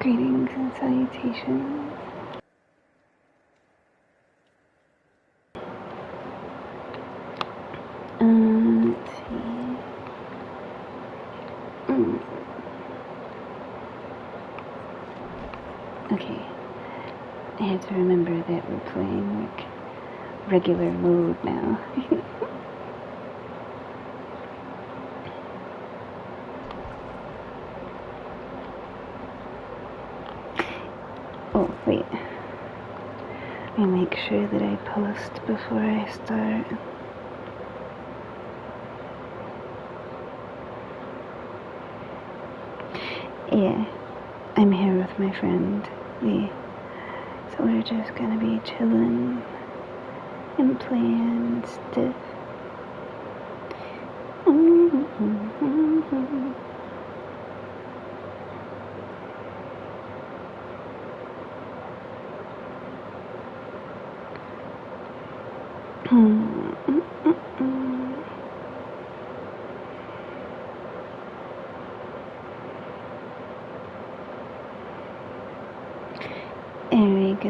Greetings and salutations. Let's see. Okay. I have to remember that we're playing like regular mode now. Oh, wait. Let me make sure that I post before I start. Yeah, I'm here with my friend, Lee. So we're just gonna be chilling and playing stuff. There we go.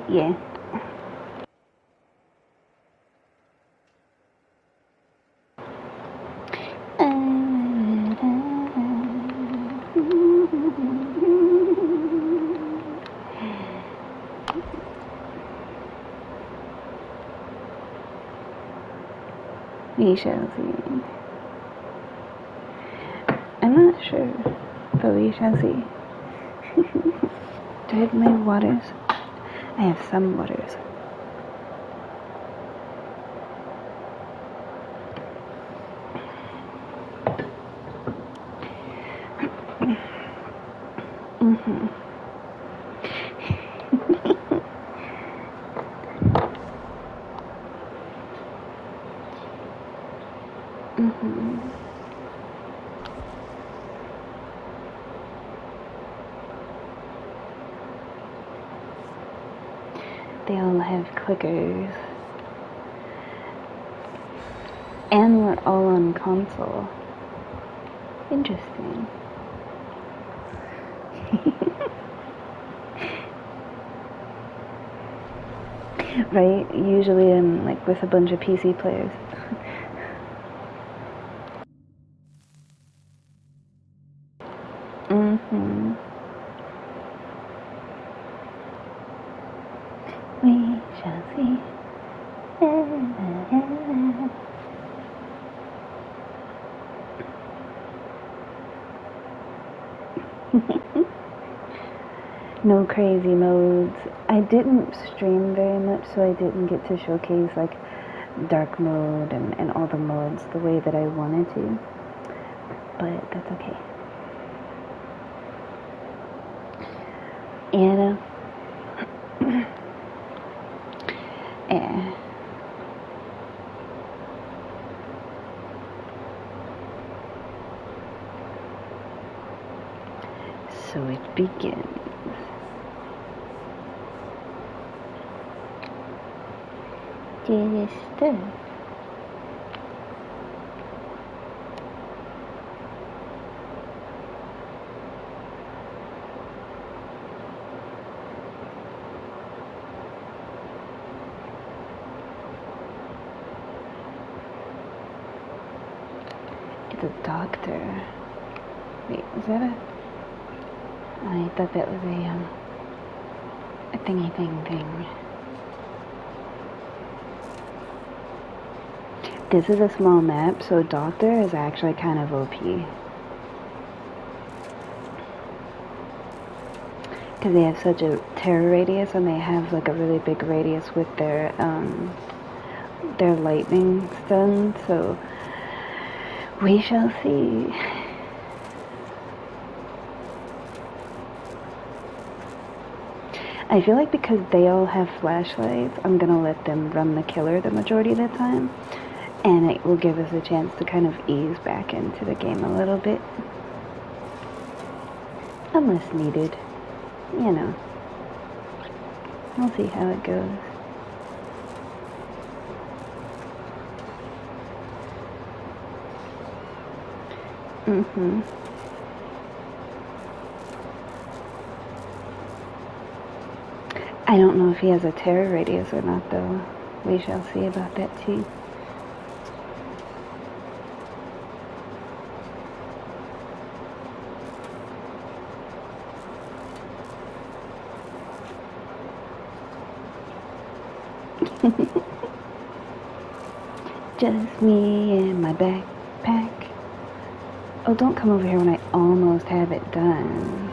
Yeah. We shall see. I'm not sure, but we shall see. Do I have my waters? I have some waters. They all have clickers. And we're all on console. Interesting. Right? Usually I'm like with a bunch of PC players. We shall see. No crazy modes. I didn't stream very much, so I didn't get to showcase like dark mode and all the modes the way that I wanted to. But that's okay. And yeah. So it begins. Just It's a doctor. Wait, is that a... I thought that was a thingy thing. This is a small map, so doctor is actually kind of OP. Because they have such a terror radius, and they have like a really big radius with their lightning stun, so we shall see. I feel like because they all have flashlights, I'm gonna let them run the killer the majority of the time, and it will give us a chance to kind of ease back into the game a little bit. Unless needed. You know. We'll see how it goes. I don't know if he has a terror radius or not, though. We shall see about that, too. Just me and my backpack. Oh, don't come over here when I almost have it done.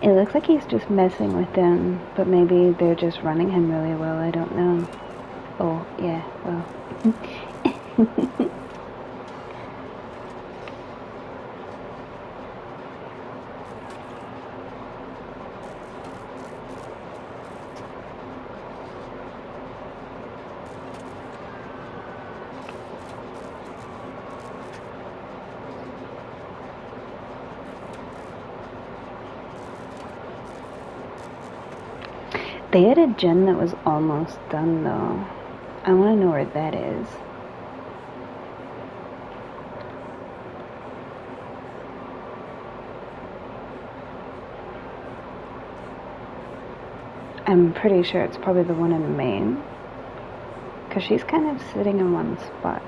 It looks like he's just messing with them, but maybe they're just running him really well, I don't know. Oh, yeah, well. They had a gen that was almost done, though. I want to know where that is. I'm pretty sure it's probably the one in Maine. Because she's kind of sitting in one spot.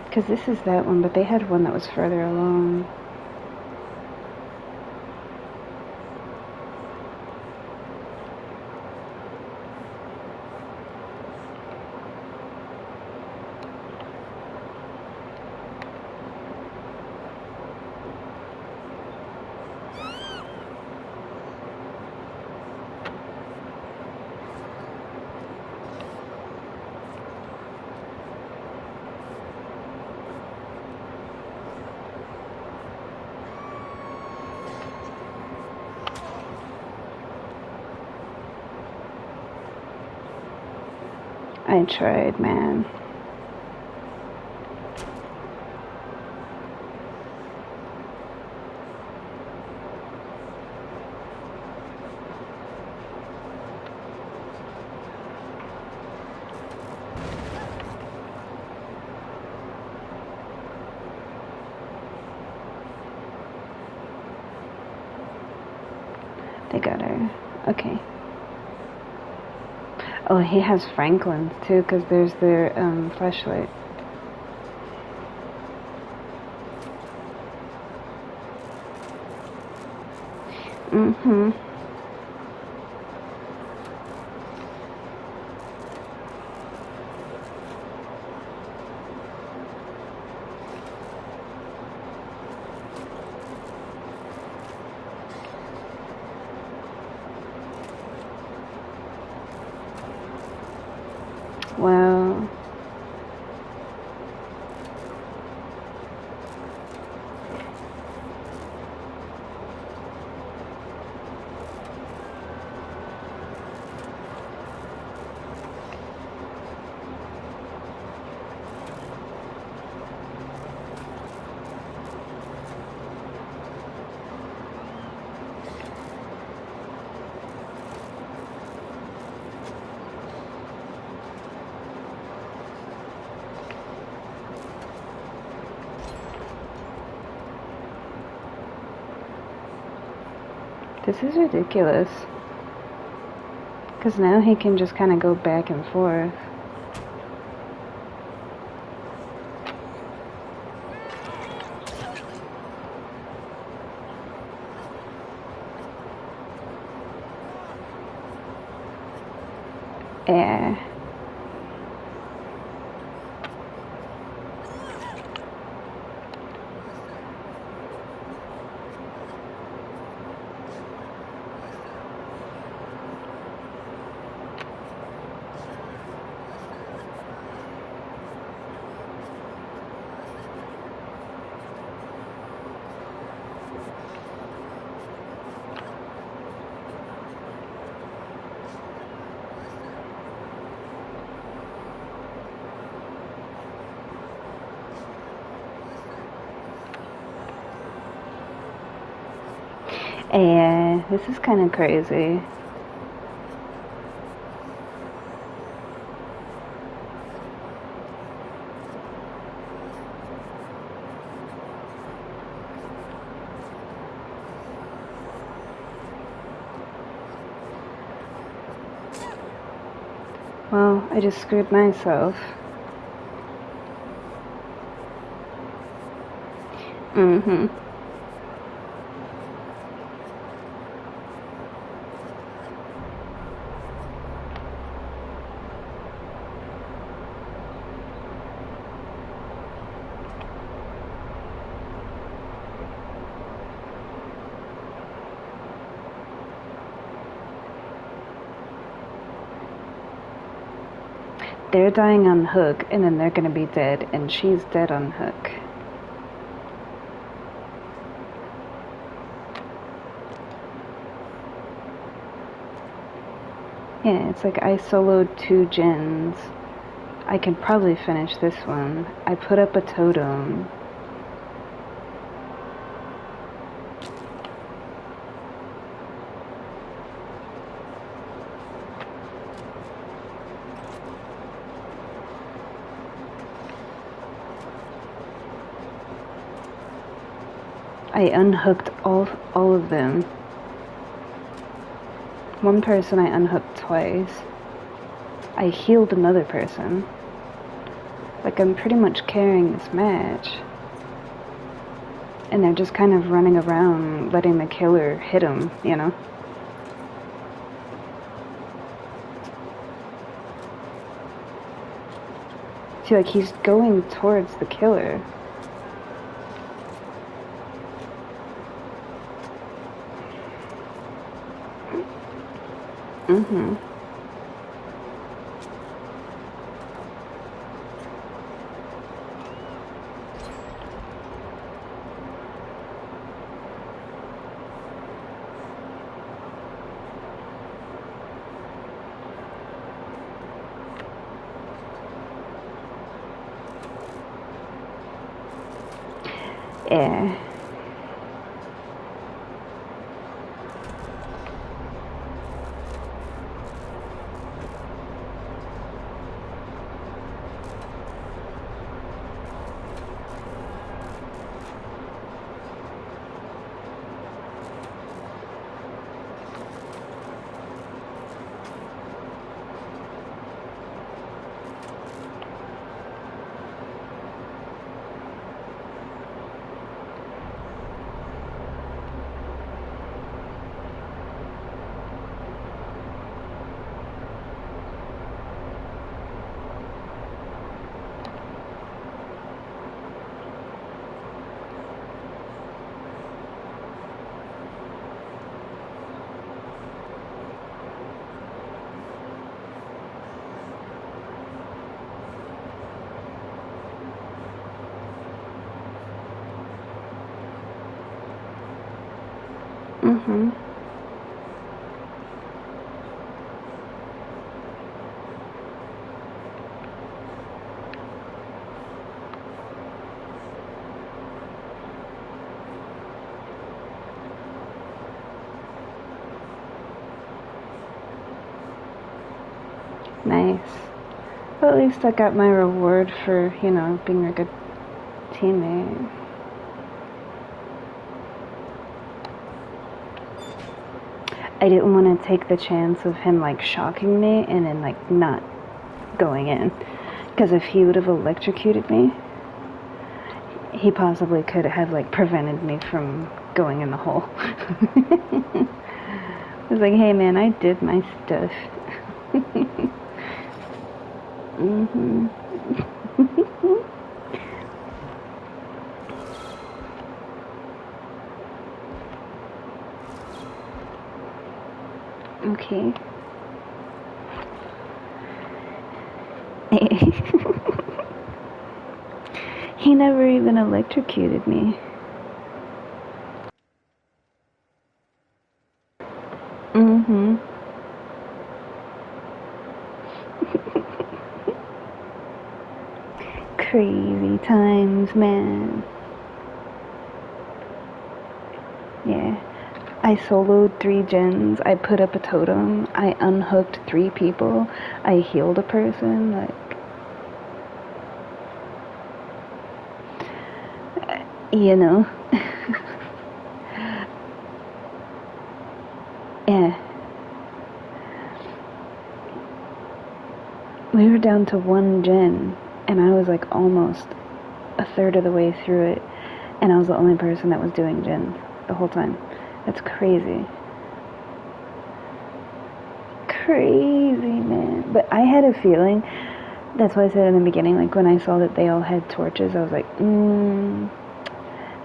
Because this is that one, but they had one that was further along. I tried, man. They got her. Okay. Oh, he has Franklin's too, because there's their flashlight. Well, This is ridiculous. Because now he can just kind of go back and forth. Yeah. Yeah, this is kind of crazy. Well, I just screwed myself. Mm-hmm. They're dying on Hook, and then they're gonna be dead, and she's dead on Hook. Yeah, it's like I soloed 2 gens. I could probably finish this one. I put up a totem. I unhooked all of them. One person I unhooked twice. I healed another person. Like, I'm pretty much carrying this match. And they're just kind of running around, letting the killer hit them, you know? See, like, he's going towards the killer. Mm-hmm. Yeah. Mm-hmm. Nice. Well, at least I got my reward for, you know, being a good teammate. I didn't want to take the chance of him like shocking me and then like not going in. Because if he would have electrocuted me, he possibly could have like prevented me from going in the hole. I was like, hey man, I did my stuff. Mhm. Okay. He never even electrocuted me. Mm-hmm. Crazy times, man. Yeah. I soloed 3 gens. I put up a totem. I unhooked 3 people. I healed a person. Like, you know. Yeah. We were down to 1 gen, and I was like almost a third of the way through it, and I was the only person that was doing gens the whole time. That's crazy. Crazy, man. But I had a feeling, that's why I said in the beginning, like when I saw that they all had torches, I was like,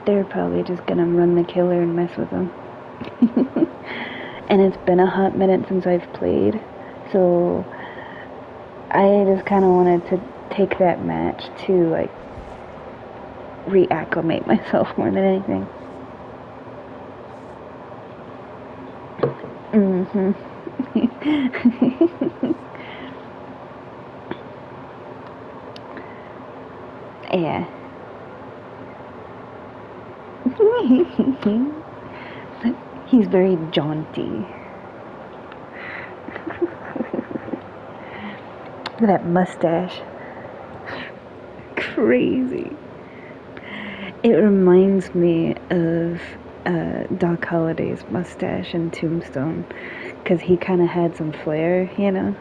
they're probably just gonna run the killer and mess with them. And it's been a hot minute since I've played, so I just kind of wanted to take that match to like reacclimate myself more than anything. Mhm. Yeah. He's very jaunty. That mustache. Crazy. It reminds me of Doc Holliday's mustache in Tombstone, because he kind of had some flair, you know?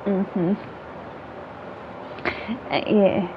Mm-hmm. Yeah.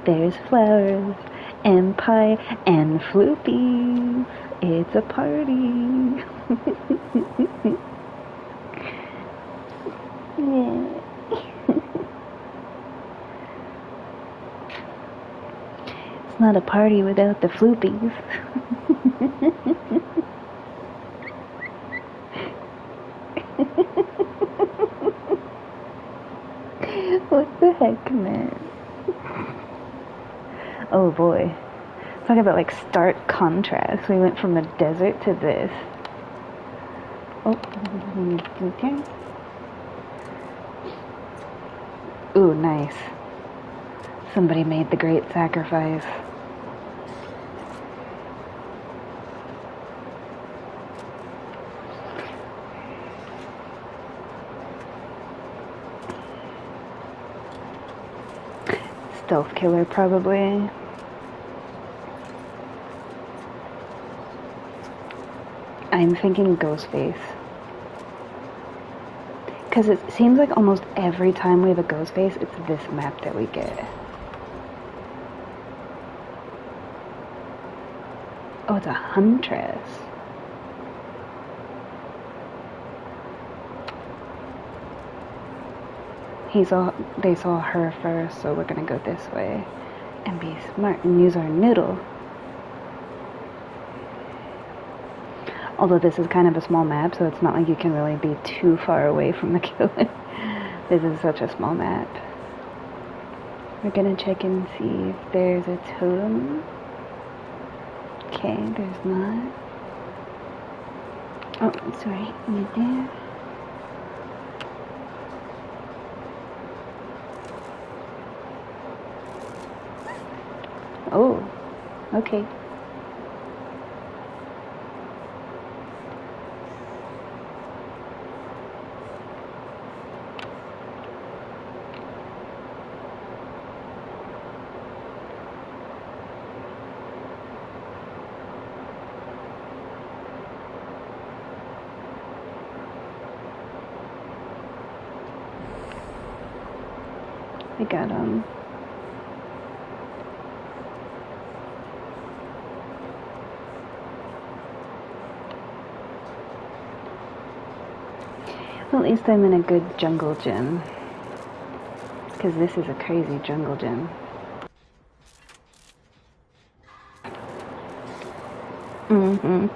There's flowers and pie and floopies. It's a party. Yeah. It's not a party without the floopies. What the heck, man? Oh boy. Talk about like stark contrast. We went from a desert to this. Oh, okay. Ooh, nice. Somebody made the great sacrifice. Stealth killer, probably. I'm thinking Ghostface. Because it seems like almost every time we have a Ghostface, it's this map that we get. Oh, it's a huntress. They saw her first, so we're gonna go this way and be smart and use our noodle. Although this is kind of a small map, so it's not like you can really be too far away from the killer. This is such a small map. We're gonna check and see if there's a totem. Okay, there's not. Oh, sorry, you there? Okay. I got well, at least I'm in a good jungle gym. Because this is a crazy jungle gym. Mm-hmm.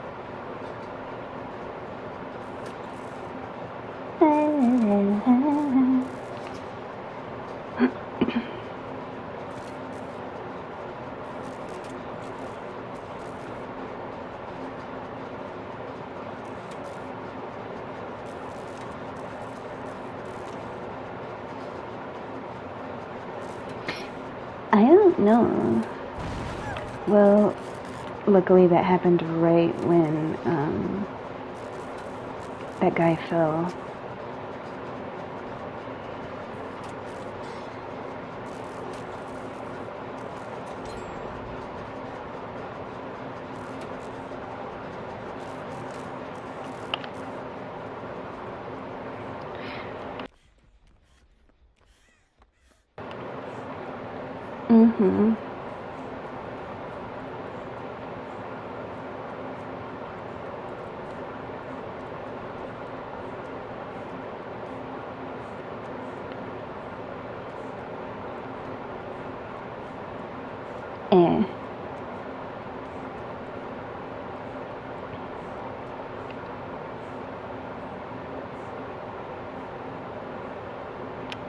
I don't know. Well, luckily that happened right when that guy fell. Mm-hmm. Eh.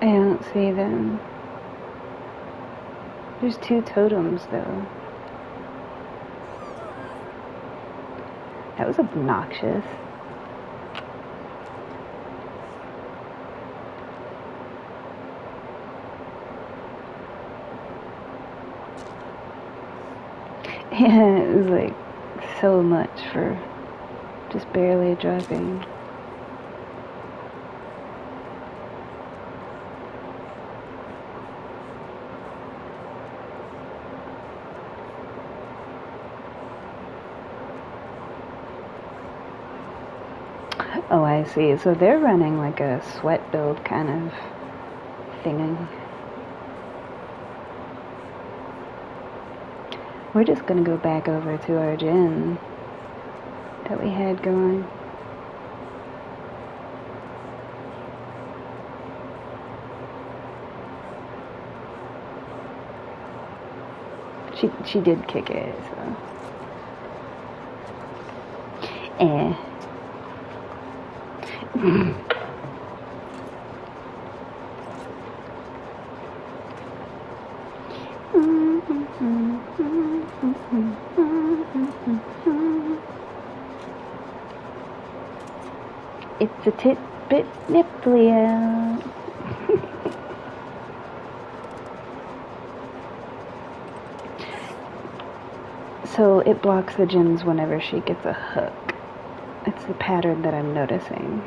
I don't see them. There's 2 totems, though. That was obnoxious. Yeah, it was like so much for just barely dropping. Oh, I see. So they're running like a sweat build kind of thinging. We're just gonna go back over to our gym that we had going. She did kick it, so. Eh. It's a tit-bit nipply out. So it blocks the gyms whenever she gets a hook. It's the pattern that I'm noticing.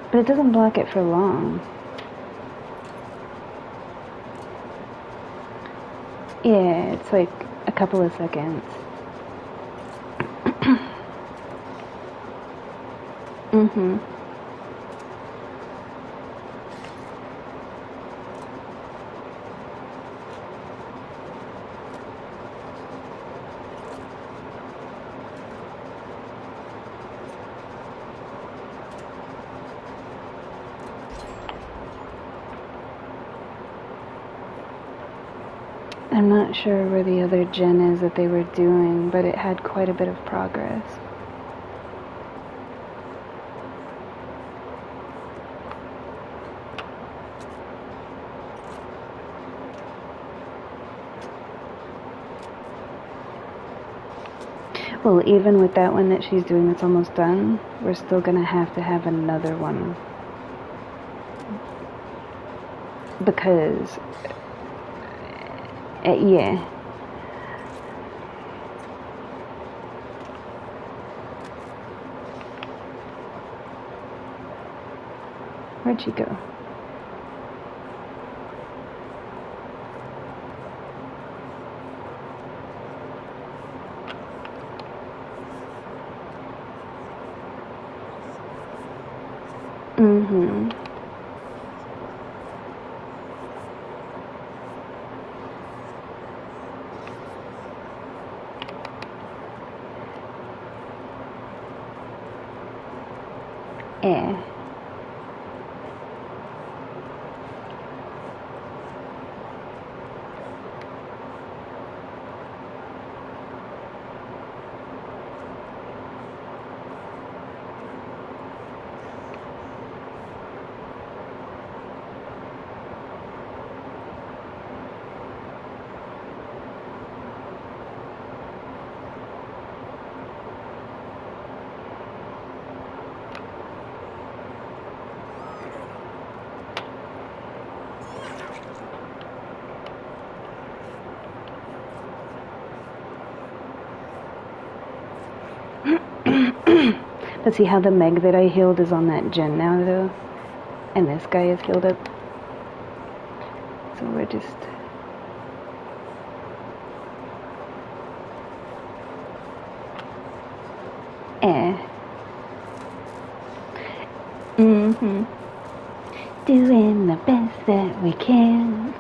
But it doesn't block it for long. Yeah, it's like a couple of seconds. Mm-hmm. I'm not sure where the other gen is that they were doing, but it had quite a bit of progress. Well, even with that one that she's doing that's almost done, we're still gonna have to have another one. Because, yeah. Where'd she go? Mm-hmm. Yeah. But see how the Meg that I healed is on that gen now, though? And this guy is healed up. So we're just... Mm-hmm. Doing the best that we can.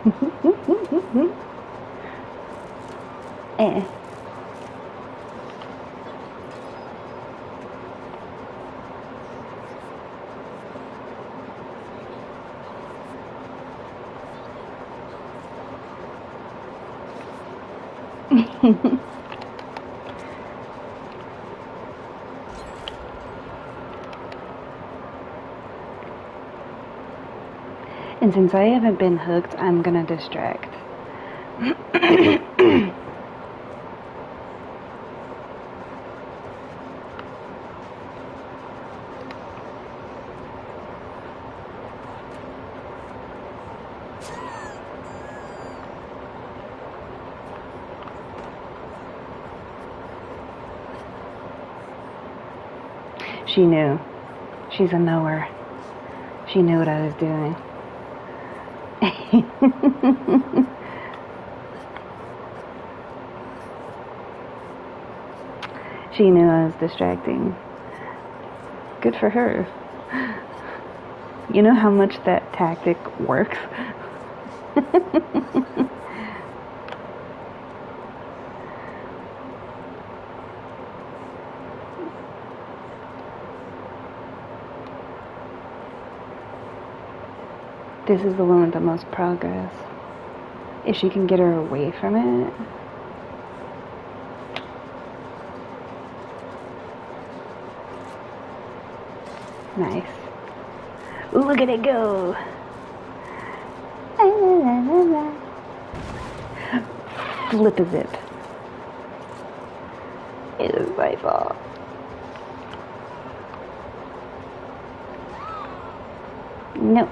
And since I haven't been hooked, I'm gonna distract. She knew. She's a knower. She knew what I was doing. She knew I was distracting. Good for her. You know how much that tactic works? This is the one with the most progress. If she can get her away from it. Nice. Ooh, look at it go. Flip a zip. It is my fault. Nope.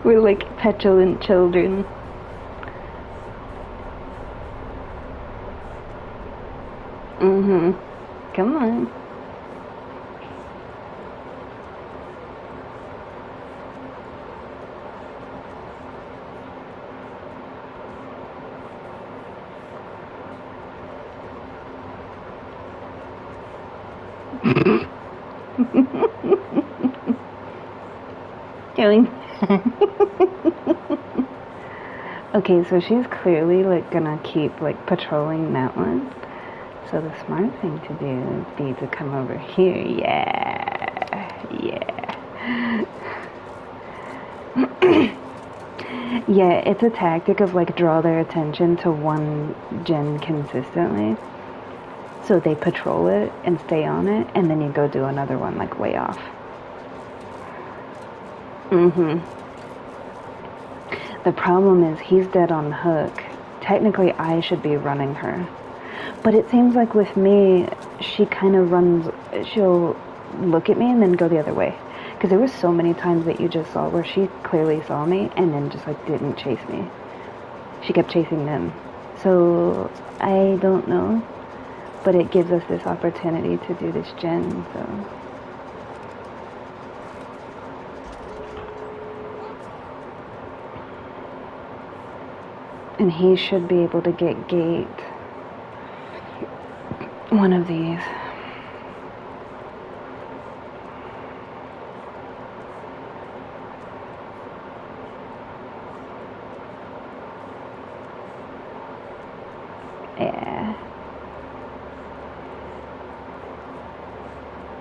We're like petulant children. Mm-hmm. Come on. Going. Okay, so she's clearly like gonna keep like patrolling that one. So the smart thing to do would be to come over here. Yeah. Yeah. Yeah, it's a tactic of like draw their attention to one gen consistently. So they patrol it and stay on it, and then you go do another one like way off. The problem is he's dead on hook. Technically, I should be running her. But it seems like with me, she kind of runs, she'll look at me and then go the other way. Because there was so many times that you just saw where she clearly saw me and then just like didn't chase me. She kept chasing them. So I don't know. But it gives us this opportunity to do this gen, so. And he should be able to get gate one of these. Yeah.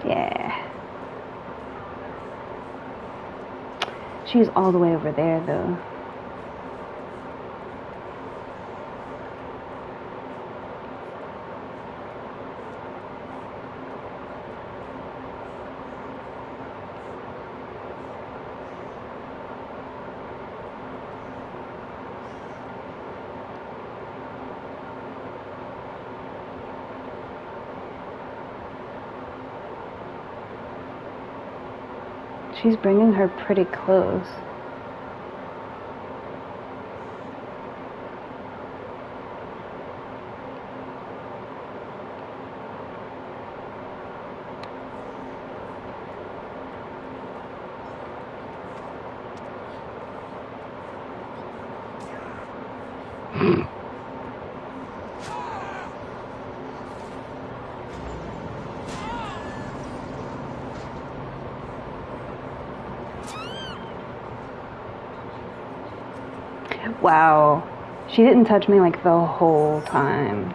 Yeah. She's all the way over there, though. She's bringing her pretty close. Wow. She didn't touch me like the whole time.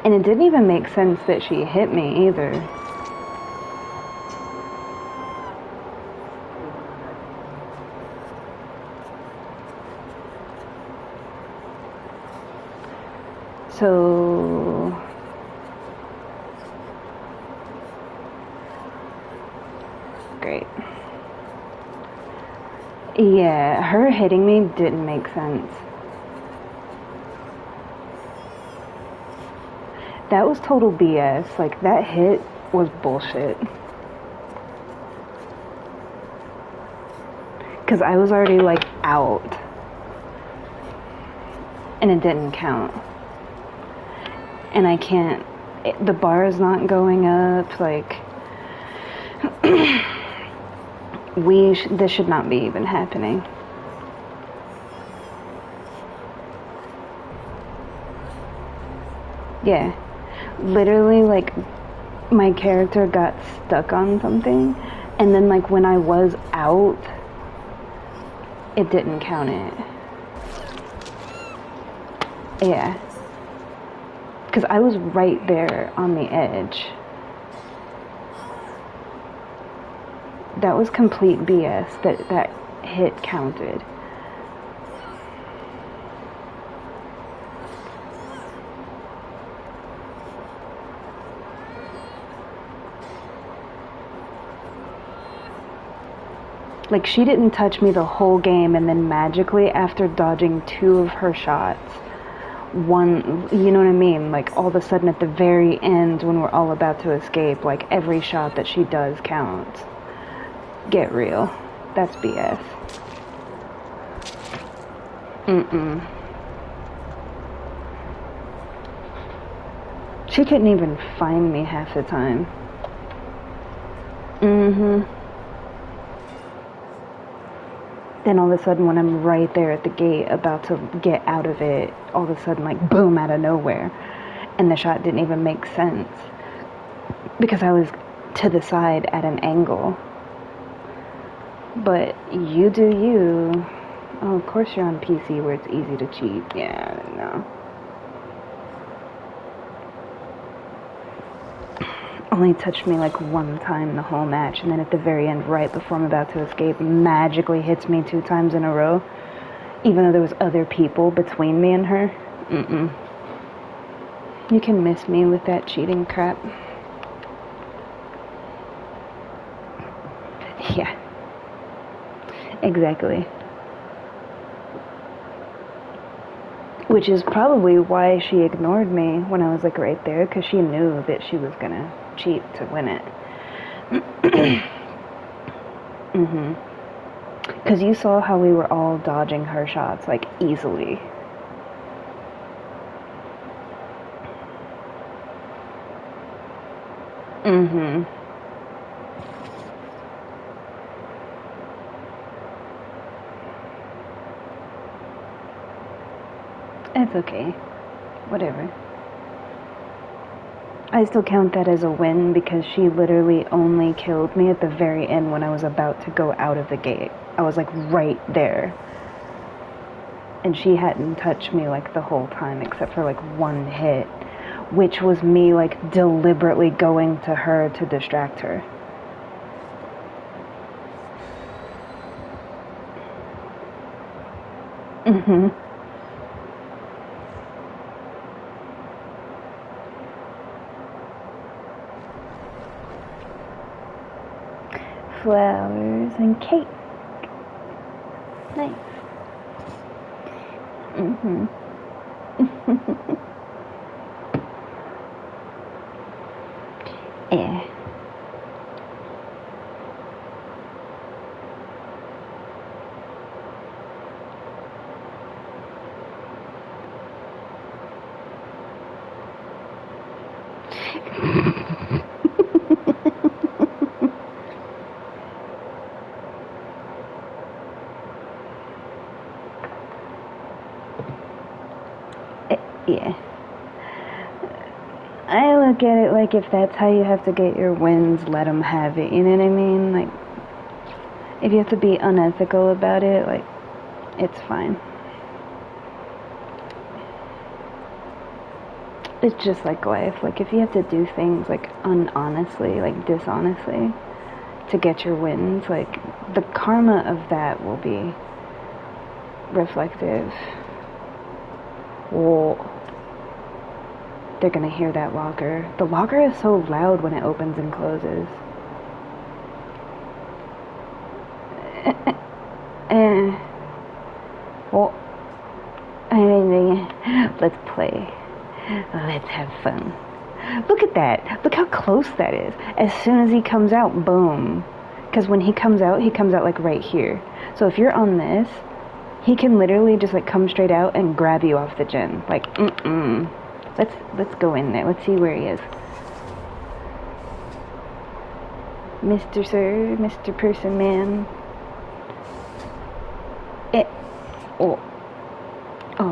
And it didn't even make sense that she hit me either. So great. Yeah, her hitting me didn't make sense. That was total BS. Like, that hit was bullshit. Because I was already, like, out. And it didn't count. And I can't... the bar is not going up. Like... this should not be even happening. Yeah. Literally, like, my character got stuck on something, and then, like, when I was out, it didn't count it. Yeah. Because I was right there on the edge. That was complete BS that hit counted. Like, she didn't touch me the whole game, and then magically, after dodging 2 of her shots, one, you know what I mean? Like, all of a sudden at the very end, when we're all about to escape, like, every shot that she does counts. Get real. That's BS. She couldn't even find me half the time. Then all of a sudden, when I'm right there at the gate, about to get out of it, all of a sudden, like, boom, out of nowhere. And the shot didn't even make sense. Because I was to the side at an angle. But you do you. Oh, of course you're on PC where it's easy to cheat. Yeah, no. Only touched me like one time the whole match, and then at the very end, right before I'm about to escape, magically hits me 2 times in a row, even though there was other people between me and her. You can miss me with that cheating crap. Yeah. Exactly. Which is probably why she ignored me when I was like right there, because she knew that she was gonna cheat to win it. Because you saw how we were all dodging her shots, like, easily. It's okay. Whatever. I still count that as a win because she literally only killed me at the very end when I was about to go out of the gate. I was like right there. And she hadn't touched me like the whole time except for like one hit, which was me like deliberately going to her to distract her. Flowers and cake. Nice. Yeah. Yeah. I look at it like if that's how you have to get your wins, let them have it. You know what I mean? Like, if you have to be unethical about it, like, it's fine. It's just like life. Like, if you have to do things, like, unhonestly, like, dishonestly, to get your wins, like, the karma of that will be reflective. Well, they're gonna hear that locker. The locker is so loud when it opens and closes. Well, let's play. Let's have fun. Look at that. Look how close that is. As soon as he comes out, boom. Because when he comes out like right here. So if you're on this, he can literally just like come straight out and grab you off the gen. Like, Let's go in there. Let's see where he is. Mr. Sir, Mr. Person Man. Oh,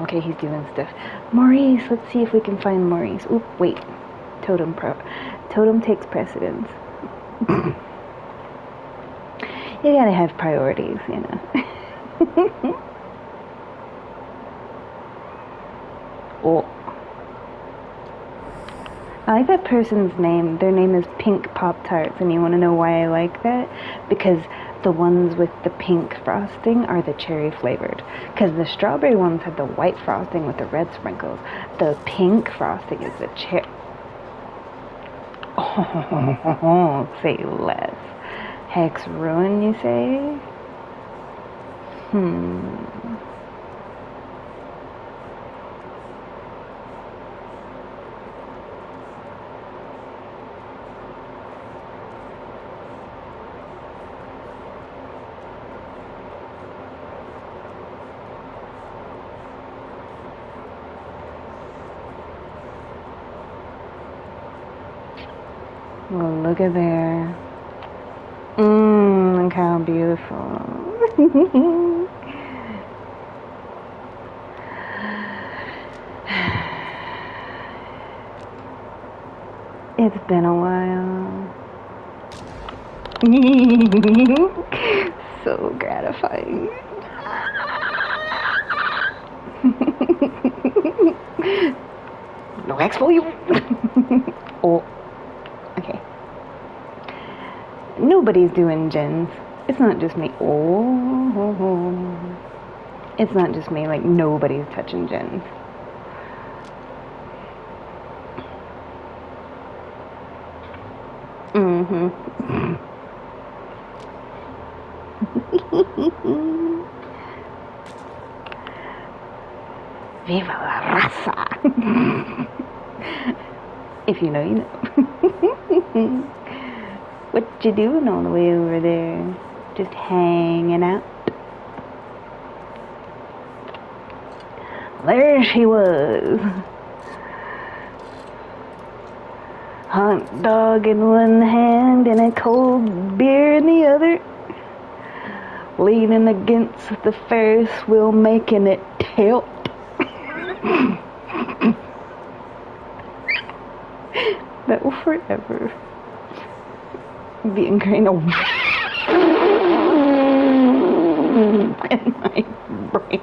okay, he's doing stuff. Maurice, let's see if we can find Maurice. Oop, wait. Totem takes precedence. You gotta have priorities, you know. Oh. I like that person's name. Their name is Pink Pop-Tarts, and you want to know why I like that? Because the ones with the pink frosting are the cherry flavored. Because the strawberry ones have the white frosting with the red sprinkles. The pink frosting is the cherry. Oh, say less. Hex Ruin, you say? Well, look at there. Look how beautiful. It's been a while. So gratifying. No X for you. Oh, okay. Nobody's doing gens. It's not just me. Oh, it's not just me. Like, nobody's touching gens. Viva la raza. If you know, you know. What you doing all the way over there? Just hanging out? There she was. Hot dog in one hand and a cold beer in the other. Leaning against the Ferris wheel, making it tilt. That will forever be ingrained in my brain.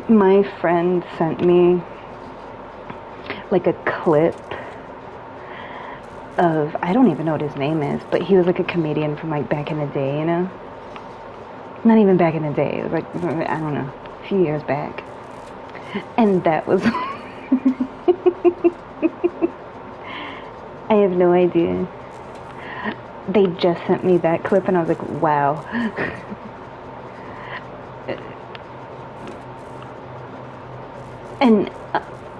My friend sent me like a clip of, I don't even know what his name is, but he was like a comedian from like back in the day, you know? Not even back in the day, it was like, I don't know, a few years back. And that was I have no idea. They just sent me that clip and I was like, wow. And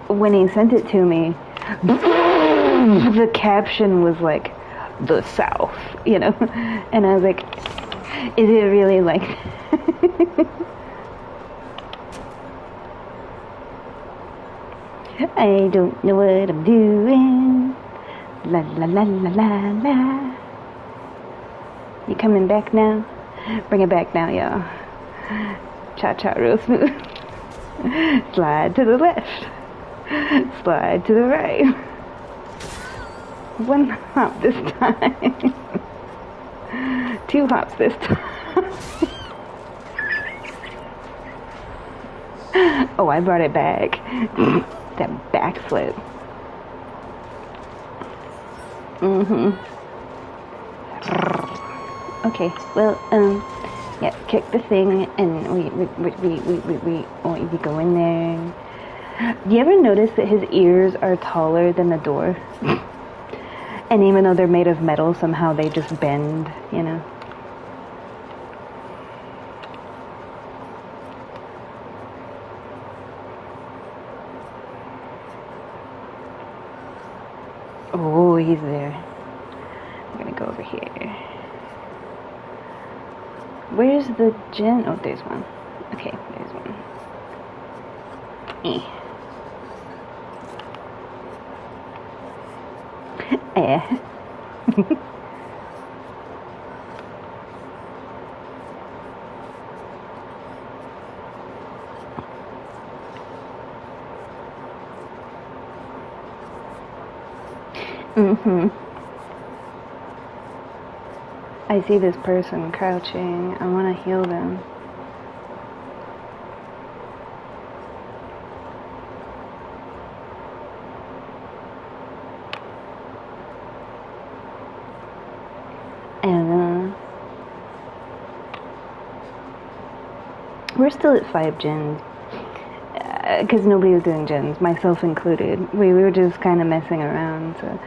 when he sent it to me, the caption was like, the South, you know? And I was like, is it really like I don't know what I'm doing. La la la la la la. You coming back now? Bring it back now, y'all. Cha-cha real smooth. Slide to the left. Slide to the right. One hop this time. Two hops this time. Oh, I brought it back. That backflip. Okay, well, yeah, kick the thing, and we go in there. Do you ever notice that his ears are taller than the door? And even though they're made of metal, somehow they just bend, you know? Oh, he's there. I'm gonna go over here. Where's the gen? Oh, there's one. Okay, there's one. Eh. I see this person crouching. I want to heal them. And we're still at 5 gens. Because nobody was doing gens, myself included. We were just kind of messing around, so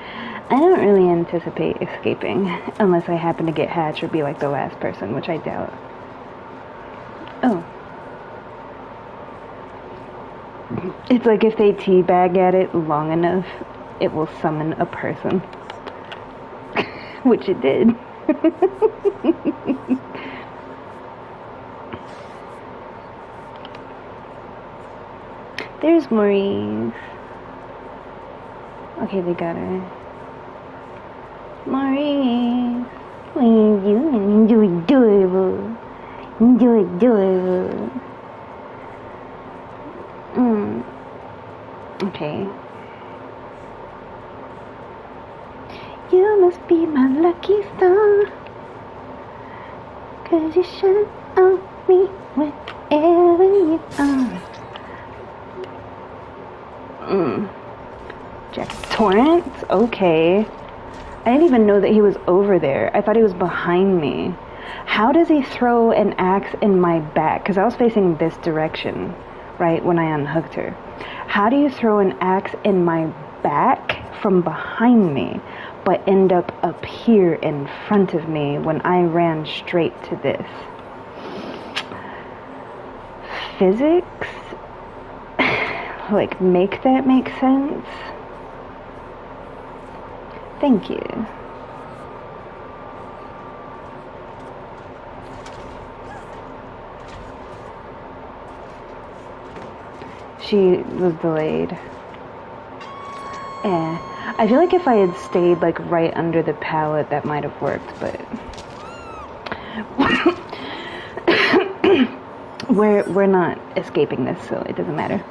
I don't really anticipate escaping unless I happen to get hatched or be like the last person, which I doubt. Oh. It's like if they teabag at it long enough, it will summon a person. Which it did. There's Maurice. Okay, they got her. Maurice, what are you doing? You're adorable. You're adorable. Okay. You must be my lucky star, 'cause you shine on me wherever you are. Jack Torrance? Okay. I didn't even know that he was over there. I thought he was behind me. How does he throw an axe in my back? Because I was facing this direction, right, when I unhooked her. How do you throw an axe in my back from behind me, but end up here in front of me when I ran straight to this? Physics? Like, make that make sense? Thank you. She was delayed. Yeah. I feel like if I had stayed like right under the pallet, that might have worked, but we're not escaping this, so it doesn't matter.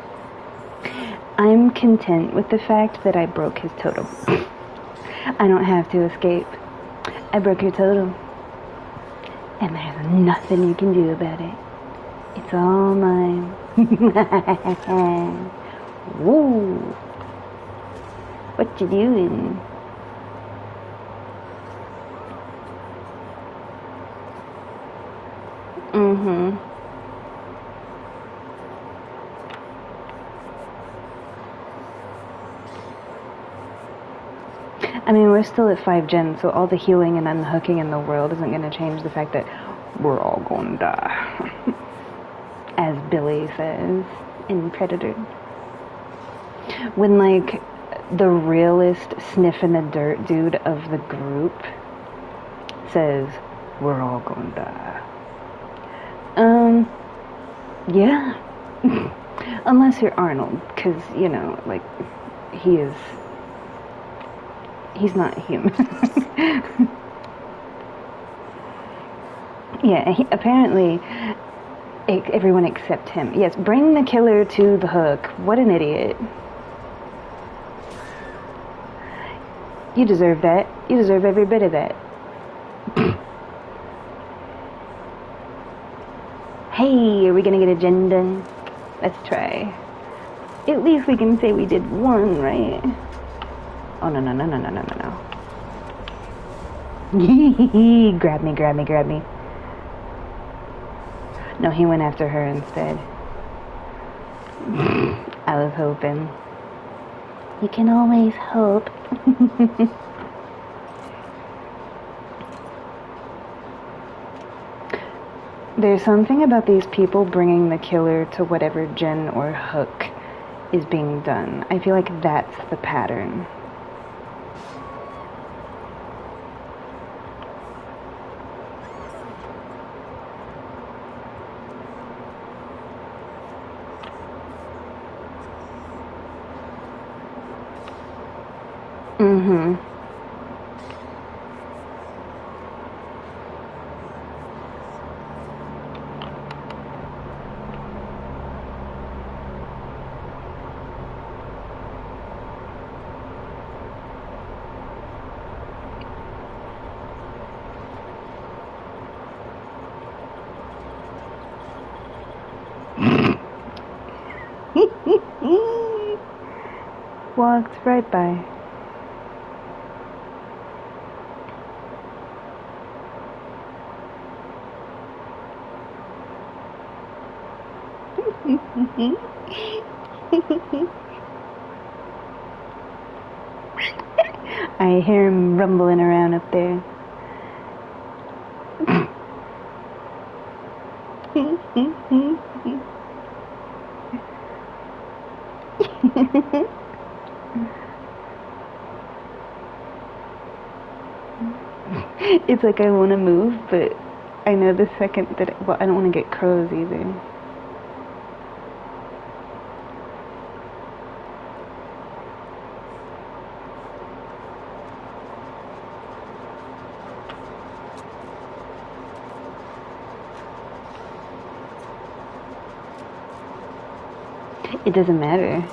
I'm content with the fact that I broke his totem. I don't have to escape. I broke your totem. And there's nothing you can do about it. It's all mine. Woo! What you doing? I mean, we're still at 5 gen, so all the healing and unhooking in the world isn't going to change the fact that we're all going to die. As Billy says in Predator. When, like, the realest sniff in the dirt dude of the group says, we're all going to die. Yeah. Unless you're Arnold, because, you know, like, he's not human. Yeah, apparently everyone except him. Yes, bring the killer to the hook. What an idiot. You deserve that. You deserve every bit of that. Hey, are we gonna get a gen done? Let's try. At least we can say we did one, right? Oh, no. Grab me. No, he went after her instead. I was hoping. You can always hope. There's something about these people bringing the killer to whatever gen or hook is being done. I feel like that's the pattern. Walked right by. I hear him rumbling around up there. It's like I want to move, but I know the second that, well, I don't want to get crows either. It doesn't matter.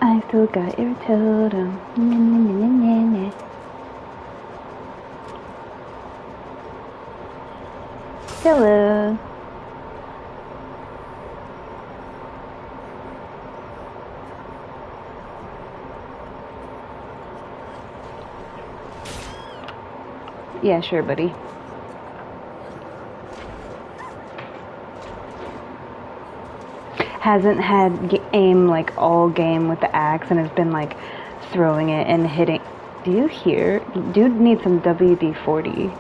I still got your totem. Nah, nah, nah, nah, nah. Hello. Yeah, sure, buddy. Hasn't had aim like all game with the axe and has been like throwing it and hitting. Do you hear? Dude needs some WD-40.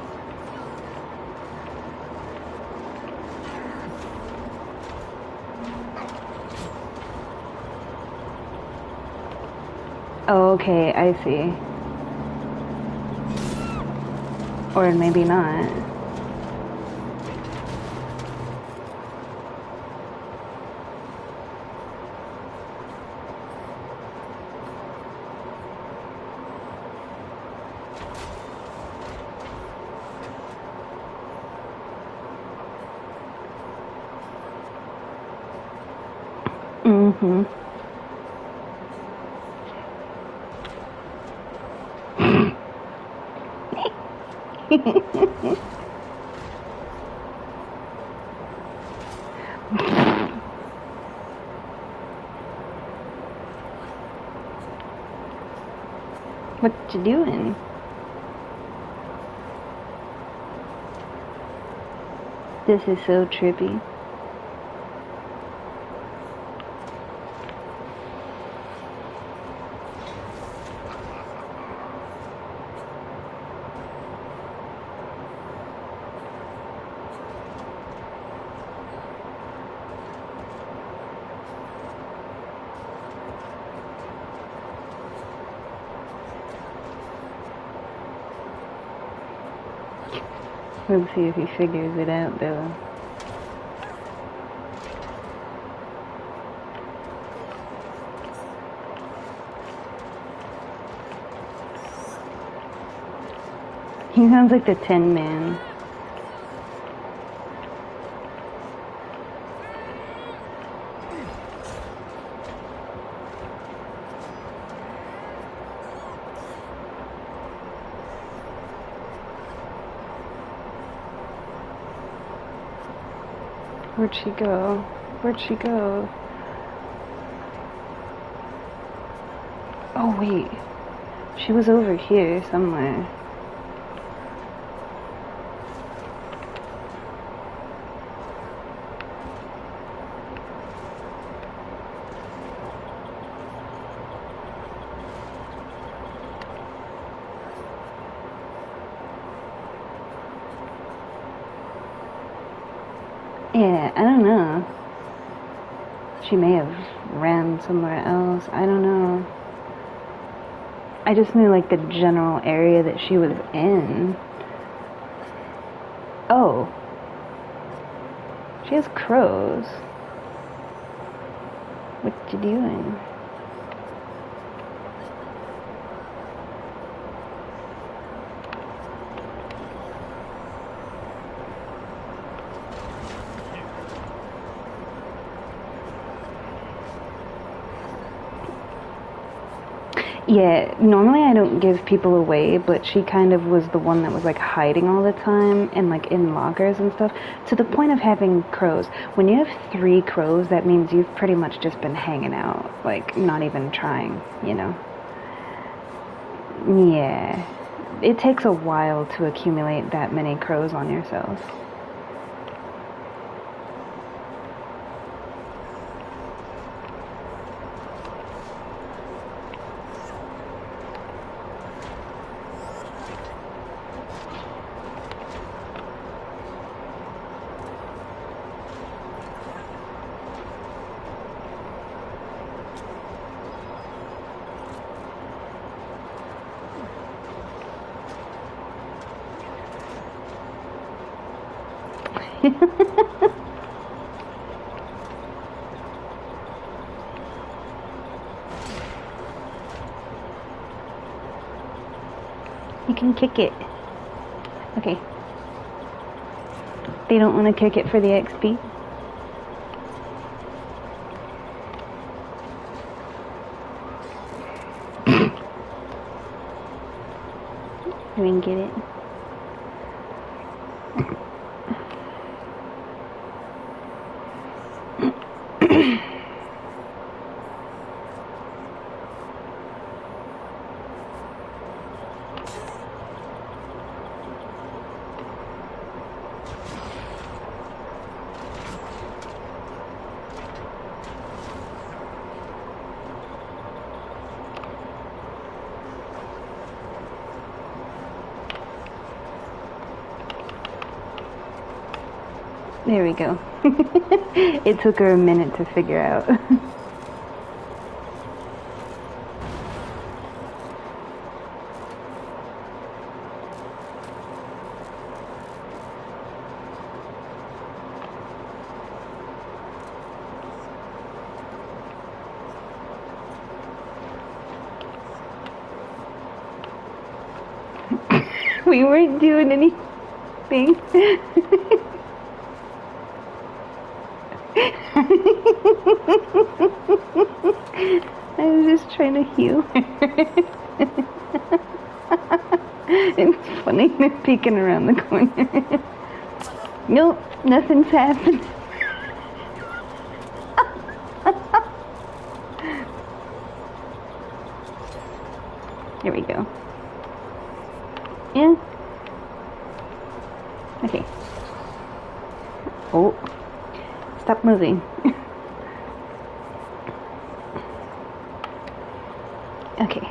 Oh, okay, I see. Or maybe not. Mm-hmm. What you doing? This is so trippy. We'll see if he figures it out, though. He sounds like the Tin Man. Where'd she go? Where'd she go? Oh, wait. She was over here somewhere. Yeah, I don't know. She may have ran somewhere else. I don't know. I just knew, like, the general area that she was in. Oh. She has crows. What you doing? Yeah, normally I don't give people away, but she kind of was the one that was like hiding all the time and like in lockers and stuff, to the point of having crows. When you have 3 crows, that means you've pretty much just been hanging out, like not even trying, you know? Yeah. It takes a while to accumulate that many crows on yourself. You can kick it. Okay. They don't want to kick it for the XP? You didn't get it? There we go. It took her a minute to figure out. We weren't doing anything. I was just trying to heal her. It's funny, they're peeking around the corner. Nope, nothing's happened. Here we go. Yeah. Okay. Oh. Stop moving. Okay.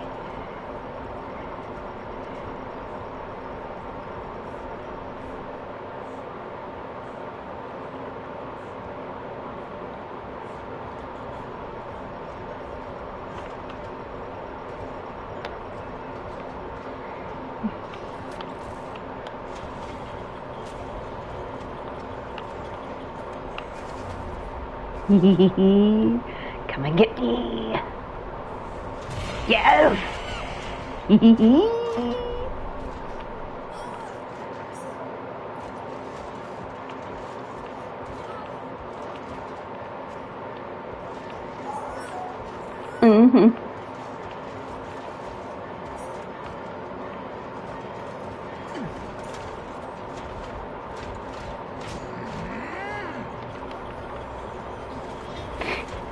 Come and get me. Yes. Mhm.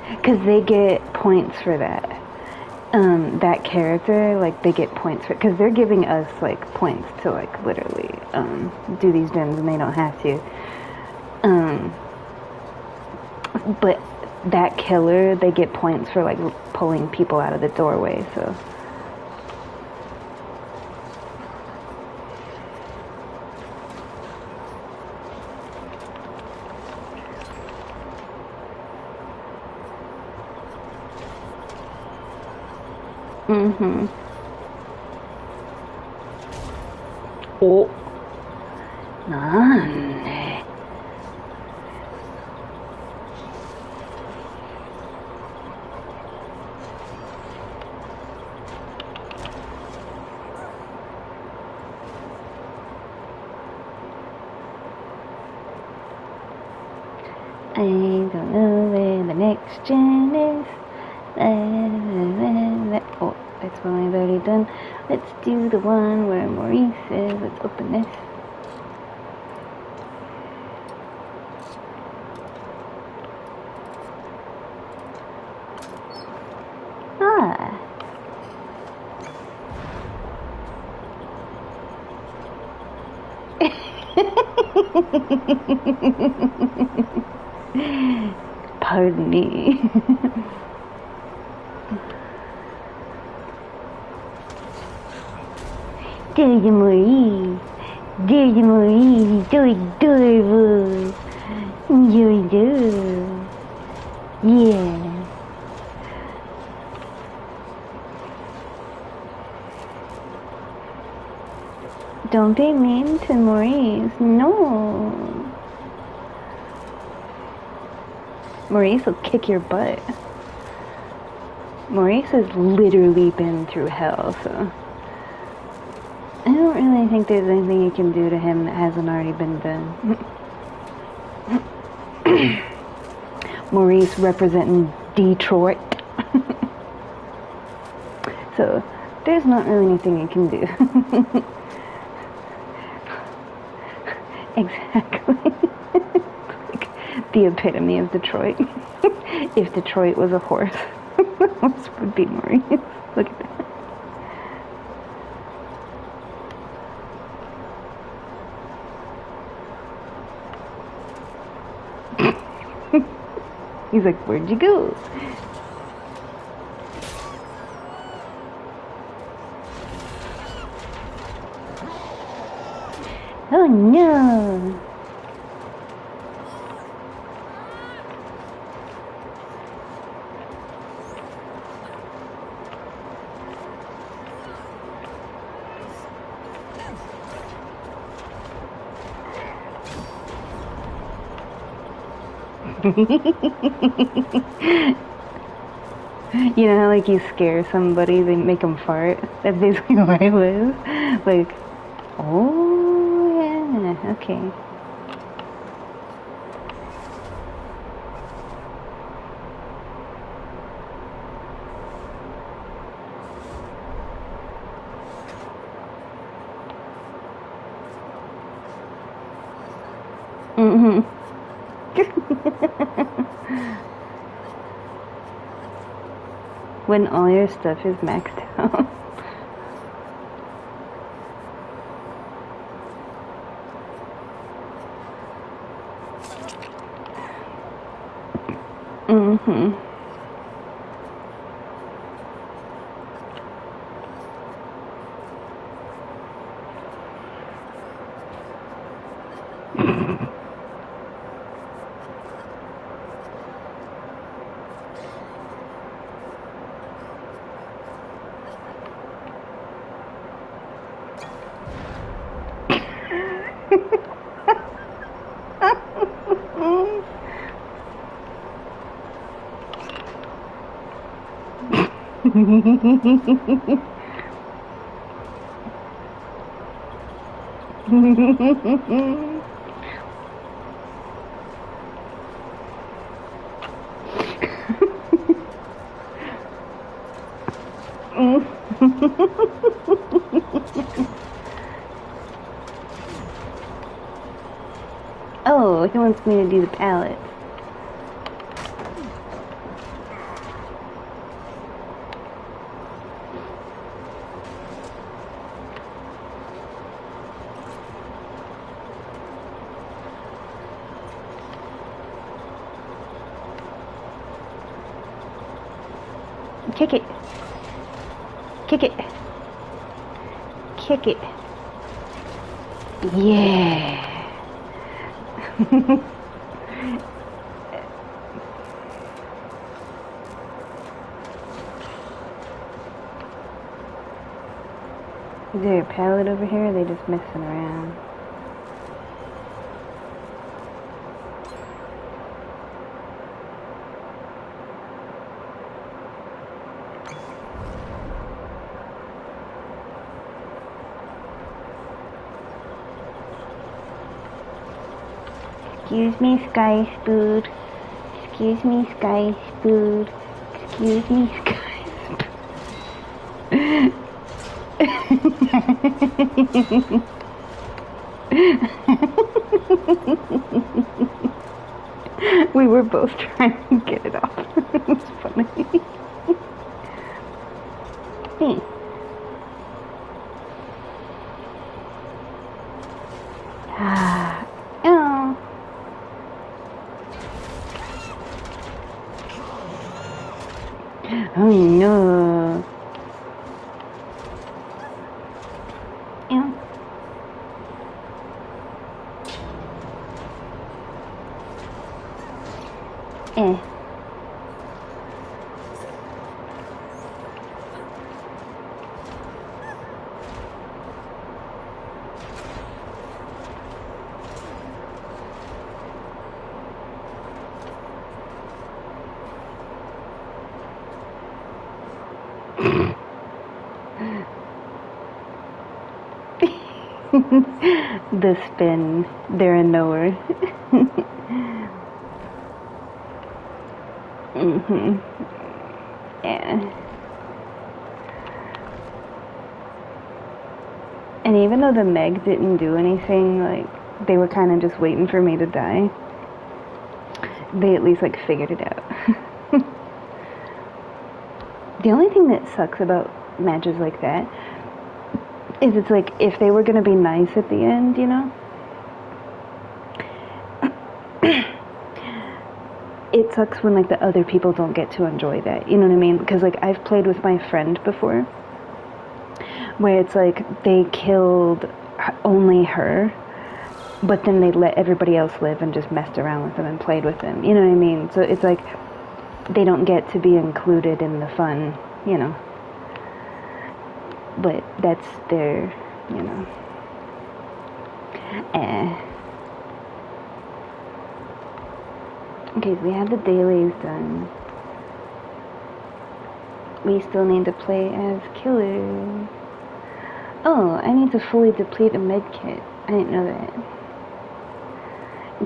Because they get points for that. That character, like, they get points for, because they're giving us, like, points to, like, literally, do these gens and they don't have to. But that killer, they get points for, like, pulling people out of the doorway, so. Mhm. Oh. Nande. I don't know where the next gen is. Oh, that's one I've already done. Let's do the one where Maurice is. Let's open this. Ah. Pardon me. There's Maurice. There's Maurice. He's so adorable. You're adorable. Yeah. Don't be mean to Maurice. No. Maurice will kick your butt. Maurice has literally been through hell, so I don't really think there's anything you can do to him that hasn't already been done. Maurice representing Detroit. So there's not really anything you can do. Exactly. Like the epitome of Detroit. If Detroit was a horse, this would be Maurice. Look at that. He's like, where'd you go? Oh no! You know, like you scare somebody, they make them fart. That's basically what I was. Like, oh yeah, okay. Mm-hmm. When all your stuff is maxed out. Mm-hmm. Oh, he wants me to do the palette. Kick it. Kick it. Kick it. Yeah. Is there a pallet over here? Or are they just messing around? Excuse me, Sky Spood. Excuse me, Sky Spood. Excuse me, Sky Spood. We were both trying to get it off. It was funny. Hey. Oh. Oh no. Ew. Eh. The spin, they're a knower. Mm-hmm. Yeah. And even though the Meg didn't do anything, like, They were kind of just waiting for me to die. They at least like figured it out. The only thing that sucks about matches like that is it's like if they were gonna be nice at the end, you know, it sucks when like the other people don't get to enjoy that, you know what I mean? Because like I've played with my friend before where it's like they killed only her, but then they let everybody else live and just messed around with them and played with them, you know what I mean? So it's like they don't get to be included in the fun, you know, but that's their, you know, Okay, so we have the dailies done. We still need to play as killer. Oh, I need to fully deplete a med kit. I didn't know that.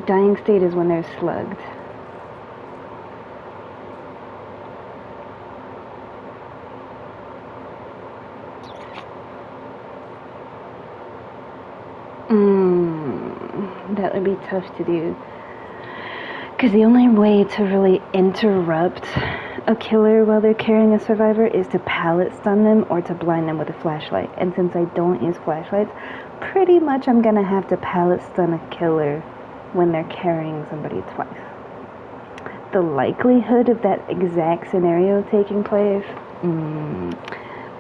Dying state is when they're slugged. That would be tough to do. Because the only way to really interrupt a killer while they're carrying a survivor is to pallet stun them or to blind them with a flashlight. And since I don't use flashlights, pretty much I'm gonna have to pallet stun a killer when they're carrying somebody twice. The likelihood of that exact scenario taking place,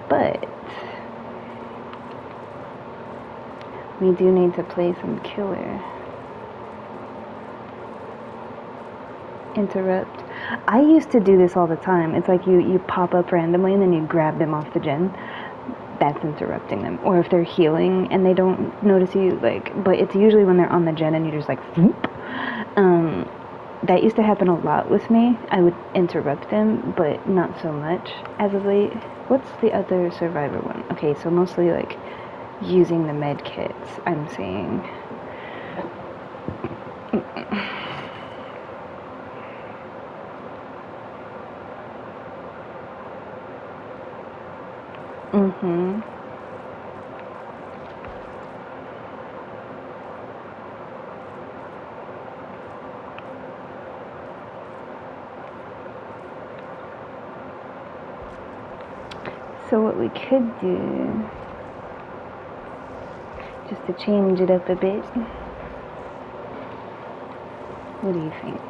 but we do need to play some killer. Interrupt. I used to do this all the time. It's like you pop up randomly and then you grab them off the gen. That's interrupting them. Or if they're healing and they don't notice you, like, but it's usually when they're on the gen and you just like, whoop. That used to happen a lot with me. I would interrupt them, but not so much as of late. What's the other survivor one? Okay, so mostly like using the med kits, I'm seeing. So what we could do, just to change it up a bit, what do you think?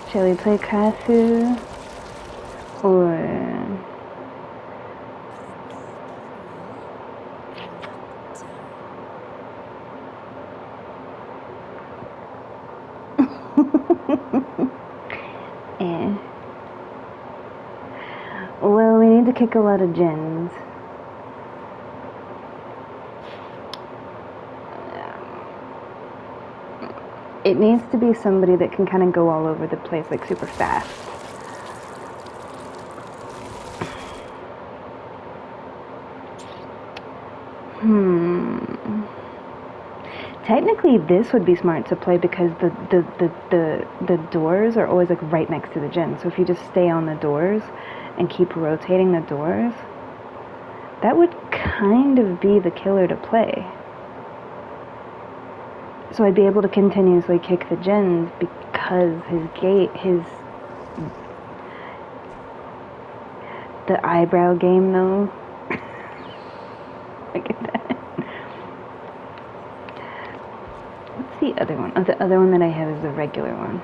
Shall we play Krasu or Well, we need to kick a lot of gens. It needs to be somebody that can kind of go all over the place, like super fast. Technically, this would be smart to play because the doors are always like right next to the gen. So if you just stay on the doors and keep rotating the doors, that would kind of be the killer to play. So I'd be able to continuously kick the gens because the eyebrow game though. Look at that. What's the other one? Oh, the other one that I have is the regular one.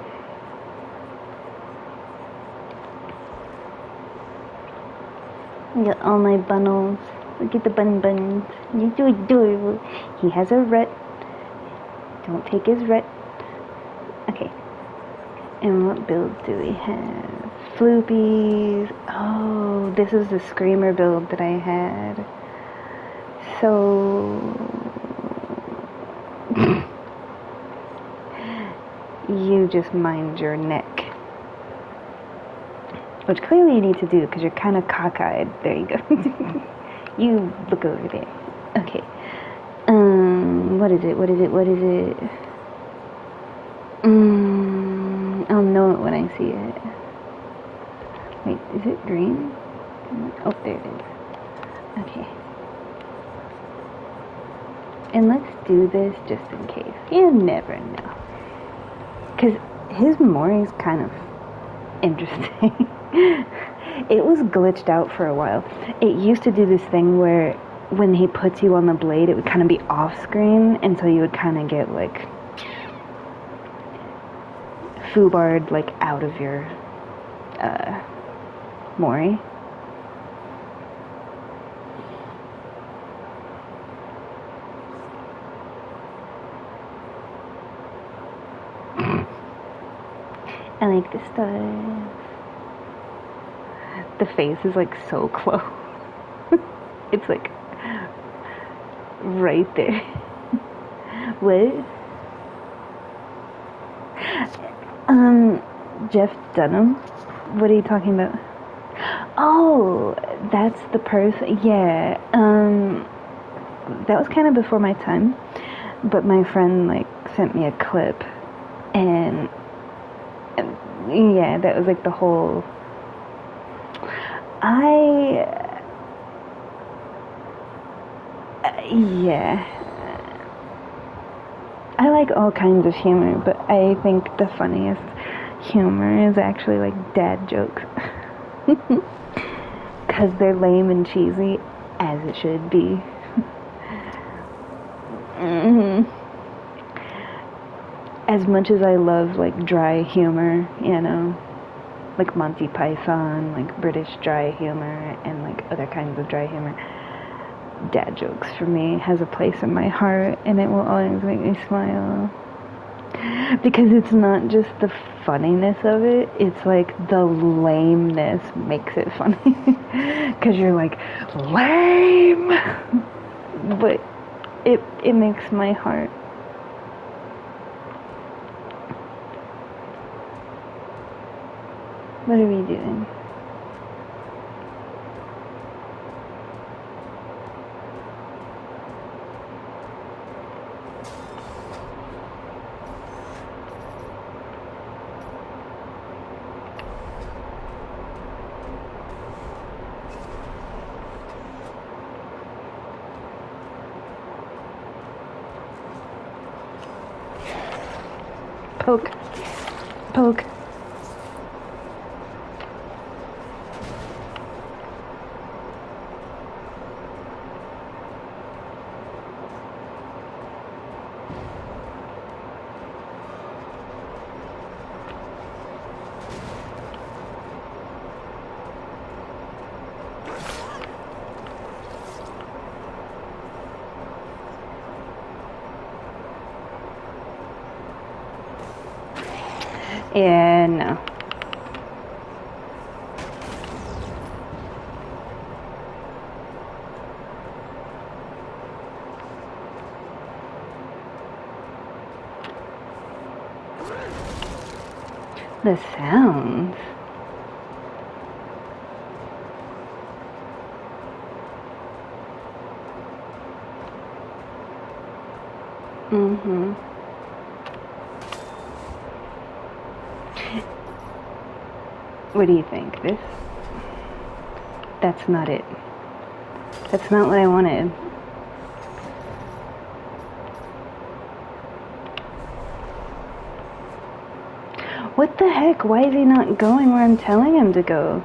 I got all my bunnels. Look at the buns. You're so adorable. He has a rut. Don't take his rut. Okay. And what builds do we have? Floopies. Oh, this is the Screamer build that I had. So you just mind your neck. Which clearly you need to do because you're kind of cockeyed. There you go. You look over there. Okay. What is it? I'll know it when I see it. Wait, is it green? Oh, there it is. Okay. And let's do this just in case. You never know. Because his Mori's kind of interesting. It was glitched out for a while. It used to do this thing where when he puts you on the blade, it would kind of be off screen, and so you would kind of get like foobarred like out of your Mori. I like this stuff. The face is like so close. It's like right there. What? Jeff Dunham? What are you talking about? Oh, that's the person. Yeah. That was kind of before my time, but my friend like sent me a clip, and yeah, that was like the whole. Yeah. I like all kinds of humor, but I think the funniest humor is actually like dad jokes. Because they're lame and cheesy, as it should be. As much as I love like dry humor, you know, like Monty Python, like British dry humor, and like other kinds of dry humor, dad jokes for me has a place in my heart, and it will always make me smile. Because it's not just the funniness of it, it's like the lameness makes it funny. Because you're like, lame! But it makes my heart. What are we doing? Poke. Poke. Yeah, no. The sounds. What do you think? This? That's not it. That's not what I wanted. What the heck? Why is he not going where I'm telling him to go?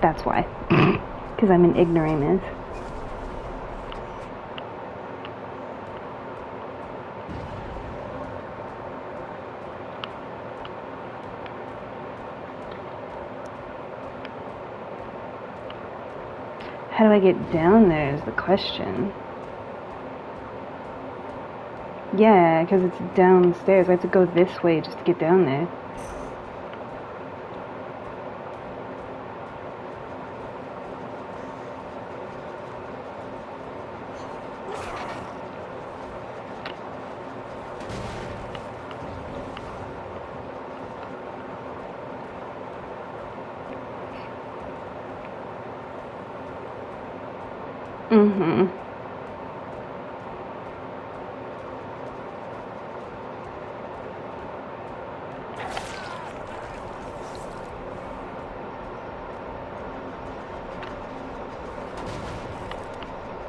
That's why. Because I'm an ignoramus. How do I get down there is the question. Yeah, because it's downstairs. I have to go this way just to get down there.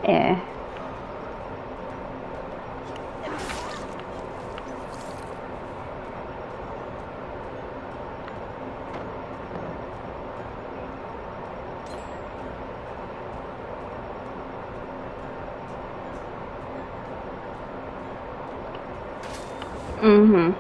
Yeah. Mm-hmm.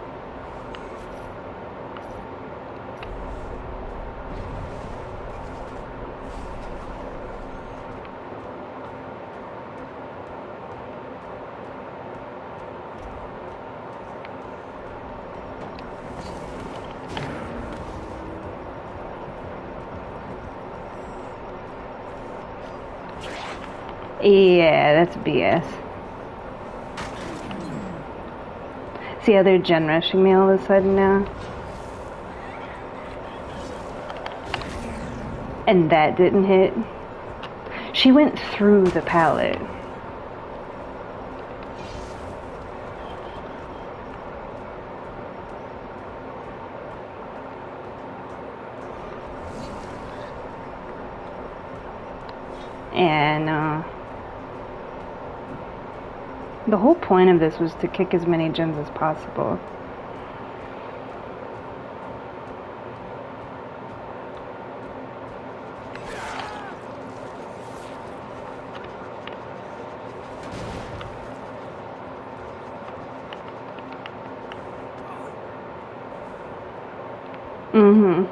Yeah, that's BS. See how they're gen rushing me all of a sudden now? And that didn't hit. She went through the pallet. And the whole point of this was to kick as many gens as possible. Mm-hmm.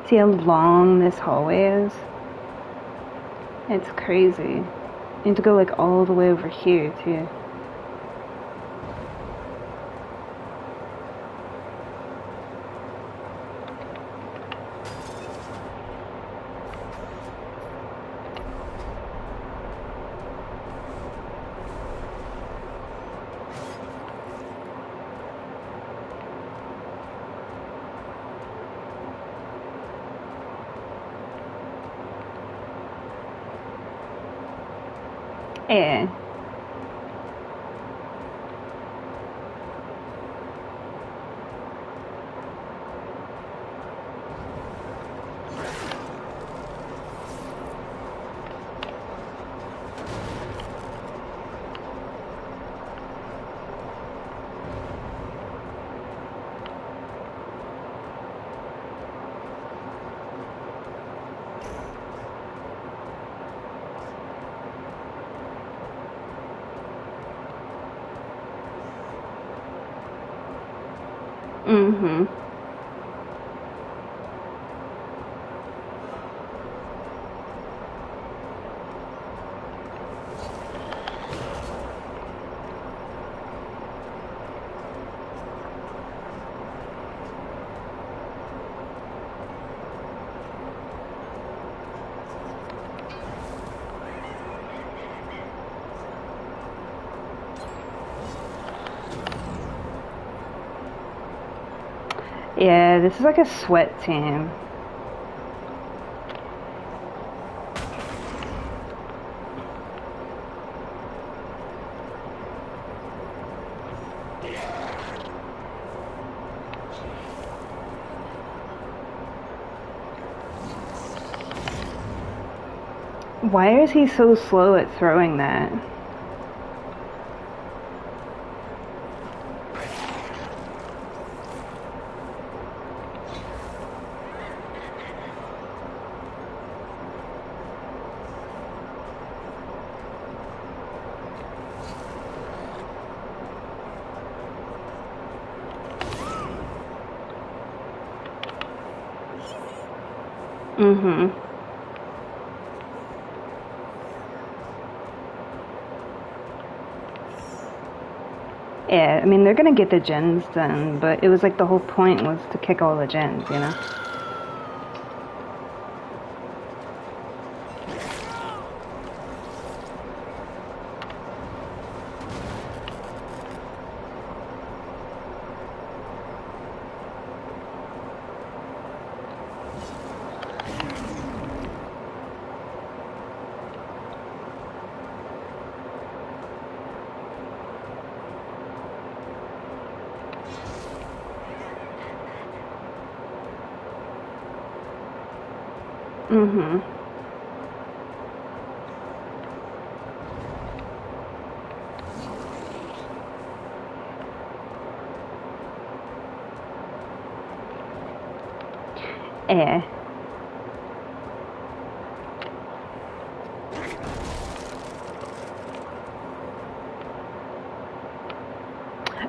See how long this hallway is? It's crazy. You need to go like all the way over here too. Yeah. Mm-hmm. Yeah, this is like a sweat team. Why is he so slow at throwing that? Mm-hmm. Yeah, I mean, they're gonna get the gens done, but it was like the whole point was to kick all the gens, you know? Mm-hmm. Eh.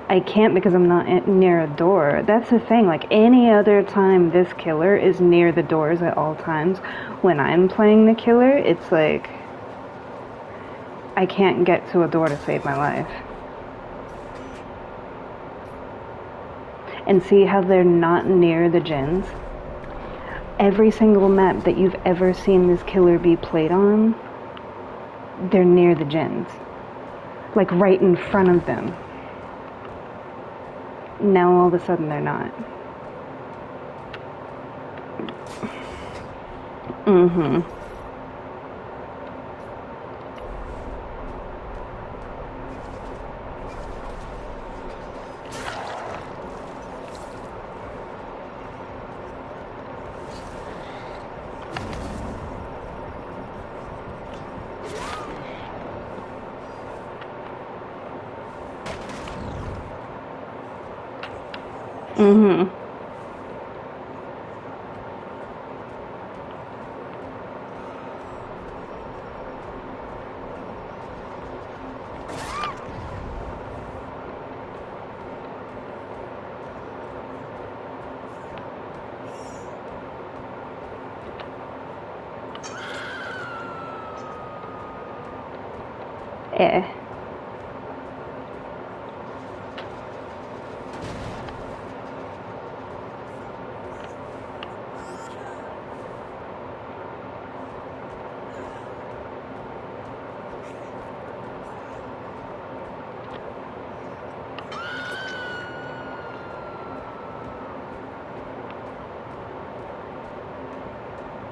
I can't because I'm not near a door. That's the thing. Like any other time, this killer is near the doors at all times. When I'm playing the killer, it's like I can't get to a door to save my life. And see how they're not near the gens? Every single map that you've ever seen this killer be played on, they're near the gens. Like right in front of them. Now all of a sudden they're not. Mm-hmm. Mm-hmm. Eh.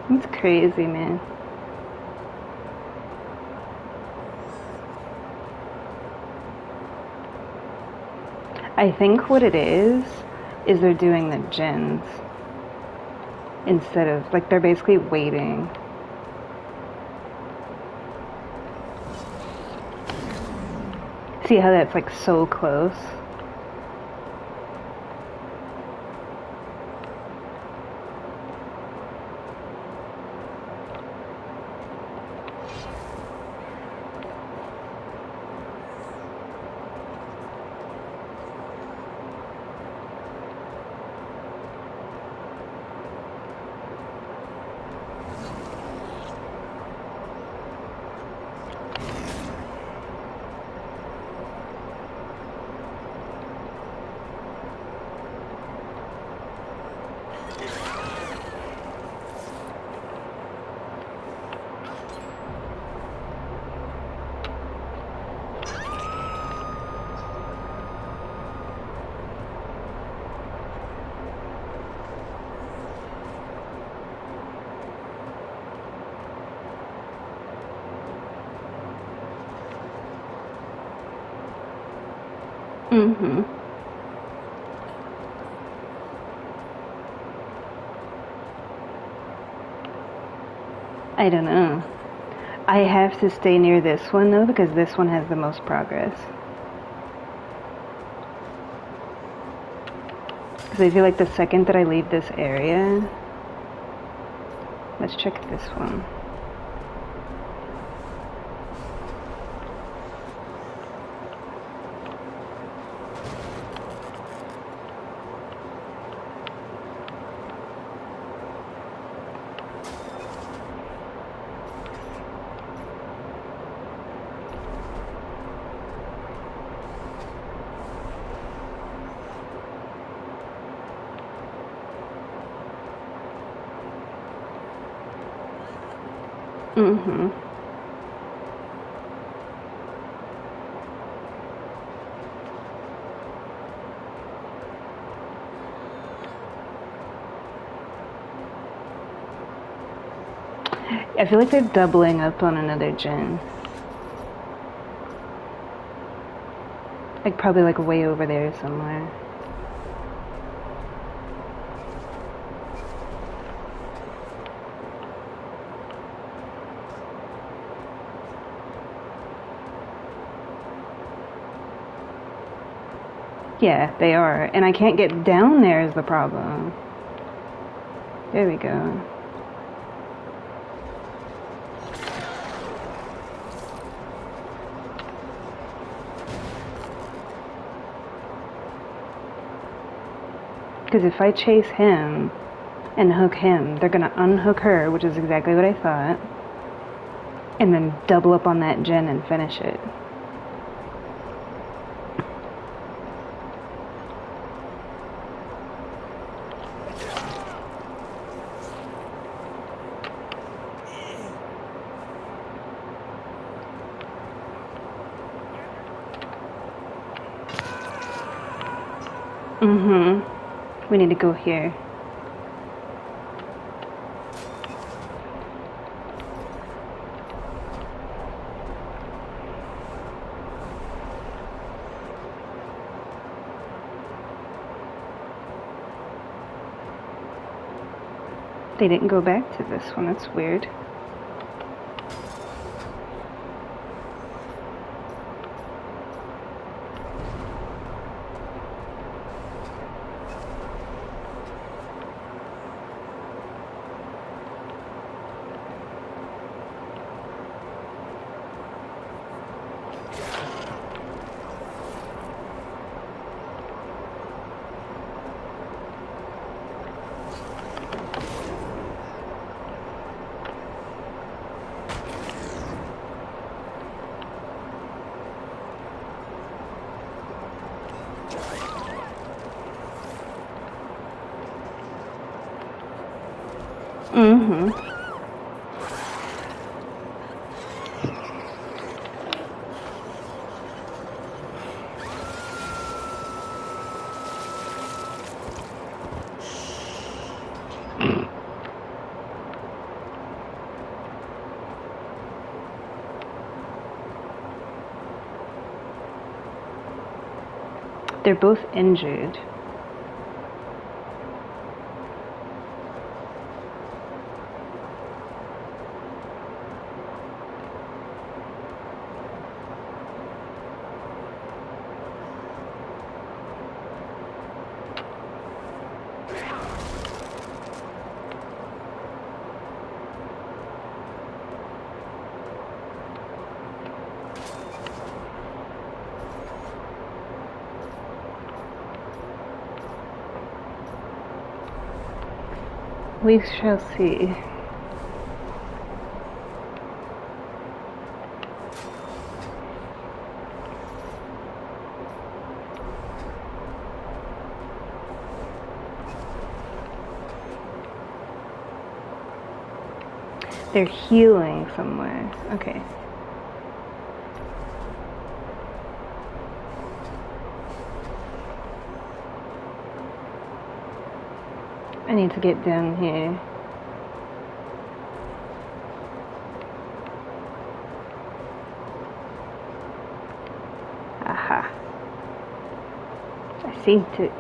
It's crazy, man. I think what it is they're doing the gens instead of, like, they're basically waiting. See how that's, like, so close? Mm-hmm. I don't know. I have to stay near this one, though, because this one has the most progress. Because I feel like the second that I leave this area... Let's check this one. Mm-hmm. I feel like they're doubling up on another gen. Like, probably, like, way over there somewhere. Yeah, they are. And I can't get down there is the problem. There we go. Because if I chase him and hook him, they're gonna unhook her, which is exactly what I thought. And then double up on that gen and finish it. We need to go here. They didn't go back to this one, that's weird. They're both injured. We shall see. They're healing somewhere. Okay. I need to get down here. Aha. I seem to.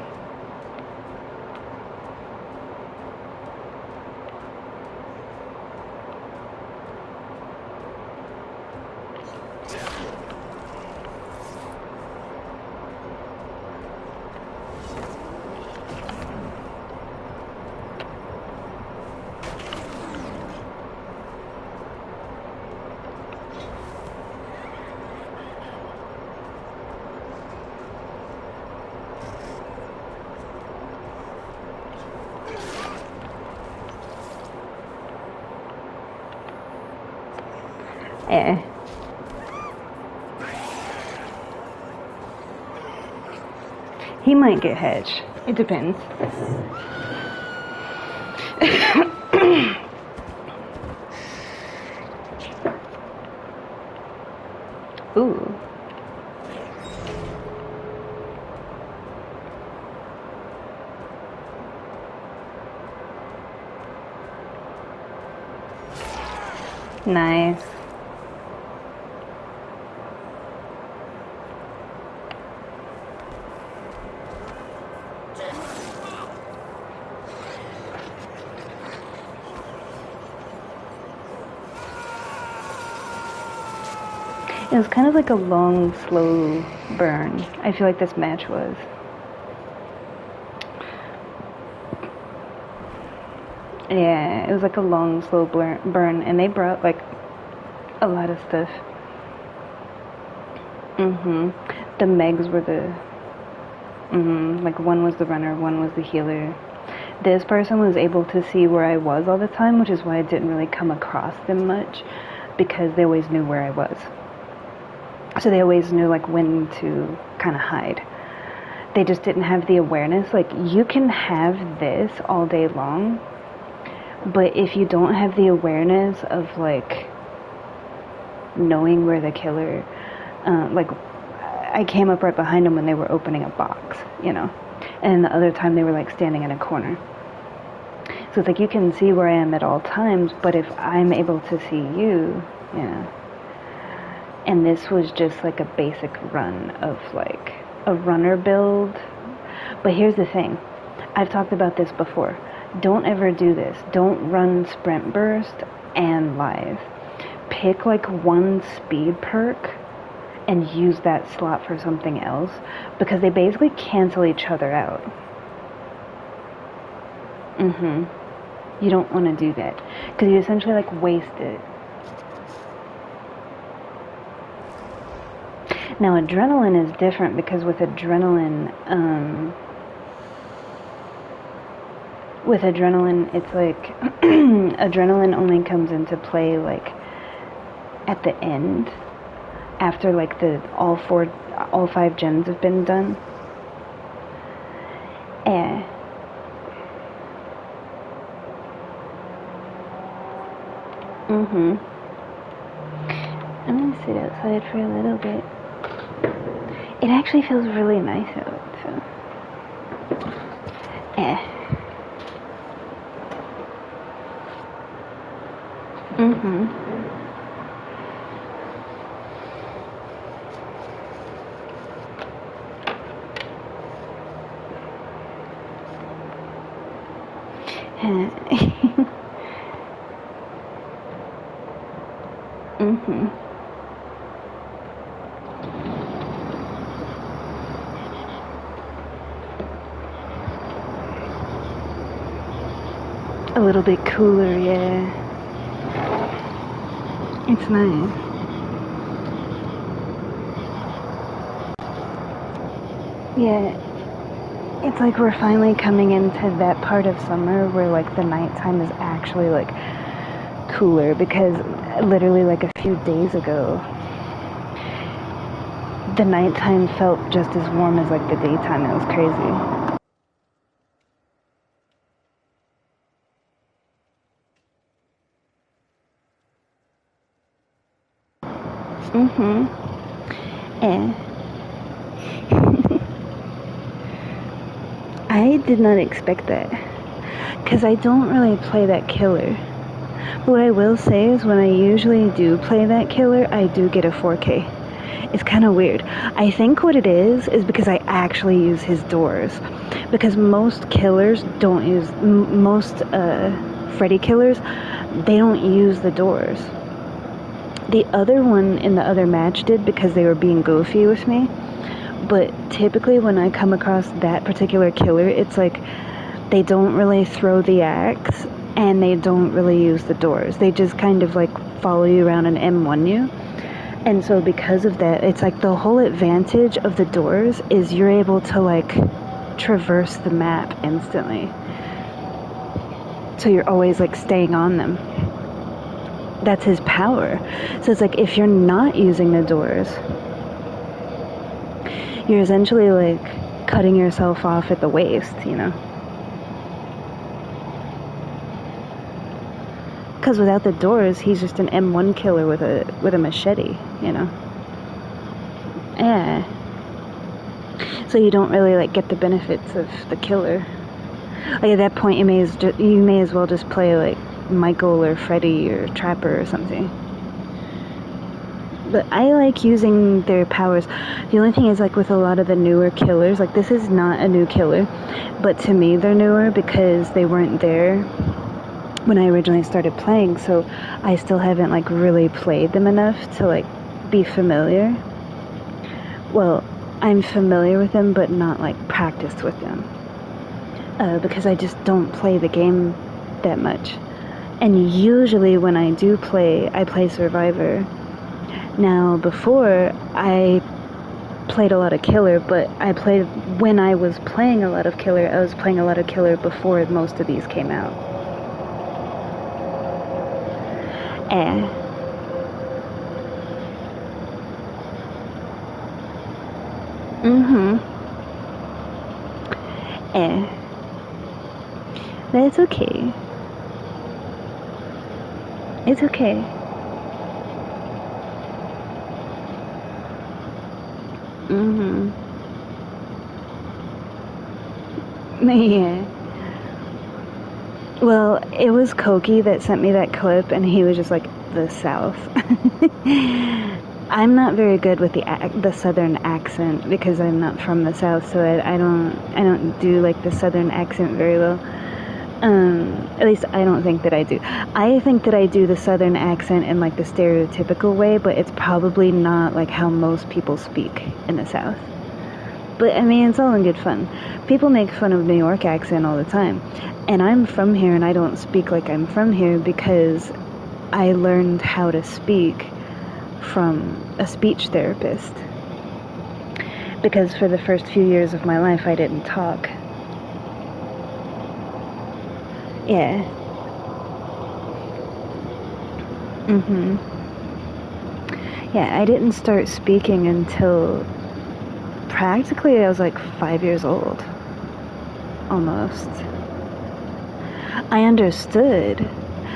Yeah. He might get hedge. It depends. Ooh. Nice. It was kind of like a long, slow burn. I feel like this match was. Yeah, it was like a long, slow burn, and they brought like a lot of stuff. The Megs were the like one was the runner, one was the healer. This person was able to see where I was all the time, which is why I didn't really come across them much, because they always knew where I was. So they always knew like when to kind of hide. They just didn't have the awareness. Like, you can have this all day long, but if you don't have the awareness of like knowing where the killer, like I came up right behind them when they were opening a box, and the other time they were like standing in a corner. So it's like you can see where I am at all times, but if I'm able to see you, and this was just like a basic run of like a runner build. But here's the thing, I've talked about this before. Don't ever do this. Don't run sprint burst and live. Pick like one speed perk and use that slot for something else, because they basically cancel each other out. You don't want to do that, because you essentially like waste it. Now adrenaline is different, because with adrenaline it's like adrenaline only comes into play like at the end, after like all 5 gens have been done. I'm gonna sit outside for a little bit. It actually feels really nice out, so. A little bit cooler, yeah. It's nice. Yeah, it's like we're finally coming into that part of summer where like the nighttime is actually like cooler, because literally like a few days ago the nighttime felt just as warm as like the daytime. It was crazy. I did not expect that, because I don't really play that killer. But what I will say is, when I usually do play that killer, I do get a 4K. It's kind of weird. I think what it is because I actually use his doors. Because most killers don't use, most Freddy killers, they don't use the doors. The other one in the other match did, because they were being goofy with me. But typically when I come across that particular killer, it's like they don't really throw the axe and they don't really use the doors. They just kind of like follow you around and M1 you. And so because of that, it's like the whole advantage of the doors is you're able to like traverse the map instantly. So you're always like staying on them. That's his power. So it's like if you're not using the doors, you're essentially like cutting yourself off at the waist, Because without the doors, he's just an M1 killer with a machete, Yeah. So you don't really like get the benefits of the killer. Like at that point, you may as well just play like Michael or Freddy or Trapper or something. But I like using their powers. The only thing is, like with a lot of the newer killers, like this is not a new killer, but to me they're newer because they weren't there when I originally started playing, so I still haven't like really played them enough to like be familiar. Well, I'm familiar with them, but not like practiced with them, because I just don't play the game that much. And usually when I do play, I play Survivor. Now, before, I played a lot of Killer, but when I was playing a lot of Killer, I was playing a lot of Killer before most of these came out. That's okay. It's okay. Yeah. Well, it was Koki that sent me that clip, and he was just like, the South. I'm not very good with the Southern accent because I'm not from the South, so I don't do like the Southern accent very well. At least I don't think that I do. I think that I do the Southern accent in like the stereotypical way, but it's probably not like how most people speak in the South. But I mean, it's all in good fun. People make fun of New York accent all the time. And I'm from here and I don't speak like I'm from here because I learned how to speak from a speech therapist. Because for the first few years of my life, I didn't talk. Yeah. Yeah, I didn't start speaking until practically I was like 5 years old. Almost. I understood.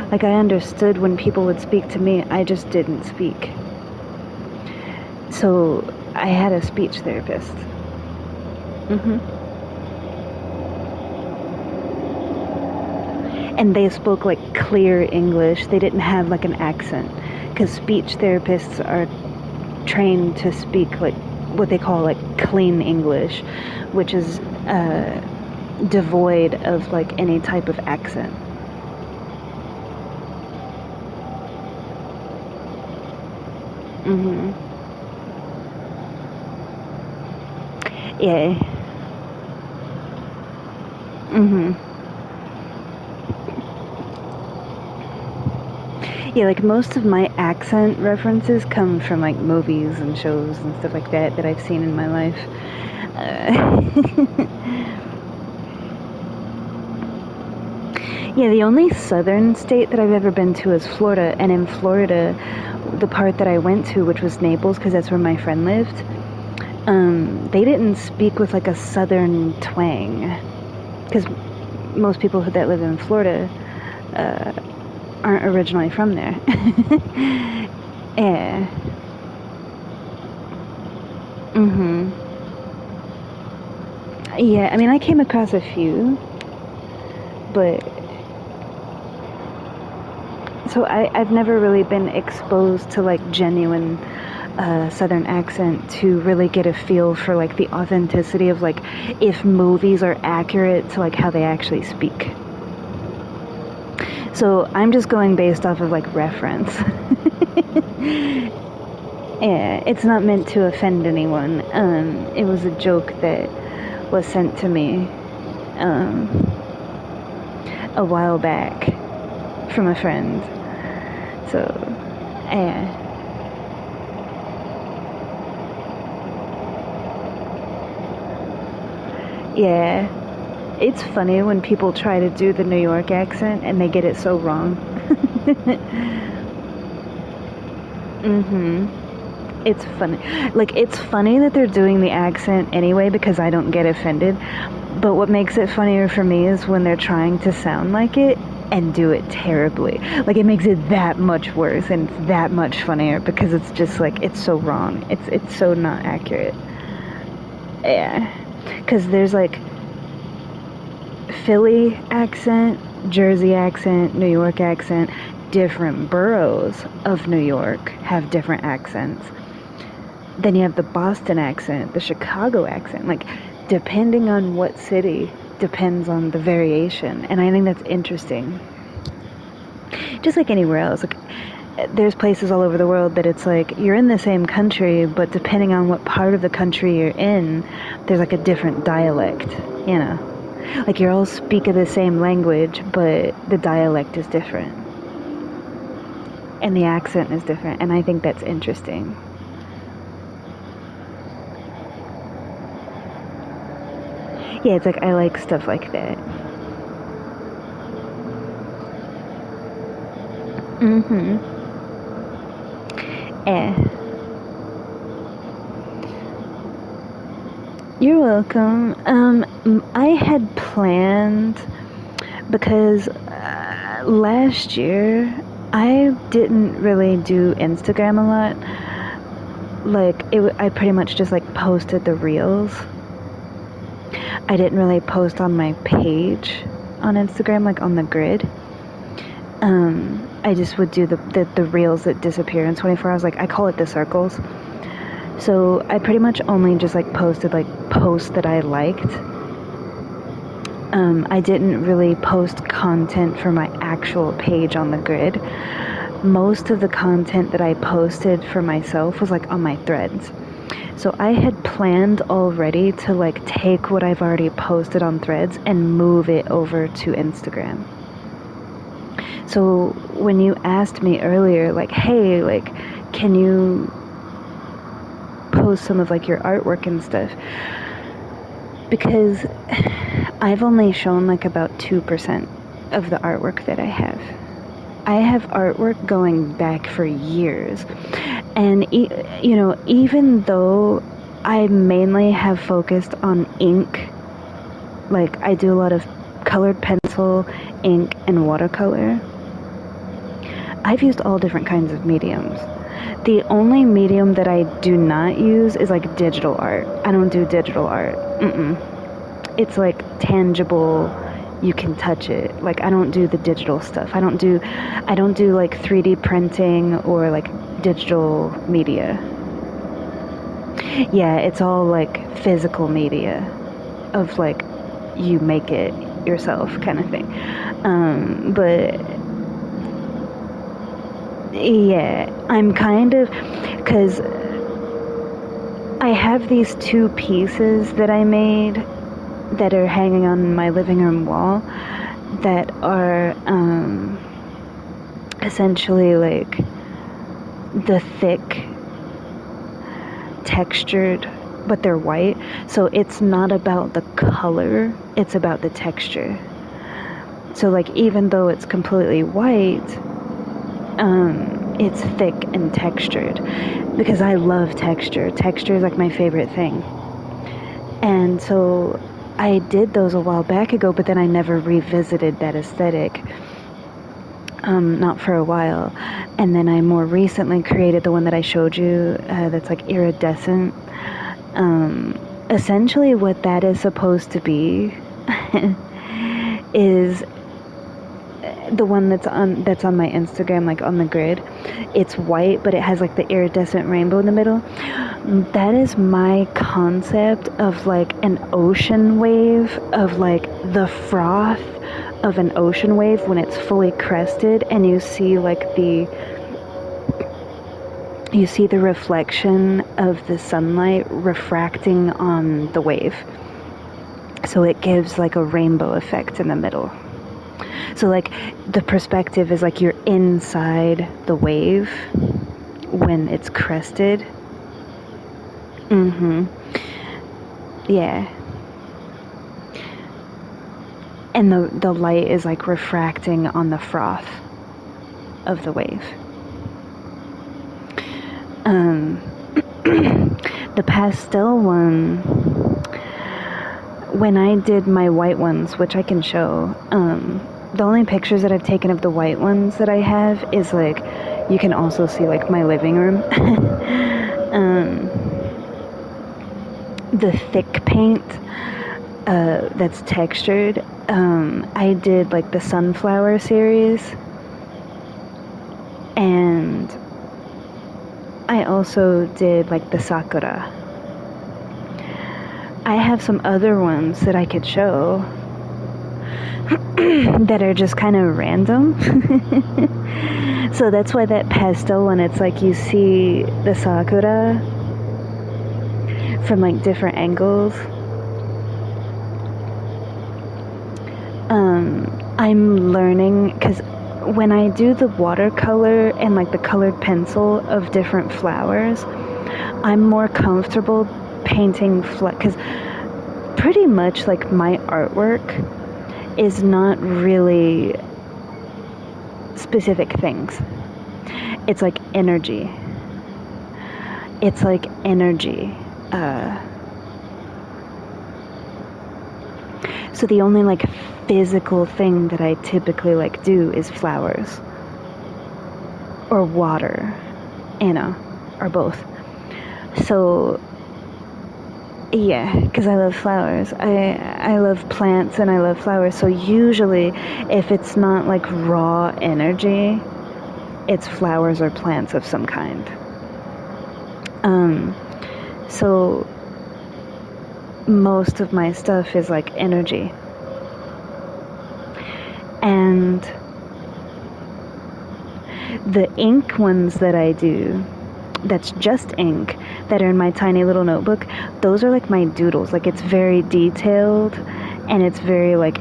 Like, I understood when people would speak to me, I just didn't speak. So, I had a speech therapist. And they spoke like clear English. They didn't have like an accent. Because speech therapists are trained to speak like what they call like clean English, which is devoid of like any type of accent. Yeah. Yeah, like most of my accent references come from like movies and shows and stuff like that I've seen in my life. Yeah, the only southern state that I've ever been to is Florida, and in Florida, the part that I went to, which was Naples, because that's where my friend lived, they didn't speak with like a southern twang, because most people that live in Florida aren't originally from there. Yeah. Yeah, I mean, I came across a few, but so I've never really been exposed to like genuine southern accent to really get a feel for like the authenticity of like if movies are accurate to like how they actually speak. So I'm just going based off of like reference. Yeah, it's not meant to offend anyone. It was a joke that was sent to me a while back from a friend. So, yeah. Yeah. It's funny when people try to do the New York accent and they get it so wrong. It's funny. Like, it's funny that they're doing the accent anyway because I don't get offended. But what makes it funnier for me is when they're trying to sound like it and do it terribly. Like, it makes it that much worse and it's that much funnier because it's just like, it's so wrong. It's so not accurate. Yeah. Because there's like Philly accent, Jersey accent, New York accent. Different boroughs of New York have different accents. Then you have the Boston accent, the Chicago accent. Like, depending on what city, depends on the variation. And I think that's interesting. Just like anywhere else. Like, there's places all over the world that it's like, you're in the same country, but depending on what part of the country you're in, there's like a different dialect, you know? Like, you all speak the same language, but the dialect is different. And the accent is different, and I think that's interesting. Yeah, it's like I like stuff like that. Mm-hmm. You're welcome. I had planned, because last year I didn't really do Instagram a lot. Like, I pretty much just like posted the reels. I didn't really post on my page on Instagram, like on the grid. I just would do the reels that disappear in 24 hours. Like, I call it the circles. So I pretty much only just like posted like posts that I liked. I didn't really post content for my actual page on the grid. Most of the content that I posted for myself was like on my threads. So I had planned already to like take what I've already posted on threads and move it over to Instagram. So when you asked me earlier, like, hey, like, can you post some of like your artwork and stuff? Because I've only shown like about 2% of the artwork that I have. I have artwork going back for years. And, you know, even though I mainly have focused on ink, like I do a lot of colored pencil, ink, and watercolor, I've used all different kinds of mediums. The only medium that I do not use is like digital art. I don't do digital art. It's like tangible, you can touch it. Like, I don't do the digital stuff. I don't do like 3D printing or like digital media. Yeah, it's all like physical media of like you make it yourself kind of thing. But yeah, I'm kind of, because I have these 2 pieces that I made that are hanging on my living room wall that are essentially like the thick textured, but they're white. So it's not about the color, it's about the texture. So like, even though it's completely white, it's thick and textured, because I love texture. Texture is like my favorite thing. And so I did those a while back ago, but then I never revisited that aesthetic. Not for a while. And then I more recently created the one that I showed you, that's like iridescent. Essentially what that is supposed to be is the one that's on my Instagram, like on the grid. It's white, but it has like the iridescent rainbow in the middle. That is my concept of like an ocean wave, of like the froth of an ocean wave when it's fully crested, and you see like the reflection of the sunlight refracting on the wave. So it gives like a rainbow effect in the middle. So like the perspective is like you're inside the wave when it's crested. Yeah. And the light is like refracting on the froth of the wave. The pastel one, when I did my white ones, which I can show, the only pictures that I've taken of the white ones that I have is like, you can also see like my living room. The thick paint that's textured, I did like the sunflower series, and I also did like the sakura. I have some other ones that I could show that are just kind of random. So that's why that pastel one, it's like you see the sakura from like different angles. I'm learning, because when I do the watercolor and like the colored pencil of different flowers, I'm more comfortable painting because pretty much like my artwork is not really specific things. It's like energy. It's like energy. So the only like physical thing that I typically like do is flowers or water, or both. So yeah, because I love flowers. I love plants and I love flowers. So usually if it's not like raw energy, it's flowers or plants of some kind. So most of my stuff is like energy. And the ink ones that I do, that's just ink, that are in my tiny little notebook, those are like my doodles. Like it's very detailed and it's very like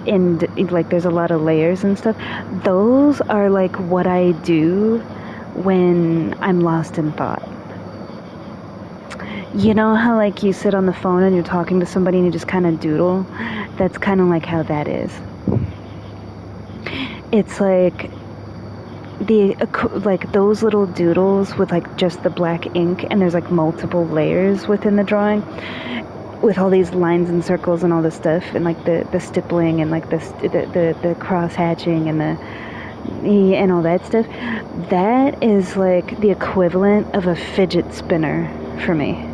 like there's a lot of layers and stuff. Those are like what I do when I'm lost in thought. You know how like you sit on the phone and you're talking to somebody and you just kind of doodle? That's kind of like how that is. It's like those little doodles with like just the black ink, and there's like multiple layers within the drawing with all these lines and circles and all this stuff, and like the stippling and like the cross hatching and and all that stuff. That is like the equivalent of a fidget spinner for me.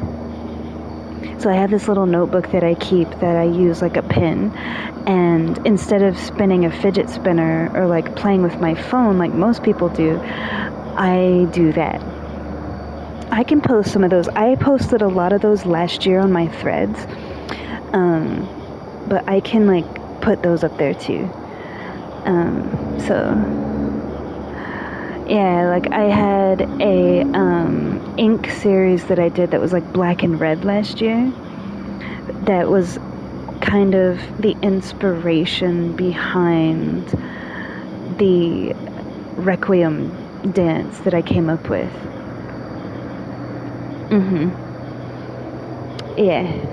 So I have this little notebook that I keep that I use like a pin, and instead of spinning a fidget spinner or like playing with my phone like most people do, I do that. I can post some of those. I posted a lot of those last year on my threads, but I can like put those up there too. So yeah, like I had a ink series that I did that was like black and red last year. That was kind of the inspiration behind the Requiem dance that I came up with. Yeah.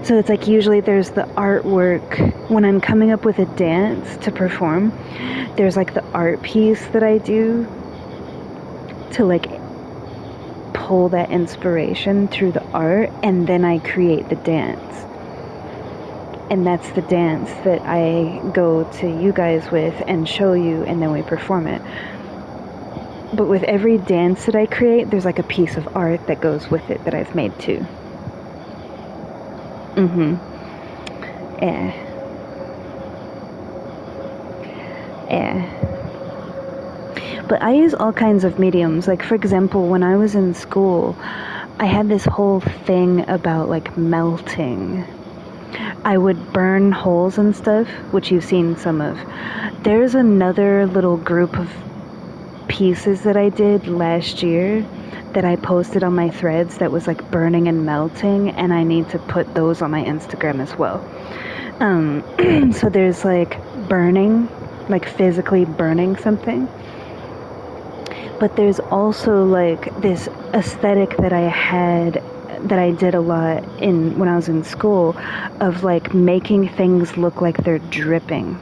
So it's like usually there's the artwork when I'm coming up with a dance to perform. There's like the art piece that I do to like pull that inspiration through the art, and then I create the dance. And that's the dance that I go to you guys with and show you, and then we perform it. But with every dance that I create, there's like a piece of art that goes with it that I've made too. Yeah. But I use all kinds of mediums. Like, for example, when I was in school, I had this whole thing about like melting. I would burn holes and stuff, which you've seen some of. There's another little group of pieces that I did last year that I posted on my threads that was like burning and melting, and I need to put those on my Instagram as well. So there's like burning, like physically burning something. But there's also like this aesthetic that I had, that I did a lot when I was in school, of like making things look like they're dripping.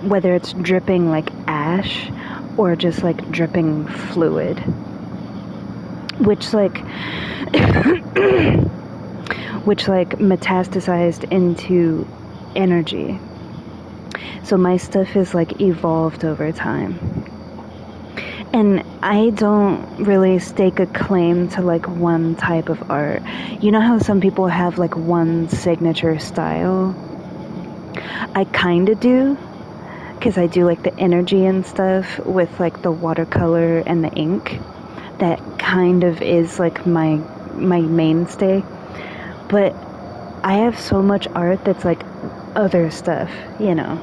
Whether it's dripping like ash or just like dripping fluid. Which like metastasized into energy. So my stuff is like evolved over time. And I don't really stake a claim to like one type of art. You know how some people have like one signature style? I kind of do, because I do like the energy and stuff with like the watercolor and the ink. That kind of is like my mainstay. But I have so much art that's like other stuff, you know.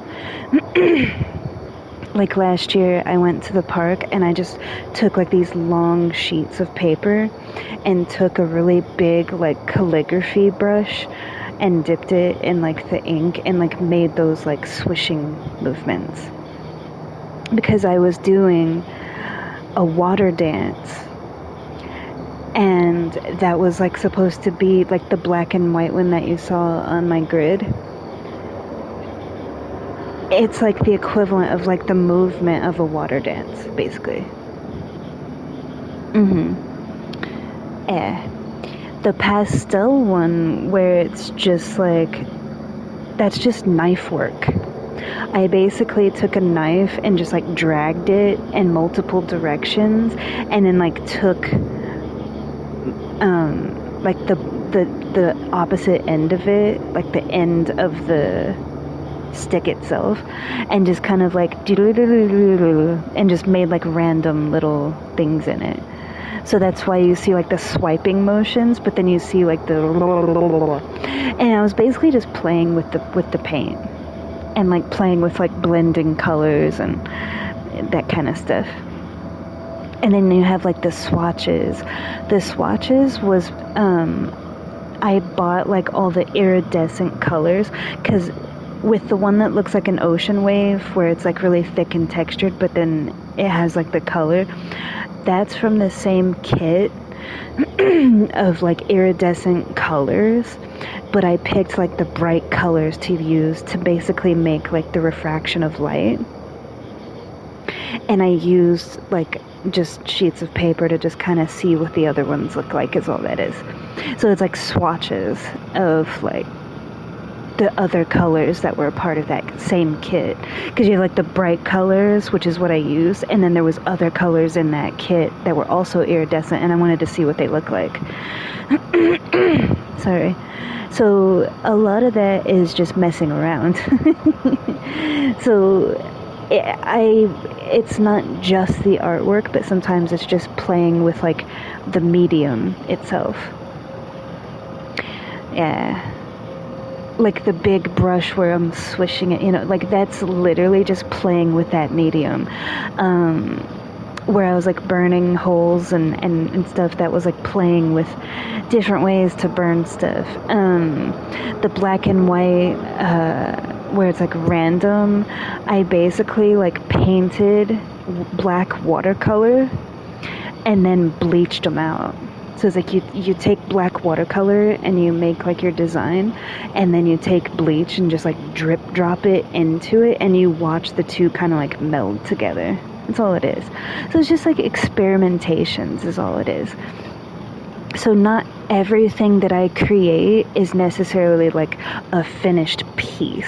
Like last year I went to the park and I just took like these long sheets of paper and took a really big like calligraphy brush and dipped it in like the ink and like made those like swishing movements, because I was doing a water dance, and that was like supposed to be like the black and white one that you saw on my grid. It's like the equivalent of like the movement of a water dance, basically. Yeah. The pastel one, where it's just like, that's just knife work. I basically took a knife and just like dragged it in multiple directions, and then like took like the opposite end of it, like the end of the stick itself, and just kind of like and just made like random little things in it. So that's why you see like the swiping motions, but then you see like the, and I was basically just playing with the paint and like playing with like blending colors and that kind of stuff. And then you have like the swatches. The swatches was I bought like all the iridescent colors, because with the one that looks like an ocean wave, where it's like really thick and textured, but then it has like the color, that's from the same kit of like iridescent colors, but I picked like the bright colors to use to basically make like the refraction of light. And I used like just sheets of paper to just kind of see what the other ones look like, is all that is. So it's like swatches of like the other colors that were a part of that same kit, because you have like the bright colors, which is what I used, and then there was other colors in that kit that were also iridescent, and I wanted to see what they look like. Sorry. So a lot of that is just messing around. So it's not just the artwork, but sometimes it's just playing with like the medium itself. Yeah. Like the big brush where I'm swishing it, you know, like that's literally just playing with that medium. Where I was like burning holes and stuff, that was like playing with different ways to burn stuff. The black and white, where it's like random, I basically like painted black watercolor and then bleached them out. So it's like you take black watercolor and you make like your design, and then you take bleach and just like drop it into it, and you watch the two kind of like meld together. That's all it is. So it's just like experimentations is all it is. So not everything that I create is necessarily like a finished piece.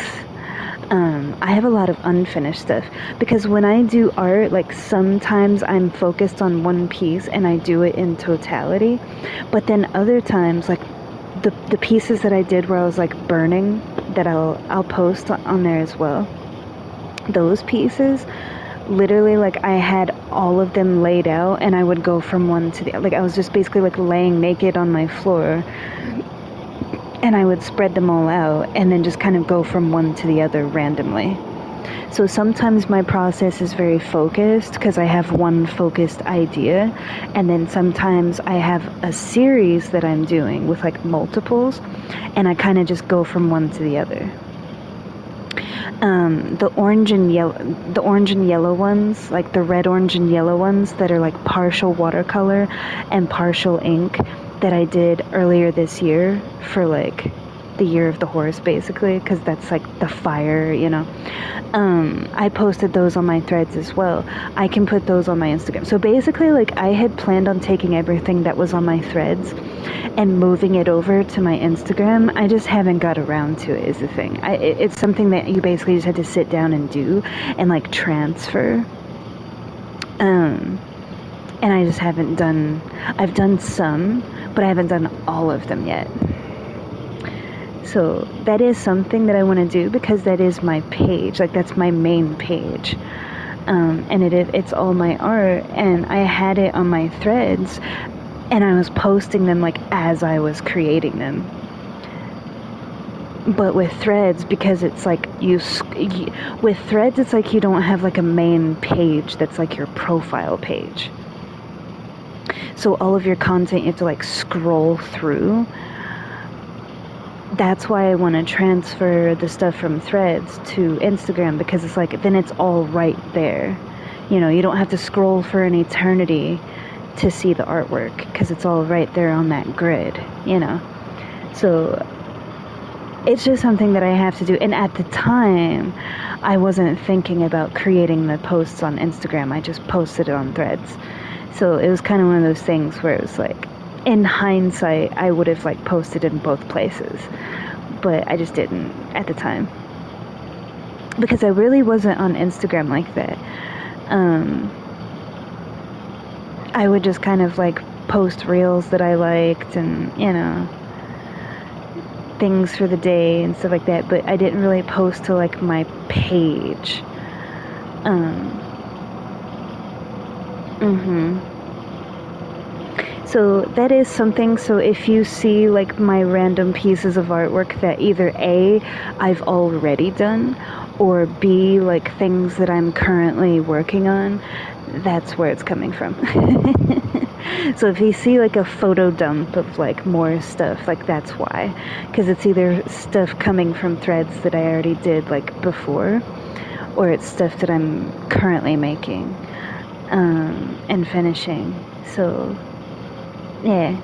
I have a lot of unfinished stuff, because when I do art, like sometimes I'm focused on one piece and I do it in totality, but then other times, like the pieces that I did where I was like burning, that I'll post on there as well. Those pieces, literally, like I had all of them laid out, and I would go from one to the, like I was just basically like laying naked on my floor, and I would spread them all out and then just kind of go from one to the other randomly. So sometimes my process is very focused because I have one focused idea, and then sometimes I have a series that I'm doing with like multiples, and I kind of just go from one to the other. The orange and yellow ones, like the red, orange, and yellow ones that are like partial watercolor and partial ink, that I did earlier this year for like the year of the horse, basically, because that's like the fire, you know. I posted those on my threads as well. I can put those on my Instagram. So basically, like I had planned on taking everything that was on my threads and moving it over to my Instagram. I just haven't got around to it, is the thing. It's something that you basically just had to sit down and do and like transfer. And I just haven't done, I've done some, but I haven't done all of them yet. So that is something that I want to do, because that is my page, like that's my main page. And it's all my art, and I had it on my threads, and I was posting them like as I was creating them. But with threads, because it's like with threads, it's like you don't have like a main page that's like your profile page. So all of your content you have to like scroll through. that's why I want to transfer the stuff from Threads to Instagram, because it's like, then it's all right there. You know, you don't have to scroll for an eternity to see the artwork, because it's all right there on that grid, you know. So it's just something that I have to do. And at the time, I wasn't thinking about creating the posts on Instagram. I just posted it on Threads. So it was kind of one of those things where it was like, in hindsight, I would have like posted in both places, but I just didn't at the time, because I really wasn't on Instagram like that. I would just kind of like post reels that I liked, and you know, things for the day and stuff like that, but I didn't really post to like my page. So that is something. So if you see like my random pieces of artwork that either A, I've already done, or B, like things that I'm currently working on, that's where it's coming from. So if you see like a photo dump of like more stuff, like that's why. Because it's either stuff coming from Threads that I already did like before, or it's stuff that I'm currently making and finishing. So yeah,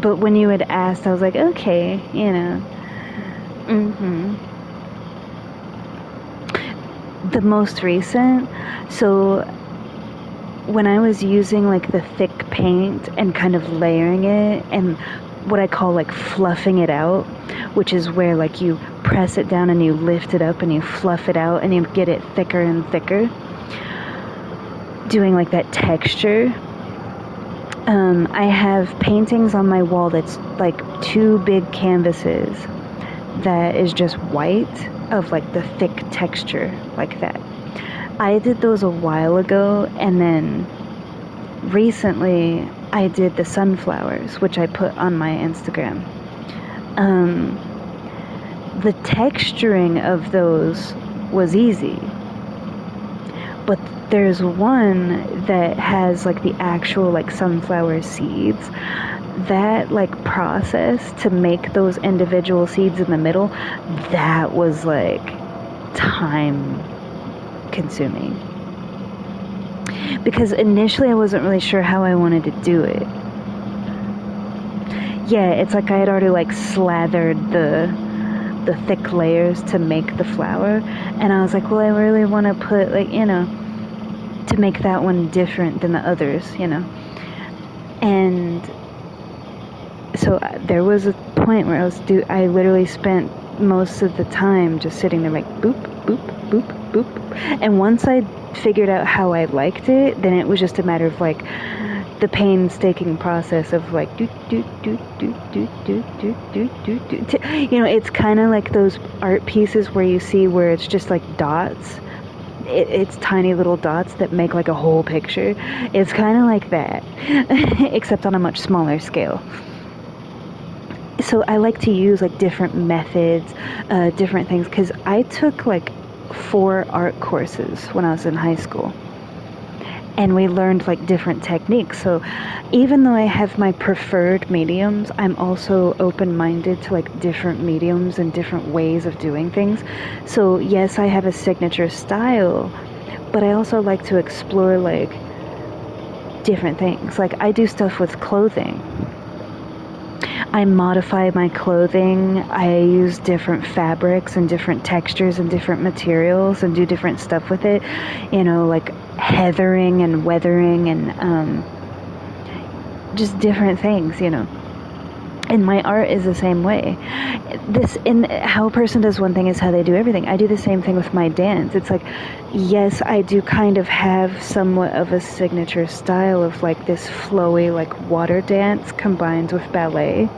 but when you had asked, I was like, okay, you know. The most recent, so when I was using like the thick paint and kind of layering it and what I call like fluffing it out, which is where like you press it down and you lift it up and you fluff it out and you get it thicker and thicker, doing like that texture. I have paintings on my wall that's like 2 big canvases that is just white, of like the thick texture like that. I did those a while ago, and then recently I did the sunflowers, which I put on my Instagram. The texturing of those was easy, but there's one that has like the actual like sunflower seeds. That like process to make those individual seeds in the middle, that was like time consuming, because initially I wasn't really sure how I wanted to do it. Yeah, it's like I had already like slathered the thick layers to make the flower, and I was like, well, I really want to put like, you know, to make that one different than the others, you know. And so there was a point where I literally spent most of the time just sitting there like boop, boop, boop, boop. And once I figured out how I liked it, then it was just a matter of like the painstaking process of like do do do do do do do do do do. You know, it's kind of like those art pieces where you see where it's just like dots. It's tiny little dots that make like a whole picture. It's kind of like that, except on a much smaller scale. So I like to use like different methods, different things, because I took like 4 art courses when I was in high school, and we learned like different techniques. So even though I have my preferred mediums, I'm also open-minded to like different mediums and different ways of doing things. So yes, I have a signature style, but I also like to explore like different things. Like I do stuff with clothing. I modify my clothing. I use different fabrics and different textures and different materials and do different stuff with it. You know, like heathering and weathering and just different things, you know. And my art is the same way. How a person does one thing is how they do everything. I do the same thing with my dance. It's like, yes, I do kind of have somewhat of a signature style of like this flowy, like water dance combined with ballet.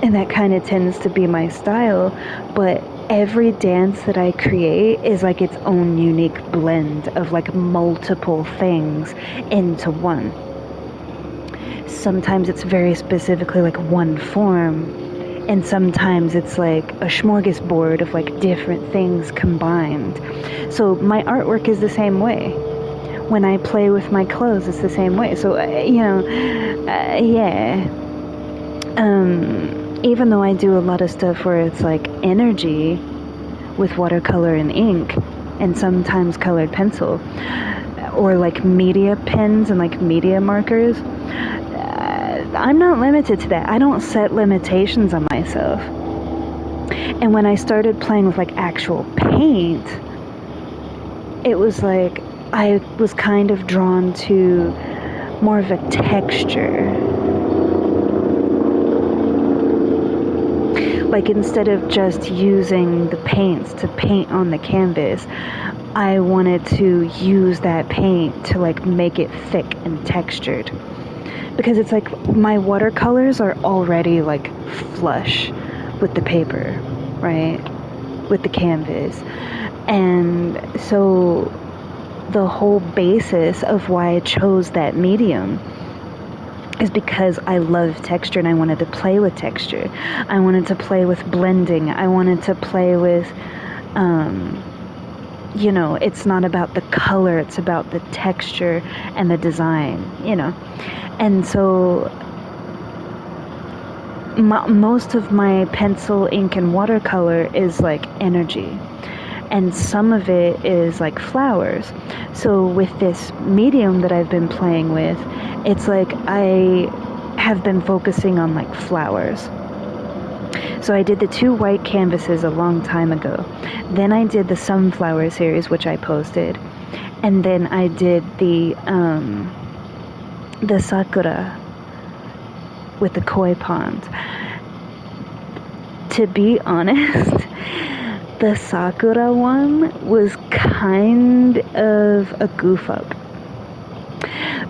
And that kind of tends to be my style. But every dance that I create is like its own unique blend of like multiple things into one. Sometimes it's very specifically like one form, and sometimes it's like a smorgasbord of like different things combined. So my artwork is the same way. When I play with my clothes, it's the same way. So, you know, yeah. Even though I do a lot of stuff where it's like energy with watercolor and ink, and sometimes colored pencil, or like media pens and like media markers, I'm not limited to that. I don't set limitations on myself. And when I started playing with like actual paint, it was like I was kind of drawn to more of a texture. Like instead of just using the paints to paint on the canvas, I wanted to use that paint to like make it thick and textured. Because it's like my watercolors are already like flush with the paper, right? With the canvas. And so the whole basis of why I chose that medium is because I love texture and I wanted to play with texture. I wanted to play with blending. I wanted to play with, it's not about the color, it's about the texture and the design, And so most of my pencil, ink, and watercolor is like energy. And some of it is like flowers. So with this medium that I've been playing with, it's like I have been focusing on like flowers. So I did the 2 white canvases a long time ago. Then I did the sunflower series, which I posted. And then I did the sakura with the koi pond. To be honest, the sakura one was kind of a goof up.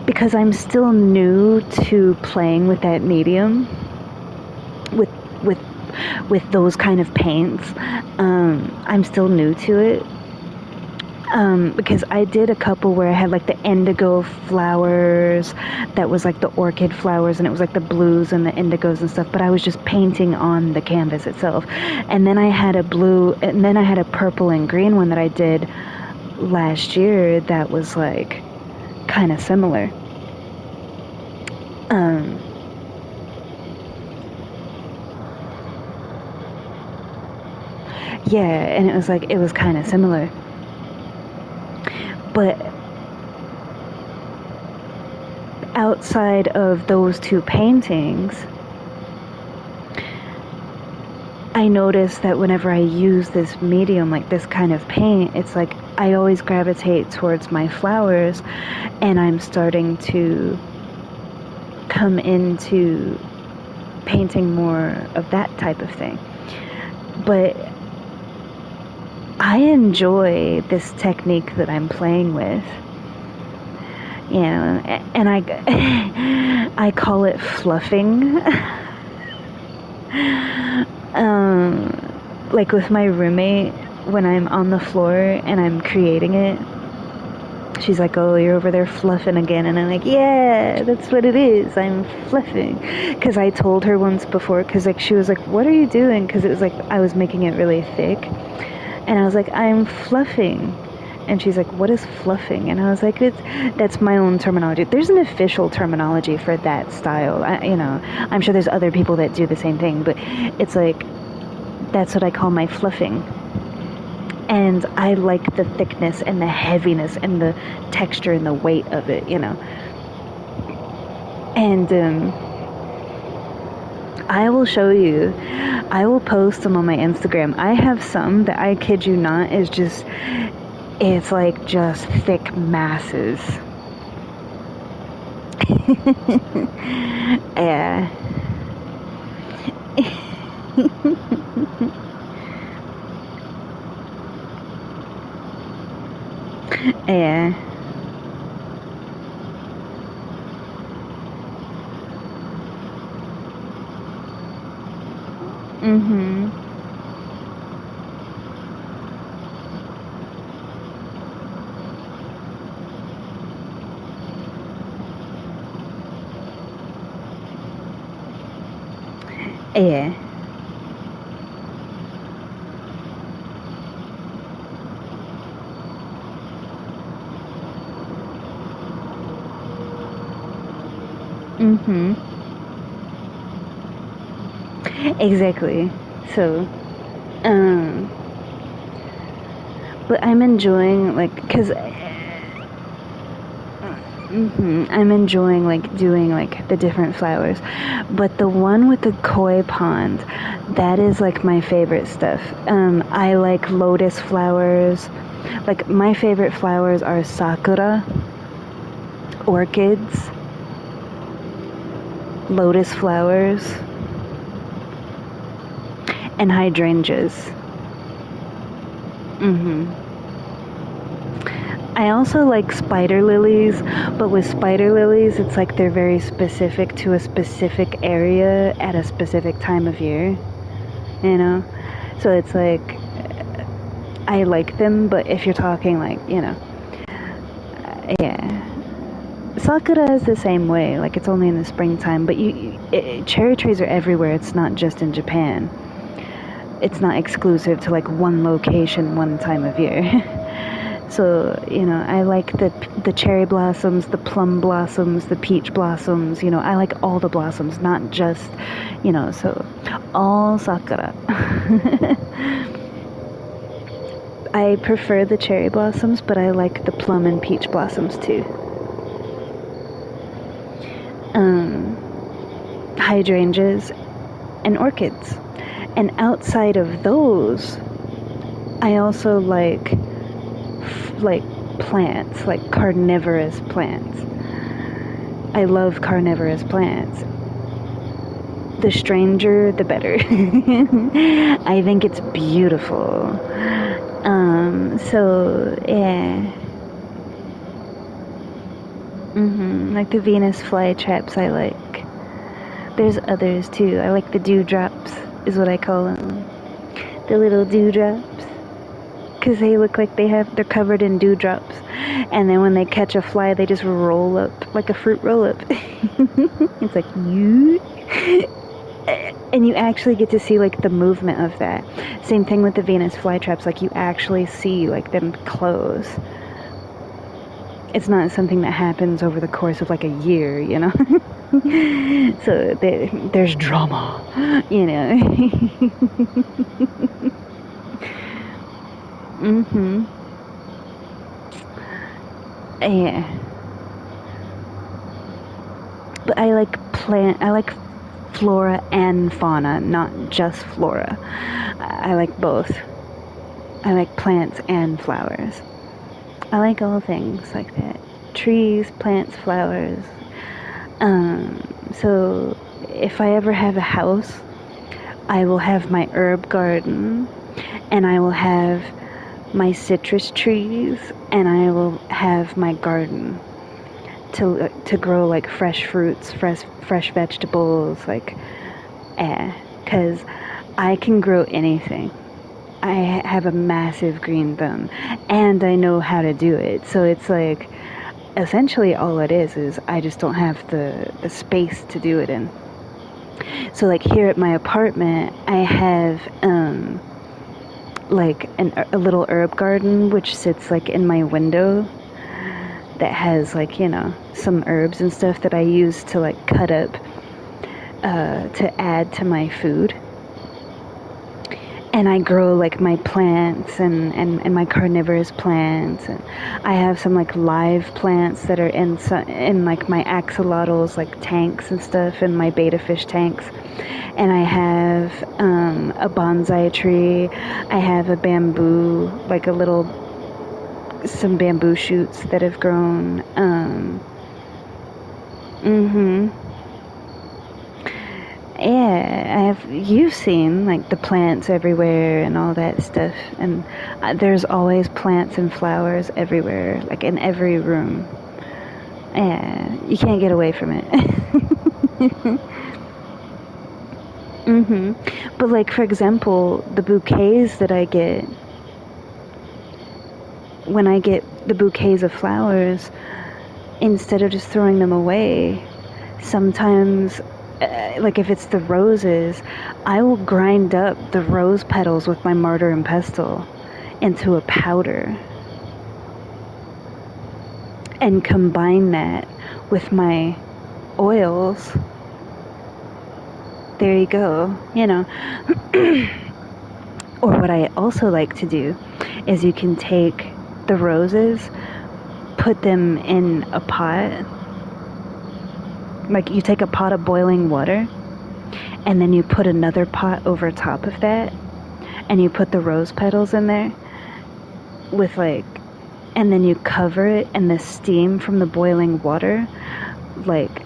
Because I'm still new to playing with that medium, with those kind of paints. I'm still new to it. Because I did a couple where I had like the indigo flowers, that was like the orchid flowers, and it was like the blues and the indigos and stuff, but I was just painting on the canvas itself. And then I had a blue, and then I had a purple and green one that I did last year that was like kind of similar. Yeah, and it was kind of similar. But outside of those 2 paintings, I noticed that whenever I use this medium, like this kind of paint, it's like I always gravitate towards my flowers, and I'm starting to come into painting more of that type of thing. But I enjoy this technique that I'm playing with, and I call it fluffing. Like with my roommate, when I'm on the floor and I'm creating it, she's like, "Oh, you're over there fluffing again," and I'm like, "Yeah, that's what it is. I'm fluffing." Because I told her once before, because like she was like, "What are you doing?" Because it was like I was making it really thick. And I was like, "I'm fluffing." And she's like, "What is fluffing?" And I was like, that's my own terminology. There's an official terminology for that style. I'm sure there's other people that do the same thing, but it's like, that's what I call my fluffing. And I like the thickness and the heaviness and the texture and the weight of it, And I will show you. I will post them on my Instagram. I have some that, I kid you not, it's like just thick masses. Yeah. Yeah. Yeah. Exactly. So, um, but I'm enjoying, like, because I'm enjoying, like, doing, like, the different flowers. But the one with the koi pond, that is, like, my favorite stuff. I like lotus flowers. Like, my favorite flowers are sakura, orchids, lotus flowers, and hydrangeas. I also like spider lilies, but with spider lilies, it's like they're very specific to a specific area at a specific time of year, you know? So it's like, I like them, but if you're talking like, yeah. Sakura is the same way, like it's only in the springtime, but cherry trees are everywhere, it's not just in Japan. It's not exclusive to like one location, one time of year. So, I like the cherry blossoms, the plum blossoms, the peach blossoms, I like all the blossoms, not just, so all sakura. I prefer the cherry blossoms, but I like the plum and peach blossoms too. Hydrangeas and orchids. And outside of those, I also like plants, like carnivorous plants. I love carnivorous plants. The stranger, the better. I think it's beautiful. So, yeah. Like the Venus flytraps I like. There's others too. I like the dewdrops, is what I call them. The little dewdrops. Because they look like they're covered in dewdrops. And then when they catch a fly, they just roll up, like a fruit roll up. It's like, you. And you actually get to see, like, the movement of that. Same thing with the Venus flytraps. Like, you actually see, like, them close. It's not something that happens over the course of, like, a year, So there's drama, Yeah. But I like flora and fauna, not just flora. I like both. I like plants and flowers. I like all things like that. Trees, plants, flowers. So if I ever have a house, I will have my herb garden, and I will have my citrus trees, and I will have my garden to grow like fresh fruits, fresh vegetables, like, because I can grow anything. I have a massive green thumb, and I know how to do it. So it's like, essentially all it is I just don't have the space to do it in. So like here at my apartment, I have like a little herb garden which sits like in my window, that has like, some herbs and stuff that I use to like cut up to add to my food. And I grow like my plants and my carnivorous plants, and I have some like live plants that are in like my axolotls like tanks and stuff, and my betta fish tanks. And I have a bonsai tree. I have a bamboo, like some bamboo shoots that have grown. Yeah, you've seen like the plants everywhere and all that stuff, and there's always plants and flowers everywhere, like in every room. Yeah, you can't get away from it. But like, for example, the bouquets that I get, when I get the bouquets of flowers, instead of just throwing them away, sometimes, like if it's the roses, I will grind up the rose petals with my mortar and pestle into a powder and combine that with my oils there you go, you know. Or what I also like to do is you can take the roses, put them in a pot. Like you take a pot of boiling water, and then you put another pot over top of that, and you put the rose petals in there with like, and then you cover it, and the steam from the boiling water like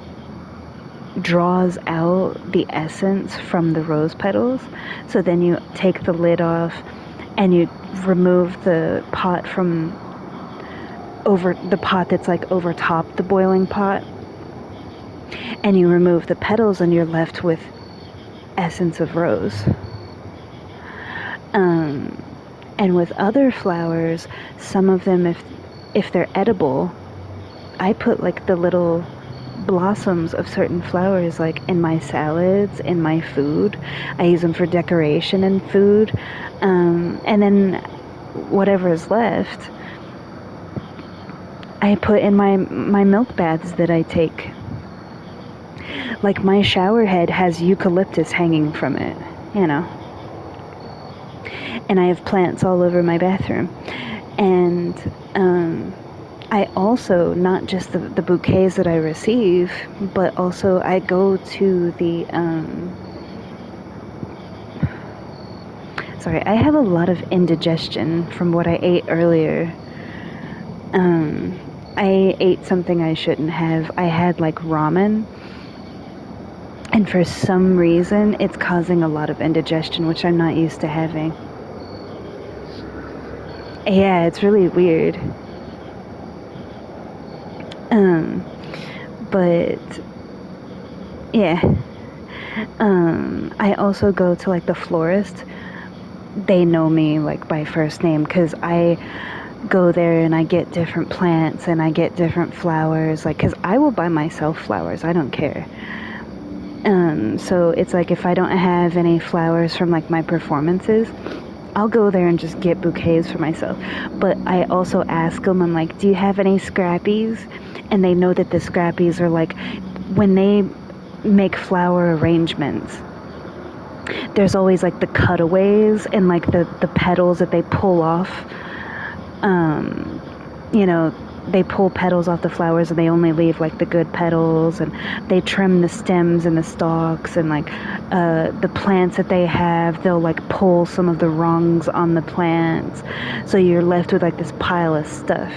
draws out the essence from the rose petals. So then you take the lid off and you remove the pot from over the pot that's like over top the boiling pot, and you remove the petals, and you're left with essence of rose. And with other flowers, some of them, if they're edible, I put like the little blossoms of certain flowers like in my salads, in my food. I use them for decoration in food. And then whatever is left, I put in my milk baths that I take. Like my shower head has eucalyptus hanging from it, you know. And I have plants all over my bathroom. And I also, not just the bouquets that I receive, but also I go to the, sorry, I have a lot of indigestion from what I ate earlier. I ate something I shouldn't have. I had like ramen, and for some reason it's causing a lot of indigestion, which I'm not used to having. Yeah, it's really weird. But yeah. I also go to like the florist. They know me like by first name because I go there and I get different plants and I get different flowers, like, because I will buy myself flowers, I don't care. So it's like if I don't have any flowers from like my performances, I'll go there and just get bouquets for myself. But I also ask them, I'm like, do you have any scrappies? And they know that the scrappies are like, when they make flower arrangements, there's always like the cutaways and like the petals that they pull off. You know, they pull petals off the flowers and they only leave like the good petals, and they trim the stems and the stalks, and like the plants that they have, they'll like pull some of the rungs on the plants, so you're left with like this pile of stuff.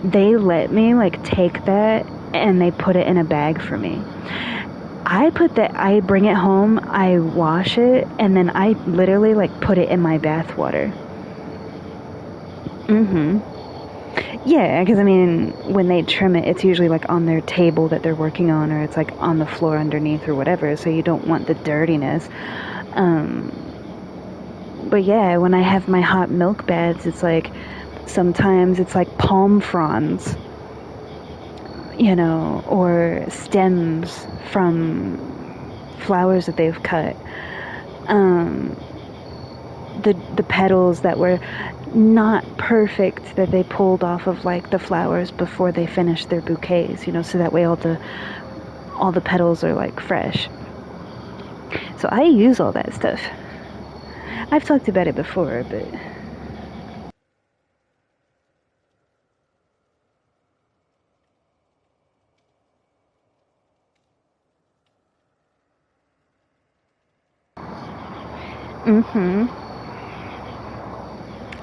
They let me like take that and they put it in a bag for me. I bring it home, I wash it, and then I literally like put it in my bath water. Yeah, because I mean, when they trim it, it's usually like on their table that they're working on, or it's like on the floor underneath or whatever, so you don't want the dirtiness. But yeah, when I have my hot milk baths, it's like, sometimes it's like palm fronds, you know, or stems from flowers that they've cut. The petals that were not perfect that they pulled off of like the flowers before they finished their bouquets, you know, so that way all the petals are like fresh. So I use all that stuff. I've talked about it before, but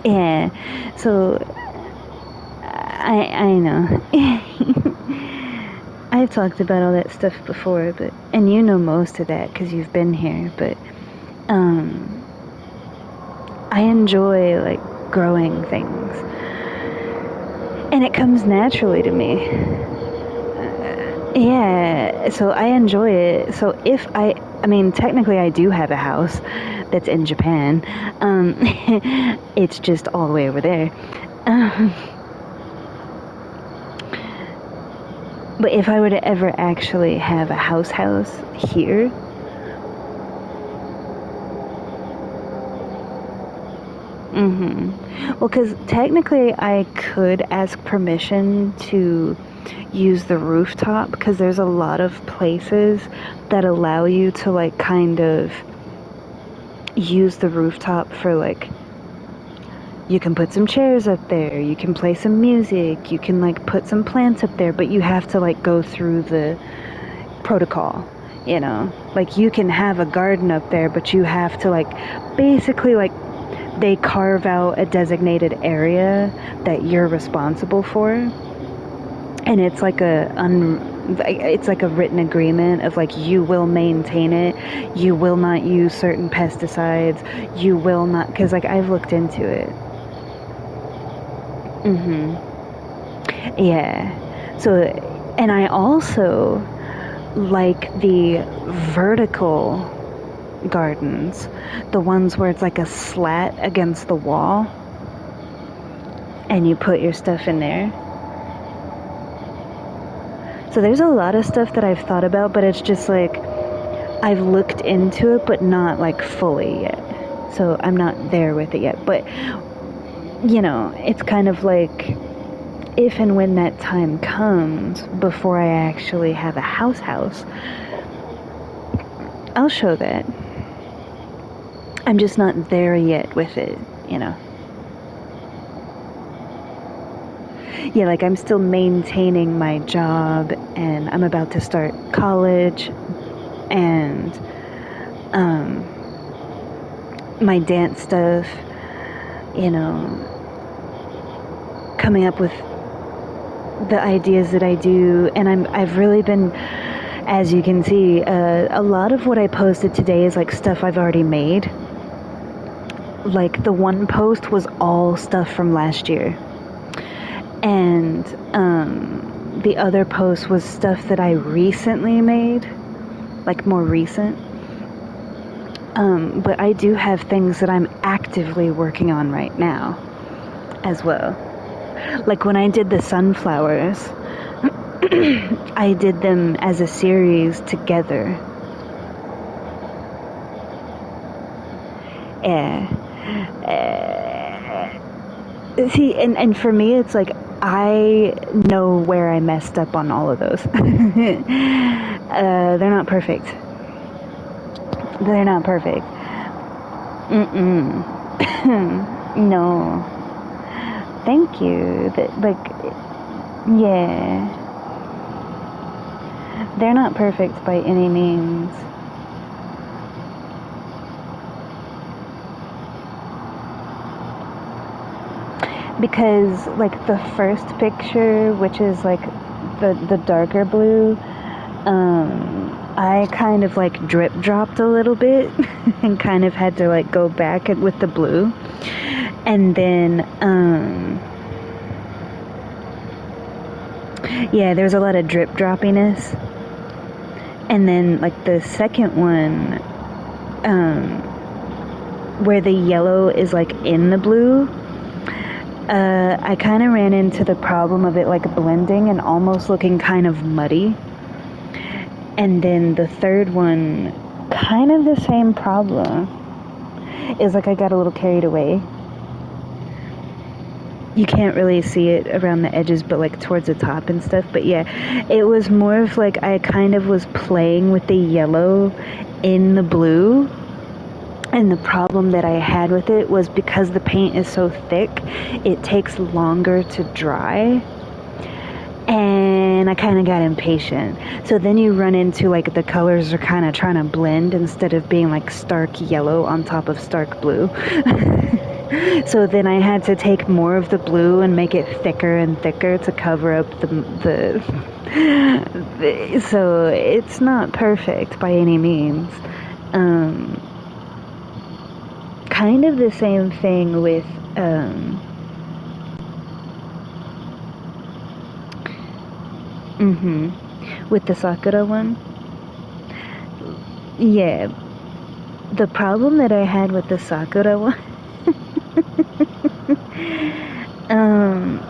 yeah. So I know. I've talked about all that stuff before, but, and you know most of that because you've been here, but I enjoy like growing things, and it comes naturally to me. Yeah, so I enjoy it. So if I mean, technically I do have a house that's in Japan. It's just all the way over there. But if I were to ever actually have a house here, well, because technically I could ask permission to use the rooftop, because there's a lot of places that allow you to like kind of use the rooftop for like, you can put some chairs up there, you can play some music, you can like put some plants up there, but you have to like go through the protocol, you know? Like you can have a garden up there, but you have to like, basically like, they carve out a designated area that you're responsible for, and it's like it's like a written agreement of like, you will maintain it, you will not use certain pesticides, you will not, because like I've looked into it. Yeah. So, and I also like the vertical gardens, the ones where it's like a slat against the wall and you put your stuff in there. So there's a lot of stuff that I've thought about, but it's just like, I've looked into it, but not like fully yet. So I'm not there with it yet. But, you know, it's kind of like, if and when that time comes, before I actually have a house, I'll show that. I'm just not there yet with it, you know. Yeah, like I'm still maintaining my job, and I'm about to start college, and my dance stuff, you know, coming up with the ideas that I do. And I've really been, as you can see, a lot of what I posted today is like stuff I've already made. Like the one post was all stuff from last year, and the other post was stuff that I recently made, like more recent. But I do have things that I'm actively working on right now as well. Like when I did the sunflowers, I did them as a series together. See, and for me, it's like, I know where I messed up on all of those. They're not perfect. They're not perfect. No. Thank you. Yeah. They're not perfect by any means. Because, like, the first picture, which is, like, the darker blue, I kind of, like, drip-dropped a little bit and kind of had to, like, go back with the blue. And then, yeah, there's a lot of drip-droppiness. And then, like, the second one, where the yellow is, like, in the blue, I kind of ran into the problem of it like blending and almost looking kind of muddy. And then the third one, kind of the same problem. Is like I got a little carried away. You can't really see it around the edges, but like towards the top and stuff. But yeah, it was more of like I kind of was playing with the yellow in the blue. And the problem that I had with it was because the paint is so thick, it takes longer to dry. And I kind of got impatient. So then you run into like the colors are kind of trying to blend instead of being like stark yellow on top of stark blue. So then I had to take more of the blue and make it thicker and thicker to cover up the so it's not perfect by any means. Kind of the same thing with with the Sakura one. Yeah, the problem that I had with the Sakura one,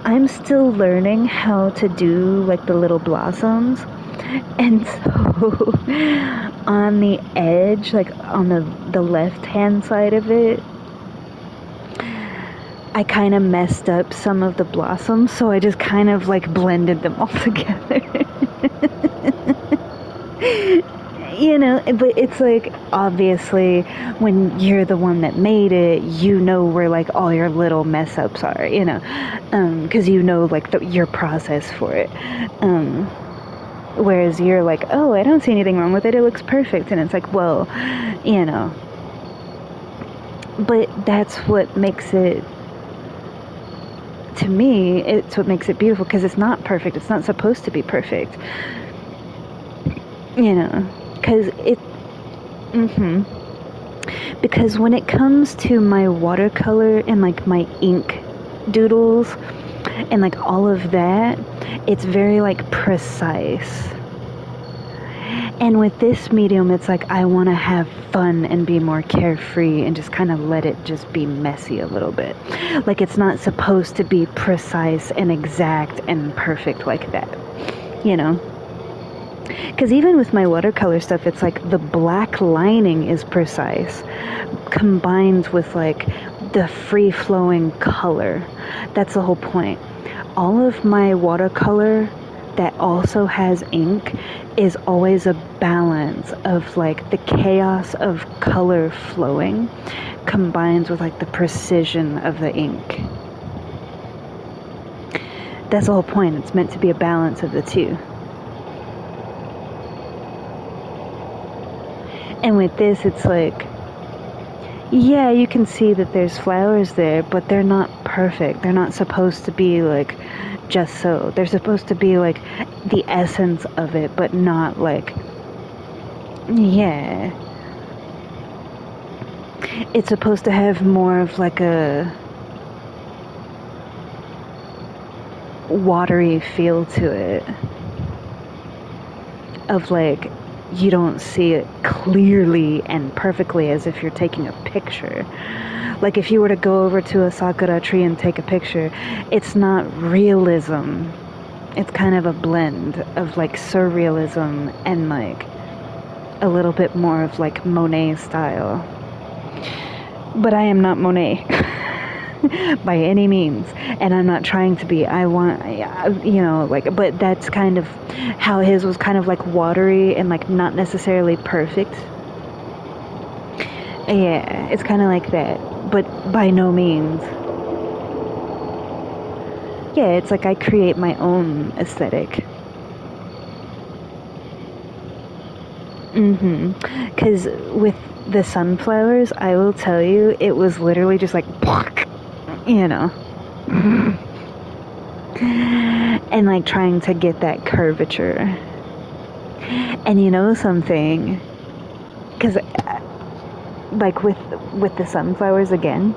I'm still learning how to do like the little blossoms, and so on the edge, like on the left hand side of it, I kind of messed up some of the blossoms, so I just kind of like blended them all together. You know, but it's like, obviously, when you're the one that made it, you know where like all your little mess ups are, you know, because you know like your process for it. Whereas you're like, oh, I don't see anything wrong with it, it looks perfect. And it's like, well, you know, but that's what makes it, to me, it's what makes it beautiful, because it's not perfect. It's not supposed to be perfect. You know, because because when it comes to my watercolor and like my ink doodles and like all of that, it's very like precise. And with this medium, it's like I want to have fun and be more carefree and just kind of let it just be messy a little bit. Like it's not supposed to be precise and exact and perfect like that, you know? Because even with my watercolor stuff, it's like the black lining is precise, combined with like the free-flowing color. That's the whole point. All of my watercolor that also has ink is always a balance of like the chaos of color flowing combined with like the precision of the ink. That's the whole point. It's meant to be a balance of the two. And with this, it's like, yeah, you can see that there's flowers there, but they're not perfect. They're not supposed to be like just so. They're supposed to be like the essence of it, but not like, yeah. It's supposed to have more of like a watery feel to it. Of like, you don't see it clearly and perfectly as if you're taking a picture. Like if you were to go over to a sakura tree and take a picture, it's not realism. It's kind of a blend of like surrealism and like a little bit more of like Monet style. But I am not Monet. By any means, and I'm not trying to be. I want, you know, like, but that's kind of how his was, kind of like watery and like not necessarily perfect. Yeah, it's kind of like that, but by no means. Yeah, it's like I create my own aesthetic. Because with the sunflowers, I will tell you, it was literally just like, you know. And like trying to get that curvature. And you know something? Because like with the sunflowers again,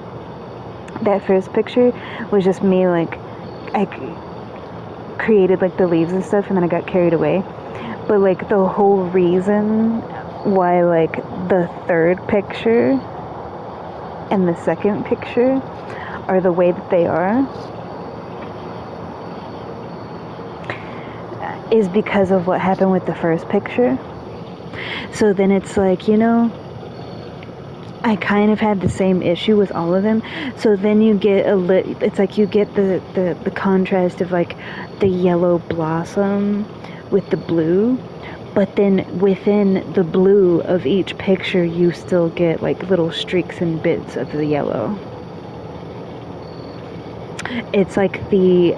that first picture was just me, like I created like the leaves and stuff, and then I got carried away. But like the whole reason why like the third picture and the second picture are the way that they are is because of what happened with the first picture. So then it's like, you know, I kind of had the same issue with all of them. So then you get it's like you get the contrast of like the yellow blossom with the blue, but then within the blue of each picture you still get like little streaks and bits of the yellow. It's like the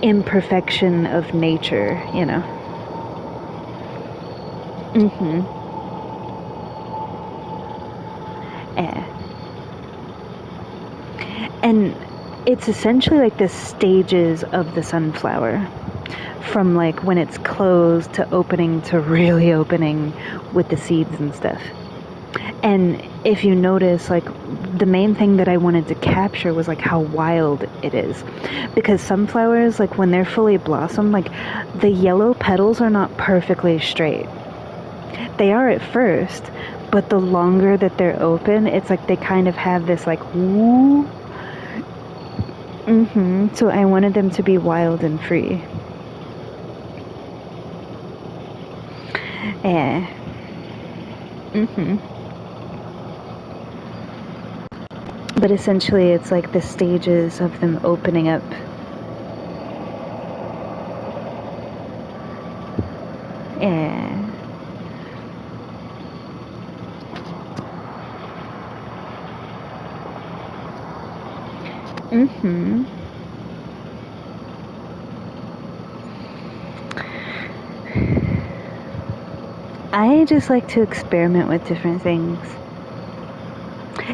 imperfection of nature, you know. Yeah. And it's essentially like the stages of the sunflower, from like when it's closed to opening to really opening with the seeds and stuff. And if you notice, like the main thing that I wanted to capture was like how wild it is, because sunflowers, like when they're fully blossomed, like the yellow petals are not perfectly straight. They are at first, but the longer that they're open, it's like they kind of have this like woo. So I wanted them to be wild and free. Yeah. But essentially it's like the stages of them opening up. Yeah. Mm-hmm. I just like to experiment with different things.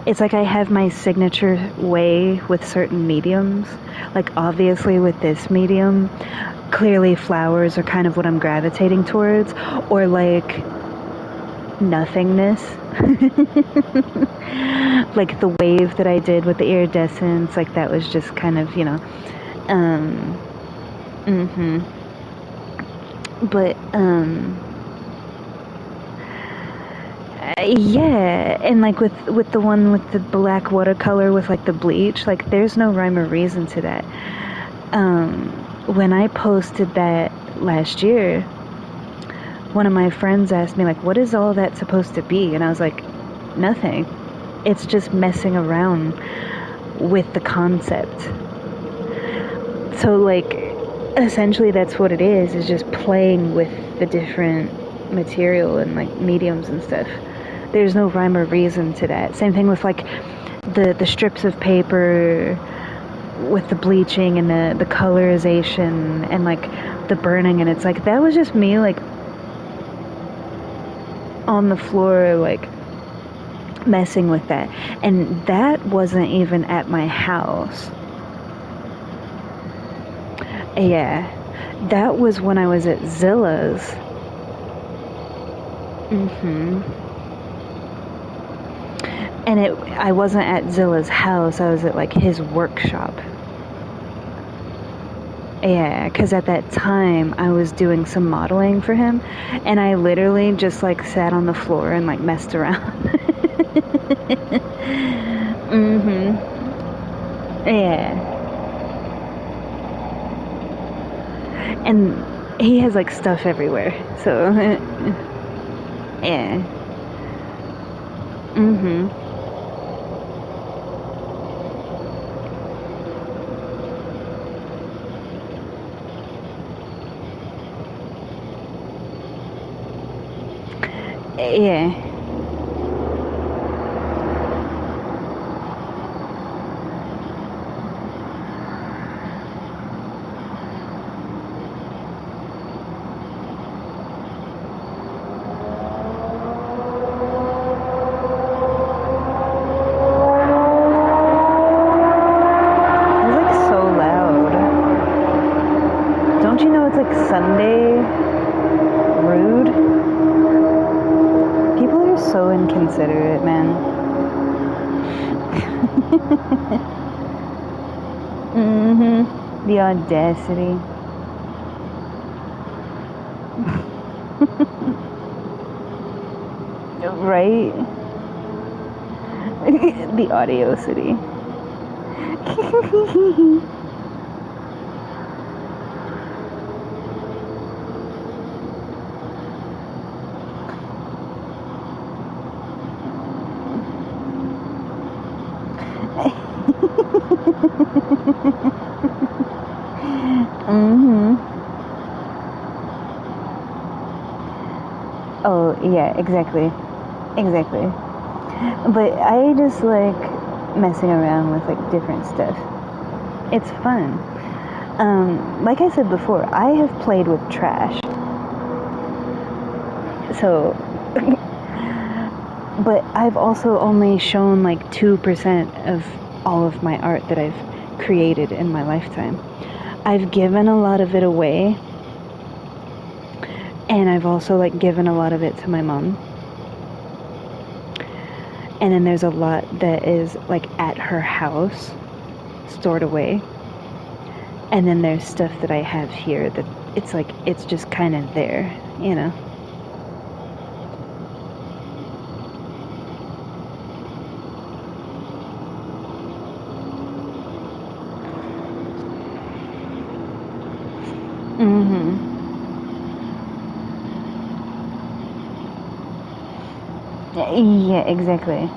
It's like I have my signature way with certain mediums. Like obviously with this medium, clearly flowers are kind of what I'm gravitating towards, or like nothingness. Like the wave that I did with the iridescence, like that was just kind of, mm-hmm. But, yeah, and like with the one with the black watercolor with like the bleach, like there's no rhyme or reason to that. When I posted that last year, one of my friends asked me like, what is all that supposed to be? And I was like, nothing. It's just messing around with the concept. So like essentially that's what it is just playing with the different material and like mediums and stuff. There's no rhyme or reason to that. Same thing with like the strips of paper with the bleaching and the colorization and like the burning, and it's like that was just me like on the floor like messing with that, and that wasn't even at my house. Yeah, that was when I was at Zilla's. And I wasn't at Zilla's house, I was at like his workshop. Yeah, because at that time I was doing some modeling for him, and I literally just like sat on the floor and like messed around. Yeah. And he has like stuff everywhere, so yeah. Yeah. Don't you know it's like Sunday? Rude. People are so inconsiderate, man. The audacity. Right? The audiocity. Oh, yeah, exactly. Exactly. But I just like messing around with like different stuff. It's fun. Like I said before, I have played with trash. So, but I've also only shown like 2% of all of my art that I've created in my lifetime. I've given a lot of it away, and I've also like given a lot of it to my mom. And then there's a lot that is like at her house, stored away. And then there's stuff that I have here that it's like, it's just kind of there, you know? Yeah, exactly.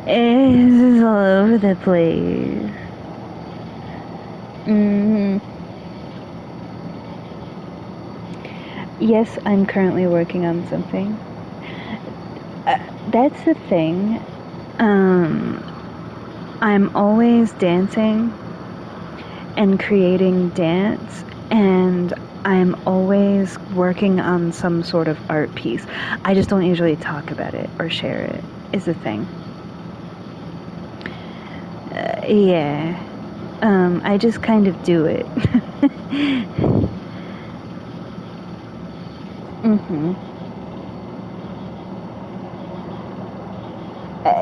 It's all over the place. Yes, I'm currently working on something. That's the thing. I'm always dancing and creating dance, and I'm always working on some sort of art piece. I just don't usually talk about it or share it, is the thing. Yeah. I just kind of do it.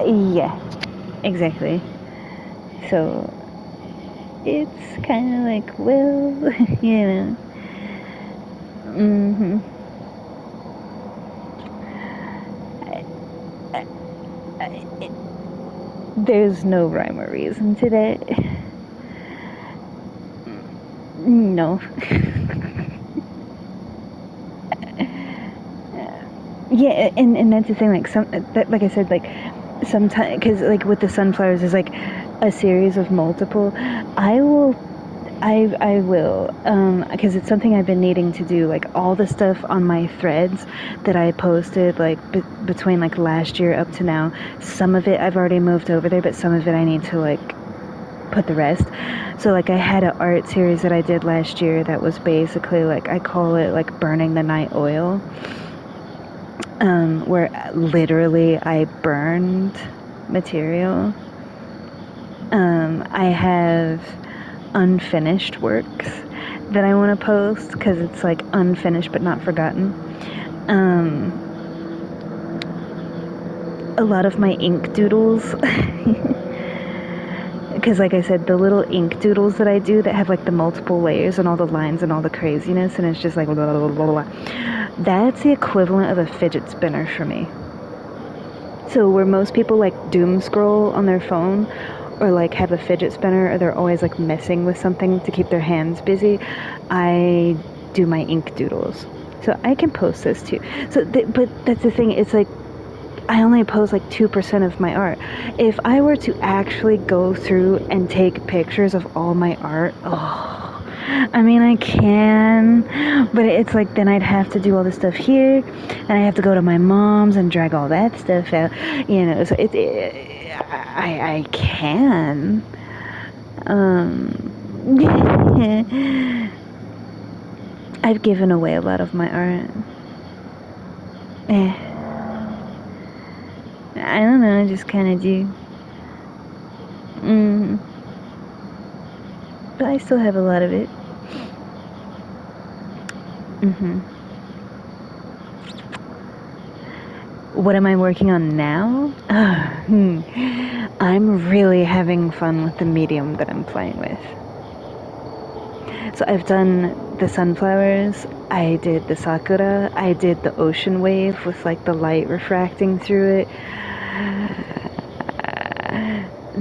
Yeah, exactly. So, it's kind of like, well, you know. There's no rhyme or reason to that. No. Yeah, and that's the thing, like, like I said, like, sometimes, because, like, with the sunflowers, there's, like, a series of multiple. I will, because it's something I've been needing to do, like, all the stuff on my threads that I posted, like, between, like, last year up to now, some of it I've already moved over there, but some of it I need to, like, put the rest. So, like, I had an art series that I did last year that was basically, like, I call it, like, Burning the Night Oil, where literally I burned material. I have unfinished works that I want to post, because it's, like, unfinished but not forgotten. A lot of my ink doodles, because, like I said, the little ink doodles that I do that have, like, the multiple layers and all the lines and all the craziness, and it's just like blah, blah, blah, blah, blah. That's the equivalent of a fidget spinner for me. So where most people, like, doom scroll on their phone, or, like, have a fidget spinner, or they're always, like, messing with something to keep their hands busy, I do my ink doodles. So I can post this too. So, but that's the thing, it's like, I only post like 2% of my art. If I were to actually go through and take pictures of all my art, I mean, I can, but it's like, then I'd have to do all this stuff here, and I have to go to my mom's and drag all that stuff out, you know, so I can. I've given away a lot of my art. I don't know, I just kind of do. But I still have a lot of it. What am I working on now? I'm really having fun with the medium that I'm playing with. So I've done the sunflowers, I did the sakura, I did the ocean wave with, like, the light refracting through it.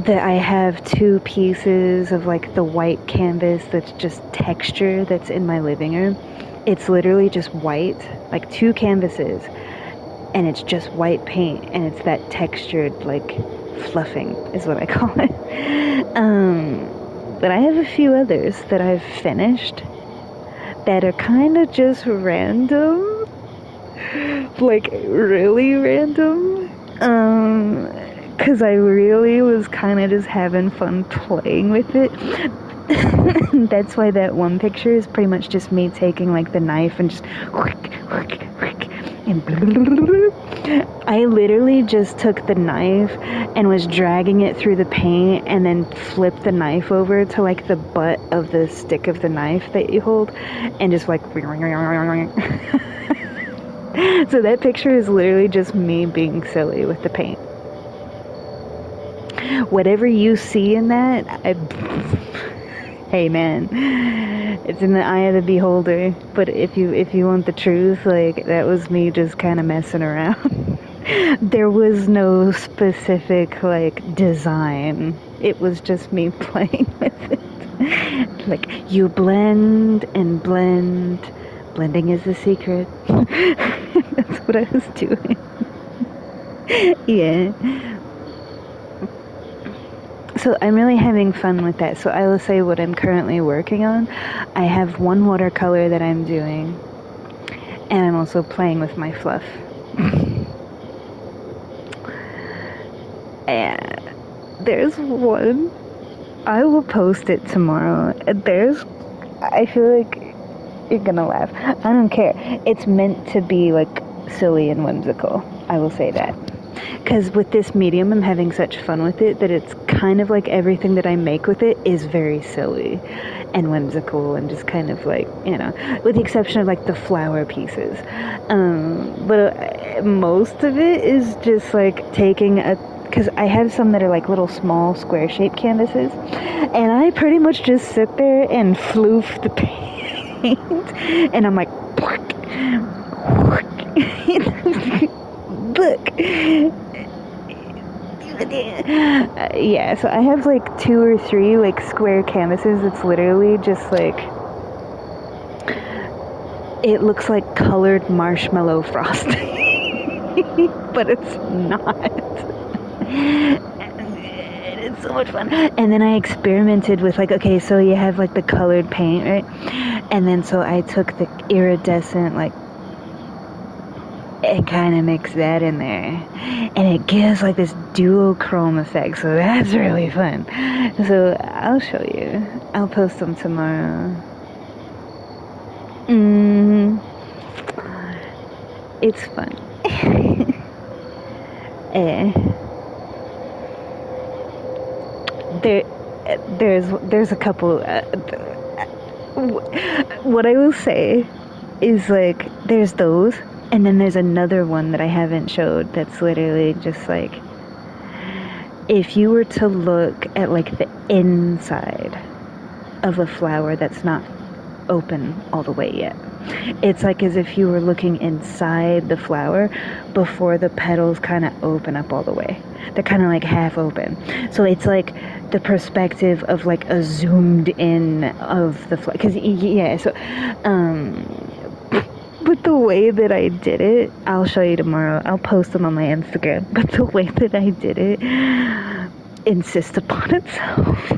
I have 2 pieces of, like, the white canvas that's just texture that's in my living room. It's literally just white, like 2 canvases, and it's just white paint, and it's that textured, like, fluffing is what I call it. But I have a few others that I've finished that are kind of just random, like, really random, because I really was kind of just having fun playing with it. That's why that one picture is pretty much just me taking, like, the knife and just and I literally just took the knife and was dragging it through the paint, and then flipped the knife over to, like, the butt of the stick of the knife that you hold, and just, like, so that picture is literally just me being silly with the paint. Whatever you see in that, hey man, it's in the eye of the beholder. But if you want the truth, like, that was me just kind of messing around. There was no specific, like, design. It was just me playing with it. Like, you blend and blend. Blending is the secret. That's what I was doing. Yeah. So I'm really having fun with that. So I will say what I'm currently working on. I have one watercolor that I'm doing, and I'm also playing with my fluff. And there's one. I will post it tomorrow. I feel like you're gonna laugh. I don't care. It's meant to be like silly and whimsical. I will say that. Because with this medium, I'm having such fun with it that it's kind of like everything that I make with it is very silly and whimsical and just kind of like, with the exception of like the flower pieces. But most of it is just like taking because I have some that are like little small square shaped canvases, and I pretty much just sit there and floof the paint, and I'm like, look. Yeah, so I have like 2 or 3 like square canvases. It's literally just like, it looks like colored marshmallow frosting, but it's not. It's so much fun. And then I experimented with like, okay, so you have like the colored paint, right? And then so I took the iridescent like, and kind of mix that in there, and it gives like this duochrome effect, so that's really fun. So I'll show you. I'll post them tomorrow. It's fun. There's a couple. What I will say is like there's those, and then there's another one that I haven't showed that's literally just like, if you were to look at like the inside of a flower that's not open all the way yet, it's like as if you were looking inside the flower before the petals kind of open up all the way. They're kind of like half open. So it's like the perspective of like a zoomed in of the flower. Because, yeah, so, but the way that I did it, I'll show you tomorrow. I'll post them on my Instagram. But the way that I did it insists upon itself.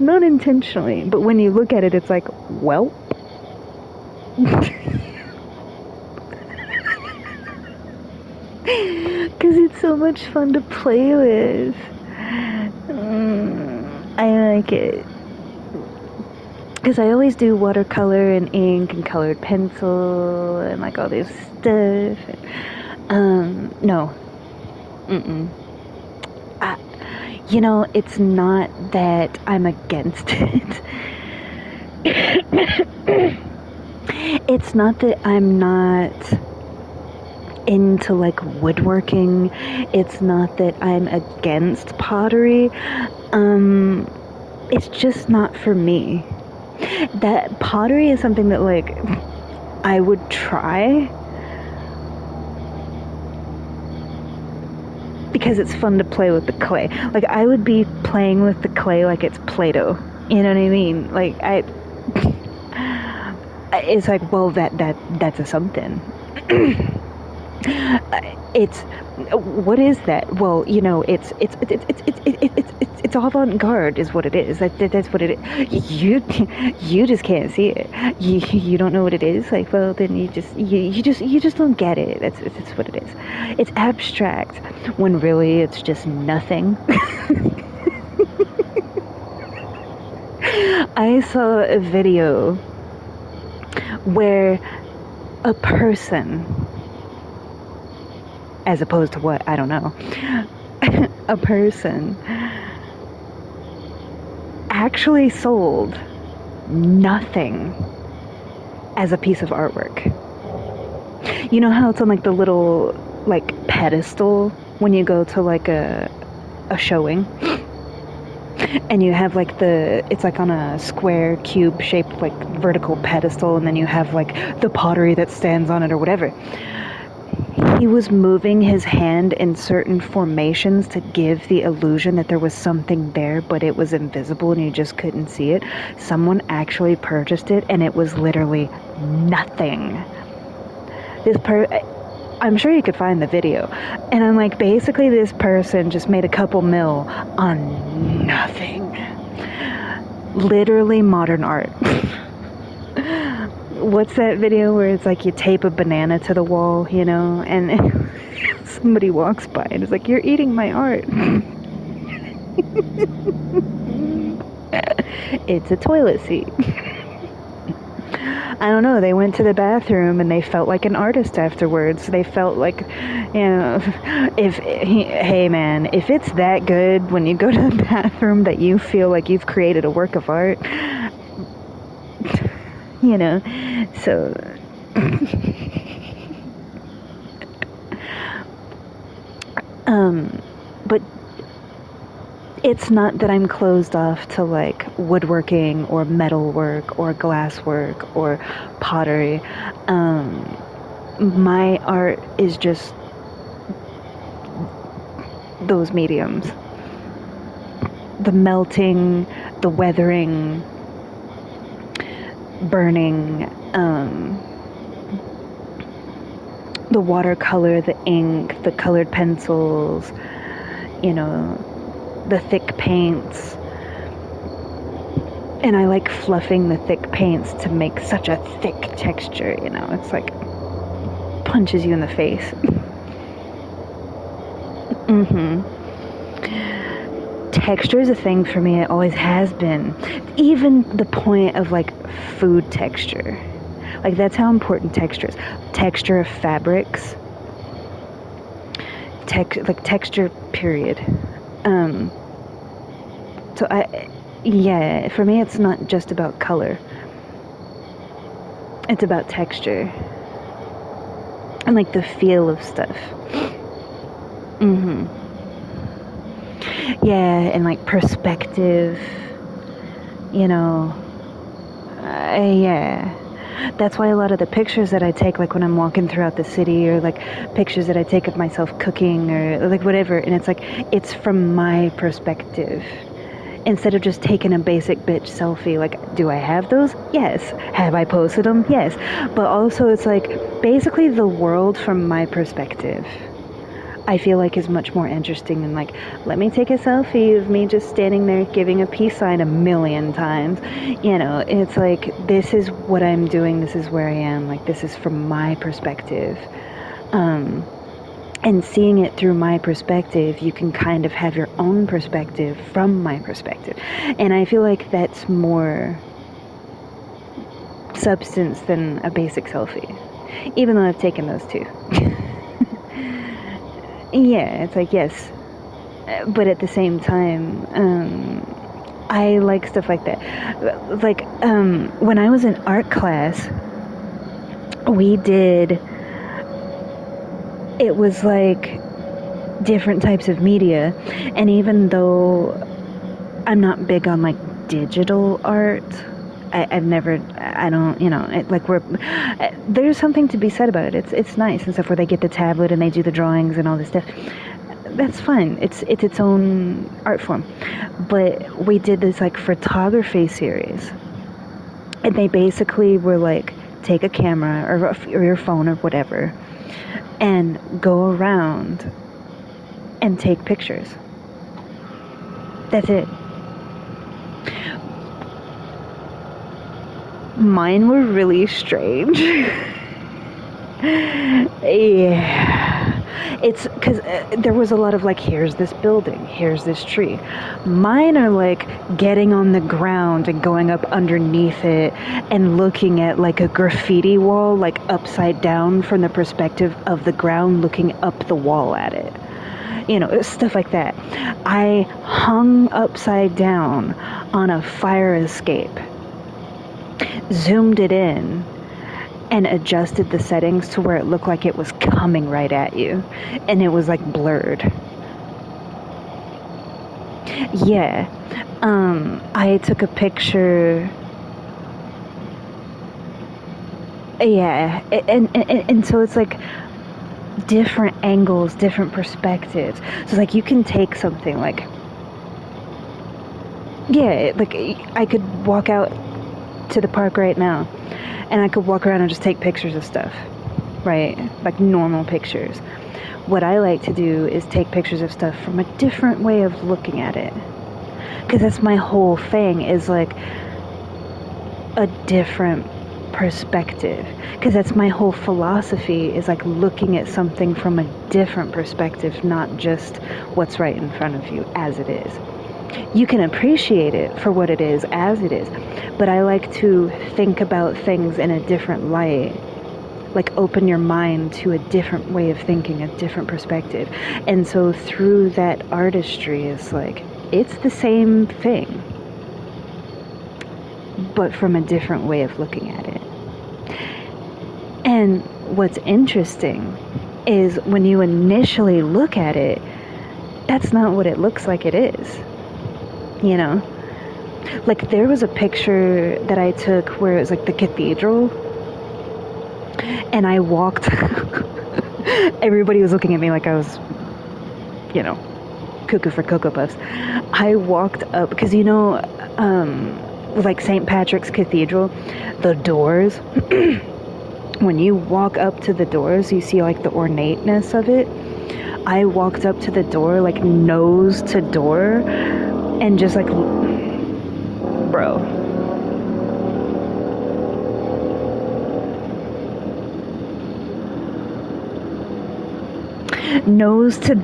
Not intentionally, but when you look at it, it's like, well. Because it's so much fun to play with. I like it. Because I always do watercolor and ink and colored pencil and like all this stuff. No. It's not that I'm against it. It's not that I'm not into like woodworking. It's not that I'm against pottery. It's just not for me. That pottery is something that like I would try because it's fun to play with the clay. Like I would be playing with the clay like it's Play-Doh. You know what I mean? Like it's like, well, that's a something. What is that? Well, it's avant-garde is what it is. That's what it is. You just can't see it. You don't know what it is. Like, well, then you just don't get it. That's what it is. It's abstract when really it's just nothing. I saw a video where a person, as opposed to what? I don't know. A person actually sold nothing as a piece of artwork. You know how it's on like the little like pedestal when you go to like a showing? And you have like it's like on a square cube shaped like vertical pedestal, and then you have like the pottery that stands on it or whatever. He was moving his hand in certain formations to give the illusion that there was something there, but it was invisible and you just couldn't see it. Someone actually purchased it, and it was literally nothing. I'm sure you could find the video. And I'm like, basically this person just made a couple mil on nothing. Literally modern art. What's that video where it's like you tape a banana to the wall, you know, and somebody walks by and it's like, you're eating my art. It's a toilet seat. I don't know, they went to the bathroom and they felt like an artist afterwards. They felt like, you know, hey man, if it's that good when you go to the bathroom that you feel like you've created a work of art, you know, so but it's not that I'm closed off to like woodworking or metalwork or glasswork or pottery. My art is just those mediums. The melting, the weathering, burning, the watercolor, the ink, the colored pencils, you know, the thick paints. And I like fluffing the thick paints to make such a thick texture, you know. It's like punches you in the face. Texture is a thing for me. It always has been. Even the point of like food texture. Like that's how important texture is. Texture of fabrics. Like texture, period. So yeah, for me it's not just about color. It's about texture. And like the feel of stuff. Yeah, and like perspective, you know. Yeah. That's why a lot of the pictures that I take, like when I'm walking throughout the city, or like pictures that I take of myself cooking, or like whatever, and it's like, it's from my perspective. Instead of just taking a basic bitch selfie. Like, do I have those? Yes. Have I posted them? Yes. But also it's like, basically the world from my perspective, I feel like is much more interesting than like, let me take a selfie of me just standing there giving a peace sign 1,000,000 times. You know, it's like, this is what I'm doing, this is where I am, like this is from my perspective. And seeing it through my perspective, you can kind of have your own perspective from my perspective. And I feel like that's more substance than a basic selfie. Even though I've taken those too. Yeah, it's like, yes. But at the same time, I like stuff like that. Like, when I was in art class, it was like different types of media. And even though I'm not big on like digital art, I don't, you know, there's something to be said about it. It's nice and stuff, where they get the tablet and they do the drawings and all this stuff. That's fine. It's its own art form. But we did this like photography series, and they basically were like, take a camera or your phone or whatever, and go around and take pictures. That's it. Mine were really strange. Yeah. It's because there was a lot of like, here's this building, here's this tree. Mine are like getting on the ground and going up underneath it and looking at like a graffiti wall, like upside down from the perspective of the ground, looking up the wall at it. You know, stuff like that. I hung upside down on a fire escape, zoomed it in, and adjusted the settings to where it looked like it was coming right at you, and it was like blurred. Yeah. I took a picture. Yeah, and so it's like different angles, different perspectives. So like you can take something like, yeah, like I could walk out to the park right now, and I could walk around and just take pictures of stuff, right? Like normal pictures. What I like to do is take pictures of stuff from a different way of looking at it. Because that's my whole thing, is like a different perspective. Because that's my whole philosophy, is like looking at something from a different perspective, not just what's right in front of you as it is. You can appreciate it for what it is as it is, but I like to think about things in a different light. Like open your mind to a different way of thinking, a different perspective. And so through that artistry, it's like, it's the same thing, but from a different way of looking at it. And what's interesting is when you initially look at it, that's not what it looks like it is. You know? Like there was a picture that I took where it was like the cathedral, and I walked everybody was looking at me like I was, you know, cuckoo for Cocoa Puffs. I walked up, because you know, like St. Patrick's Cathedral, the doors, when you walk up to the doors, you see like the ornateness of it. I walked up to the door, like nose to door, and just like, bro, nose to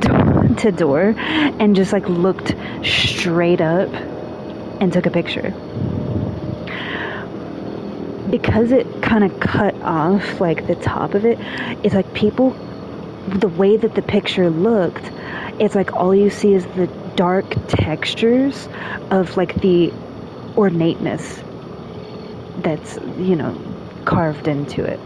door, and just like looked straight up and took a picture. Because it kind of cut off like the top of it, it's like people, the way that the picture looked, it's like all you see is the dark textures of like the ornateness that's, you know, carved into it.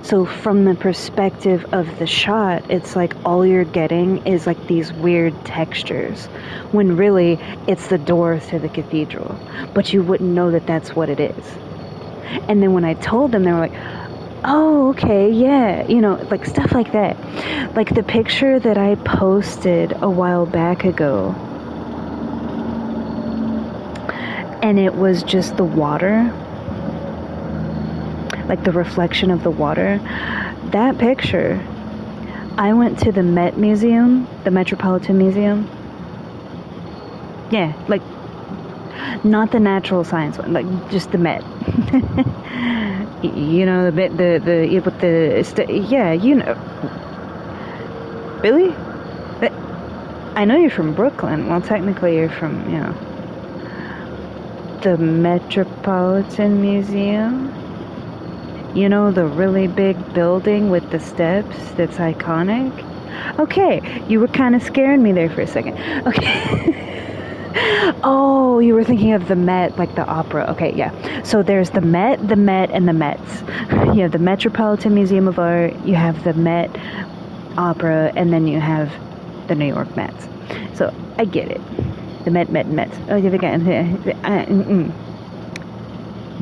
So from the perspective of the shot, it's like all you're getting is like these weird textures, when really it's the door to the cathedral, but you wouldn't know that that's what it is. And then when I told them, they were like, oh, okay, yeah, you know, like stuff like that. Like the picture that I posted a while back ago, and it was just the water, like the reflection of the water. That picture, I went to the Met Museum, the Metropolitan Museum. Yeah, like not the natural science one, like just the Met. You know, yeah, you know. Really? I know you're from Brooklyn. Well, technically you're from, you know, the Metropolitan Museum. You know, the really big building with the steps that's iconic? Okay, you were kind of scaring me there for a second. Okay. Oh, you were thinking of the Met, like the opera. Okay, yeah. So there's the Met, and the Mets. You have the Metropolitan Museum of Art, you have the Met Opera, and then you have the New York Mets. So I get it. The Met, and Mets. Oh, you again.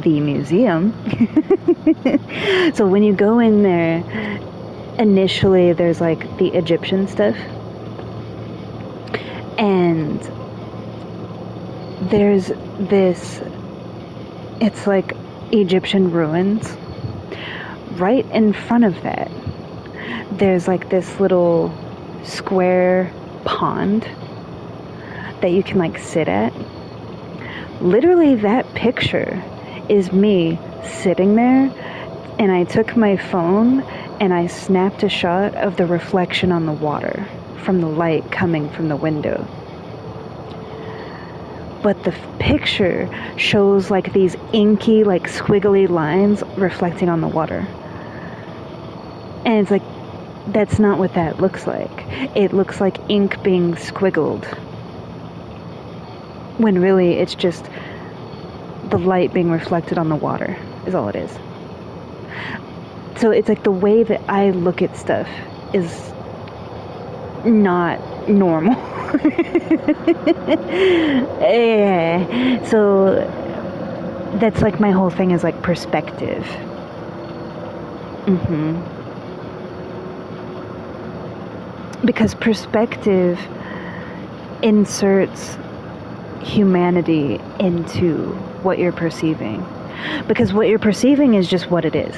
The museum. So when you go in there, initially there's like the Egyptian stuff, and there's this, it's like Egyptian ruins. Right in front of that, there's like this little square pond that you can like sit at. Literally that picture is me sitting there, and I took my phone and I snapped a shot of the reflection on the water from the light coming from the window. But the picture shows like these inky, like squiggly lines reflecting on the water. And it's like, that's not what that looks like. It looks like ink being squiggled, when really it's just the light being reflected on the water is all it is. So it's like the way that I look at stuff is not normal. Yeah. So that's like my whole thing is like perspective. Because perspective inserts humanity into what you're perceiving. Because what you're perceiving is just what it is.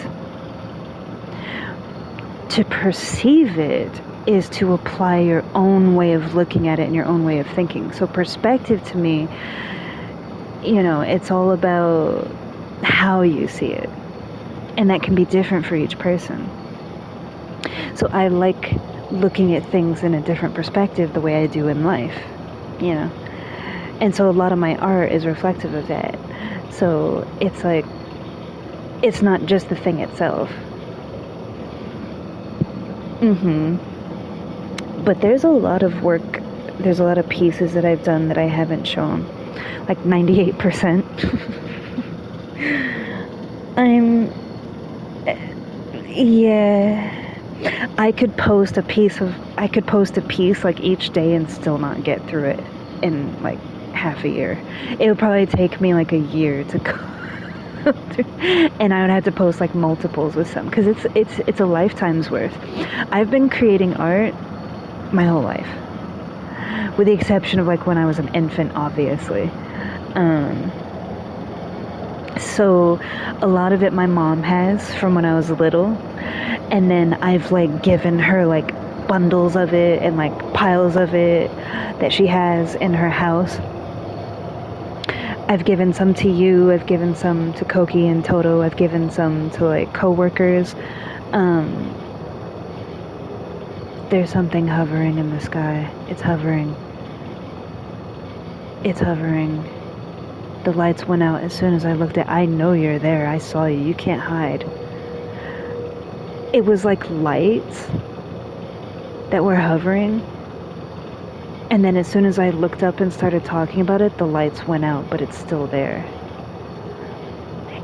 to perceive it is to apply your own way of looking at it and your own way of thinking. So perspective to me, it's all about how you see it. And that can be different for each person. So I like looking at things in a different perspective the way I do in life, And so a lot of my art is reflective of that. So it's like, it's not just the thing itself. But there's a lot of work, there's a lot of pieces that I've done that I haven't shown. Like 98%. I could post a piece like each day and still not get through it in like half a year. It would probably take me like a year to go through, and I would have to post like multiples with some, because it's a lifetime's worth. I've been creating art my whole life, with the exception of like when I was an infant, obviously. So a lot of it my mom has from when I was little, and then I've like given her like bundles of it and like piles of it that she has in her house. I've given some to you, I've given some to Koki and Toto, I've given some to like co-workers. There's something hovering in the sky. It's hovering. The lights went out as soon as I looked at it. I know you're there. I saw you. You can't hide. It was like lights that were hovering. And then as soon as I looked up and started talking about it, the lights went out, but it's still there.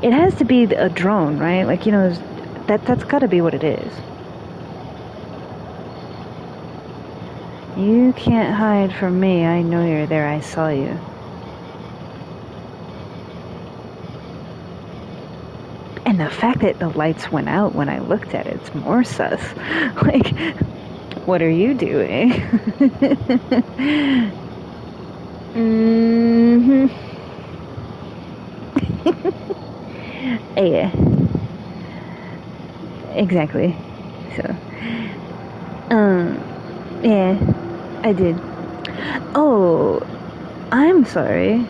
It has to be a drone, right? Like, that's gotta be what it is. You can't hide from me. I know you're there. I saw you. And the fact that the lights went out when I looked at it, it's more sus. Like, what are you doing? Yeah. Exactly. So, yeah, I did. Oh, I'm sorry.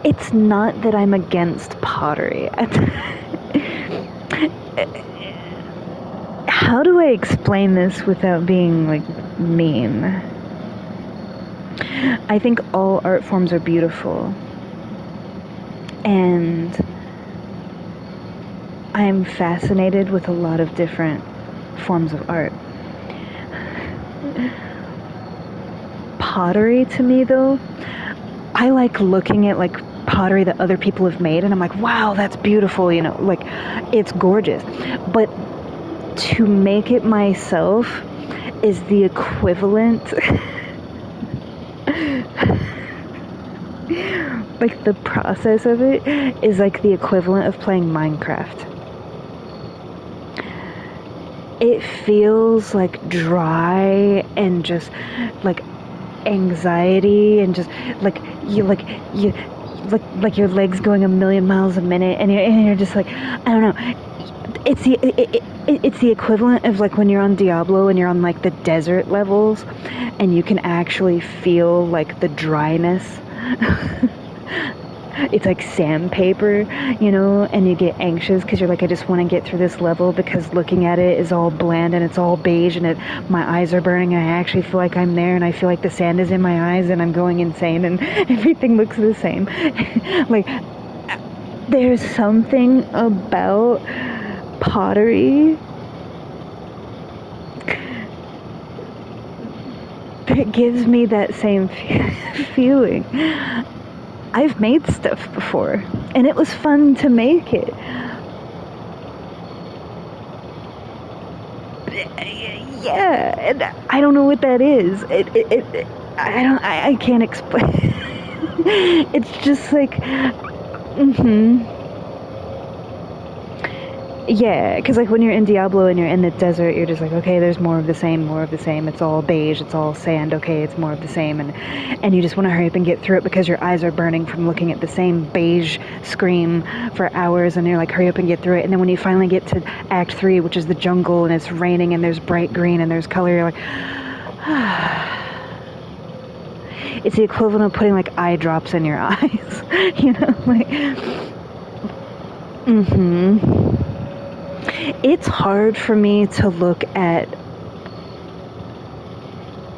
It's not that I'm against pottery. How do I explain this without being, like, mean? I think all art forms are beautiful. And I am fascinated with a lot of different forms of art. Pottery, to me, though, I like looking at, like, pottery that other people have made, and I'm like, wow, that's beautiful, like, it's gorgeous. But to make it myself is the equivalent like, the process of it is like the equivalent of playing Minecraft. It feels like dry and just like anxiety, and just like your legs going a million miles a minute, and you're just like, I don't know. It's the equivalent of like when you're on Diablo and you're on like the desert levels, and you can actually feel like the dryness. It's like sandpaper, and you get anxious because you're like, I just want to get through this level, because looking at it is all bland and it's all beige, and my eyes are burning, and I actually feel like I'm there, and I feel like the sand is in my eyes, and I'm going insane, and everything looks the same. Like, there's something about pottery that gives me that same feeling. I've made stuff before, and it was fun to make it. Yeah, and I don't know what that is. I can't explain. It's just like, Yeah, because like when you're in Diablo and you're in the desert, you're just like, okay, there's more of the same, more of the same. It's all beige, it's all sand. Okay, it's more of the same, and you just want to hurry up and get through it because your eyes are burning from looking at the same beige screen for hours, and you're like, hurry up and get through it. And then when you finally get to Act 3, which is the jungle, and it's raining, and there's bright green, and there's color, you're like, it's the equivalent of putting like eye drops in your eyes, you know, like. It's hard for me to look at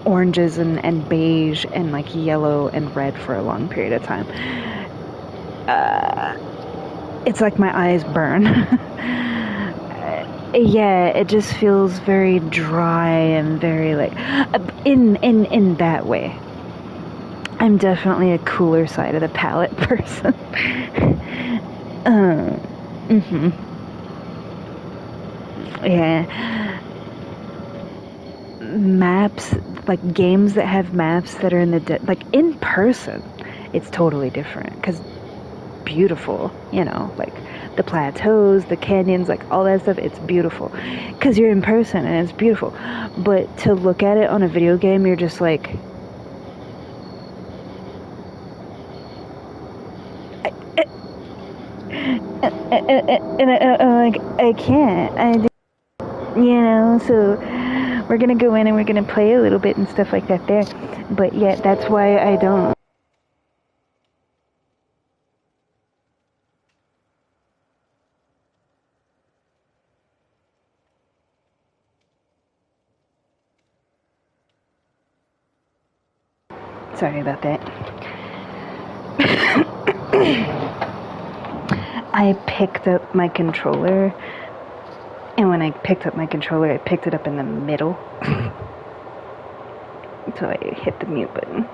oranges and beige and like yellow and red for a long period of time. It's like my eyes burn. Yeah, it just feels very dry and very like in that way. I'm definitely a cooler side of the palette person. Yeah. Maps, like games that have maps that are in the like in person, it's totally different because beautiful, you know, like the plateaus, the canyons, like all that stuff, it's beautiful because you're in person and it's beautiful. But to look at it on a video game, you're just like, like I can't, you know. So we're gonna go in and we're gonna play a little bit and stuff like that there. But yeah, that's why I don't. Sorry about that. I picked up my controller, and when I picked up my controller, I picked it up in the middle. So I hit the mute button.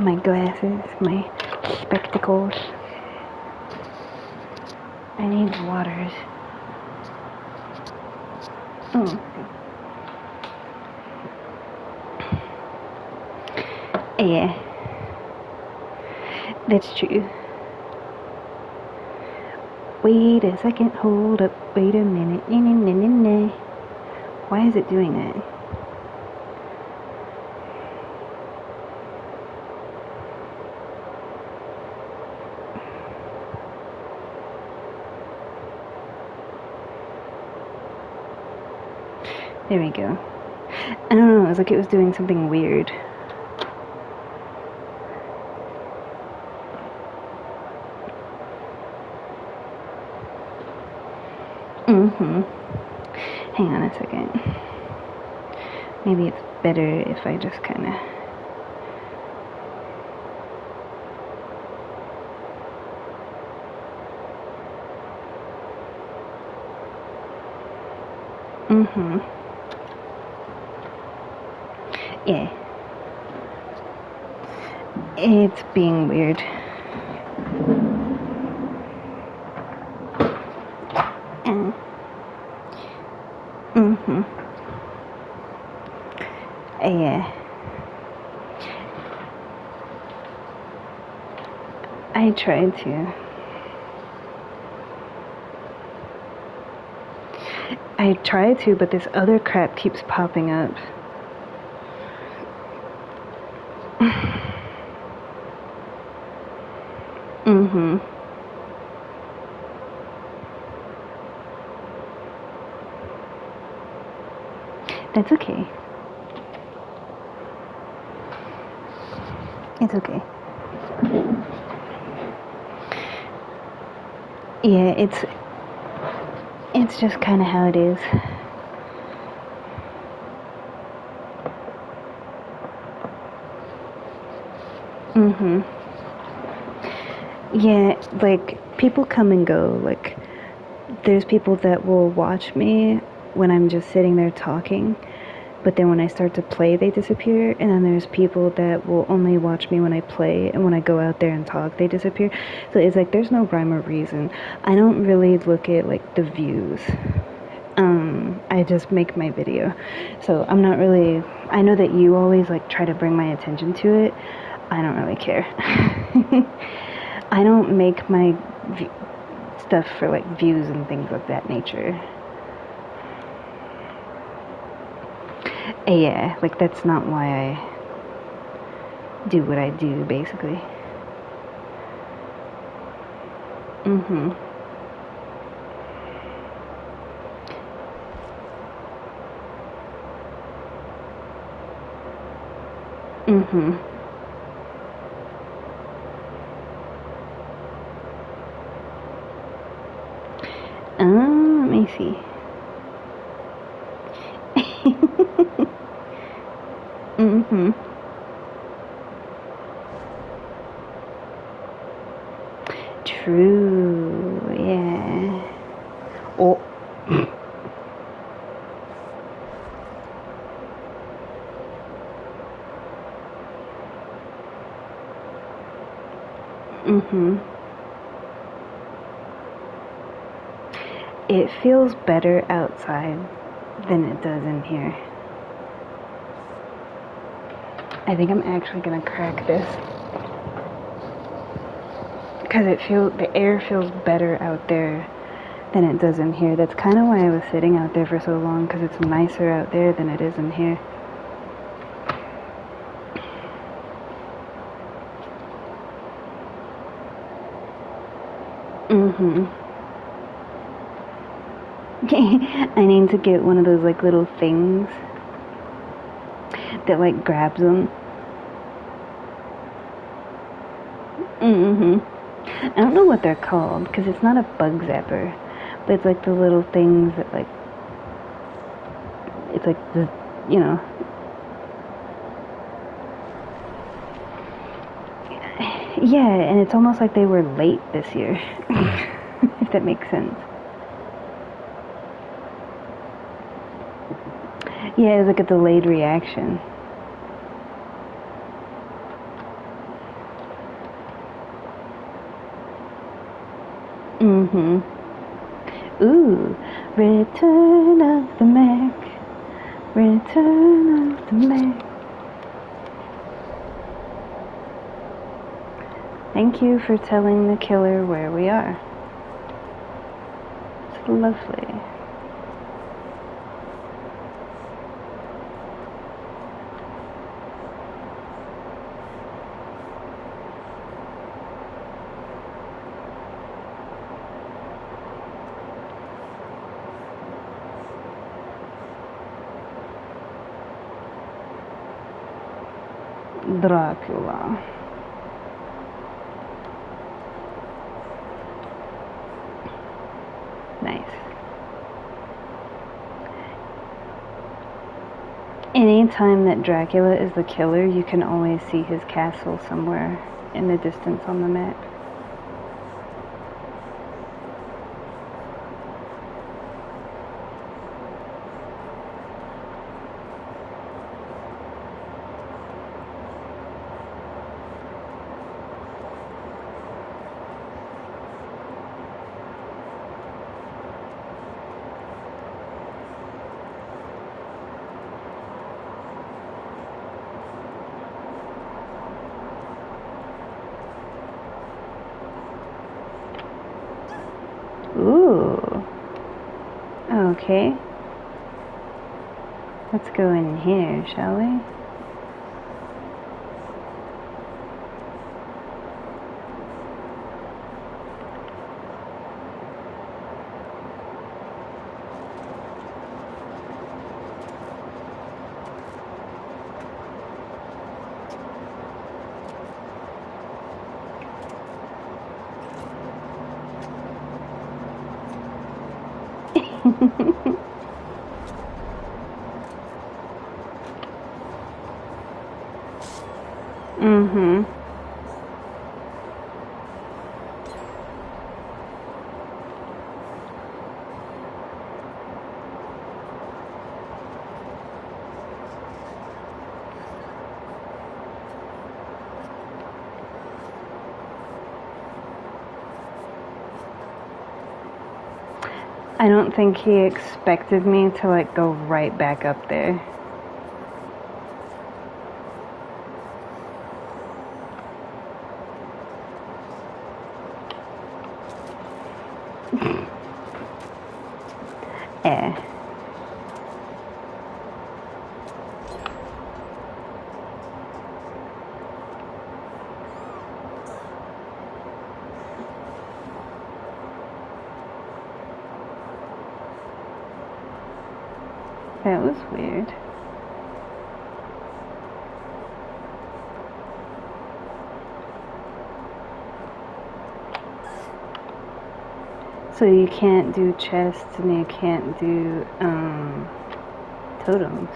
My glasses, my spectacles. I need waters. Yeah, that's true. Wait a second, hold up, wait a minute. Why is it doing that? There we go. I don't know, it was like it was doing something weird. Hang on a second. Maybe it's better if I just kind of... Yeah. It's being weird. Yeah. I tried to. I tried to, but this other crap keeps popping up. That's okay. It's okay. Yeah, it's just kind of how it is. Yeah, like people come and go. Like there's people that will watch me when I'm just sitting there talking, but then when I start to play, they disappear. And then there's people that will only watch me when I play, and when I go out there and talk, they disappear. So it's like there's no rhyme or reason. I don't really look at like the views. I just make my video. So I'm not really... I know that you always like try to bring my attention to it. I don't really care. I don't make my stuff for like views and things of that nature. Yeah, like that's not why I do what I do, basically. Mhm. Mhm. Let me see. Mhm. True. Yeah. Oh. Mhm. It feels better outside than it does in here. I think I'm actually gonna crack this because the air feels better out there than it does in here. That's kind of why I was sitting out there for so long, because it's nicer out there than it is in here. Mhm. I need to get one of those like little things that like grabs them. Mhm. I don't know what they're called because it's not a bug zapper, but it's like the little things that like it's like the, you know. Yeah, and it's almost like they were late this year. If that makes sense. Yeah, it's like a delayed reaction. Mhm. Ooh, Return of the Mac. Return of the Mac. Thank you for telling the killer where we are. It's lovely. Dracula. Nice. Anytime that Dracula is the killer, you can always see his castle somewhere in the distance on the map. Ooh. Okay. Let's go in here, shall we? Mm-hmm. I don't think he expected me to like go right back up there. Eh. That was weird. So you can't do chests and you can't do totems.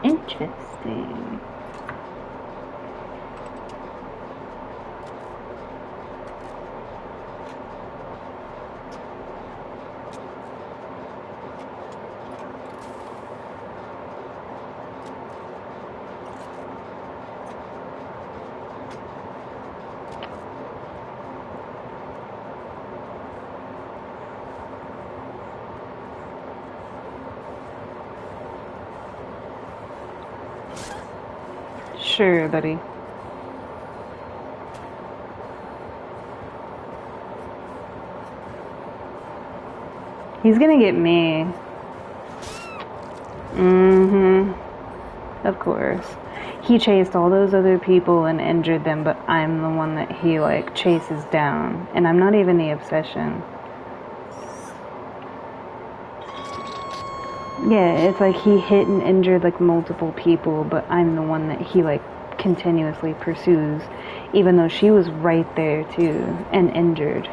Interesting. Sure, buddy. He's gonna get me. Of course. He chased all those other people and injured them, but I'm the one that he, like, chases down. And I'm not even the obsession. Yeah, it's like he hit and injured, like, multiple people, but I'm the one that he, like, continuously pursues, even though she was right there, too, and injured.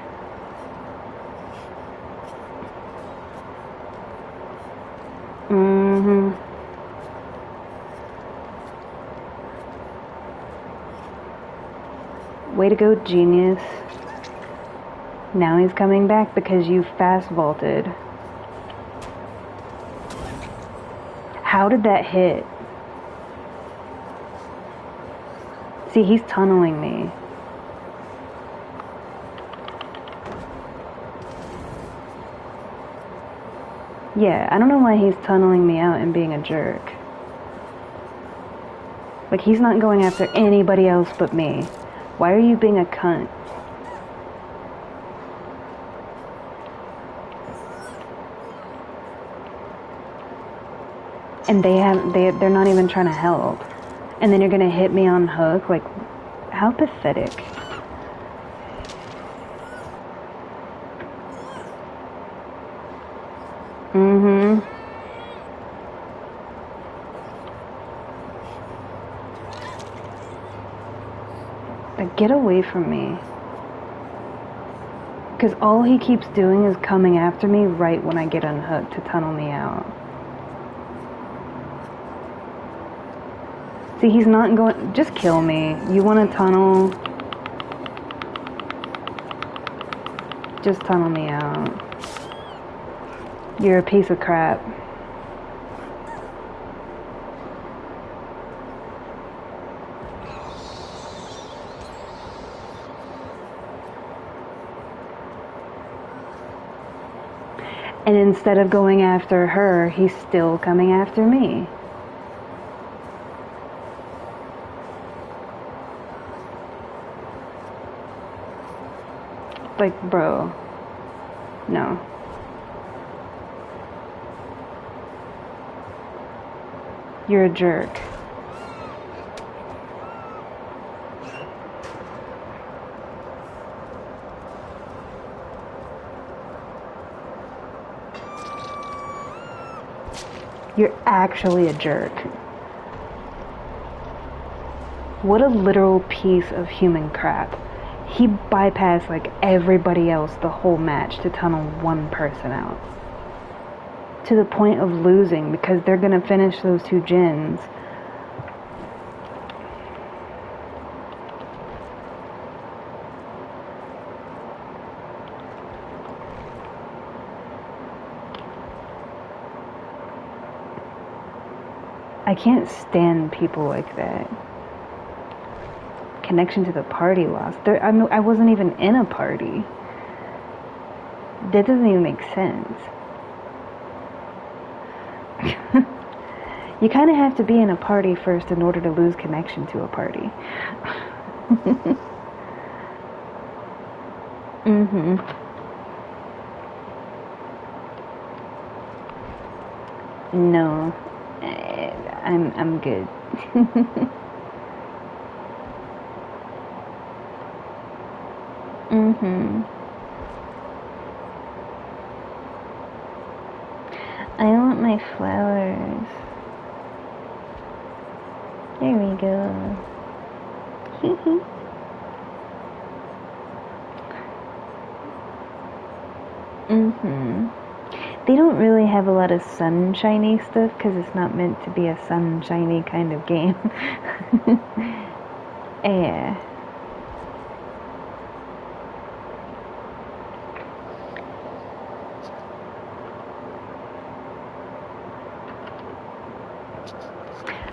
Way to go, genius. Now he's coming back because you fast vaulted. How did that hit? See, he's tunneling me. Yeah, I don't know why he's tunneling me out and being a jerk. Like, he's not going after anybody else but me. Why are you being a cunt? And they're not even trying to help. And then you're gonna hit me on hook? Like, how pathetic. Like, get away from me. Because all he keeps doing is coming after me right when I get unhooked to tunnel me out. See, he's not going... Just kill me. You want to tunnel? Just tunnel me out. You're a piece of crap. And instead of going after her, he's still coming after me. Like, bro. No. You're a jerk. You're actually a jerk. What a literal piece of human crap. He bypassed like everybody else the whole match to tunnel one person out. To the point of losing because they're gonna finish those two gens. I can't stand people like that. Connection to the party lost. I wasn't even in a party. That doesn't even make sense. You kind of have to be in a party first in order to lose connection to a party. Mm-hmm. No, I'm good. Mm-hmm. I want my flowers. There we go. Mm-hmm. They don't really have a lot of sunshiny stuff because it's not meant to be a sunshiny kind of game. Yeah.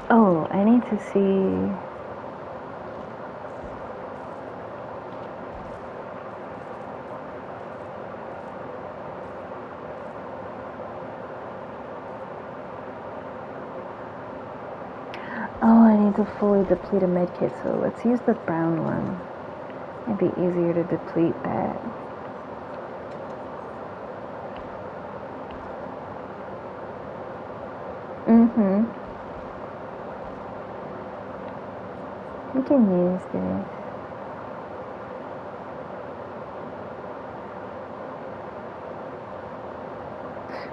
Oh, I need to see. Oh, I need to fully deplete a medkit, so let's use the brown one. It'd be easier to deplete that. Mm-hmm. We can use this.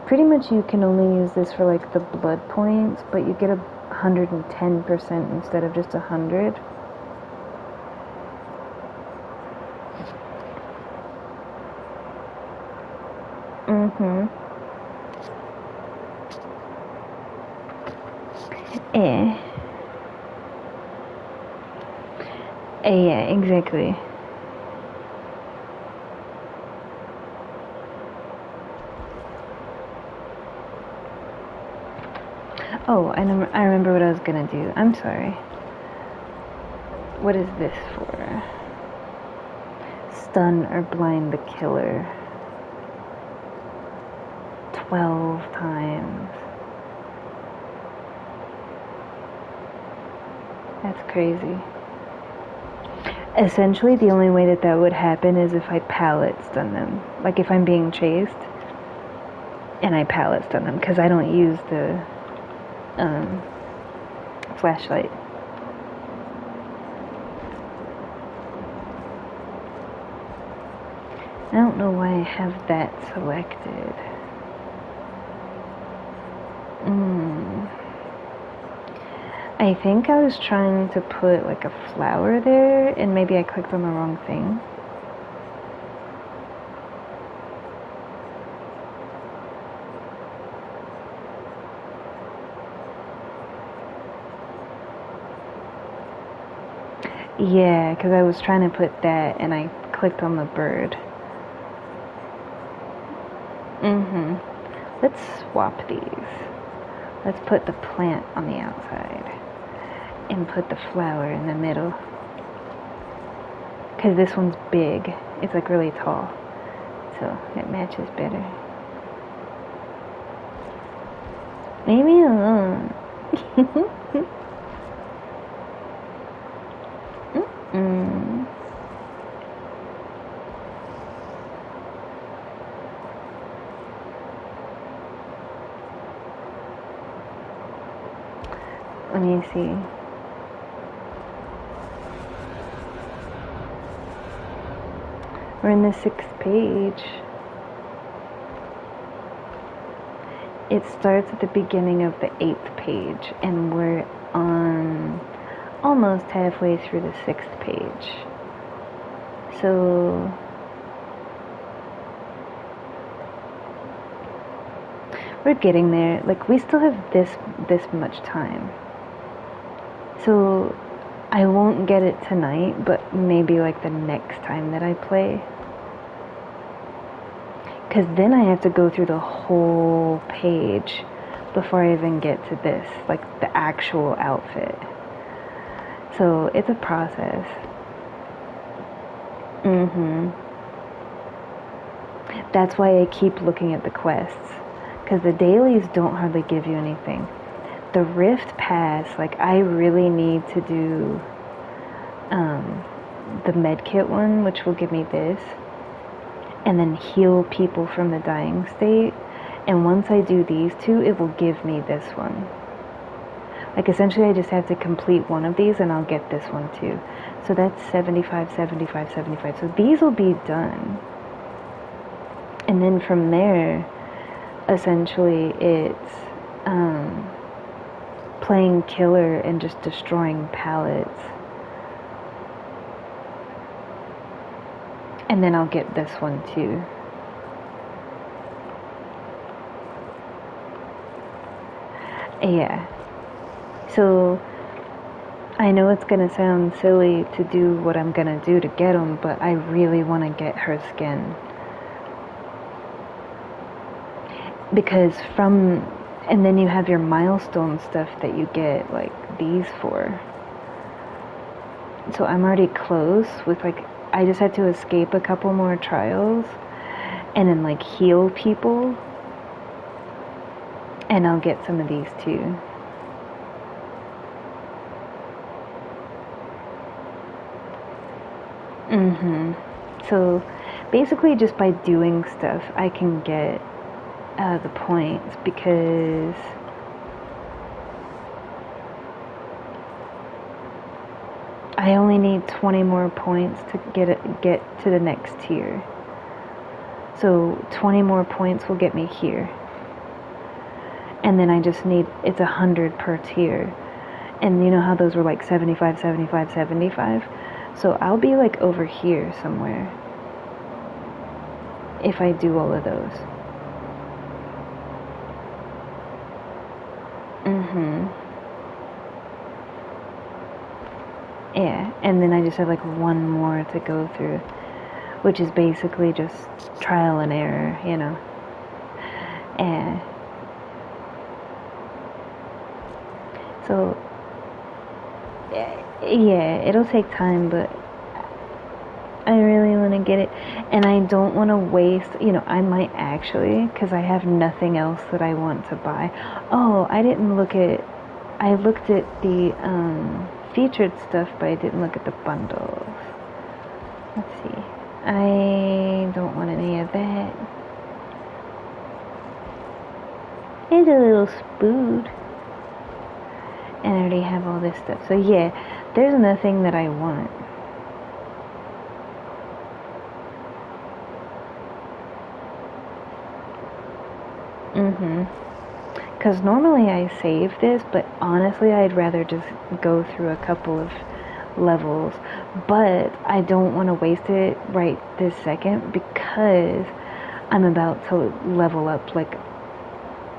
Pretty much you can only use this for like the blood points, but you get 110% instead of just 100. Mm-hmm. Eh. Yeah, exactly. Oh, I remember what I was gonna do. I'm sorry. What is this for? Stun or blind the killer. 12 times. That's crazy. Essentially, the only way that would happen is if I pallet stun them. Like if I'm being chased and I pallet stun them, because I don't use the flashlight. I don't know why I have that selected. I think I was trying to put like a flower there and maybe I clicked on the wrong thing. Yeah, because I was trying to put that and I clicked on the bird. Let's swap these. Let's put the plant on the outside and put the flower in the middle. Because this one's big. It's like really tall. So it matches better. Leave me alone. Let me see. We're in the 6th page. It starts at the beginning of the 8th page, and we're on almost halfway through the 6th page. So we're getting there. Like we still have this much time. So I won't get it tonight, but maybe like the next time that I play. Because then I have to go through the whole page before I even get to this, like the actual outfit. So it's a process. That's why I keep looking at the quests. Because the dailies don't hardly give you anything. the Rift Pass, like, I really need to do the medkit one, which will give me this, and then heal people from the dying state. And once I do these two, it will give me this one. Like, essentially, I just have to complete one of these, and I'll get this one too. So that's 75, 75, 75. So these will be done. And then from there, essentially, it's playing killer and just destroying pallets. And then I'll get this one too. Yeah. So I know it's gonna sound silly to do what I'm gonna do to get them, but I really want to get her skin. Because and then you have your milestone stuff that you get, like, these for. So I'm already close with, like, I just had to escape a couple more trials and then, like, heal people. And I'll get some of these too. So basically, just by doing stuff, I can get the points, because I only need 20 more points to get to the next tier. So 20 more points will get me here. And then I just need, it's 100 per tier. And you know how those were like 75, 75, 75? So I'll be like over here somewhere if I do all of those. Yeah, and then I just have like one more to go through, which is basically just trial and error, you know. And so, yeah, it'll take time, but I really want to get it. And I don't want to waste, you know, I might actually, because I have nothing else that I want to buy. Oh, I looked at the featured stuff, but I didn't look at the bundles. Let's see. I don't want any of that. Here's a little spoon. And I already have all this stuff. So yeah, there's nothing that I want. Because normally I save this, but honestly I'd rather just go through a couple of levels. But I don't want to waste it right this second, because I'm about to level up. Like,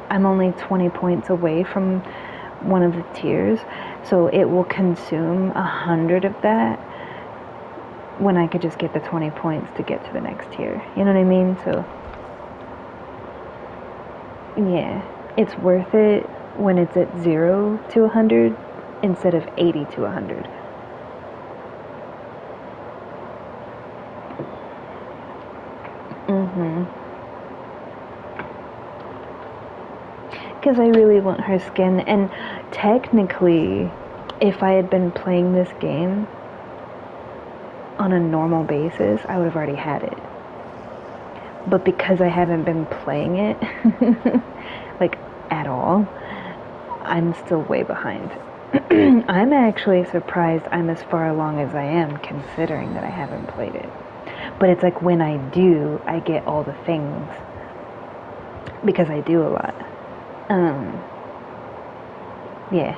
I'm only 20 points away from one of the tiers, so it will consume 100 of that when I could just get the 20 points to get to the next tier. You know what I mean? So yeah, it's worth it when it's at 0 to 100 instead of 80 to 100. Because I really want her skin, and technically, if I had been playing this game on a normal basis, I would have already had it. But because I haven't been playing it, like, at all, I'm still way behind. I'm actually surprised I'm as far along as I am, considering that I haven't played it. But it's like, when I do, I get all the things, because I do a lot. Yeah.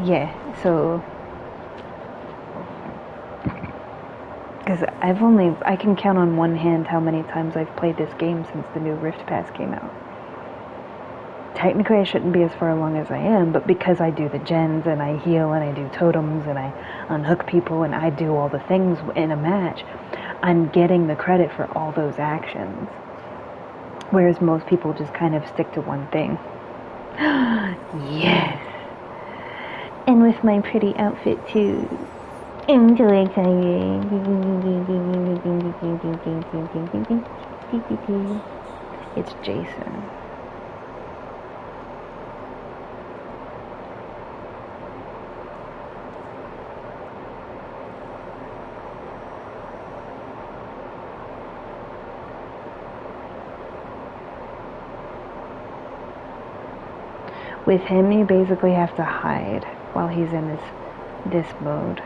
Yeah, so, because I can count on one hand how many times I've played this game since the new Rift Pass came out. Technically I shouldn't be as far along as I am, but because I do the gens, and I heal, and I do totems, and I unhook people, and I do all the things in a match, I'm getting the credit for all those actions. Whereas most people just kind of stick to one thing. Yes! And with my pretty outfit too. I'm so excited. It's Jason. With him, you basically have to hide while he's in this mode.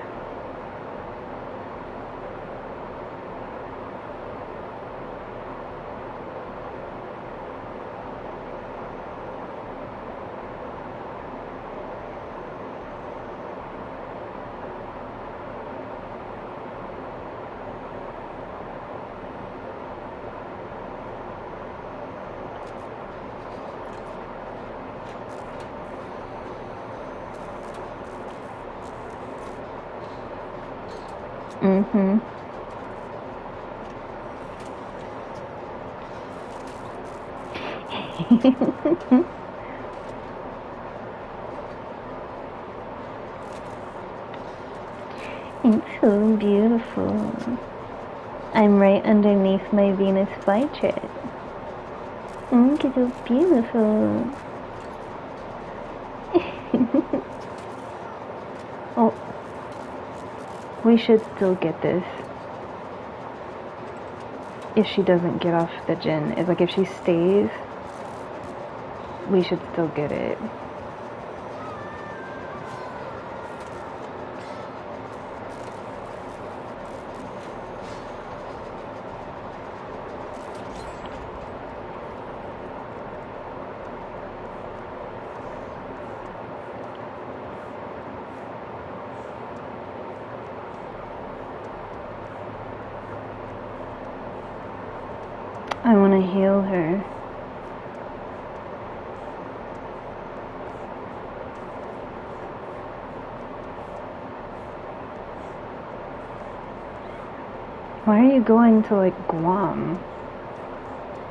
Mm-hmm. It's so beautiful. I'm right underneath my Venus flytrap. It's so beautiful. Oh, we should still get this. If she doesn't get off the gin, it's like if she stays, we should still get it. I want to heal her. Why are you going to like Guam?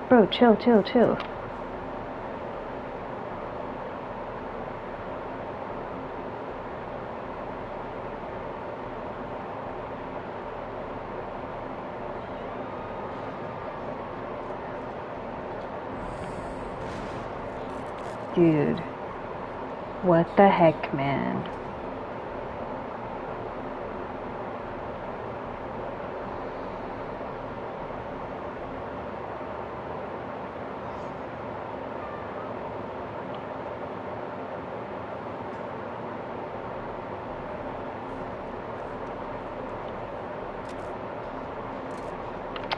Bro, chill, chill, chill. Dude, what the heck, man?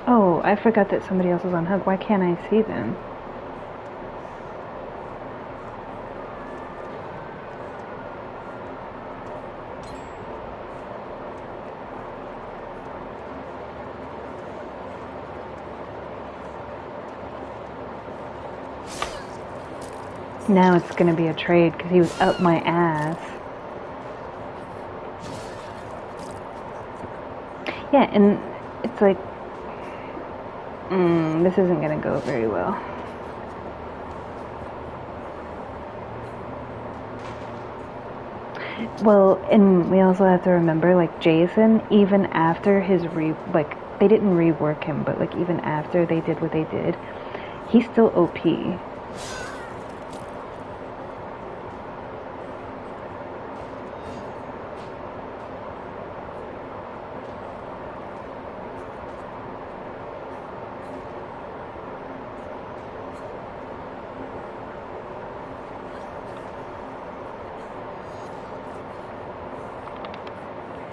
Oh, I forgot that somebody else was on Hug. Why can't I see them? Now it's gonna be a trade because he was up my ass. Yeah, and it's like, this isn't gonna go very well. Well, and we also have to remember, like, Jason, even after his they didn't rework him, but like even after they did what they did, he's still OP.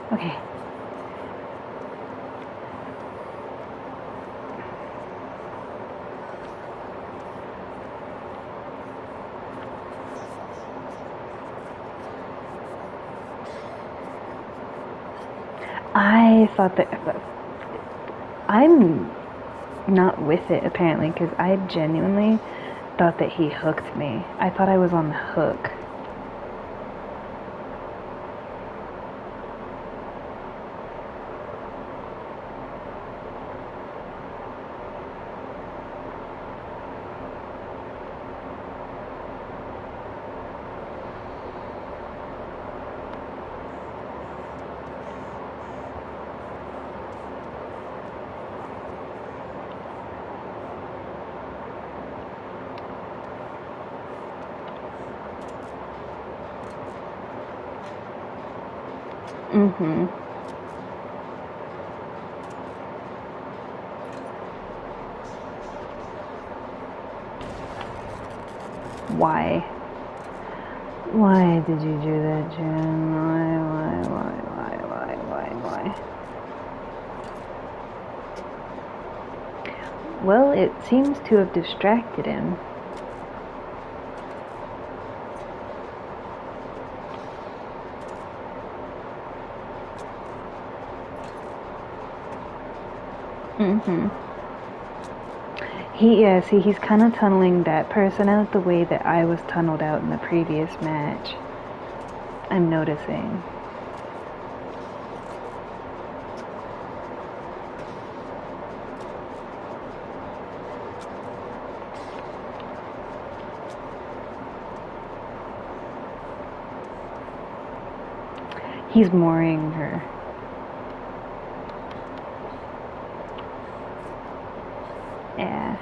Okay. I thought that I'm not with it apparently because I genuinely thought that he hooked me. I thought I was on the hook. Why? Why did you do that, Jen? Why? Well, it seems to have distracted him. He's kind of tunneling that person out the way that I was tunneled out in the previous match. I'm noticing. He's mooring her. Yeah.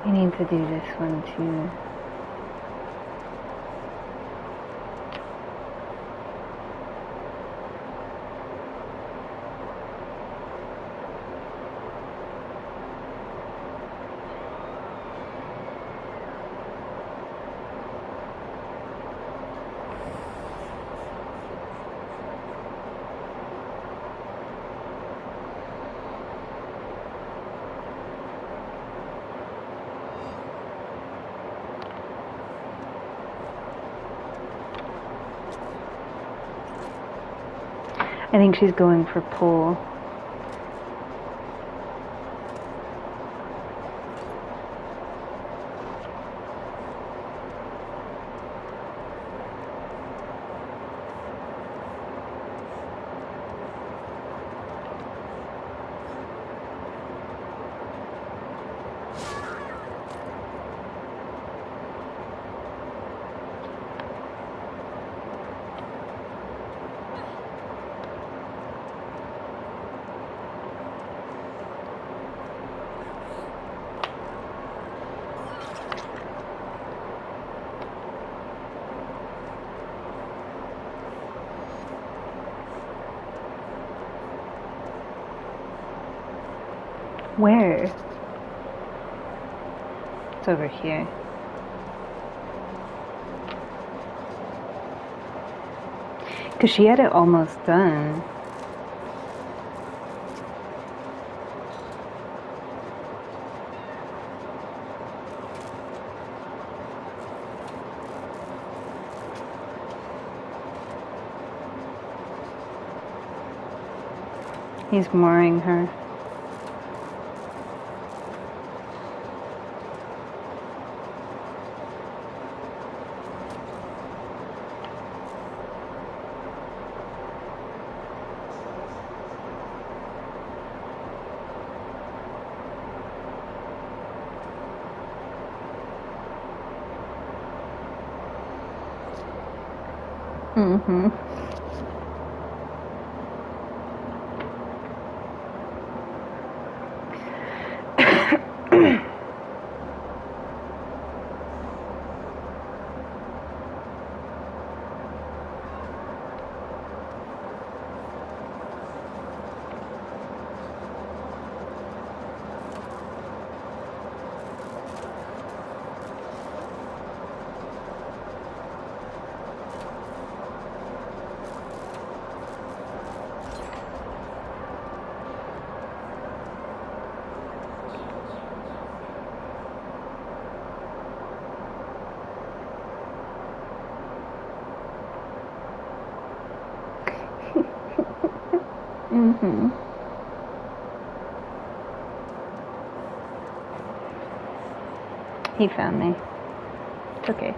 We need to do this one too. I think she's going for pull. Where? It's over here. Because she had it almost done. He's mooring her. Mm-hmm. He found me. It's okay.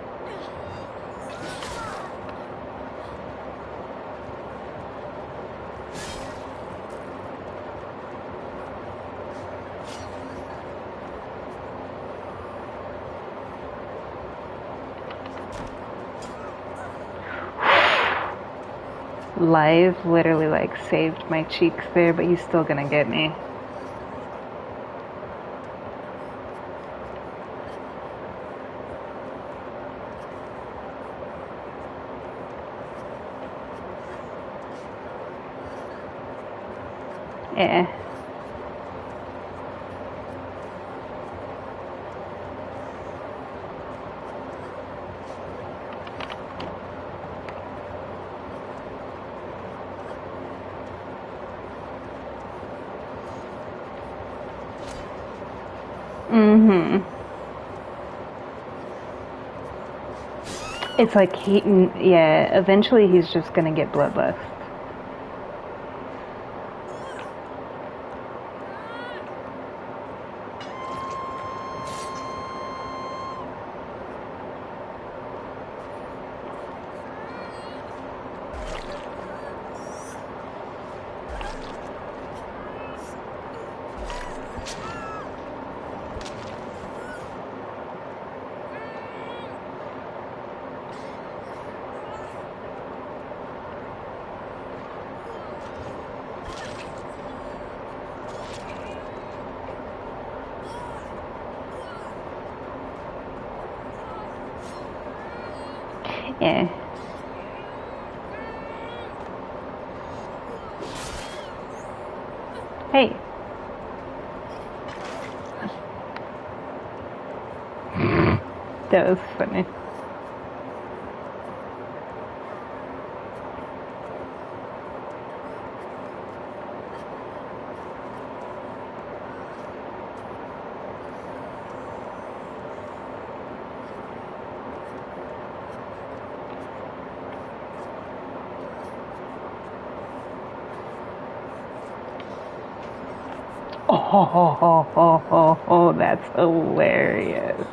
Live literally like saved my cheeks there, but he's still gonna get me. Yeah. Mm-hmm. It's like yeah, eventually he's just gonna get bloodlust. Yeah. Hey. That was funny. Oh, that's hilarious.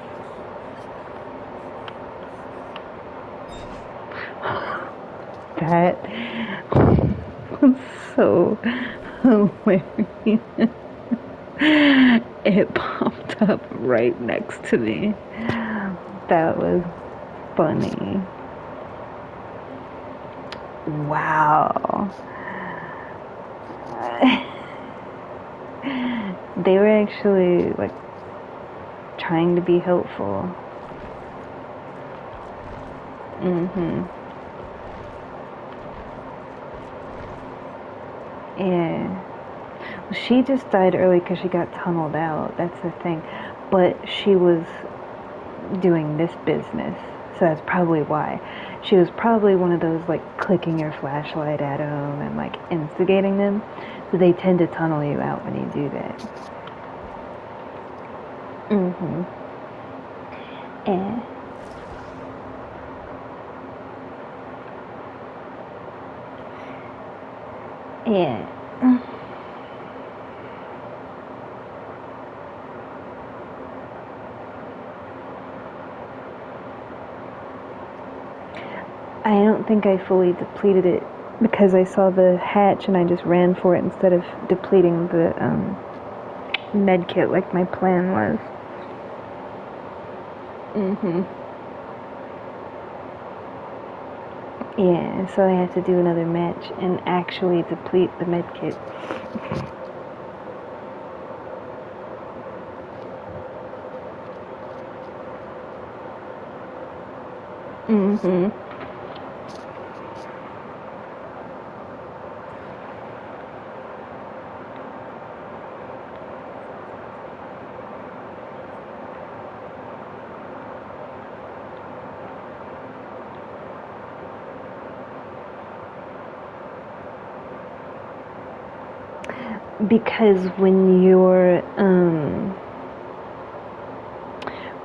That was so hilarious. It popped up right next to me. That was funny. Wow. They were actually like trying to be helpful. Mm-hmm. Yeah. Well, she just died early because she got tunneled out. That's the thing. But she was doing this business, so that's probably why. She was probably one of those like clicking your flashlight at them and like instigating them. So they tend to tunnel you out when you do that. Mm-hmm. Yeah. Yeah. I don't think I fully depleted it because I saw the hatch and I just ran for it instead of depleting the med kit like my plan was. Mm-hmm. Yeah, so I had to do another match and actually deplete the med kit. Mm-hmm. Because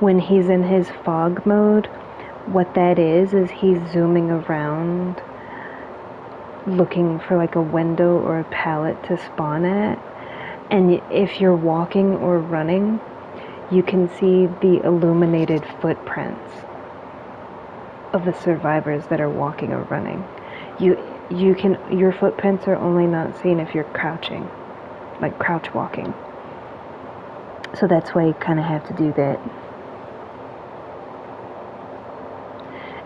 when he's in his fog mode, what that is he's zooming around looking for like a window or a pallet to spawn at, and if you're walking or running, you can see the illuminated footprints of the survivors that are walking or running. Your footprints are only not seen if you're crouching, like crouch walking. So that's why you kind of have to do that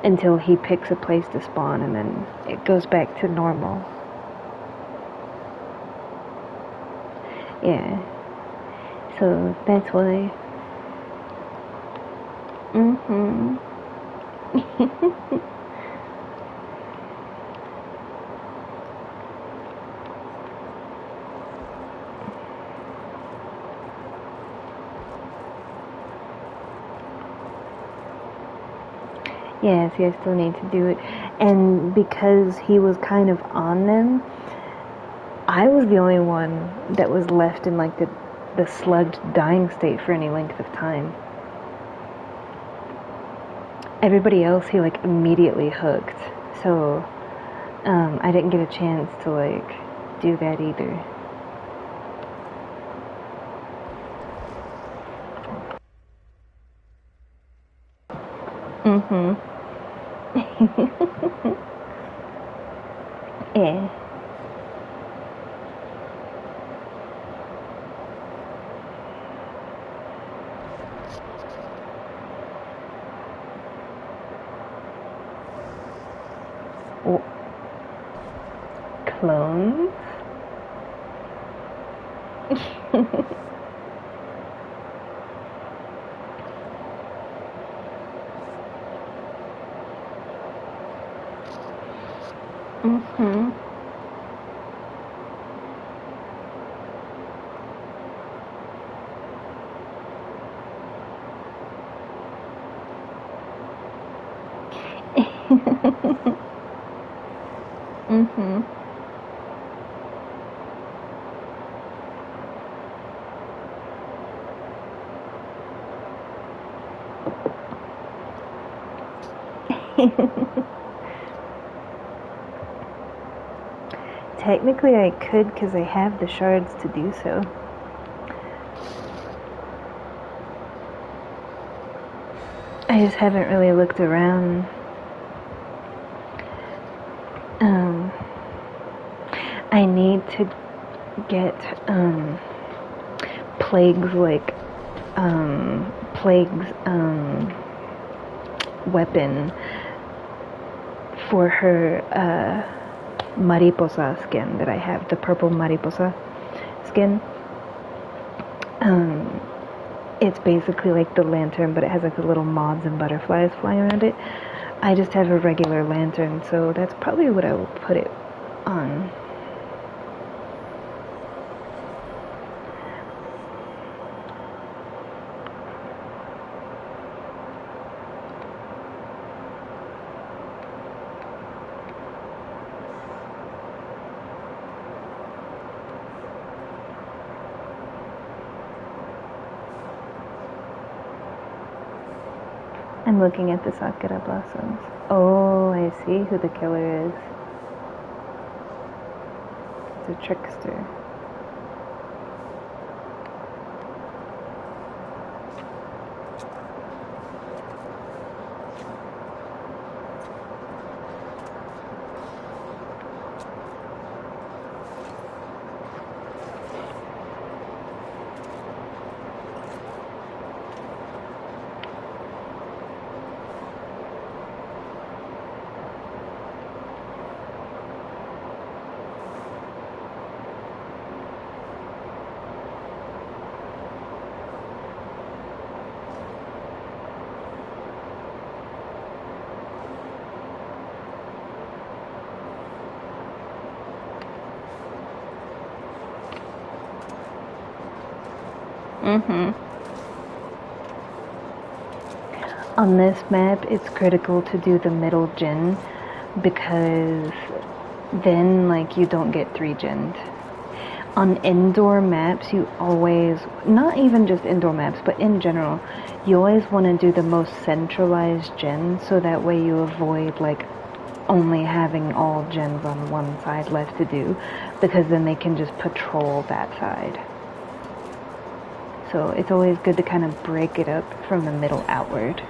until he picks a place to spawn, and then it goes back to normal. Yeah. So that's why. Yeah, see, I still need to do it. And because he was kind of on them, I was the only one that was left in like the slugged dying state for any length of time. Everybody else he like immediately hooked. So I didn't get a chance to like do that either. Yeah. Clones? Technically I could, because I have the shards to do so. I just haven't really looked around. I need to get Plague's weapon for her mariposa skin that I have, the purple mariposa skin. It's basically like the lantern, but it has like the little moths and butterflies flying around it. I just have a regular lantern, so that's probably what I will put it on. I'm looking at the Sakura blossoms. Oh, I see who the killer is. It's a trickster. On this map, it's critical to do the middle gen, because then like you don't get 3-gened. On indoor maps, you always, not even just indoor maps, but in general, you always want to do the most centralized gen, so that way you avoid like only having all gens on one side left to do, because then they can just patrol that side. So it's always good to kind of break it up from the middle outward.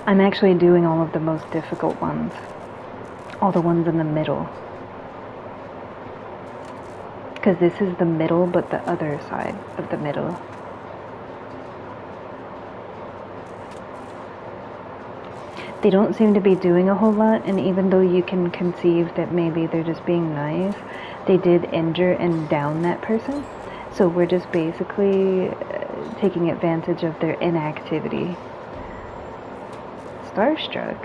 I'm actually doing all of the most difficult ones. All the ones in the middle. Because this is the middle, but the other side of the middle. They don't seem to be doing a whole lot, and even though you can conceive that maybe they're just being nice, they did injure and down that person. So we're just basically taking advantage of their inactivity. Starstruck.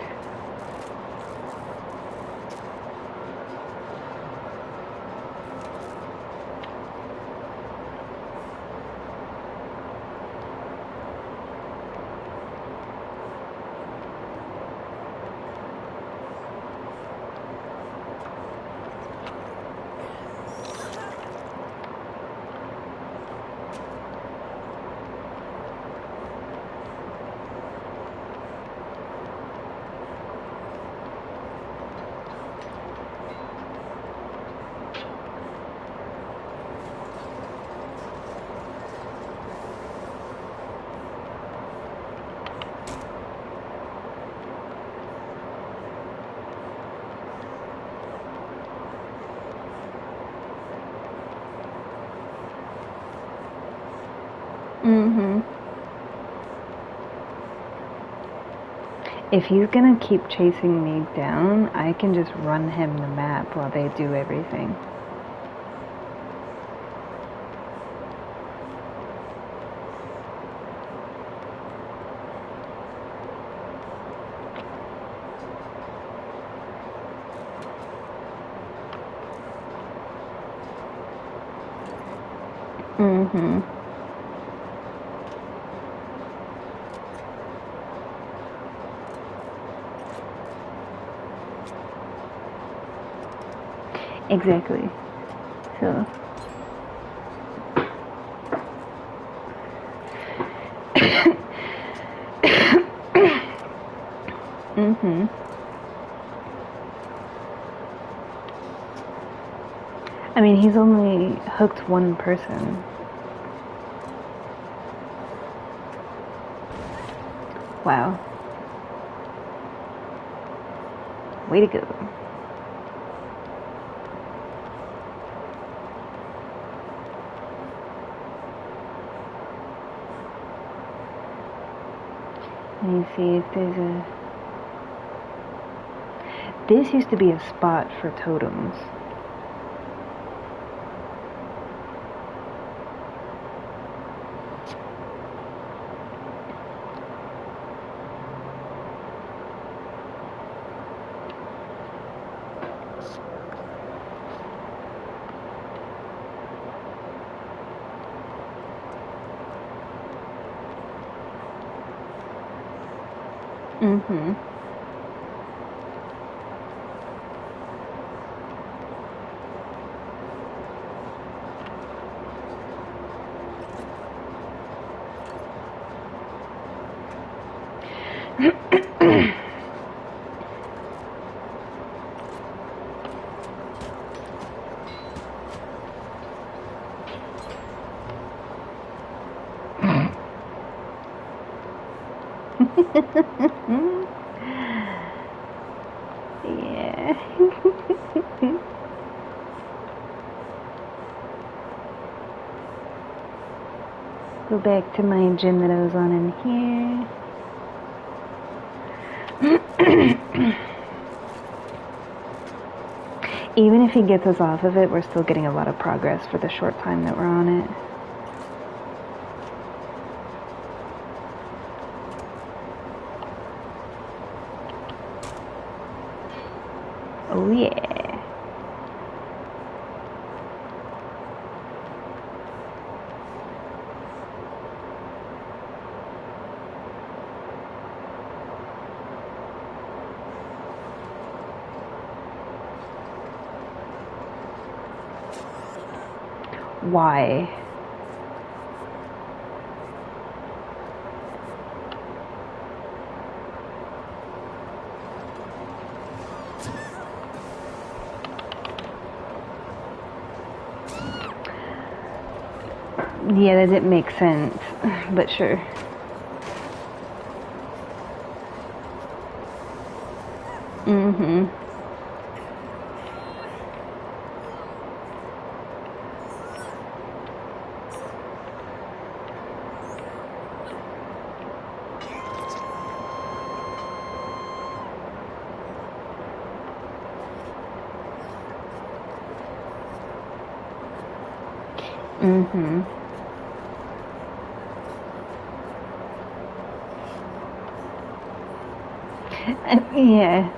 If he's gonna keep chasing me down, I can just run him the map while they do everything. Exactly. So. I mean, he's only hooked one person. Wow. Way to go. Let me see if there's a... This used to be a spot for totems. Yeah. Go back to my gym that I was on in here. Even if he gets us off of it, we're still getting a lot of progress for the short time that we're on it. Oh yeah. why? Yeah, that didn't make sense, but sure. Mm-hmm. Mm-hmm. Yeah.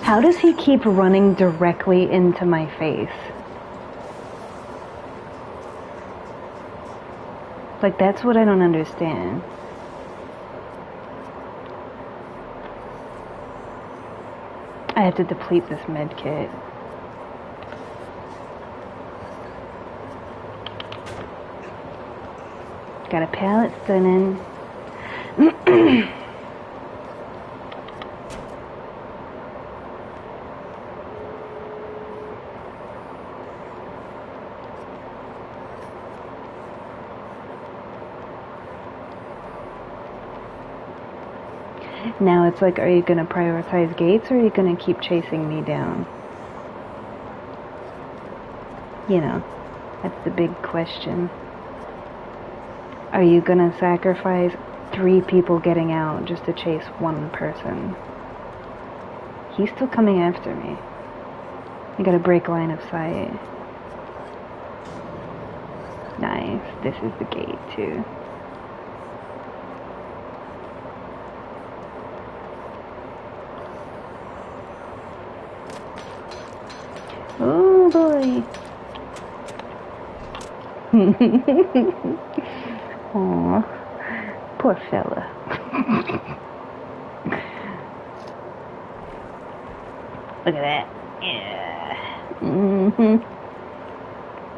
How does he keep running directly into my face? Like, that's what I don't understand. I have to deplete this med kit. Got a pallet stunning. Now it's like, are you going to prioritize gates or are you going to keep chasing me down? You know, that's the big question. Are you going to sacrifice 3 people getting out just to chase 1 person? He's still coming after me. You gotta break line of sight. Nice. This is the gate too. Oh boy. Aw, poor fella. Look at that. Yeah. Mm-hmm.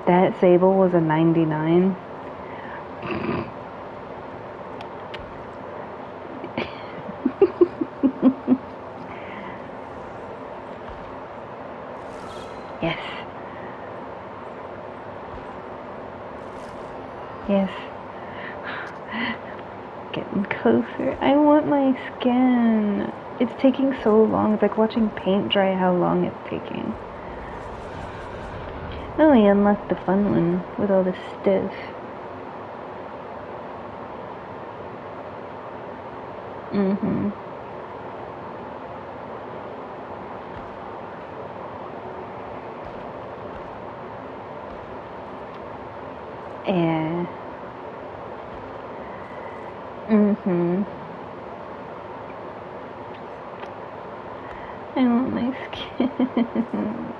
That Sable was a 99. Yes. Yes. Getting closer. I want my skin. It's taking so long. It's like watching paint dry how long it's taking. Oh, I unlocked the fun one with all this stuff. Mm-hmm. Yeah. Mm-hmm. I want my skin.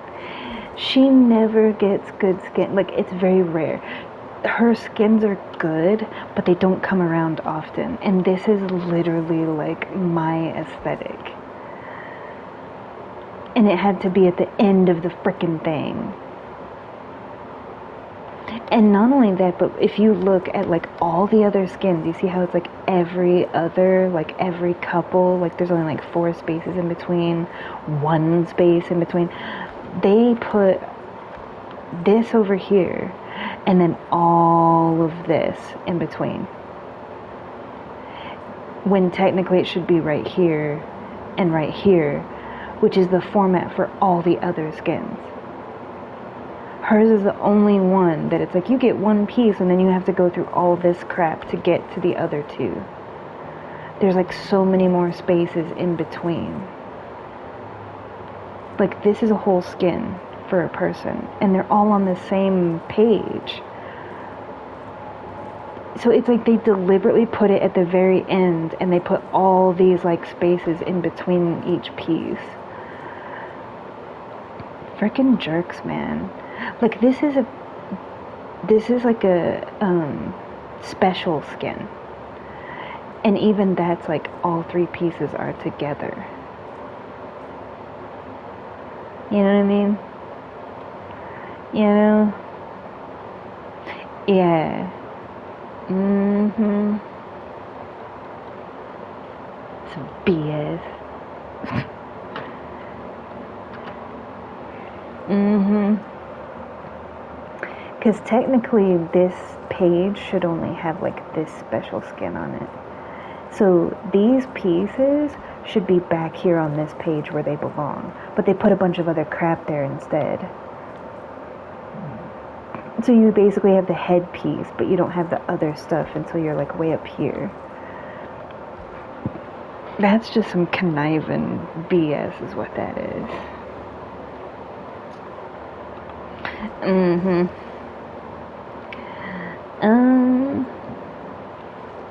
She never gets good skin. Like, it's very rare. Her skins are good, but they don't come around often. And this is literally, like, my aesthetic. And it had to be at the end of the frickin' thing. And not only that, but if you look at like all the other skins, you see how it's like every other, like every couple, like there's only like 4 spaces in between, 1 space in between. They put this over here and then all of this in between. When technically it should be right here and right here, which is the format for all the other skins. Hers is the only one that it's like you get 1 piece and then you have to go through all this crap to get to the other 2. There's like so many more spaces in between. Like this is a whole skin for a person and they're all on the same page. So it's like they deliberately put it at the very end, and they put all these like spaces in between each piece. Frickin' jerks, man. Like this is like a special skin, and even that's like all three pieces are together. You know what I mean? You know? Yeah. Mm-hmm. Some BS. Mm-hmm. Because technically this page should only have like this special skin on it. So these pieces should be back here on this page where they belong. But they put a bunch of other crap there instead. So you basically have the headpiece, but you don't have the other stuff until you're like way up here. That's just some conniving BS is what that is. Mm-hmm.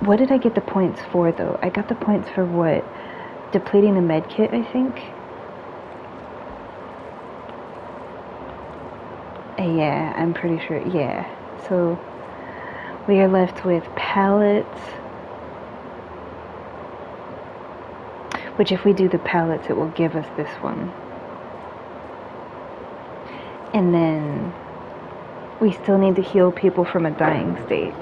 What did I get the points for though? I got the points for what? Depleting the med kit, I think? Yeah, I'm pretty sure. Yeah. So we are left with pallets. Which if we do the pallets, it will give us this one. And then we still need to heal people from a dying state.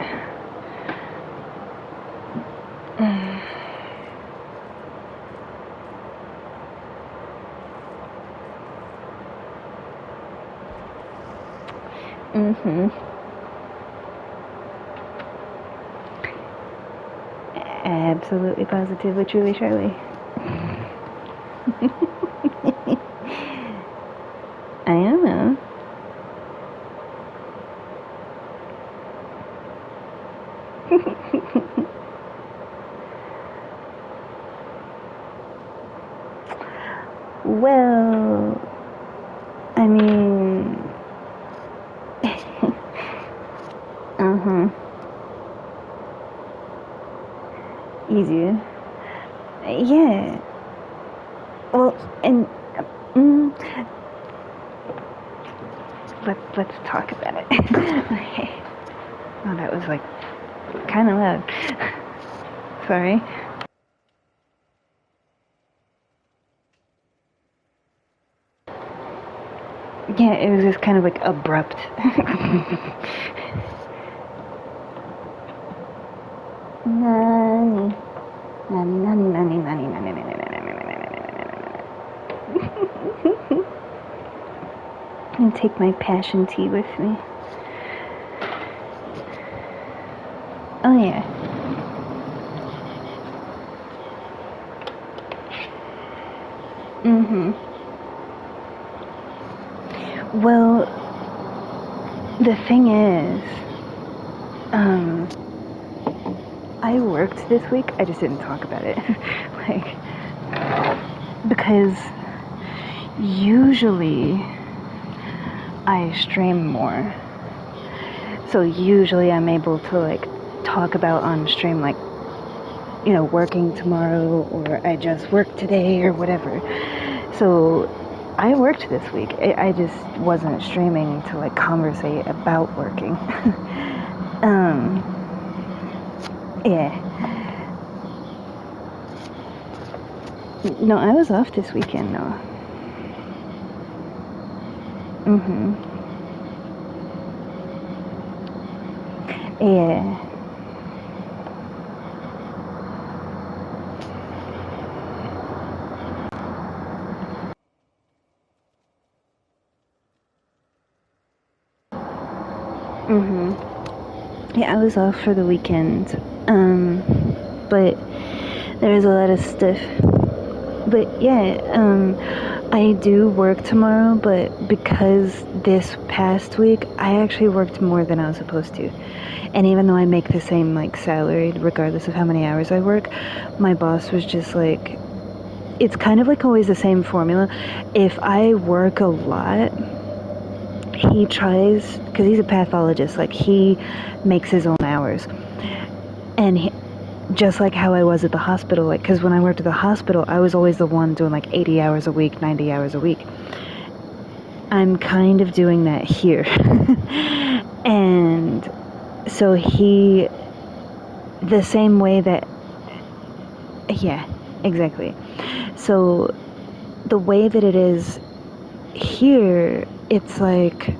Mm-hmm. Absolutely, positively, truly, surely. I don't know. Well, I mean, easier. Yeah. Well, and let's talk about it. Okay. Oh, that was like kind of loud. Sorry. Yeah, it was just kind of like abrupt. Nani. Nani, nani, nani, nani, nani, nani, and take my passion tea with me. Oh yeah. Well, the thing is, I worked this week. I just didn't talk about it. Like, because usually I stream more. So usually I'm able to like talk about on stream like, you know, working tomorrow or I just worked today or whatever. So I worked this week. I just wasn't streaming to like conversate about working. Yeah. No, I was off this weekend though. Yeah. Yeah, I was off for the weekend. But there was a lot of stuff. But yeah, I do work tomorrow, but because this past week I actually worked more than I was supposed to. And even though I make the same like salary regardless of how many hours I work, my boss was just like, it's kind of like always the same formula. If I work a lot, he tries, because he's a pathologist, like he makes his own hours. And just like how I was at the hospital, like, because when I worked at the hospital, I was always the one doing like 80 hours a week, 90 hours a week. I'm kind of doing that here. And so the same way that, yeah, exactly. So the way that it is here, it's like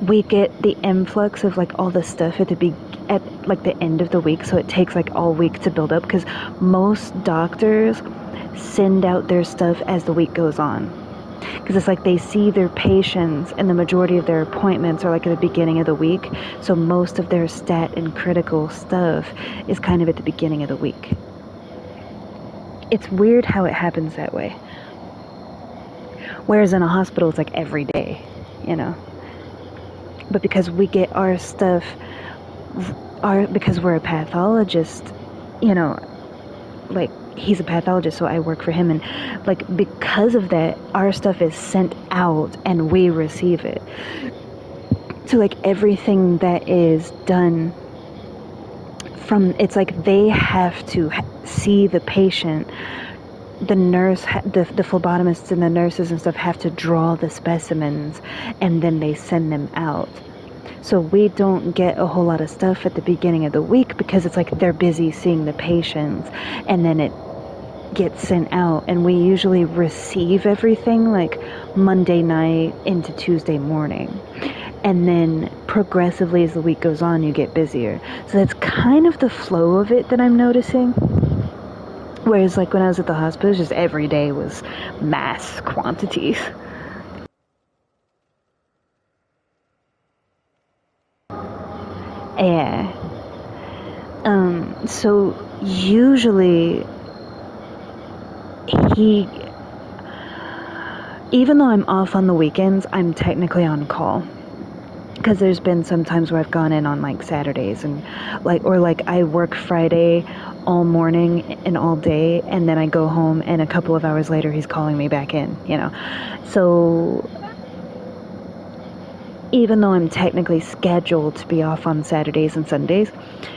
we get the influx of like all the stuff at like the end of the week, so it takes like all week to build up, because most doctors send out their stuff as the week goes on, because it's like they see their patients and the majority of their appointments are like at the beginning of the week, so most of their stat and critical stuff is kind of at the beginning of the week. It's weird how it happens that way, whereas in a hospital it's like every day, you know. But because we get our stuff, because we're a pathologist, you know, like he's a pathologist, so I work for him, and like because of that, our stuff is sent out and we receive it. So like everything that is done it's like they have to see the patient. The nurse, the phlebotomists and the nurses and stuff have to draw the specimens, and then they send them out. So we don't get a whole lot of stuff at the beginning of the week, because it's like they're busy seeing the patients, and then it gets sent out, and we usually receive everything like Monday night into Tuesday morning. And then progressively as the week goes on, you get busier. So that's kind of the flow of it that I'm noticing. Whereas like when I was at the hospital, just every day was mass quantities. Yeah. So usually even though I'm off on the weekends, I'm technically on call. Because there's been some times where I've gone in on like Saturdays, and like I work Friday all morning and all day, and then I go home, and a couple of hours later he's calling me back in, you know. So even though I'm technically scheduled to be off on Saturdays and Sundays,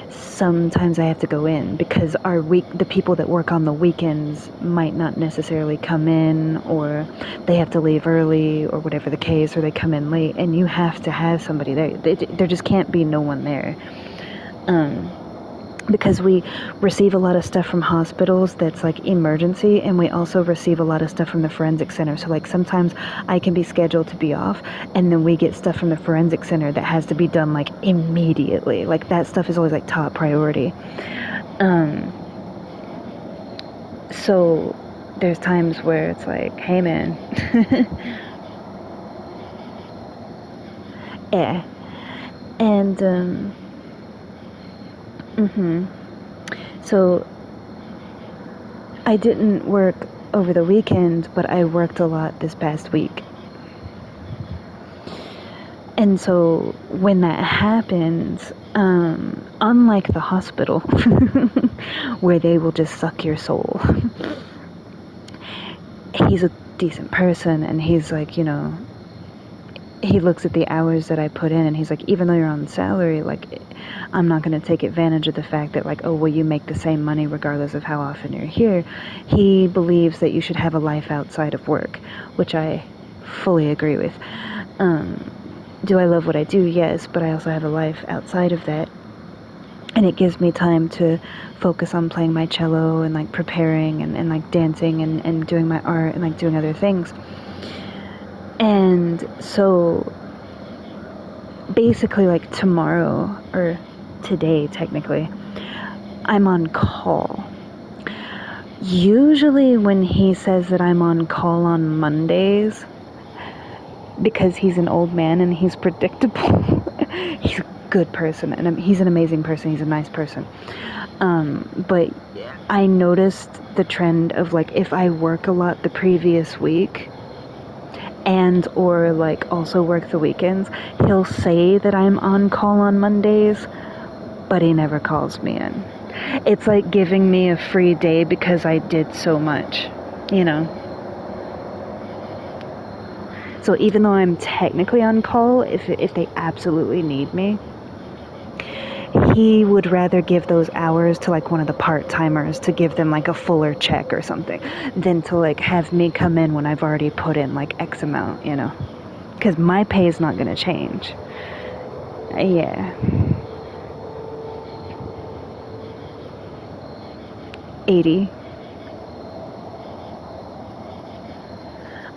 sometimes I have to go in, because the people that work on the weekends might not necessarily come in, or they have to leave early, or whatever the case, or they come in late, and you have to have somebody there. There just can't be no one there. Because we receive a lot of stuff from hospitals that's like emergency, and we also receive a lot of stuff from the forensic center. So like sometimes I can be scheduled to be off, and then we get stuff from the forensic center that has to be done like immediately. Like that stuff is always like top priority. So there's times where it's like, hey man. Yeah. And so I didn't work over the weekend, but I worked a lot this past week. And so when that happens, unlike the hospital, where they will just suck your soul, he's a decent person, and he's like, you know, he looks at the hours that I put in, and he's like, even though you're on salary, like, I'm not going to take advantage of the fact that, like, oh, well, you make the same money regardless of how often you're here. He believes that you should have a life outside of work, which I fully agree with. Do I love what I do? Yes, but I also have a life outside of that. And it gives me time to focus on playing my cello and, like, preparing and like, dancing and doing my art and, like, doing other things. And so, basically, like, tomorrow, or today, technically, I'm on call. Usually when he says that I'm on call on Mondays, because he's an old man and he's predictable, he's a good person, and he's an amazing person, he's a nice person. But I noticed the trend of, like, if I work a lot the previous week, and or like also work the weekends, he'll say that I'm on call on Mondays, but he never calls me in. It's like giving me a free day because I did so much, you know. So even though I'm technically on call, if they absolutely need me, he would rather give those hours to like one of the part-timers to give them like a fuller check or something than to like have me come in when I've already put in like X amount, you know, because my pay is not going to change. Yeah. 80.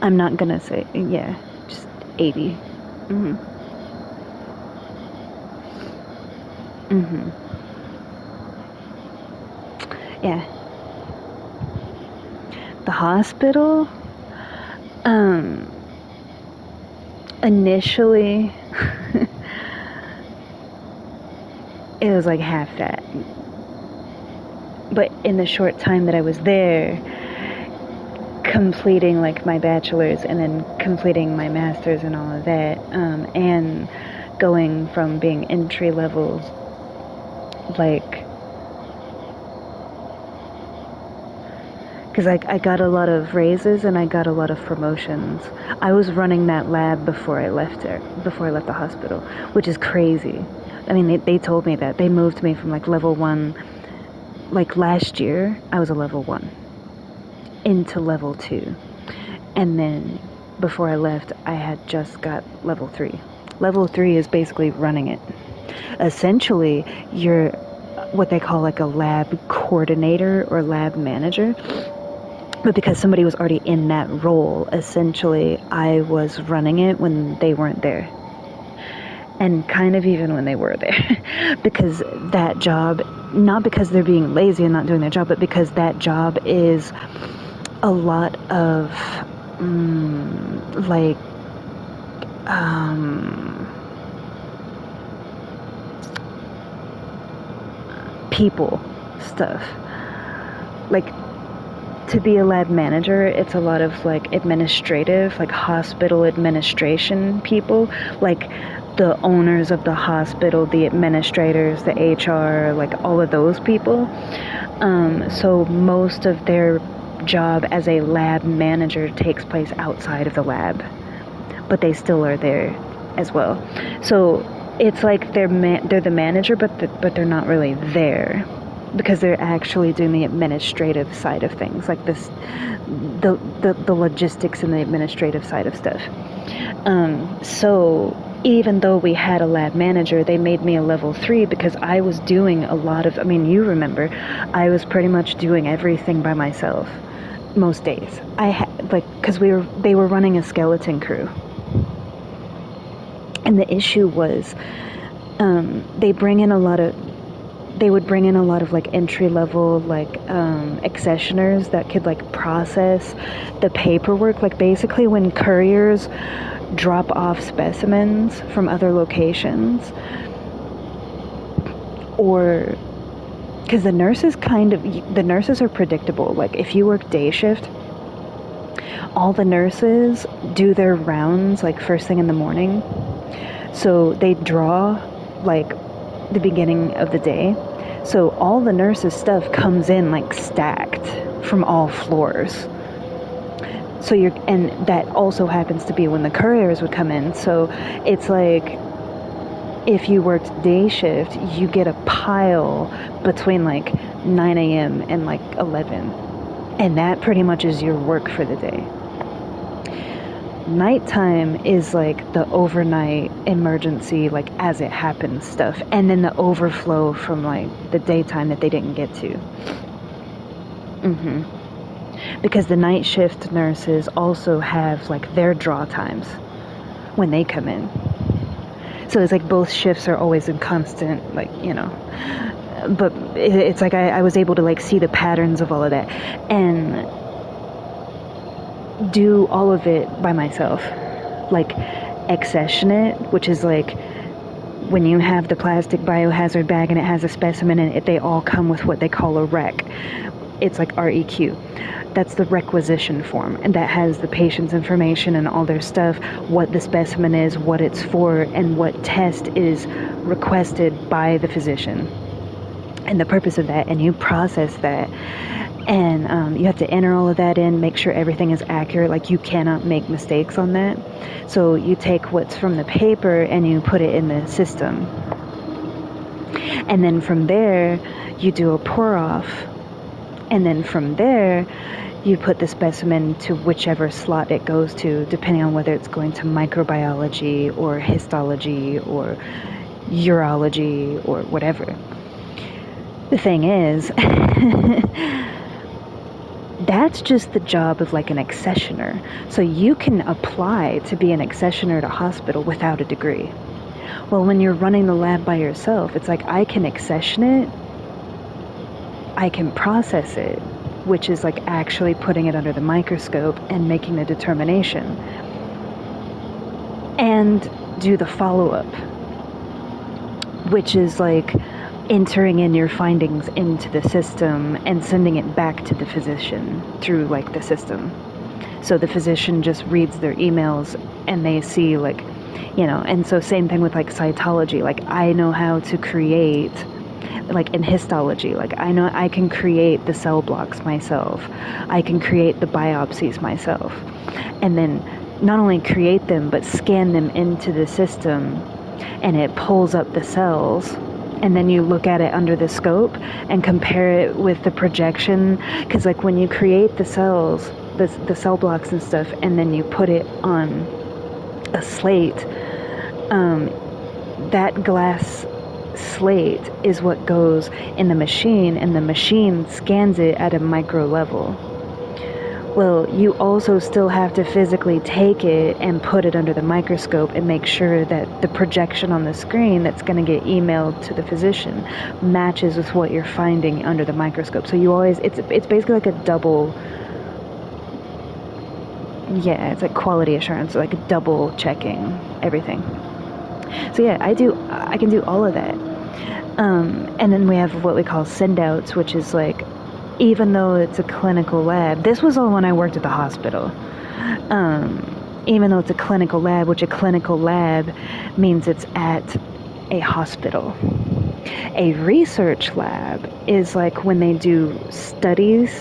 I'm not gonna say, yeah, just 80. Mm-hmm. Mm-hmm. Yeah. The hospital, um, initially, it was like half that. But in the short time that I was there, completing like my bachelor's and then completing my master's and all of that, and going from being entry level, like, because I got a lot of raises and I got a lot of promotions. I was running that lab before I left the hospital, which is crazy. I mean, they told me that. They moved me from like level 1, like last year, I was a level 1, into level 2. And then before I left, I had just got level 3. Level 3 is basically running it. Essentially, you're what they call like a lab coordinator or lab manager. But because somebody was already in that role, essentially, I was running it when they weren't there. And kind of even when they were there. Because that job, not because they're being lazy and not doing their job, but because that job is a lot of, like, people stuff. Like, to be a lab manager, it's a lot of like administrative, like hospital administration people, like the owners of the hospital, the administrators, the HR, like all of those people. So most of their job as a lab manager takes place outside of the lab, but they still are there as well. So it's like they're the manager, but they're not really there, because they're actually doing the administrative side of things, like this, the logistics and the administrative side of stuff. So even though we had a lab manager, they made me a level 3 because I was doing a lot of, I mean, you remember, I was pretty much doing everything by myself most days. I had, like, because they were running a skeleton crew. And the issue was, they would bring in a lot of like entry level like accessioners that could like process the paperwork. Like basically when couriers drop off specimens from other locations, or because the nurses are predictable. Like if you work day shift, all the nurses do their rounds like first thing in the morning, so they draw like the beginning of the day. So all the nurses' stuff comes in like stacked from all floors. So and that also happens to be when the couriers would come in. So it's like if you worked day shift, you get a pile between like 9 a.m. and like 11. And that pretty much is your work for the day. Nighttime is like the overnight emergency, like as it happens stuff, and then the overflow from like the daytime that they didn't get to. Because the night shift nurses also have like their draw times when they come in. So it's like both shifts are always in constant, like, you know, but it's like I was able to like see the patterns of all of that and do all of it by myself. Like accession it, which is like when you have the plastic biohazard bag and it has a specimen in it, they all come with what they call a rec. It's like REQ. That's the requisition form, and that has the patient's information and all their stuff, what the specimen is, what it's for, and what test is requested by the physician, and the purpose of that, and you process that. And you have to enter all of that in, make sure everything is accurate. Like, you cannot make mistakes on that. So you take what's from the paper and you put it in the system. And then from there, you do a pour off. And then from there, you put the specimen to whichever slot it goes to, depending on whether it's going to microbiology or histology or urology or whatever. The thing is, that's just the job of like an accessioner. So you can apply to be an accessioner at a hospital without a degree. Well, when you're running the lab by yourself, it's like, I can accession it, I can process it, which is like actually putting it under the microscope and making the determination, and do the follow-up, which is like entering in your findings into the system and sending it back to the physician through like the system. So the physician just reads their emails and they see like, and so same thing with like cytology. Like, I know how to create, like in histology, like I know I can create the cell blocks myself. I can create the biopsies myself. And then not only create them, but scan them into the system, and it pulls up the cells. And then you look at it under the scope and compare it with the projection. Because like when you create the cells, the cell blocks and stuff, and then you put it on a slate, that glass slate is what goes in the machine, and the machine scans it at a micro level. Well, you also still have to physically take it and put it under the microscope and make sure that the projection on the screen that's going to get emailed to the physician matches with what you're finding under the microscope. So you always, it's basically like a double, it's like quality assurance, like a double checking everything. So yeah, I can do all of that. And then we have what we call send-outs, which is like, even though it's a clinical lab, this was all when I worked at the hospital. Even though it's a clinical lab, which a clinical lab means it's at a hospital. A research lab is like when they do studies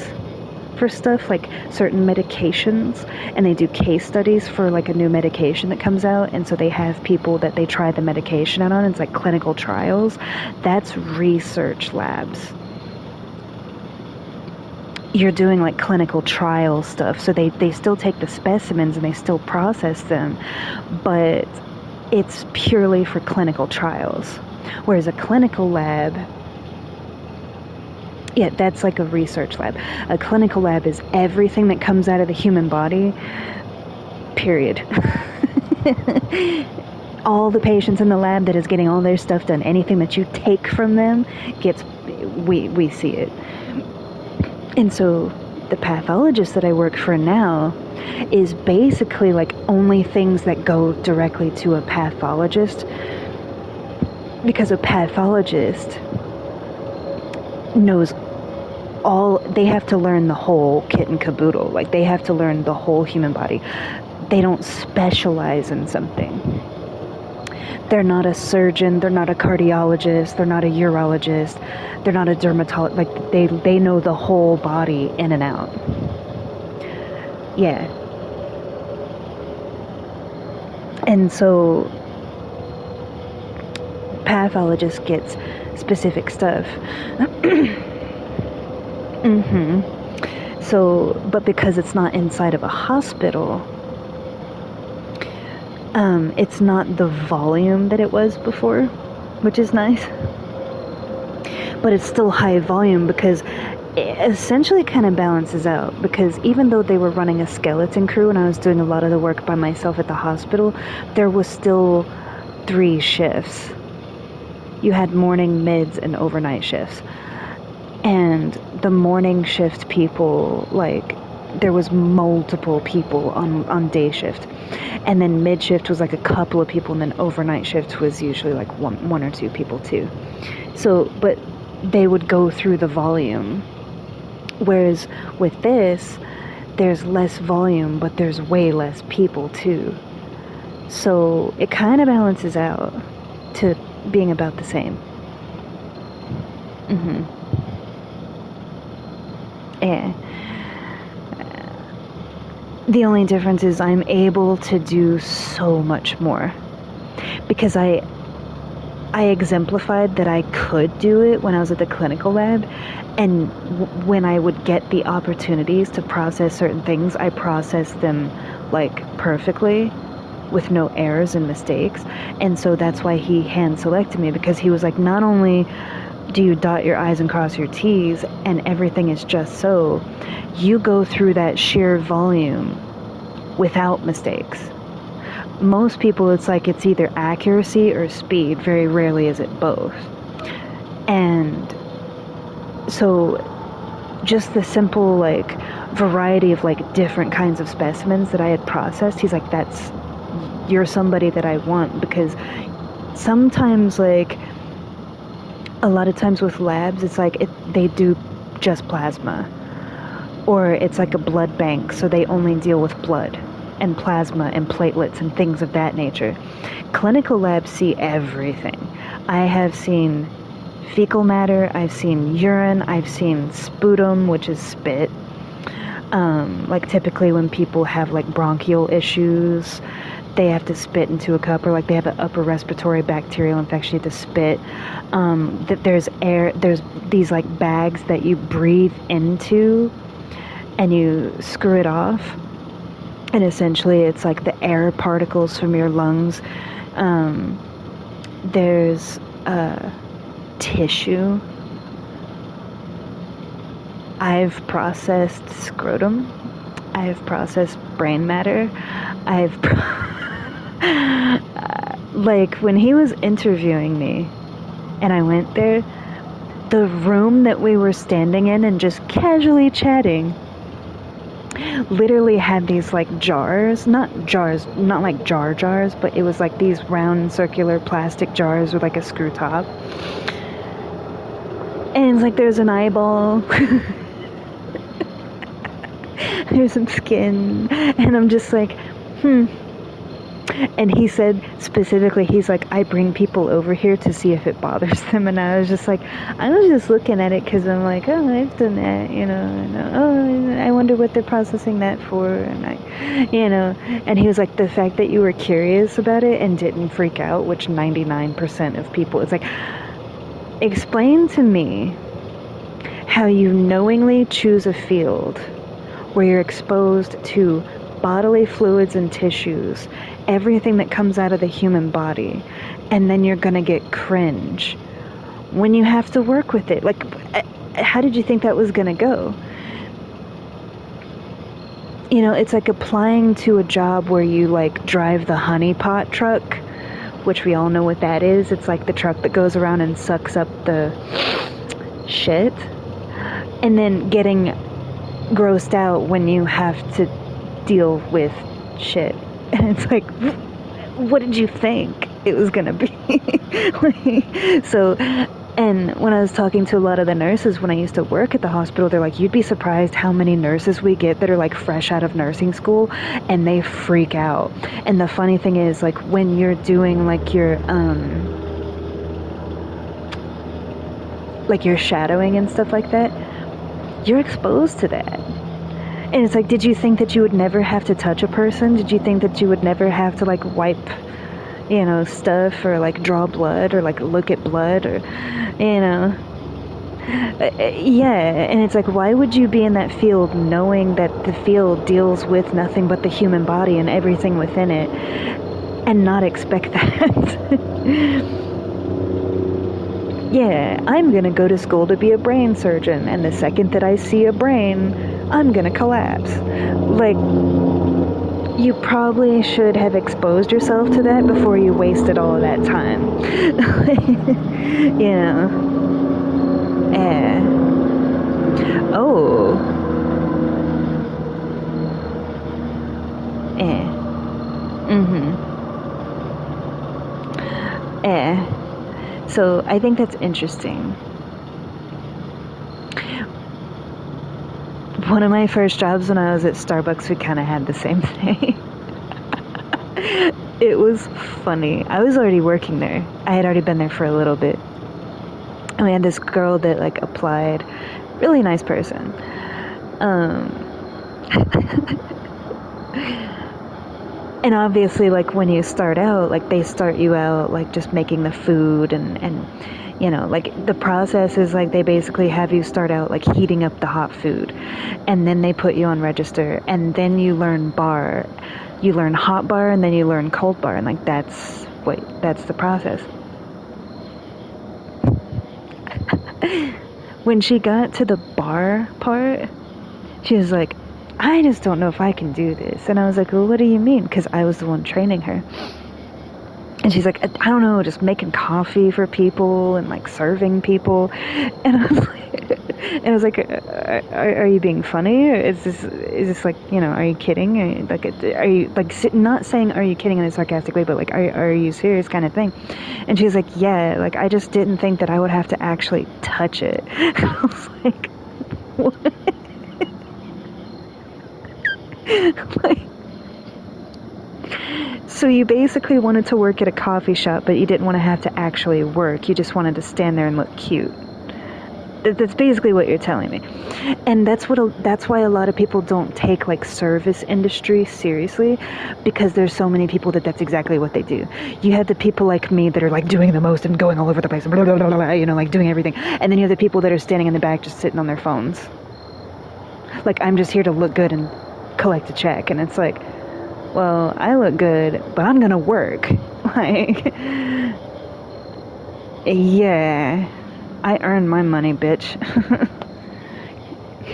for stuff like certain medications, and they do case studies for like a new medication that comes out, and so they have people that they try the medication out on. It's like clinical trials. That's research labs. You're doing like clinical trial stuff, so they still take the specimens and they still process them, but it's purely for clinical trials. Whereas a clinical lab, that's like a research lab. A clinical lab is everything that comes out of the human body, period. All the patients in the lab that is getting all their stuff done, anything that you take from them we see it. And so the pathologist that I work for now is basically like only things that go directly to a pathologist, because a pathologist knows they have to learn the whole kit and caboodle. Like, they have to learn the whole human body. They don't specialize in something. They're not a surgeon, they're not a cardiologist, they're not a urologist, they're not a dermatologist. Like, they know the whole body in and out. Yeah. And so pathologist gets specific stuff. So, but because it's not inside of a hospital, it's not the volume that it was before, which is nice. But it's still high volume, because it essentially kind of balances out. Because even though they were running a skeleton crew and I was doing a lot of the work by myself at the hospital, there was still 3 shifts. You had morning, mids, and overnight shifts. And the morning shift people, like, there was multiple people on day shift. And then mid shift was like a couple of people, and then overnight shift was usually like one or 2 people too. So, but they would go through the volume. Whereas with this, there's less volume, but there's way less people too. So it kind of balances out to being about the same. Eh. The only difference is I'm able to do so much more because I exemplified that I could do it when I was at the clinical lab, and when I would get the opportunities to process certain things, I processed them like perfectly with no errors and mistakes. And so that's why he hand selected me, because he was like, not only do you dot your I's and cross your T's and everything is just so, you go through that sheer volume without mistakes. Most people, it's like it's either accuracy or speed. Very rarely is it both. And so just the simple like variety of like different kinds of specimens that I had processed, he's like, you're somebody that I want. Because sometimes, like a lot of times with labs, it's like they do just plasma, or it's like a blood bank, so they only deal with blood and plasma and platelets and things of that nature. Clinical labs see everything. I have seen fecal matter, I've seen urine, I've seen sputum, which is spit. Like typically when people have like bronchial issues, they have to spit into a cup, or like they have an upper respiratory bacterial infection, you have to spit. That there's air, there's these like bags that you breathe into and you screw it off. And essentially it's like the air particles from your lungs. There's tissue. I've processed scrotum. I've processed brain matter. Like when he was interviewing me and I went there, the room that we were standing in and just casually chatting literally had these like jars, not like jars, but it was like these round circular plastic jars with like a screw top. And it's like there's an eyeball, there's some skin, and I'm just like, And he said specifically, he's like, I bring people over here to see if it bothers them. And I was just like, I was just looking at it because I'm like, oh, I've done that, and oh, I wonder what they're processing that for. And and he was like, the fact that you were curious about it and didn't freak out, which 99% of people, it's like, explain to me how you knowingly choose a field where you're exposed to bodily fluids and tissues, everything that comes out of the human body, and then you're gonna get cringe when you have to work with it. Like, how did you think that was gonna go? It's like applying to a job where you like drive the honeypot truck, which we all know what that is. It's like the truck that goes around and sucks up the shit, and then getting grossed out when you have to deal with shit. And it's like, what did you think it was gonna be? So, and when I was talking to a lot of the nurses when I used to work at the hospital, they're like, you'd be surprised how many nurses we get that are like fresh out of nursing school, and they freak out. And the funny thing is, like, when you're doing like your shadowing and stuff like that, you're exposed to that. And it's like, did you think that you would never have to touch a person? Did you think that you would never have to like wipe, stuff, or like draw blood, or like look at blood, or, yeah. And it's like, why would you be in that field knowing that the field deals with nothing but the human body and everything within it, and not expect that? Yeah, I'm gonna go to school to be a brain surgeon, and the second that I see a brain, I'm gonna collapse. Like, you probably should have exposed yourself to that before you wasted all of that time. Oh. So I think that's interesting. One of my first jobs when I was at Starbucks, we kind of had the same thing. It was funny. I was already working there. I had already been there for a little bit. And we had this girl that like applied, really nice person. Um, and obviously, like, when you start out, like, they start you out, like, just making the food and you know, like, the process is, like, they basically have you start out, like, heating up the hot food. And then they put you on register. And then you learn bar. You learn hot bar, and then you learn cold bar. And, like, that's the process. When she got to the bar part, she was like, I just don't know if I can do this. And I was like, well, what do you mean? Because I was the one training her. And she's like, I don't know, just making coffee for people and, like, serving people. And I was like, are you being funny? Or is this like, you know, are you kidding? Are you like, not saying are you kidding in a sarcastic way, but like, are you serious, kind of thing? And she's like, yeah, like, I just didn't think that I would have to actually touch it. I was like, what? Like, so you basically wanted to work at a coffee shop, but you didn't want to have to actually work. You just wanted to stand there and look cute. That's basically what you're telling me. And that's why a lot of people don't take, like, service industry seriously, because there's so many people that's exactly what they do. You have the people like me that are, like, doing the most and going all over the place, blah, blah, blah, blah, you know, like, doing everything. And then you have the people that are standing in the back just sitting on their phones. Like, I'm just here to look good and collect a check. And it's like, well, I look good, but I'm gonna work. Like, yeah, I earned my money, bitch.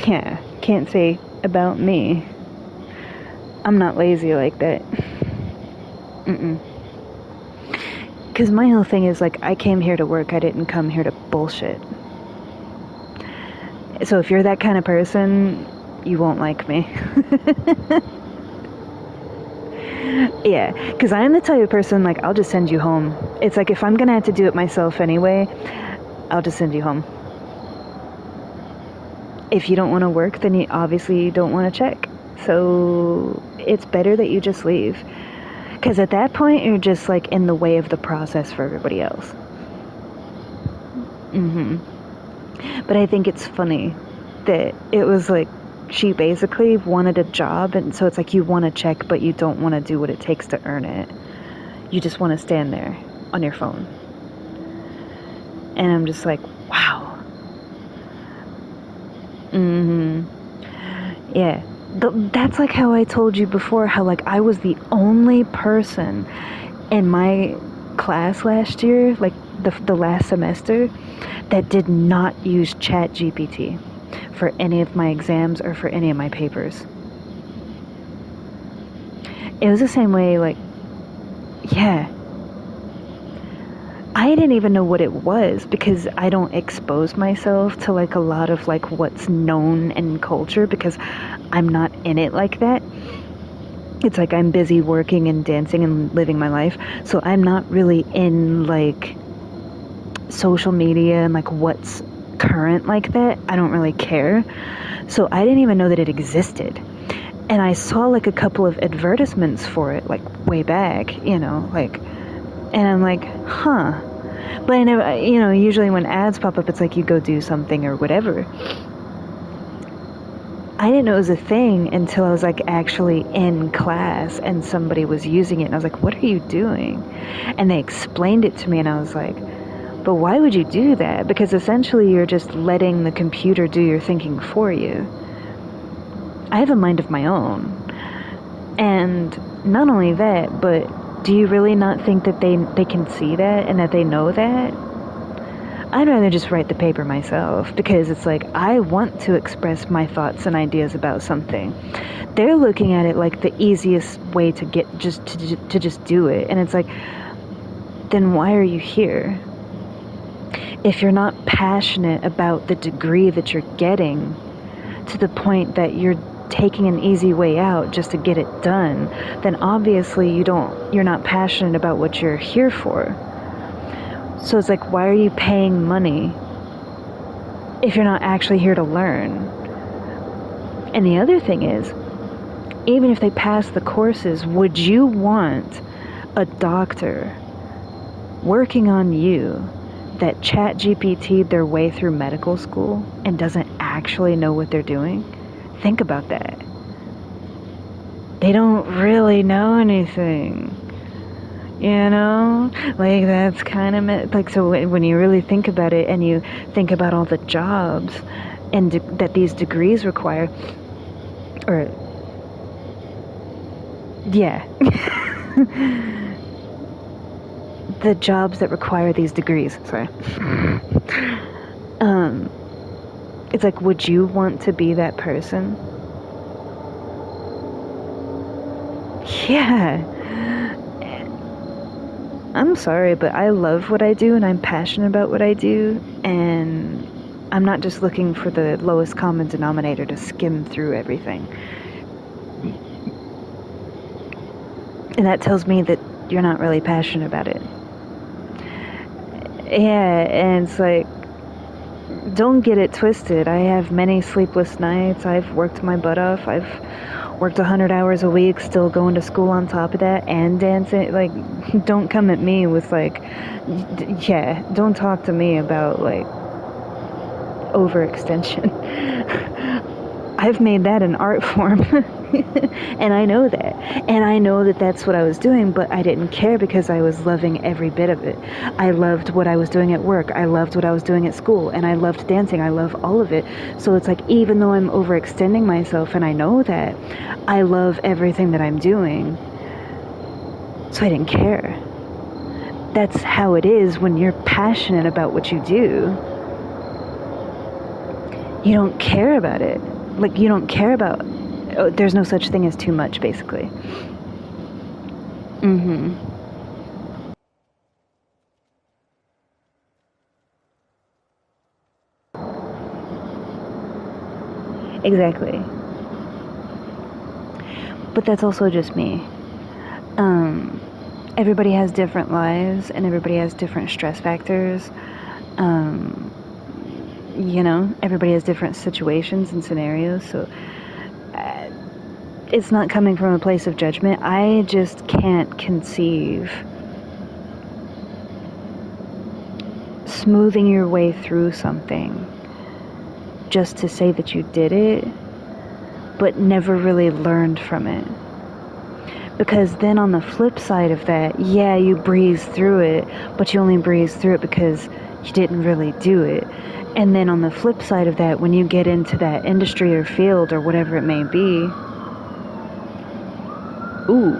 Yeah, can't say about me. I'm not lazy like that. Because my whole thing is, like, I came here to work, I didn't come here to bullshit. So if you're that kind of person, you won't like me. Yeah, because I'm the type of person, like, I'll just send you home. It's like, if I'm gonna have to do it myself anyway, I'll just send you home. If you don't want to work, then you obviously don't want to check. So it's better that you just leave. Because at that point, you're just, like, in the way of the process for everybody else. But I think it's funny that it was like, she basically wanted a job, and so it's like, you want to check, but you don't want to do what it takes to earn it. You just want to stand there on your phone. And I'm just like, wow. Yeah. That's like how I told you before, how, like, I was the only person in my class last year, like, the last semester, that did not use ChatGPT for any of my exams or for any of my papers. It was the same way, like, yeah. I didn't even know what it was, because I don't expose myself to, like, a lot of, like, what's known in culture, because I'm not in it like that. It's like, I'm busy working and dancing and living my life, so I'm not really in, like, social media and, like, what's current like that. I don't really care. So I didn't even know that it existed. And I saw, like, a couple of advertisements for it, like, way back, you know, like, and I'm like, huh. But I never, you know, usually when ads pop up, it's like, you go do something or whatever. I didn't know it was a thing until I was, like, actually in class and somebody was using it, and I was like, what are you doing? And they explained it to me, and I was like, but why would you do that? Because essentially you're just letting the computer do your thinking for you. I have a mind of my own. And not only that, but do you really not think that they can see that and that they know that? I'd rather just write the paper myself, because it's like, I want to express my thoughts and ideas about something. They're looking at it like the easiest way to get to just do it, and it's like, then why are you here? If you're not passionate about the degree that you're getting, to the point that you're taking an easy way out just to get it done, then obviously you're not passionate about what you're here for. So it's like, why are you paying money if you're not actually here to learn? And the other thing is, even if they pass the courses, would you want a doctor working on you that ChatGPT'd their way through medical school and doesn't actually know what they're doing? Think about that. They don't really know anything. You know? Like, that's kind of, like, so when you really think about it and you think about all the jobs and that these degrees require, or, yeah. The jobs that require these degrees, sorry. It's like, would you want to be that person? Yeah. I'm sorry, but I love what I do and I'm passionate about what I do, and I'm not just looking for the lowest common denominator to skim through everything. And that tells me that you're not really passionate about it. Yeah, and it's like, don't get it twisted. I have many sleepless nights. I've worked my butt off. I've worked 100 hours a week, still going to school on top of that and dancing. Like, don't come at me with like, yeah, don't talk to me about like overextension. I've made that an art form. And I know that. And I know that that's what I was doing, but I didn't care because I was loving every bit of it. I loved what I was doing at work. I loved what I was doing at school. And I loved dancing. I love all of it. So it's like, even though I'm overextending myself and I know that, I love everything that I'm doing. So I didn't care. That's how it is when you're passionate about what you do. You don't care about it. Like, you don't care about, oh, there's no such thing as too much, basically. Exactly. But that's also just me. Everybody has different lives and everybody has different stress factors. You know, everybody has different situations and scenarios, so it's not coming from a place of judgment. I just can't conceive smoothing your way through something just to say that you did it, but never really learned from it. Because then on the flip side of that, yeah, you breeze through it, but you only breeze through it because you didn't really do it. And then on the flip side of that, when you get into that industry or field or whatever it may be, ooh,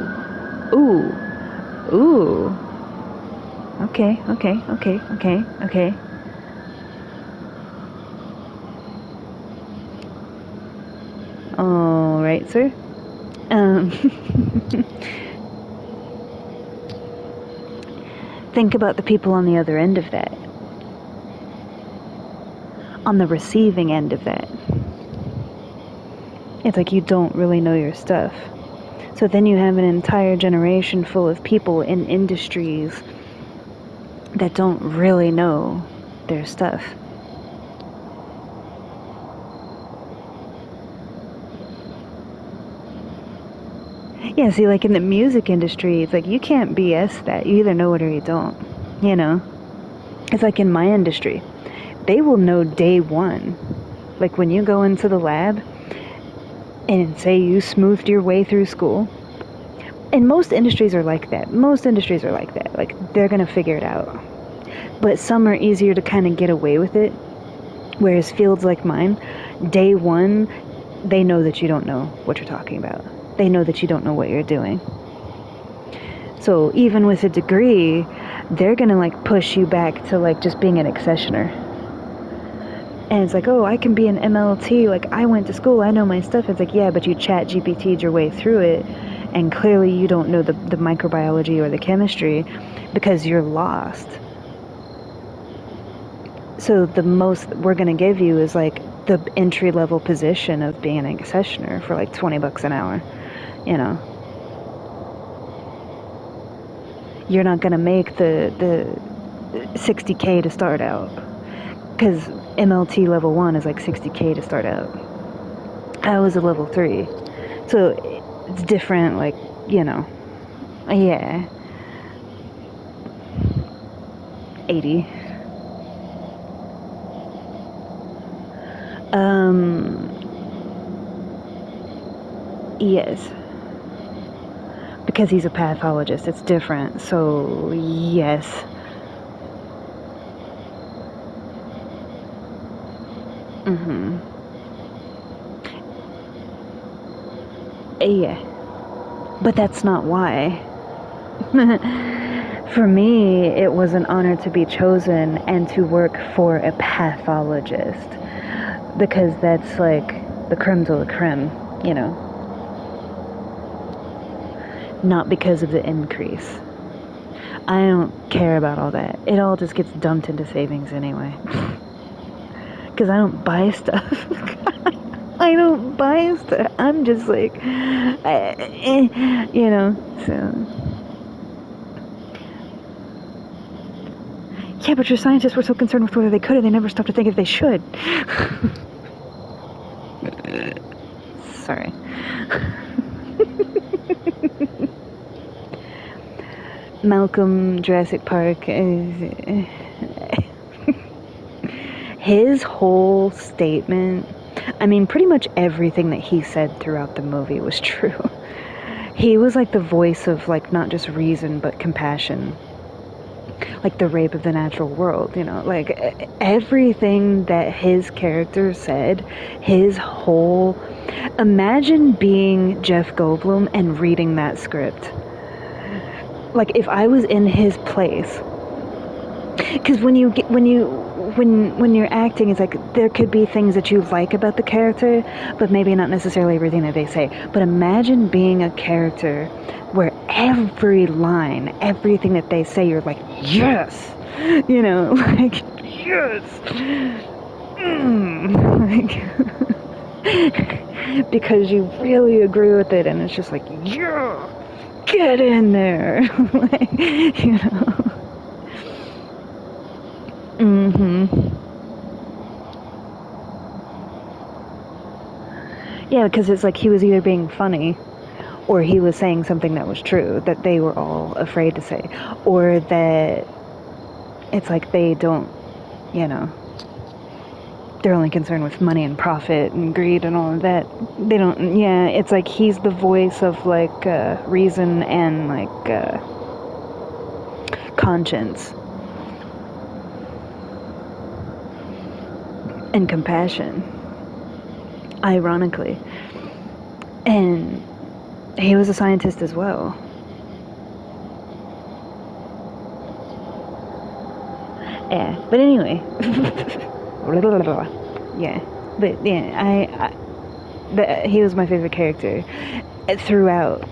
okay. All right, sir. Think about the people on the other end of that. On the receiving end of that. It's like you don't really know your stuff. So then you have an entire generation full of people in industries that don't really know their stuff. Yeah, see, like in the music industry, it's like you can't BS that. You either know it or you don't. You know? It's like in my industry. They will know day one. Like when you go into the lab and say you smoothed your way through school. And most industries are like that. Like, they're gonna figure it out. But some are easier to kind of get away with it. Whereas fields like mine, day one, they know that you don't know what you're talking about. They know that you don't know what you're doing. So even with a degree, they're gonna like push you back to like just being an accessioner. And it's like, oh, I can be an MLT, like I went to school, I know my stuff. It's like, yeah, but you chat GPT'd your way through it, and clearly you don't know the microbiology or the chemistry because you're lost. So the most we're gonna give you is like the entry level position of being an accessioner for like $20 an hour. You know, you're not gonna make the 60K to start out, because MLT level 1 is like 60K to start out. I was a level 3, so it's different. Like, you know, yeah, 80. Yes. Because he's a pathologist, it's different. So, yes. Mm-hmm. Yeah. But that's not why. For me, it was an honor to be chosen and to work for a pathologist. Because that's like the creme de la creme, you know. Not because of the increase. I don't care about all that. It all just gets dumped into savings anyway. Because I don't buy stuff. I don't buy stuff. I'm just like, you know, so. Yeah, but your scientists were so concerned with whether they could, and they never stopped to think if they should. Sorry. Malcolm, Jurassic Park, his whole statement, I mean, pretty much everything that he said throughout the movie was true. He was like the voice of, like, not just reason, but compassion. Like the rape of the natural world, you know, like everything that his character said, his whole, imagine being Jeff Goldblum and reading that script. Like if I was in his place, because when you're acting, it's like there could be things that you like about the character, but maybe not necessarily everything that they say. But imagine being a character where every line, everything that they say, you're like, yes, you know, like, yes, like, because you really agree with it, and it's just like, yeah, get in there, like, you know. Yeah, because it's like he was either being funny or he was saying something that was true that they were all afraid to say, or that it's like they don't, you know, they're only concerned with money and profit and greed and all of that. They don't, yeah, it's like he's the voice of like reason and like conscience and compassion, ironically. And he was a scientist as well. Yeah, but anyway. Yeah, but yeah, he was my favorite character throughout.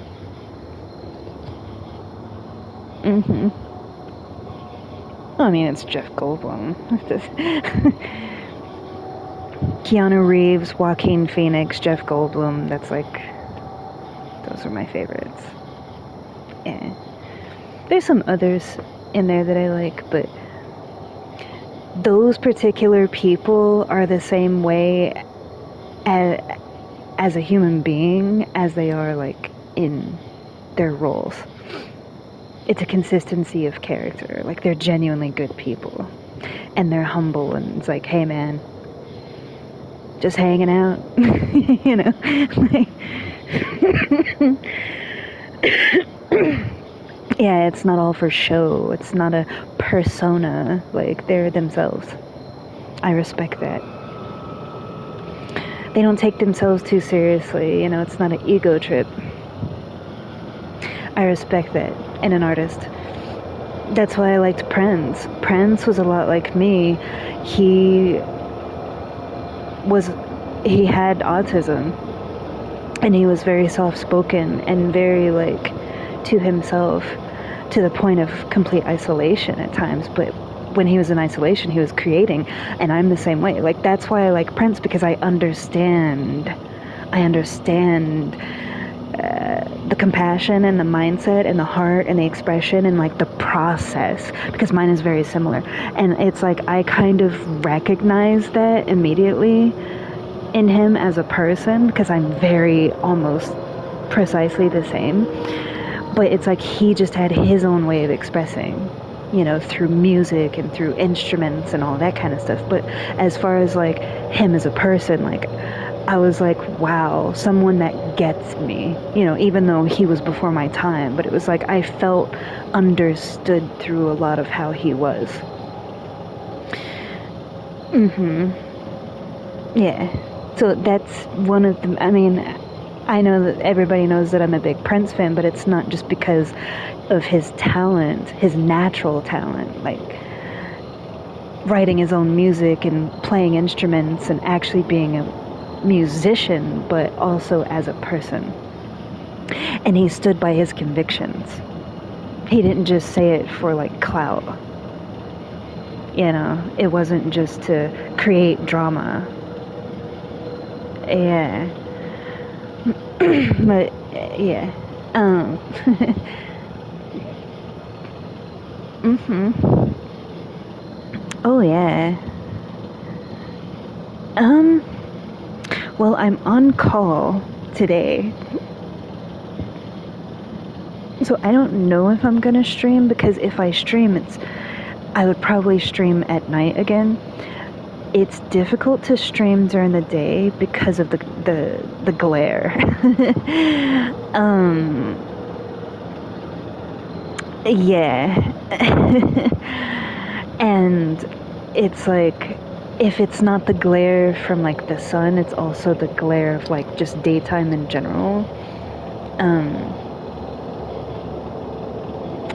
I mean, it's Jeff Goldblum. Keanu Reeves, Joaquin Phoenix, Jeff Goldblum. That's like, those are my favorites. Yeah, there's some others in there that I like, but those particular people are the same way as a human being as they are like in their roles. It's a consistency of character. Like they're genuinely good people, and they're humble, and it's like, hey man, just hanging out, you know. Like, yeah, it's not all for show. It's not a persona. Like they're themselves. I respect that. They don't take themselves too seriously. You know, it's not an ego trip. I respect that in an artist. That's why I liked Prince. Prince was a lot like me. He had autism, and he was very soft-spoken and very like to himself, to the point of complete isolation at times. But when he was in isolation, he was creating, and I'm the same way. Like that's why I like Prince, because I understand the compassion and the mindset and the heart and the expression and like the process, because mine is very similar. And it's like I kind of recognize that immediately in him as a person, because I'm very almost precisely the same. But it's like he just had his own way of expressing, you know, through music and through instruments and all that kind of stuff. But as far as like him as a person, like I was like, wow, someone that gets me, even though he was before my time, but it was like I felt understood through a lot of how he was. Yeah. So that's one of the, I mean, I know that everybody knows that I'm a big Prince fan, but it's not just because of his talent, his natural talent, like writing his own music and playing instruments and actually being a musician, but also as a person. And he stood by his convictions. He didn't just say it for like clout. It wasn't just to create drama. Yeah. But yeah. Oh yeah. Well, I'm on call today. So I don't know if I'm gonna stream, because if I stream, I would probably stream at night again. It's difficult to stream during the day because of the glare. Yeah. And it's like, if it's not the glare from like the sun, it's also the glare of like just daytime in general.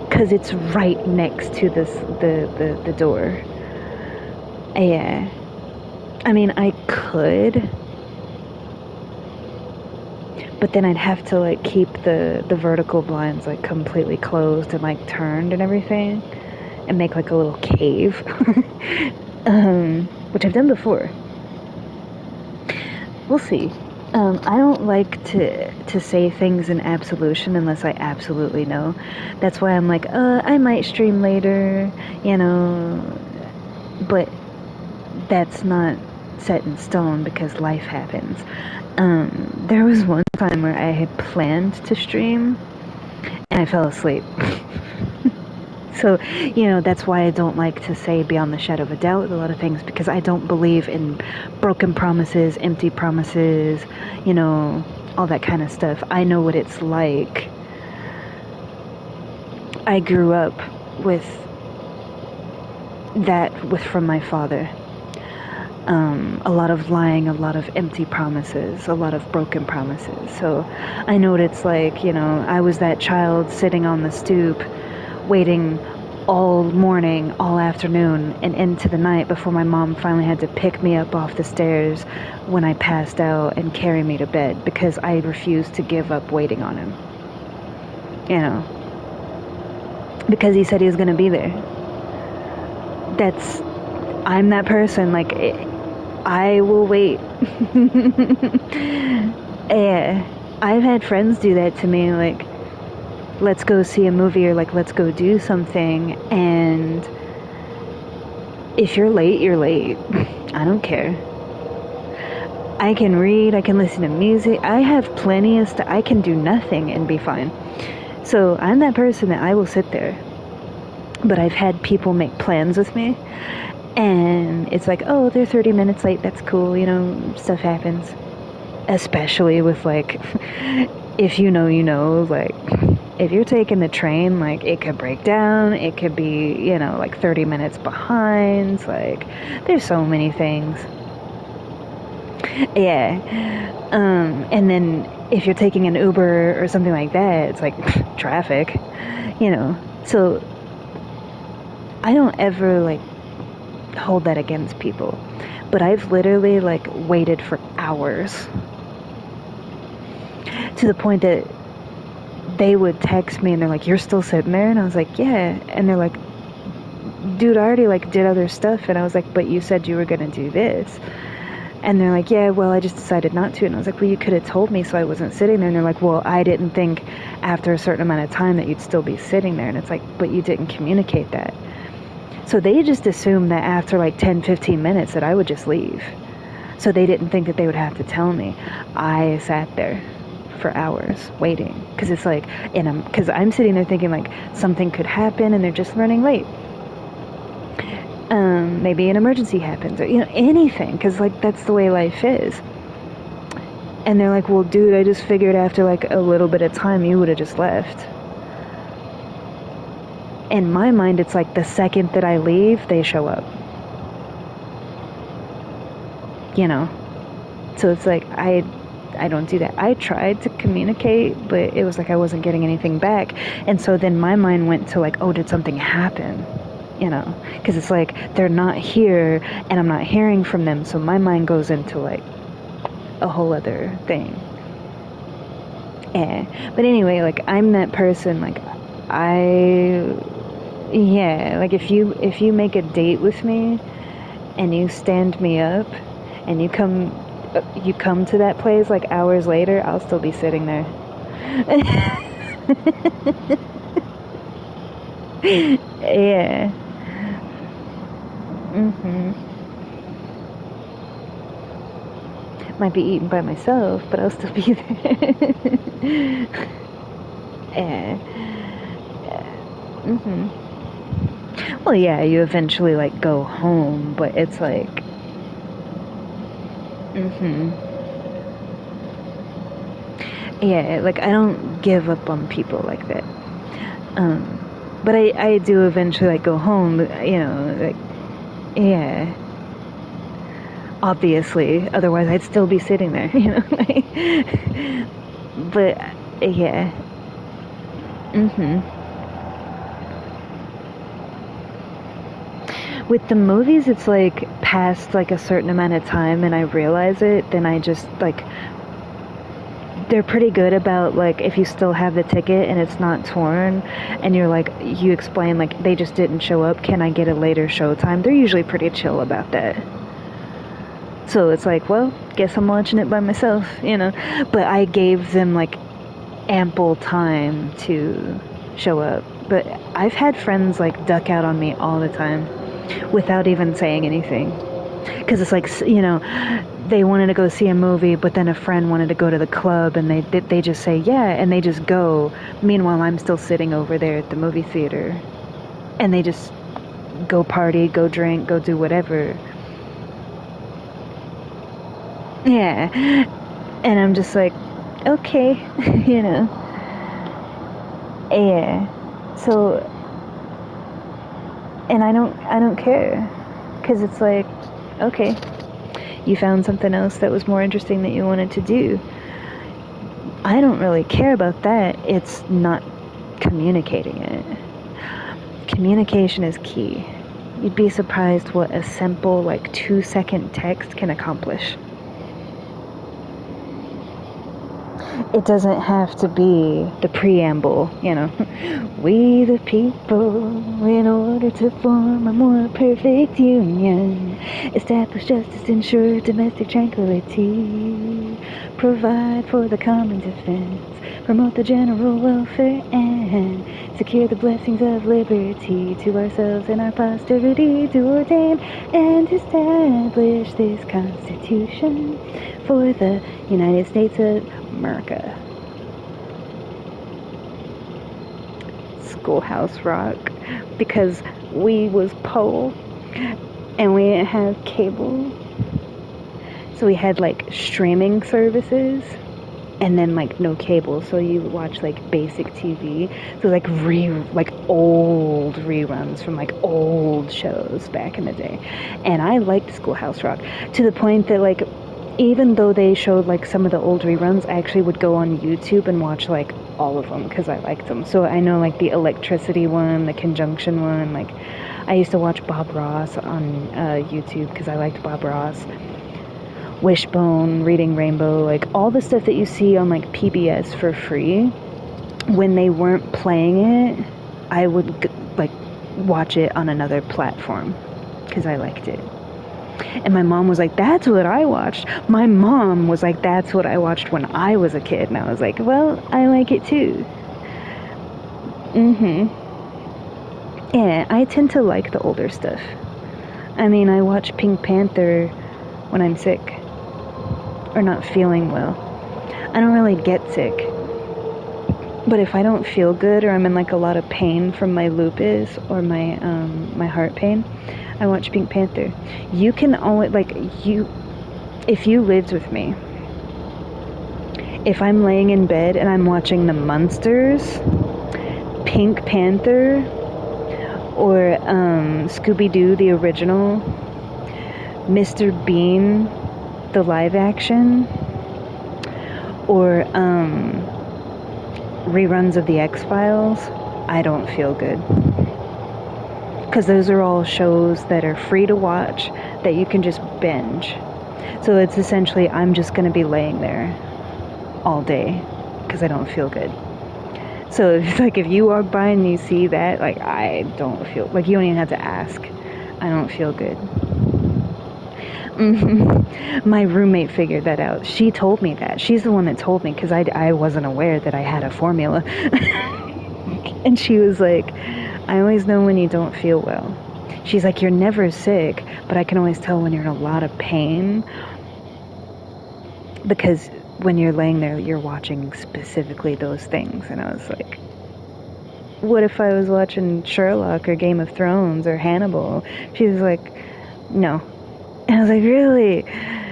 Because it's right next to the door. Yeah. I mean, I could, but then I'd have to like keep the vertical blinds like completely closed and like turned and everything, and make like a little cave, which I've done before. We'll see. I don't like to say things in absolution unless I absolutely know. That's why I'm like, I might stream later, but that's not set in stone because life happens. There was one time where I had planned to stream and I fell asleep. So, that's why I don't like to say beyond the shadow of a doubt a lot of things, because I don't believe in broken promises, empty promises, all that kind of stuff. I know what it's like. I grew up with that from my father. A lot of lying, a lot of empty promises, a lot of broken promises. So I know what it's like, I was that child sitting on the stoop waiting all morning, all afternoon, and into the night before my mom finally had to pick me up off the stairs when I passed out and carry me to bed, because I refused to give up waiting on him. Because he said he was going to be there. I'm that person, like, I will wait. Yeah. I've had friends do that to me, like, let's go see a movie, or like, let's go do something, and if you're late, you're late. I don't care. I can read, I can listen to music, I have plenty of stuff. I can do nothing and be fine. So I'm that person that I will sit there. But I've had people make plans with me, and it's like, oh, they're 30 minutes late, that's cool, stuff happens. Especially with like, if like, if you're taking the train, like, it could break down, it could be, like 30 minutes behind, like, there's so many things. Yeah. And then if you're taking an Uber or something like that, it's like traffic, so I don't ever like hold that against people, but I've literally like waited for hours, to the point that they would text me and they're like, you're still sitting there? And I was like, yeah. And they're like, dude, I already like did other stuff. And I was like, but you said you were gonna do this. And they're like, yeah, well, I just decided not to. And I was like, well, you could have told me so I wasn't sitting there. And they're like, well, I didn't think after a certain amount of time that you'd still be sitting there. And it's like, but you didn't communicate that. So they just assumed that after like 10, 15 minutes that I would just leave. So they didn't think that they would have to tell me. I sat there for hours waiting, because it's like, because I'm sitting there thinking like something could happen and they're just running late. Maybe an emergency happens, or anything, because like that's the way life is. And they're like, well, dude, I just figured after like a little bit of time you would have just left. In my mind, it's like the second that I leave, they show up. You know? So it's like, I don't do that. I tried to communicate, but it was like I wasn't getting anything back. And so then my mind went to like, oh, did something happen? You know? Because it's like, they're not here, and I'm not hearing from them. So my mind goes into like a whole other thing. Yeah. But anyway, like, I'm that person, like, yeah, like if you make a date with me and you stand me up and you come to that place like hours later, I'll still be sitting there. Yeah. Might be eaten by myself, but I'll still be there. Yeah. Well, yeah, you eventually like go home, but it's like, yeah, like I don't give up on people like that. But I do eventually like go home, you know, like, yeah. Obviously, otherwise I'd still be sitting there, you know. But yeah. With the movies, it's like past like a certain amount of time and I realize it, then I just like, they're pretty good about like if you still have the ticket and it's not torn and you're like, you explain like they just didn't show up, can I get a later show time? They're usually pretty chill about that. So it's like, well, guess I'm watching it by myself, you know. But I gave them like ample time to show up. But I've had friends like duck out on me all the time without even saying anything. Because it's like, you know, they wanted to go see a movie, but then a friend wanted to go to the club, and they just say yeah, and they just go. Meanwhile, I'm still sitting over there at the movie theater, and they just go party, go drink, go do whatever. Yeah, and I'm just like, okay, you know. Yeah. So, and I don't care, because it's like, okay, you found something else that was more interesting that you wanted to do. I don't really care about that. It's not communicating it. Communication is key. You'd be surprised what a simple, like, 2-second text can accomplish. It doesn't have to be the preamble, you know. We the people, in order to form a more perfect union, establish justice, ensure domestic tranquility, provide for the common defense, promote the general welfare, and secure the blessings of liberty to ourselves and our posterity, to ordain and establish this Constitution for the United States of America. Schoolhouse Rock, because we was poor and we didn't have cable, so we had like streaming services and then like no cable, so you watch like basic TV, so like old reruns from like old shows back in the day. And I liked Schoolhouse Rock to the point that like, even though they showed like some of the old reruns, I actually would go on YouTube and watch like all of them because I liked them. So I know like the electricity one, the conjunction one. Like I used to watch Bob Ross on YouTube because I liked Bob Ross. Wishbone, Reading Rainbow, like all the stuff that you see on like PBS for free. When they weren't playing it, I would like watch it on another platform because I liked it. And my mom was like, that's what I watched. My mom was like, that's what I watched when I was a kid. And I was like, well, I like it too. Yeah, I tend to like the older stuff. I mean, I watch Pink Panther when I'm sick or not feeling well. I don't really get sick. But if I don't feel good or I'm in like a lot of pain from my lupus or my my heart pain, I watch Pink Panther. You can only, like, if you lived with me If I'm laying in bed and I'm watching The Munsters, Pink Panther, or Scooby-Doo, the original, Mr. Bean, the live action, or reruns of The X-Files, I don't feel good. Because those are all shows that are free to watch, that you can just binge. So it's essentially, I'm just going to be laying there all day because I don't feel good. So it's like, if you walk by and you see that, like, I don't feel, like, you don't even have to ask. I don't feel good. My roommate figured that out. She told me that. She's the one that told me, because I wasn't aware that I had a formula. And she was like, I always know when you don't feel well. She's like, you're never sick, but I can always tell when you're in a lot of pain, because when you're laying there, you're watching specifically those things. And I was like, what if I was watching Sherlock or Game of Thrones or Hannibal? She was like, no. And I was like, really?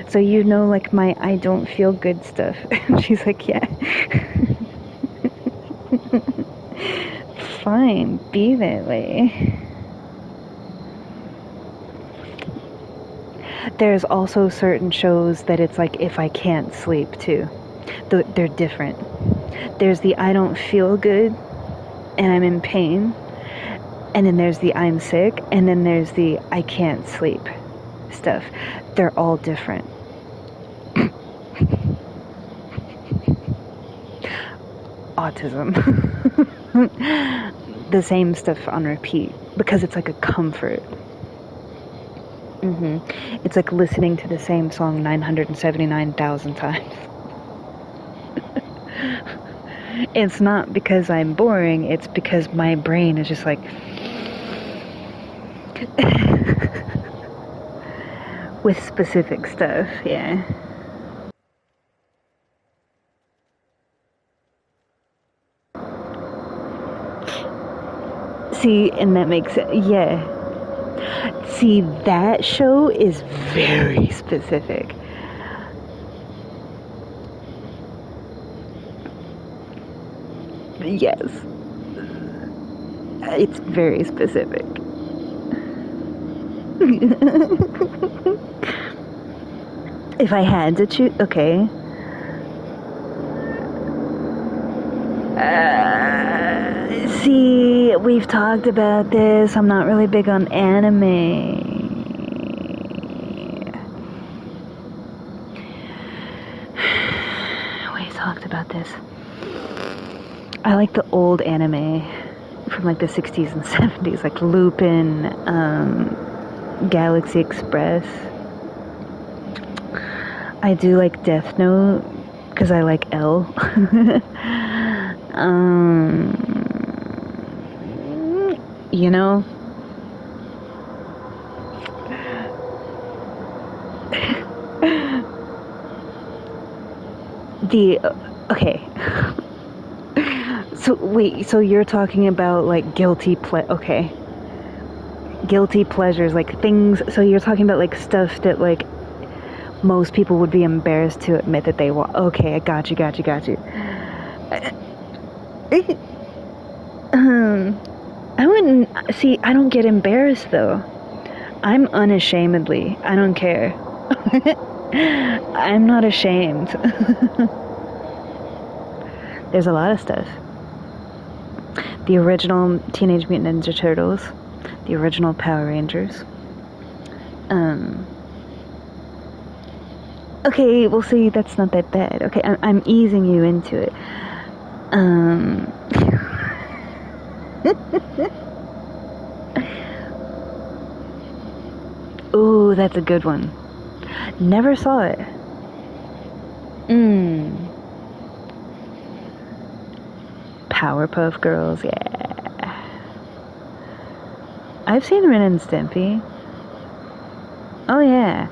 So you know, like, my I don't feel good stuff. And she's like, yeah. Fine, be that way. There's also certain shows that it's like, if I can't sleep too. They're different. There's the I don't feel good and I'm in pain. And then there's the I'm sick. And then there's the I can't sleep stuff. They're all different. Autism. The same stuff on repeat, because it's like a comfort. It's like listening to the same song 979,000 times. It's not because I'm boring, it's because my brain is just like with specific stuff, yeah. See, and that makes it, yeah. See, that show is very specific. Yes. It's very specific. If I had to choose, okay. See, we've talked about this. I'm not really big on anime. We talked about this. I like the old anime from like the 60s and 70s, like Lupin, Galaxy Express. I do like Death Note because I like L. You know? Okay. So, wait, so you're talking about, like, guilty pleasures, like, things, so you're talking about, like, stuff that, like, most people would be embarrassed to admit that they want. Okay, I got you. I wouldn't, see, I don't get embarrassed, though. I'm unashamedly, I don't care. I'm not ashamed. There's a lot of stuff. The original Teenage Mutant Ninja Turtles, the original Power Rangers. Okay, we'll see, that's not that bad. Okay, I'm easing you into it. Ooh, that's a good one. Never saw it. Powerpuff Girls, yeah. I've seen Ren and Stimpy. Oh yeah.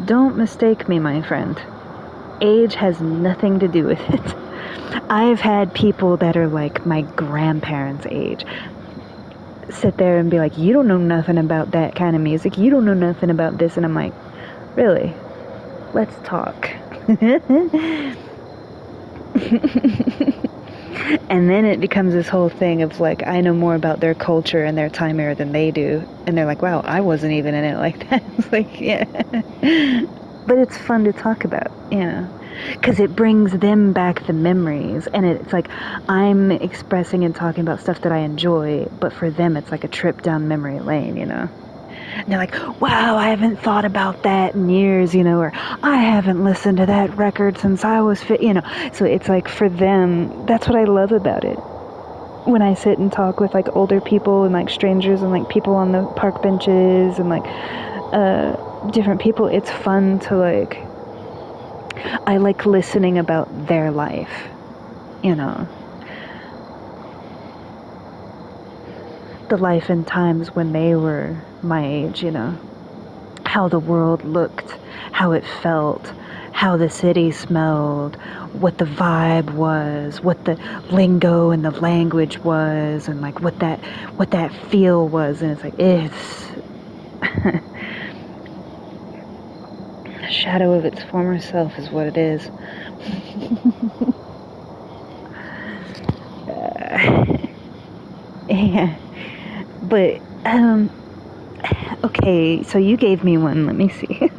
Don't mistake me, my friend. Age has nothing to do with it. I've had people that are like my grandparents' age sit there and be like, you don't know nothing about that kind of music. You don't know nothing about this. And I'm like, really? Let's talk. And then it becomes this whole thing of like, I know more about their culture and their time era than they do. And they're like, wow, I wasn't even in it like that. It's like, yeah. But it's fun to talk about, you know, because it brings them back the memories. And it's like, I'm expressing and talking about stuff that I enjoy, but for them, it's like a trip down memory lane, you know. And they're like, wow, I haven't thought about that in years, you know, or I haven't listened to that record since I was fit, you know. So it's like for them, that's what I love about it. When I sit and talk with like older people and like strangers and like people on the park benches and like different people, it's fun to like, I like listening about their life, you know. The life and times when they were my age, you know. How the world looked, how it felt, how the city smelled, what the vibe was, what the lingo and the language was, and like what that feel was. And it's like, it's a shadow of its former self is what it is. Yeah. But okay, so you gave me one. Let me see.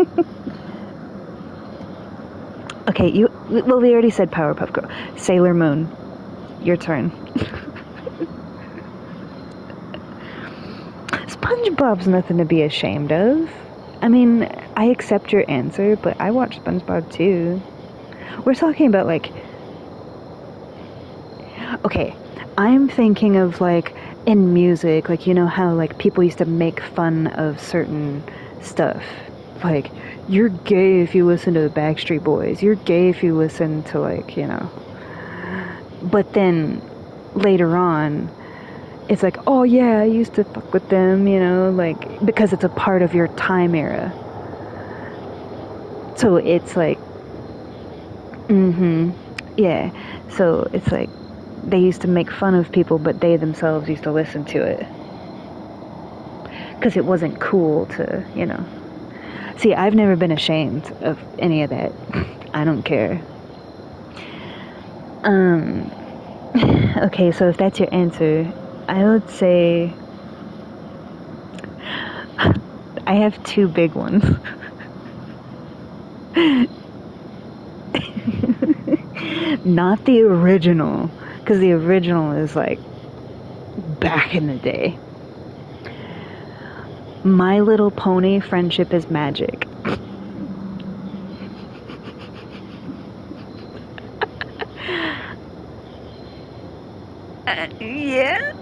Okay, well, we already said Powerpuff Girl. Sailor Moon, your turn. SpongeBob's nothing to be ashamed of. I mean, I accept your answer, but I watch SpongeBob too. We're talking about like, okay, I'm thinking of like in music, like, you know how like people used to make fun of certain stuff, like, you're gay if you listen to the Backstreet Boys, you're gay if you listen to like, you know, but then later on it's like, oh yeah, I used to fuck with them, you know, like, because it's a part of your time era. So it's like, yeah, so it's like they used to make fun of people, but they themselves used to listen to it because it wasn't cool to, you know. See, I've never been ashamed of any of that. I don't care. Okay, so if that's your answer, I would say I have two big ones. Not the original, because the original is like back in the day. My Little Pony, Friendship is Magic. Yeah.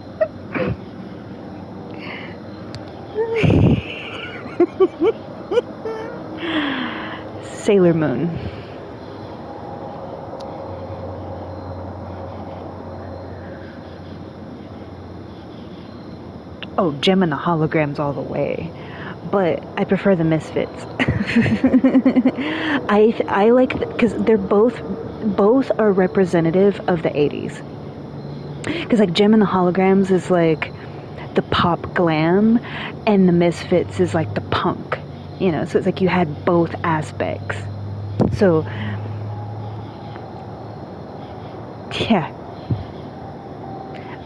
Sailor Moon. Oh, Gem and the Holograms all the way. But I prefer the Misfits. I like, because they're both are representative of the 80s. Because like Gem and the Holograms is like the pop glam, and the Misfits is like the punk, you know. So it's like you had both aspects. So yeah.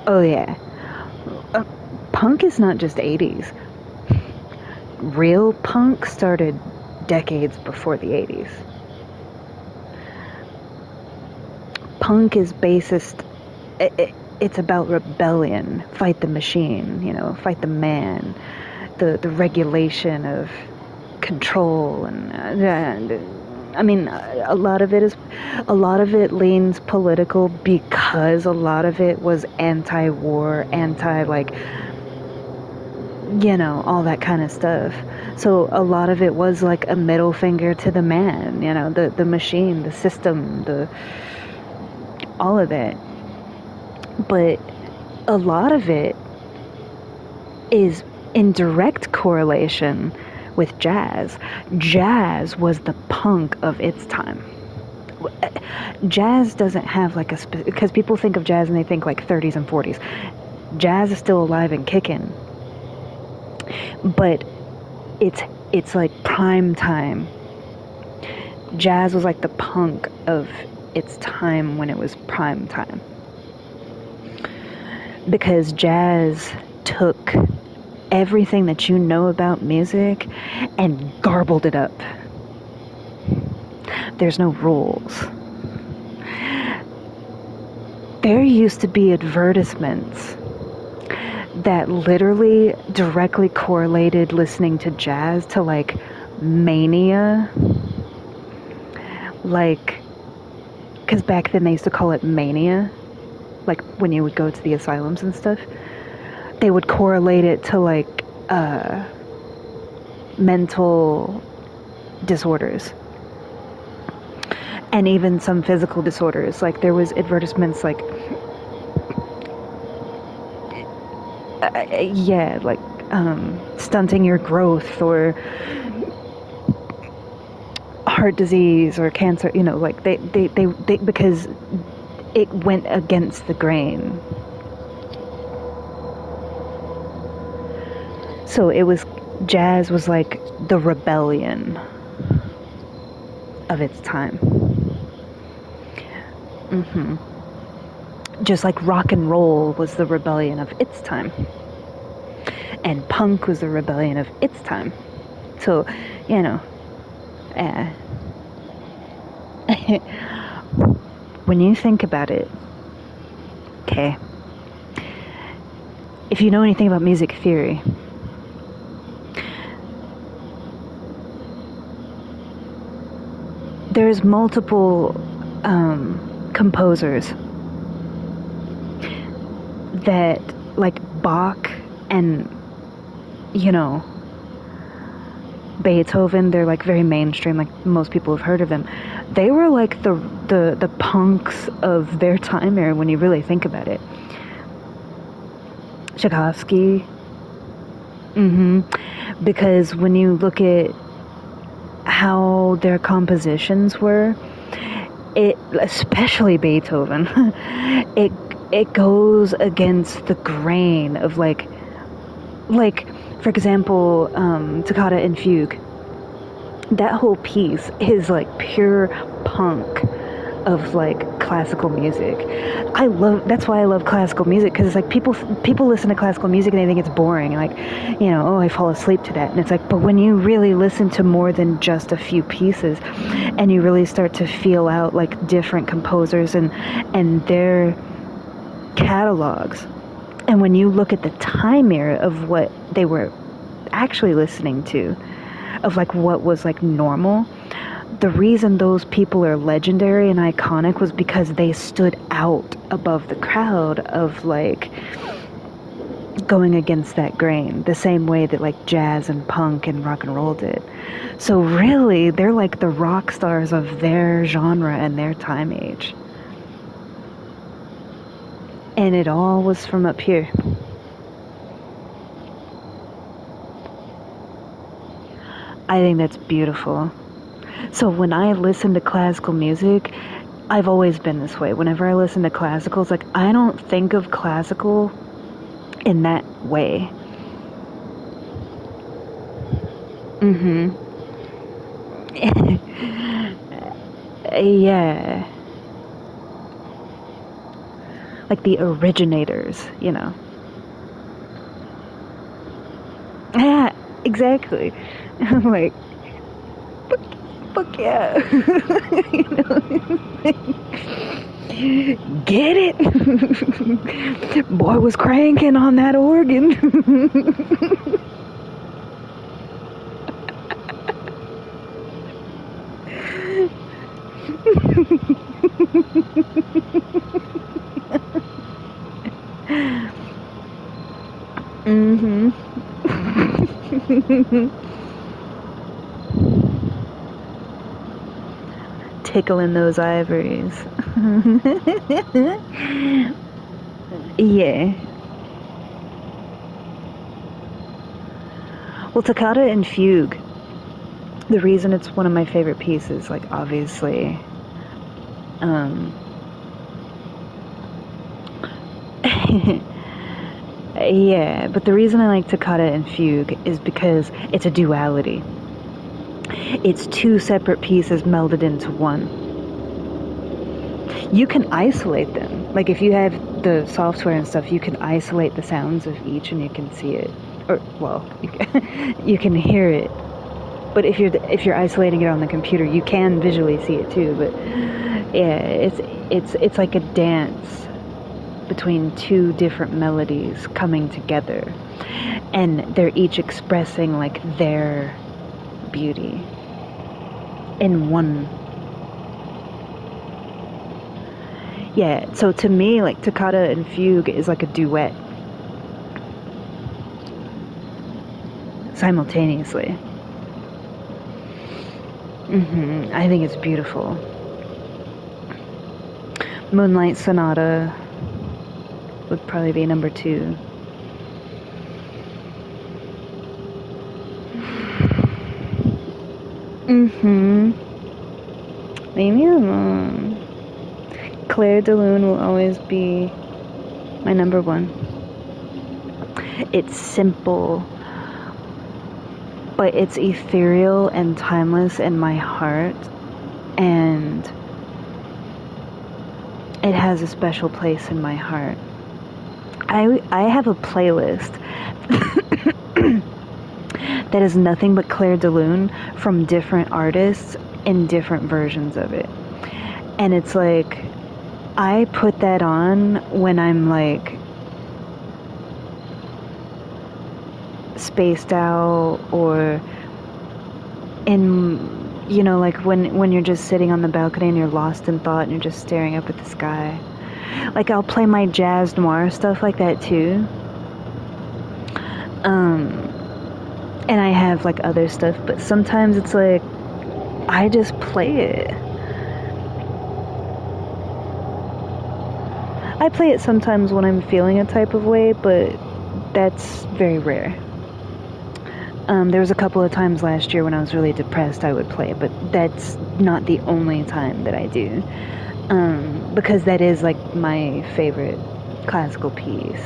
Oh yeah. Punk is not just 80s. Real punk started decades before the 80s. Punk is based, it's about rebellion, fight the machine, you know, fight the man, the regulation of control, and I mean, a lot of it leans political, because a lot of it was anti-war, like, you know, all that kind of stuff. So a lot of it was like a middle finger to the man, you know, the machine, the system, all of it. But a lot of it is in direct correlation with jazz. Jazz was the punk of its time. Jazz doesn't have like because people think of jazz and they think like 30s and 40s. Jazz is still alive and kicking. But it's like prime time. Jazz was like the punk of its time when it was prime time. Because jazz took everything that you know about music and garbled it up. There's no rules. There used to be advertisements that literally directly correlated listening to jazz to like mania. Like, because back then they used to call it mania, like when you would go to the asylums and stuff, they would correlate it to like mental disorders and even some physical disorders. Like there was advertisements like stunting your growth or heart disease or cancer, you know, like they because it went against the grain. So jazz was like the rebellion of its time. Just like rock and roll was the rebellion of its time. And punk was the rebellion of its time. So, you know, when you think about it, okay, if you know anything about music theory, there's multiple composers that, like Bach and, you know, Beethoven, they're like very mainstream, like most people have heard of them. They were like the punks of their time era when you really think about it. Tchaikovsky. Because when you look at how their compositions were, especially Beethoven, it goes against the grain of like for example, Toccata and Fugue. That whole piece is like pure punk of like classical music. That's why I love classical music, because it's like people listen to classical music and they think it's boring, like, you know, oh, I fall asleep to that. And it's like, but when you really listen to more than just a few pieces and you really start to feel out like different composers and their catalogs, and when you look at the time era of what they were actually listening to, of like what was like normal, the reason those people are legendary and iconic was because they stood out above the crowd of like going against that grain, the same way that like jazz and punk and rock and roll did. So really, they're like the rock stars of their genre and their time age. And it all was from up here. I think that's beautiful. So when I listen to classical music, I've always been this way. Whenever I listen to classical, it's like I don't think of classical in that way. Yeah. Like the originators, you know. Yeah, exactly. Like, fuck yeah. You know? Get it? Boy was cranking on that organ. Tickling those ivories. Yeah. Well, Toccata and Fugue, the reason it's one of my favorite pieces, like obviously, yeah, but the reason I like Toccata and Fugue is because it's a duality. It's two separate pieces melded into one. You can isolate them. Like if you have the software and stuff, you can isolate the sounds of each and you can see it. Or well, you can hear it. But if you're isolating it on the computer, you can visually see it too. But yeah, it's like a dance between two different melodies coming together, and they're each expressing like their beauty in one. Yeah, so to me, like toccata and fugue is like a duet simultaneously. I think it's beautiful. Moonlight Sonata would probably be number 2. Leave me alone. Claire de Lune will always be my number 1. It's simple, but it's ethereal and timeless in my heart, and it has a special place in my heart. I have a playlist that is nothing but Claire de Lune from different artists in different versions of it. And it's like, I put that on when I'm like spaced out, or in, you know, like when you're just sitting on the balcony and you're lost in thought and you're just staring up at the sky. Like I'll play my jazz noir stuff like that too. And I have like other stuff, but sometimes it's like I just play it. I play it sometimes when I'm feeling a type of way, but that's very rare. There was a couple of times last year when I was really depressed I would play, but that's not the only time that I do. Because that is like my favorite classical piece.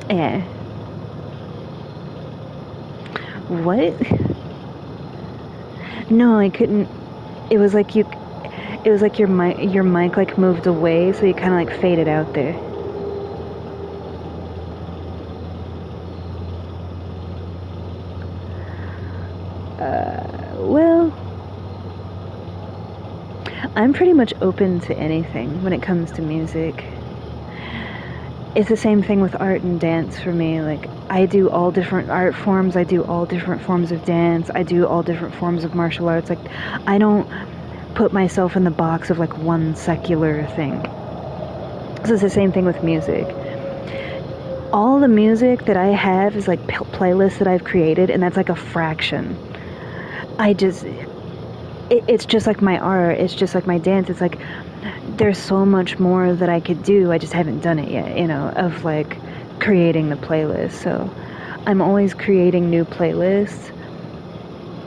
Yeah. What? No, I couldn't. It was like your mic like moved away, so you kind of like faded out there. Well, I'm pretty much open to anything when it comes to music. It's the same thing with art and dance for me. Like, I do all different art forms, I do all different forms of dance, I do all different forms of martial arts. Like, I don't put myself in the box of like one secular thing. So it's the same thing with music. All the music that I have is like playlists that I've created, and that's like a fraction. It's just like my art, it's just like my dance. It's like there's so much more that I could do. I just haven't done it yet, you know, of like creating the playlist. So I'm always creating new playlists,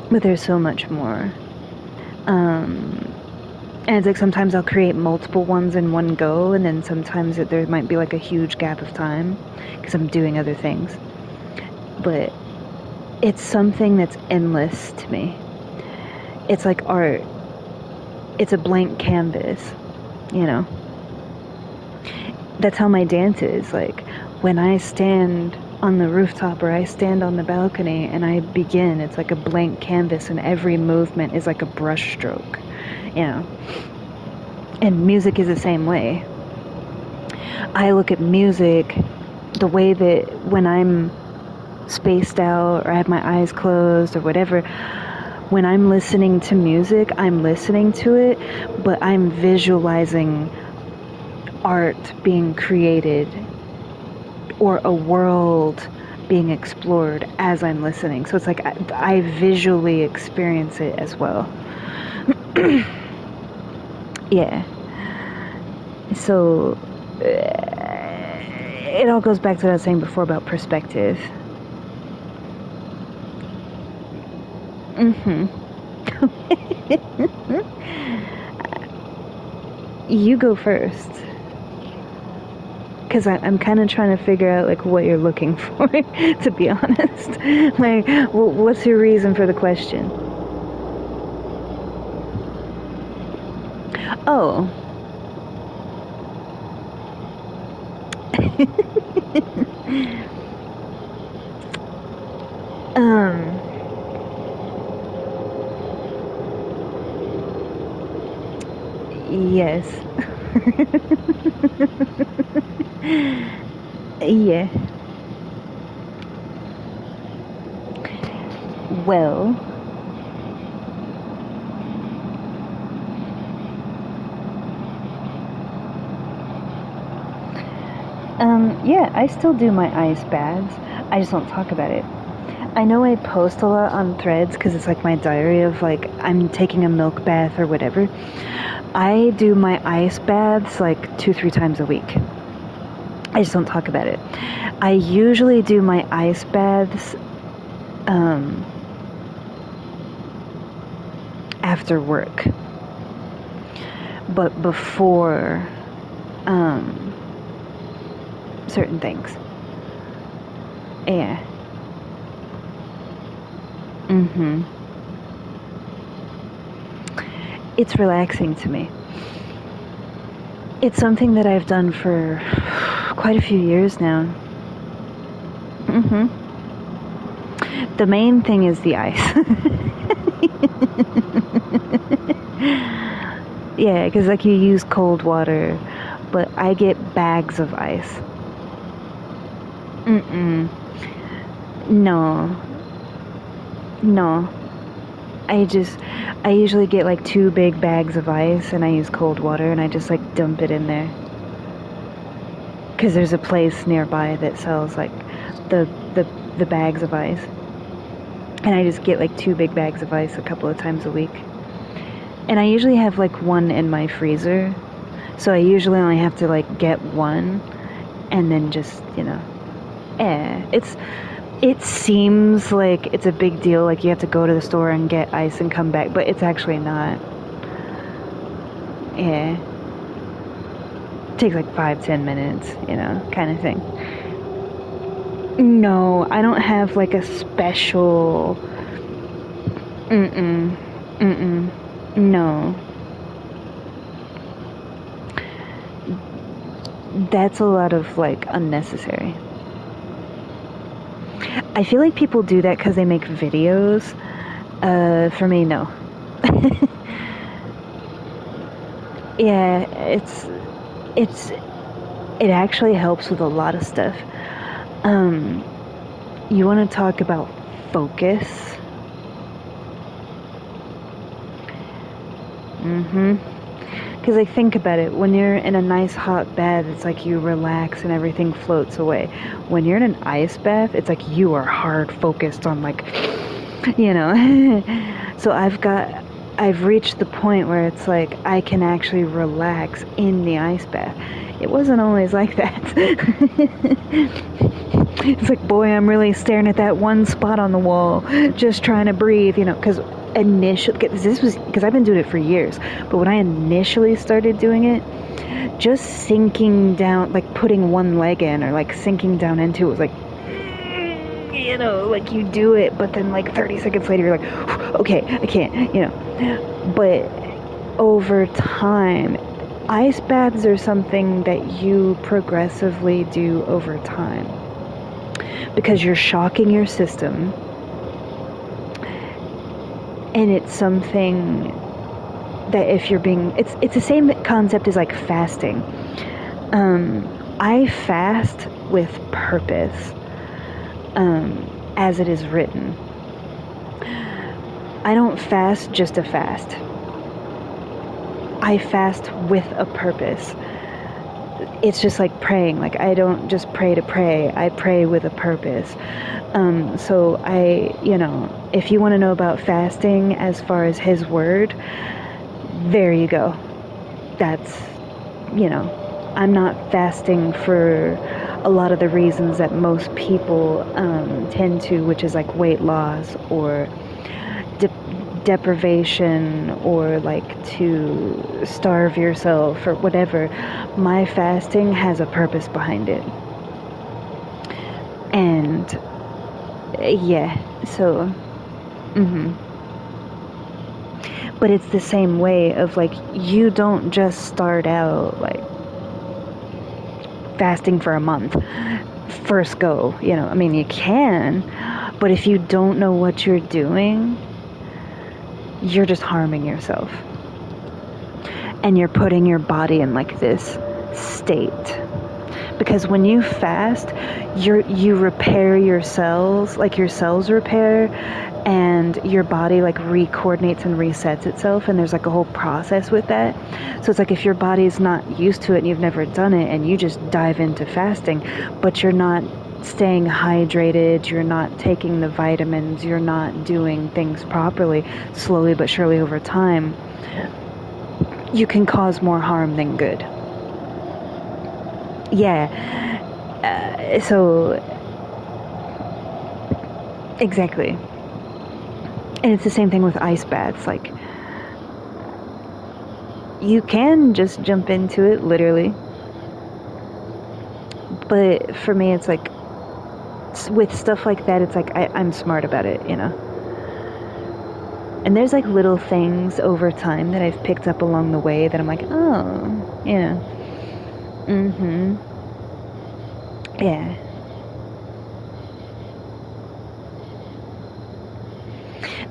but there's so much more. And it's like sometimes I'll create multiple ones in one go, and then sometimes there might be like a huge gap of time because I'm doing other things. But it's something that's endless to me. It's like art. It's a blank canvas, you know. That's how my dance is. Like when I stand on the rooftop or I stand on the balcony and I begin, it's like a blank canvas, and every movement is like a brush stroke, you know. And music is the same way. I look at music the way that when I'm spaced out or I have my eyes closed or whatever, when I'm listening to music, I'm listening to it, but I'm visualizing art being created or a world being explored as I'm listening. So it's like I visually experience it as well. Yeah. So it all goes back to what I was saying before about perspective. You go first, because I'm kind of trying to figure out like what you're looking for, to be honest. Like, what's your reason for the question? Oh. um. Yes. Yeah. Well. Yeah, I still do my ice baths. I just don't talk about it. I know I post a lot on Threads because it's like my diary of like I'm taking a milk bath or whatever. I do my ice baths like 2-3 times a week. I just don't talk about it. I usually do my ice baths after work, but before certain things. Yeah. It's relaxing to me. It's something that I've done for quite a few years now. The main thing is the ice. Yeah, because like you use cold water, but I get bags of ice. No. No. I usually get like 2 big bags of ice and I use cold water and I just like dump it in there. Because there's a place nearby that sells like the, the bags of ice. And I just get like 2 big bags of ice a couple of times a week. And I usually have like 1 in my freezer. So I usually only have to like get 1 and then just, it seems like it's a big deal, like you have to go to the store and get ice and come back, but it's actually not. Yeah. It takes like 5-10 minutes, kind of thing. No, I don't have like a special. No. That's a lot of like unnecessary. I feel like people do that because they make videos. For me, no. Yeah, it actually helps with a lot of stuff. You want to talk about focus? Because I think about it, when you're in a nice hot bath, it's like you relax and everything floats away. When you're in an ice bath, it's like you are hard focused on like, So I've reached the point where it's like I can actually relax in the ice bath. It wasn't always like that. It's like, boy, I'm really staring at that one spot on the wall, just trying to breathe, because initially, this was because I've been doing it for years, but when I initially started doing it, just sinking down, like putting one leg in or like sinking down into it was like, like you do it, but then like 30 seconds later you're like, okay, I can't, but over time, ice baths are something that you progressively do over time because you're shocking your system, and it's something that if you're being, it's the same concept as like fasting. I fast with purpose, as it is written. I don't fast just to fast. I fast with a purpose. It's just like praying. Like I don't just pray to pray. I pray with a purpose. So if you want to know about fasting as far as His Word, there you go. That's, I'm not fasting for a lot of the reasons that most people tend to, which is like weight loss or deprivation or like to starve yourself or whatever. My fasting has a purpose behind it. And yeah, so But it's the same way of like, you don't just start out like fasting for a month first go, I mean, you can, but if you don't know what you're doing, you're just harming yourself, and you're putting your body in like this state. Because when you fast, you repair your cells, like your cells repair, and your body like re-coordinates and resets itself, and there's like a whole process with that. So it's like if your body's not used to it and you've never done it, and you just dive into fasting, but you're not staying hydrated, you're not taking the vitamins, you're not doing things properly, slowly but surely over time, you can cause more harm than good. So exactly. And it's the same thing with ice baths. Like, you can just jump into it, literally. But for me, it's like, with stuff like that, it's like, I'm smart about it, And there's like little things over time that I've picked up along the way that I'm like, oh, yeah.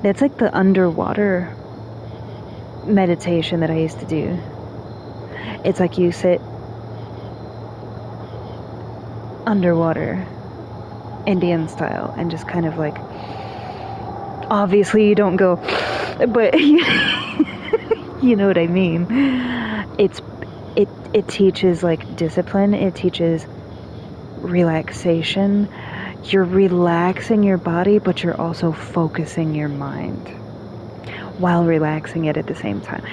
That's like the underwater meditation that I used to do. It's like you sit underwater, Indian style, and just kind of like, obviously you don't go, but you know what I mean. It teaches like discipline. It teaches relaxation. You're relaxing your body, but you're also focusing your mind while relaxing it at the same time.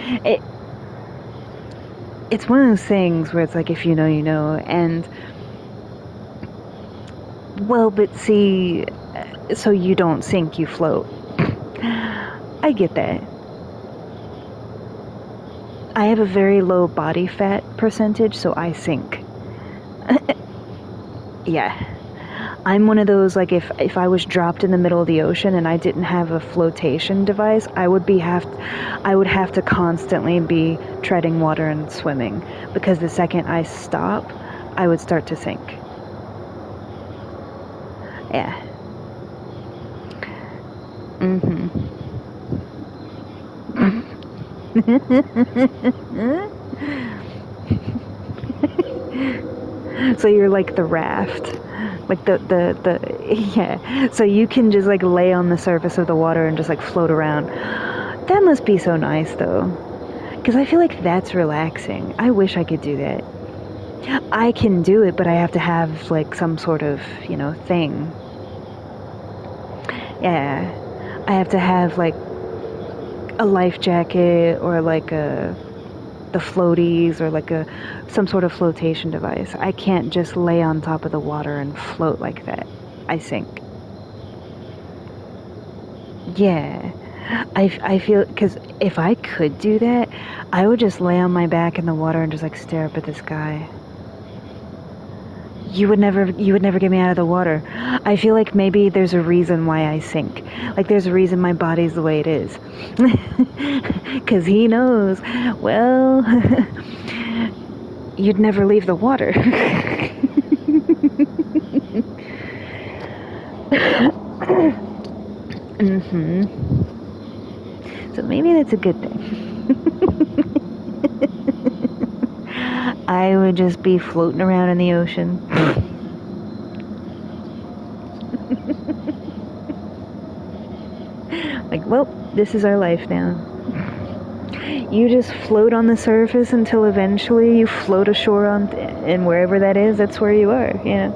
It's one of those things where it's like, if you know, you know. And well, but see, so you don't sink, you float. I get that. I have a very low body fat percentage, so I sink. Yeah. I'm one of those, like, if I was dropped in the middle of the ocean and I didn't have a flotation device, I would have to constantly be treading water and swimming, because the second I stop, I would start to sink. Yeah. So you're like the raft, like the yeah. So you can just like lay on the surface of the water and just like float around. That must be so nice, though, because I feel like that's relaxing. I wish I could do that. I can do it, but I have to have like some sort of, thing. Yeah, I have to have like a life jacket, or like the floaties, or like some sort of flotation device. I can't just lay on top of the water and float like that. I sink. Yeah. I feel, because if I could do that, I would just lay on my back in the water and just like stare up at the sky. You would never get me out of the water. I feel like maybe there's a reason why I sink. Like, there's a reason my body's the way it is. Because he knows, well, you'd never leave the water. So maybe that's a good thing. I would just be floating around in the ocean. Like, well, this is our life now. You just float on the surface until eventually you float ashore and wherever that is, that's where you are, Yeah.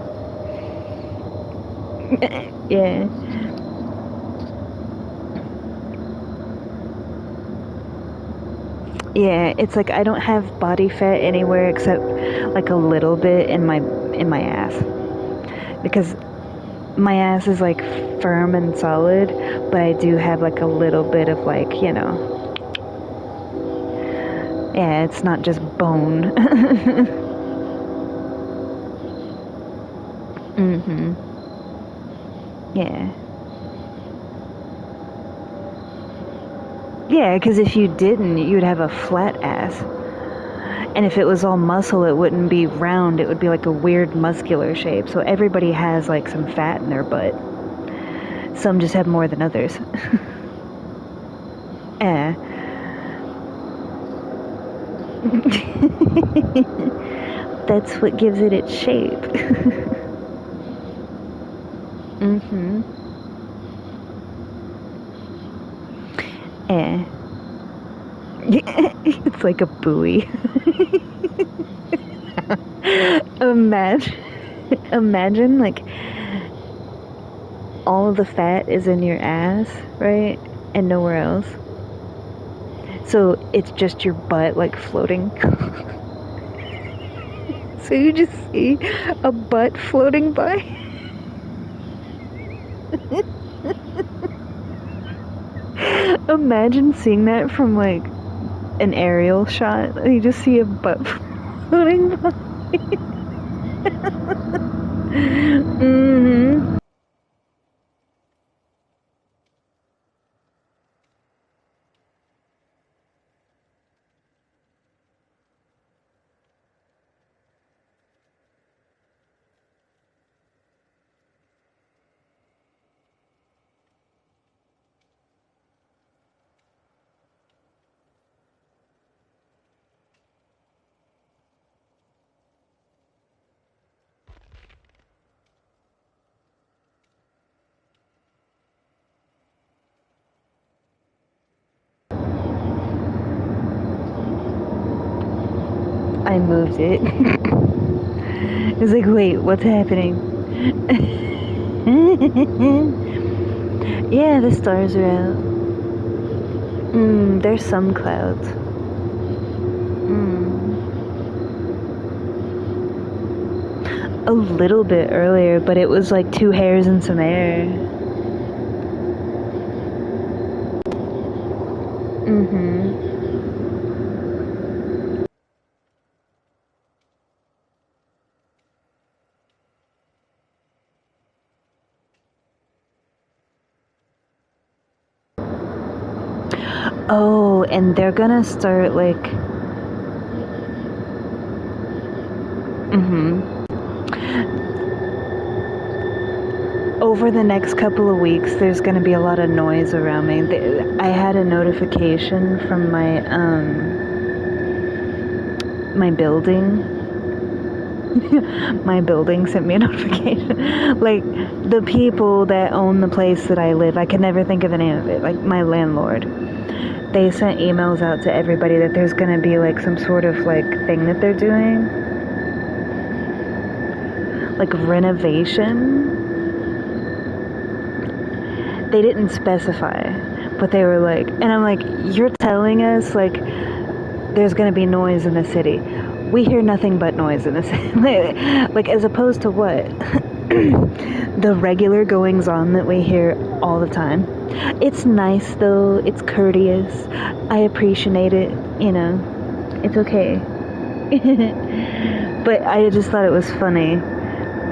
Yeah, it's like I don't have body fat anywhere except like a little bit in my ass. Because my ass is like firm and solid, but I do have like a little bit of like, yeah, it's not just bone. Yeah. Yeah, because if you didn't, you'd have a flat ass. And if it was all muscle, it wouldn't be round. It would be like a weird muscular shape. So everybody has like some fat in their butt. Some just have more than others. Eh. That's what gives it its shape. Mm-hmm. Eh. It's like a buoy. Imagine, imagine like all of the fat is in your ass, right? And nowhere else. So it's just your butt like floating. So you just see a butt floating by. Imagine seeing that from like an aerial shot. You just see a butt floating by. Mm-hmm. I moved it. It's like, wait, what's happening? Yeah, the stars are out. There's some clouds. A little bit earlier, but it was like 2 hairs and some air. Mm-hmm. Oh, and they're gonna start like. Mm-hmm. Over the next couple of weeks, there's gonna be a lot of noise around me. I had a notification from my building. My building sent me a notification. Like, the people that own the place that I live, I can never think of the name of it, like my landlord. They sent emails out to everybody that there's gonna be like some sort of like thing that they're doing. Like renovation. They didn't specify, but they were like, and I'm like, you're telling us like there's gonna be noise in the city. We hear nothing but noise in the city. Like, as opposed to what? The regular goings on that we hear all the time. It's nice though, it's courteous. I appreciate it, you know. It's okay. But I just thought it was funny.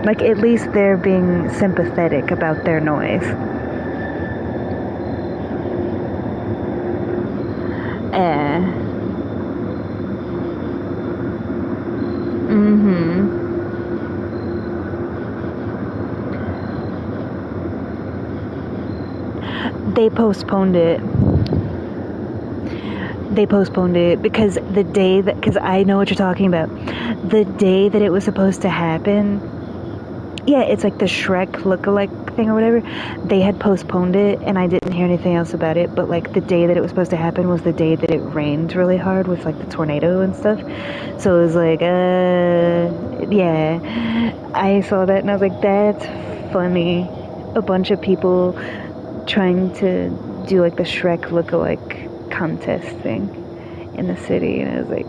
Like, at least they're being sympathetic about their noise. Mm-hmm. They postponed it. They postponed it because the day that, because I know what you're talking about. The day that it was supposed to happen, yeah, it's like the Shrek look-alike thing or whatever. They had postponed it, and I didn't hear anything else about it. But like the day that it was supposed to happen was the day that it rained really hard with like the tornado and stuff. So it was like, yeah. I saw that and I was like, that's funny. A bunch of people trying to do like the Shrek look-alike contest thing in the city, and I was like,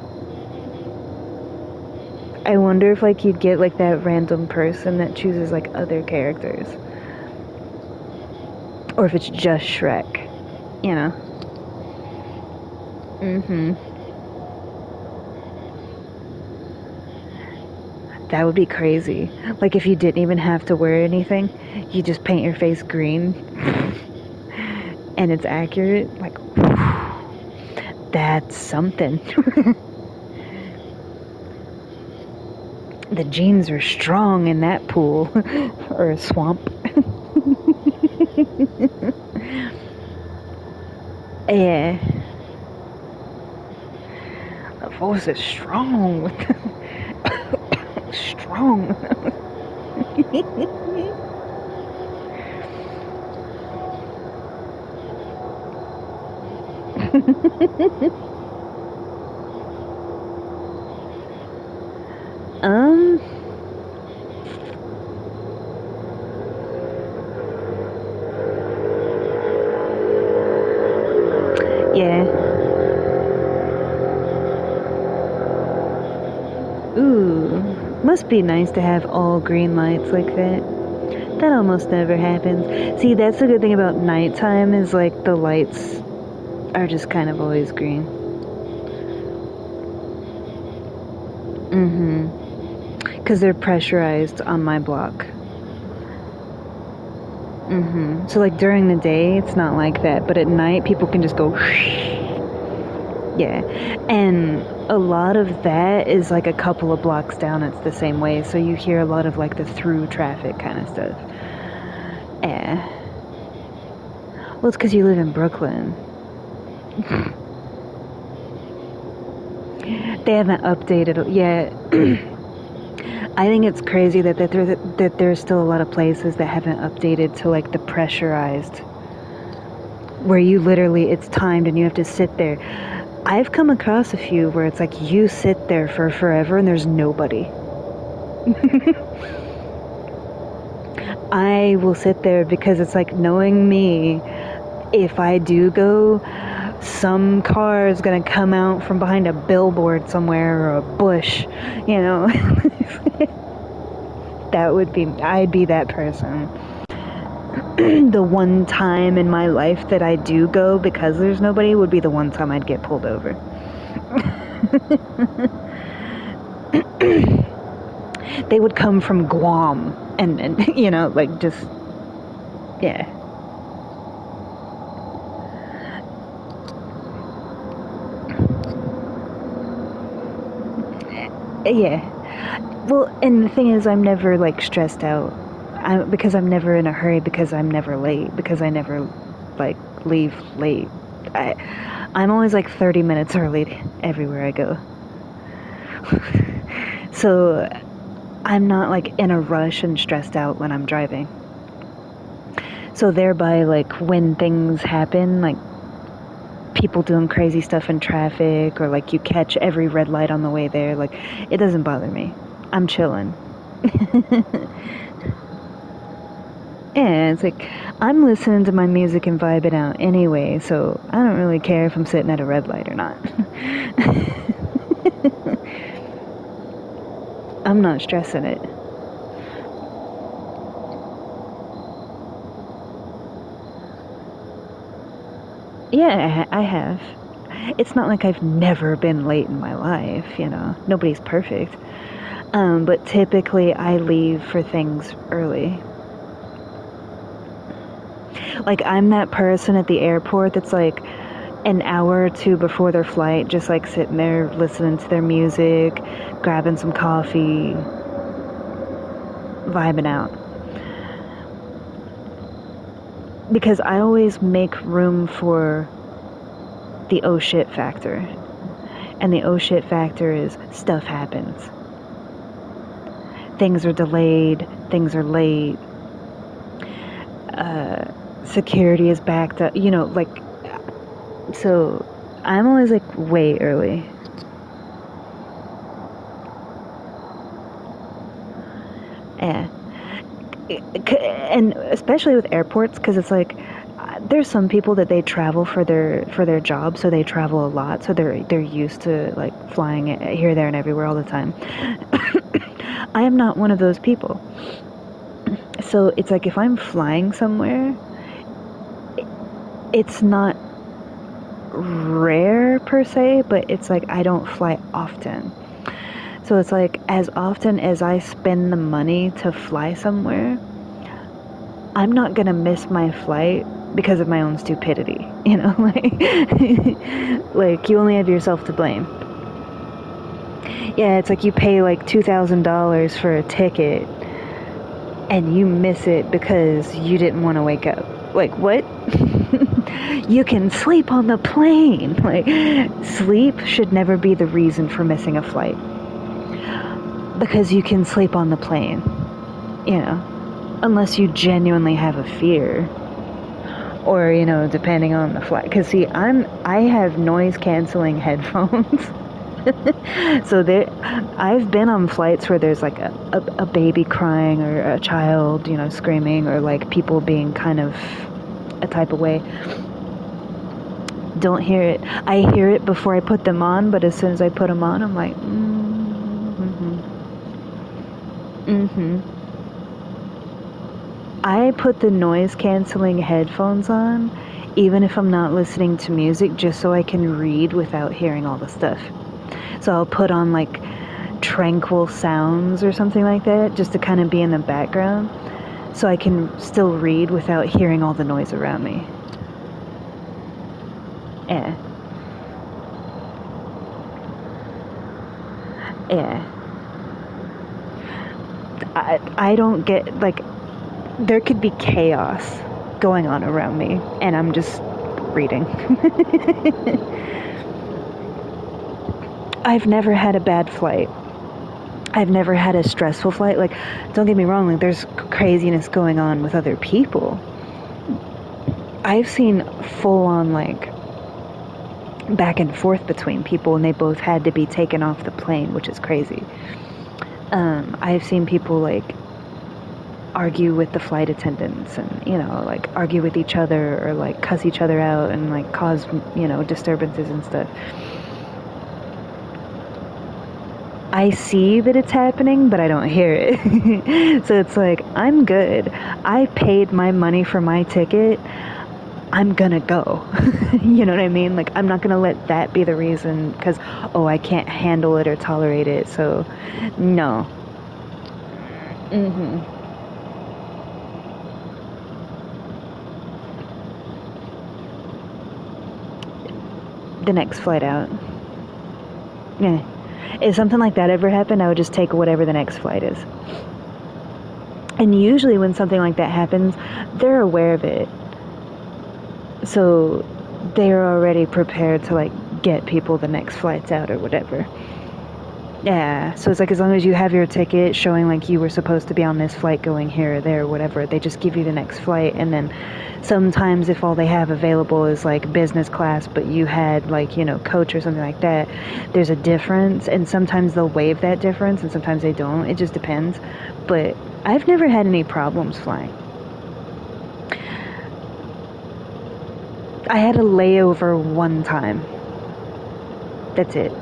I wonder if like you'd get like that random person that chooses like other characters, or if it's just Shrek, you know. Mm-hmm. That would be crazy. Like if you didn't even have to wear anything, you just paint your face green and it's accurate. Like, That's something. The genes are strong in that pool or a swamp. Yeah. The force is strong. Strong. um yeah. Ooh, must be nice to have all green lights like that. That almost never happens. See, that's the good thing about nighttime is like the lights are just kind of always green. Because they're pressurized on my block. So like during the day, it's not like that, but at night, people can just go. Yeah, and a lot of that is like a couple of blocks down. It's the same way, so you hear a lot of like the through traffic kind of stuff. Yeah. Well, it's because you live in Brooklyn. They haven't updated. Yeah. I think it's crazy that there's still a lot of places that haven't updated to like the pressurized, where you literally it's timed and you have to sit there. I've come across a few where it's like you sit there for forever and there's nobody. I will sit there because it's like, knowing me, if I do go, some car is gonna come out from behind a billboard somewhere or a bush, you know. I'd be that person. The one time in my life that I do go because there's nobody would be the one time I'd get pulled over. They would come from Guam and you know, like just, yeah. Yeah. Well, and the thing is, I'm never like stressed out. Because I'm never in a hurry, because I'm never late, because I never like leave late. I'm always like 30 minutes early everywhere I go. So I'm not like in a rush and stressed out when I'm driving. So thereby, like when things happen, like people doing crazy stuff in traffic, or like you catch every red light on the way there, like it doesn't bother me. I'm chilling. And it's like I'm listening to my music and vibing out anyway, so I don't really care if I'm sitting at a red light or not. I'm not stressing it. Yeah, I have. It's not like I've never been late in my life, you know. Nobody's perfect. But typically I leave for things early. Like, I'm that person at the airport that's like an hour or two before their flight, just like sitting there listening to their music, grabbing some coffee, vibing out. Because I always make room for the oh shit factor. And the oh shit factor is stuff happens. Things are delayed, things are late, security is backed up, you know, like, so I'm always like way early. Yeah. And especially with airports, because it's like there's some people that they travel for their job, so they travel a lot, so they're used to like flying here, there, and everywhere all the time. I am not one of those people. So it's like if I'm flying somewhere, it's not rare per se, but it's like I don't fly often. So it's like as often as I spend the money to fly somewhere, I'm not gonna miss my flight because of my own stupidity, you know, like you only have yourself to blame. Yeah, it's like you pay like $2,000 for a ticket and you miss it because you didn't want to wake up. Like, what? You can sleep on the plane. Like, sleep should never be the reason for missing a flight. Because you can sleep on the plane, you know, unless you genuinely have a fear. Or, you know, depending on the flight. Because, see, I have noise-canceling headphones. So I've been on flights where there's like a baby crying or a child, you know, screaming, or like people being kind of a type of way. Don't hear it. I hear it before I put them on, but as soon as I put them on, I'm like, I put the noise canceling headphones on, even if I'm not listening to music, just so I can read without hearing all the stuff. So I'll put on like tranquil sounds or something like that, just to kind of be in the background, so I can still read without hearing all the noise around me. Yeah. Yeah. I don't get, like, there could be chaos going on around me, and I'm just reading. I've never had a bad flight. I've never had a stressful flight. Like, don't get me wrong, like, there's craziness going on with other people. I've seen full-on, like, back and forth between people, and they both had to be taken off the plane, which is crazy. I've seen people, like, argue with the flight attendants and, you know, like, argue with each other or, like, cuss each other out and, like, cause, you know, disturbances and stuff. I see that it's happening, but I don't hear it. So it's like, I'm good. I paid my money for my ticket. I'm gonna go. You know what I mean? Like, I'm not gonna let that be the reason because, oh, I can't handle it or tolerate it. So, no. The next flight out. Yeah. If something like that ever happened, I would just take whatever the next flight is. And usually when something like that happens, they're aware of it. So they're already prepared to, like, get people the next flights out or whatever. Yeah, so it's like, as long as you have your ticket showing like you were supposed to be on this flight going here or there or whatever, they just give you the next flight. And then sometimes if all they have available is like business class, but you had, like, you know, coach or something like that, there's a difference. And sometimes they'll waive that difference and sometimes they don't. It just depends. But I've never had any problems flying. I had a layover one time. That's it.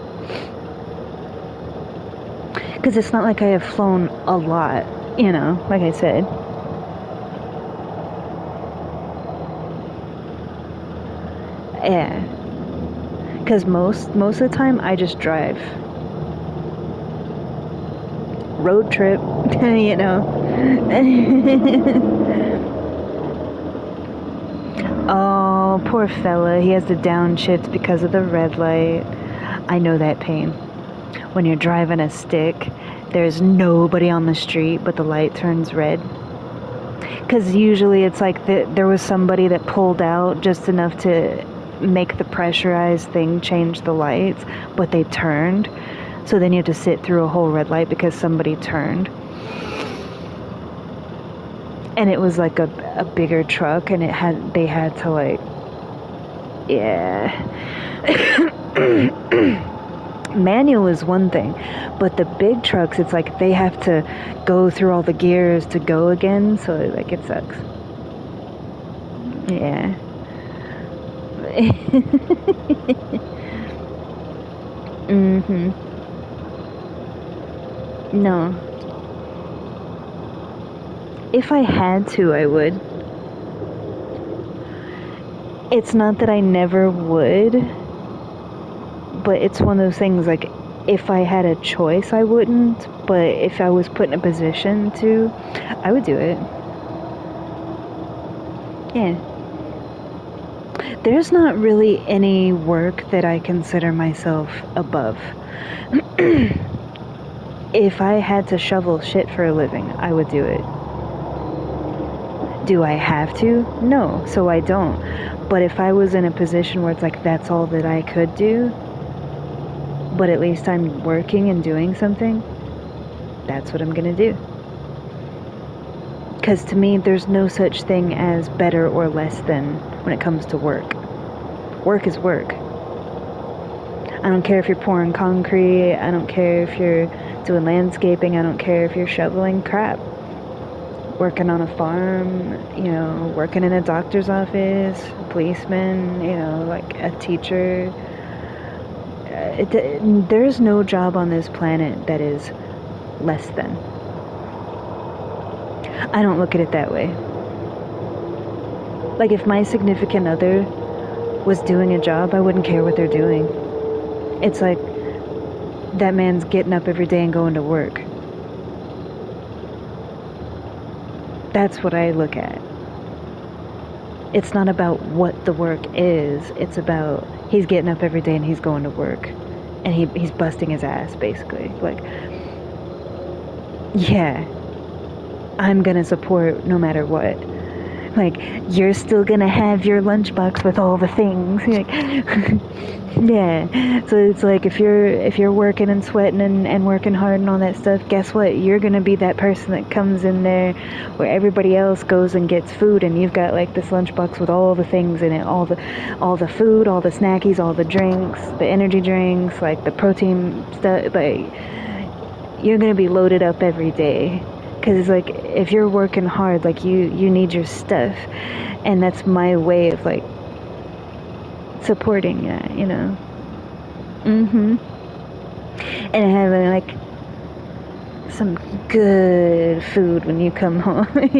Because it's not like I have flown a lot, you know, like I said. Yeah. Because most of the time, I just drive. Road trip, you know. Oh, poor fella. He has to downshift because of the red light. I know that pain. When you're driving a stick, there's nobody on the street, but the light turns red. Because usually it's like there was somebody that pulled out just enough to make the pressurized thing change the lights, but they turned. So then you have to sit through a whole red light because somebody turned. And it was like a bigger truck, and they had to, like, yeah. Manual is one thing, but the big trucks, it's like they have to go through all the gears to go again, so, like, it sucks. Yeah. No. If I had to, I would. It's not that I never would, but it's one of those things, like, if I had a choice, I wouldn't, but if I was put in a position to, I would do it. Yeah. There's not really any work that I consider myself above. If I had to shovel shit for a living, I would do it. Do I have to? No, so I don't. But if I was in a position where it's like that's all that I could do, but at least I'm working and doing something, that's what I'm gonna do. Because to me, there's no such thing as better or less than when it comes to work. Work is work. I don't care if you're pouring concrete, I don't care if you're doing landscaping, I don't care if you're shoveling crap. Working on a farm, working in a doctor's office, a policeman, like a teacher. There's no job on this planet that is less than. I don't look at it that way. Like if my significant other was doing a job, I wouldn't care what they're doing. It's like that man's getting up every day and going to work. That's what I look at. It's not about what the work is. It's about he's getting up every day and he's going to work. And he's busting his ass, basically. Like, yeah, I'm gonna support no matter what. Like, you're still gonna have your lunchbox with all the things. Like, yeah. So it's like if you're working and sweating and working hard and all that stuff, guess what? You're gonna be that person that comes in there where everybody else goes and gets food, and you've got like this lunchbox with all the things in it, all the food, all the snackies, all the drinks, the energy drinks, like the protein stuff. Like, you're gonna be loaded up every day. Because it's like, if you're working hard, like, you need your stuff. And that's my way of, like, supporting that, And having, like, some good food when you come home, like...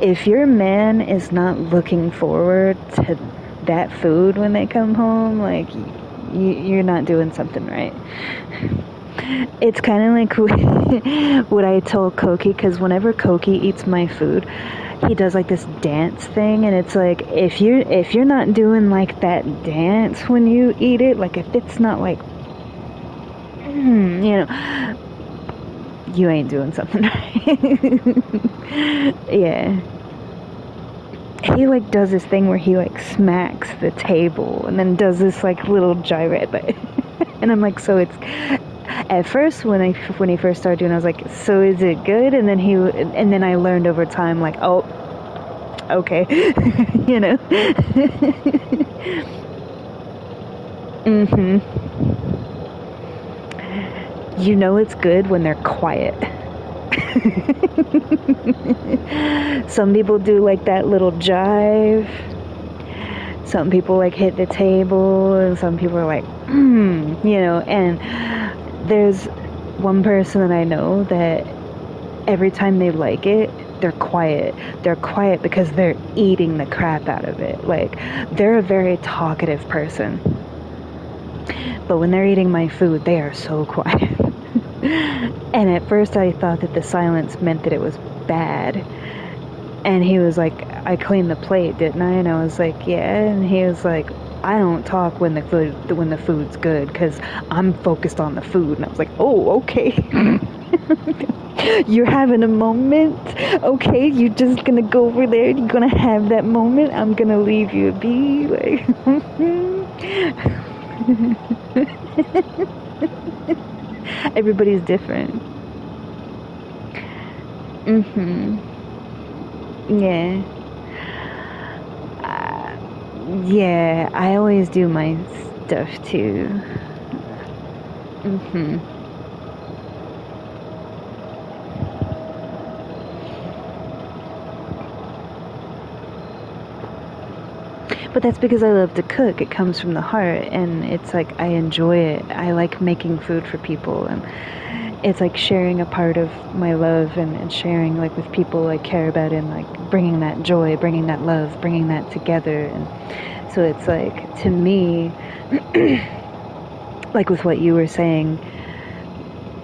If your man is not looking forward to that food when they come home, like, you're not doing something right. It's kind of like what I told Koki, because whenever Koki eats my food, he does like this dance thing, and it's like if you're not doing like that dance when you eat it, like if it's not like you ain't doing something right. Yeah. He like does this thing where he like smacks the table and then does this like little gyrate, and I'm like, so it's. At first, when he first started doing it, I was like, so is it good? And then I learned over time, like, oh, okay, You know it's good when they're quiet. Some people do like that little jive. Some people like hit the table, and some people are like, and there's one person that I know that every time they like it, they're quiet. They're quiet because they're eating the crap out of it. Like, they're a very talkative person. But when they're eating my food, they are so quiet. And at first I thought that the silence meant that it was bad. And he was like, I cleaned the plate, didn't I? And I was like, yeah. And he was like, I don't talk when the food's good because I'm focused on the food. And I was like, oh, okay. You're having a moment? Okay, you're just gonna go over there, you're gonna have that moment, I'm gonna leave you be. Like, everybody's different. Yeah. Yeah, I always do my stuff too. But that's because I love to cook. It comes from the heart, and it's like I enjoy it. I like making food for people, and it's like sharing a part of my love and sharing like with people I care about, and like bringing that joy, bringing that love, bringing that together. And so it's like, to me, like with what you were saying,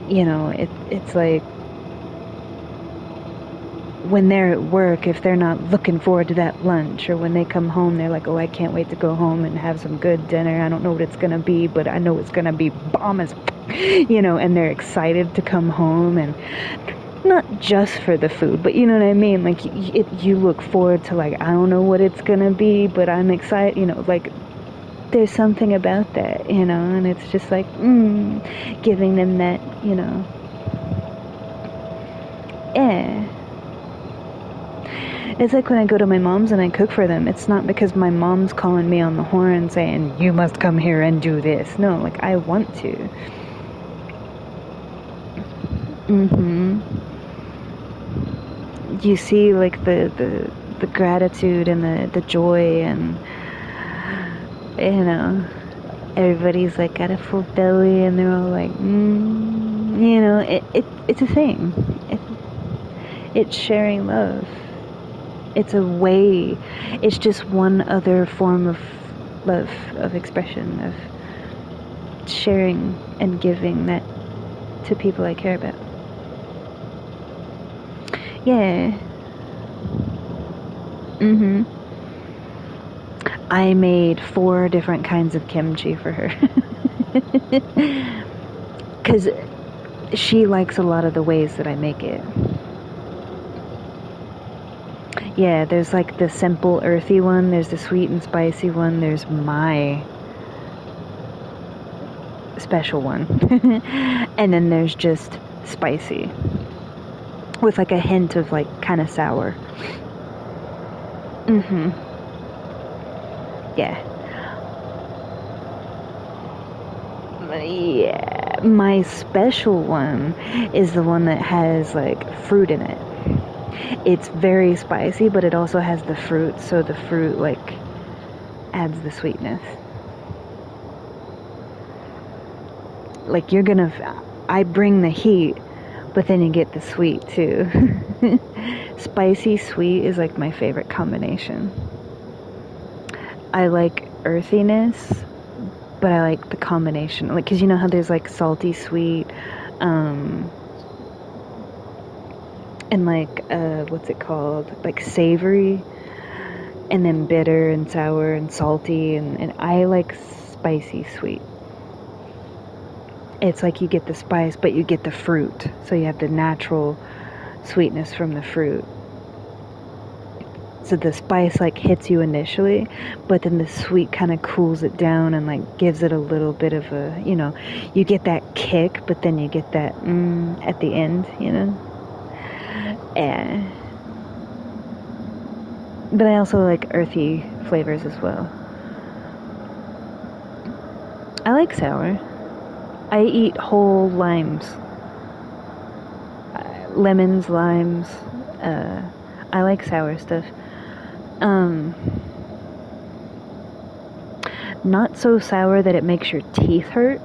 it's like when they're at work, if they're not looking forward to that lunch, or when they come home, they're like, oh, I can't wait to go home and have some good dinner. I don't know what it's going to be, but I know it's going to be bomb as, and they're excited to come home, and not just for the food, but you know what I mean? Like, you look forward to, like, I don't know what it's going to be, but I'm excited, like, there's something about that, and it's just like, giving them that, yeah. It's like when I go to my mom's and I cook for them. It's not because my mom's calling me on the horn saying, you must come here and do this. No, like, I want to. You see, like, the gratitude and the joy, and, everybody's, like, got a full belly, and they're all like, it's a thing. It's sharing love. It's a way, it's just one other form of love, of expression, of sharing and giving that to people I care about. Yeah. I made 4 different kinds of kimchi for her. Because she likes a lot of the ways that I make it. Yeah, there's like the simple earthy one, there's the sweet and spicy one, there's my special one. And then there's just spicy with like a hint of like kind of sour. Yeah. Yeah, my special one is the one that has like fruit in it. It's very spicy, but it also has the fruit, so the fruit like adds the sweetness. Like I bring the heat, but then you get the sweet too. Spicy sweet is like my favorite combination. I like earthiness, but I like the combination, like, because you know how there's like salty sweet, and like what's it called, like savory, and then bitter and sour and salty, and I like spicy sweet. It's like you get the spice, but you get the fruit, so you have the natural sweetness from the fruit. So the spice like hits you initially, but then the sweet kind of cools it down and like gives it a little bit of a, you get that kick, but then you get that at the end, Yeah. But I also like earthy flavors as well. I like sour. I eat whole limes. Lemons, limes. I like sour stuff. Not so sour that it makes your teeth hurt.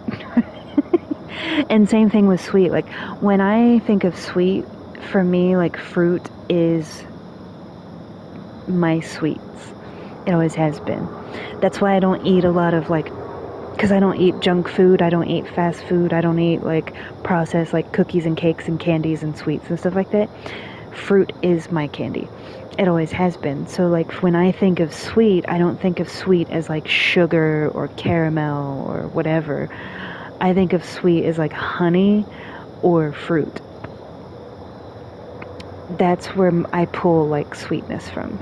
And same thing with sweet. Like, when I think of sweet, for me, like, fruit is my sweets. It always has been. That's why I don't eat a lot of, like, because I don't eat junk food, I don't eat fast food, I don't eat, like, processed, like, cookies and cakes and candies and sweets and stuff like that. Fruit is my candy. It always has been. So, like, when I think of sweet, I don't think of sweet as, like, sugar or caramel or whatever. I think of sweet as, like, honey or fruit. That's where I pull, like, sweetness from.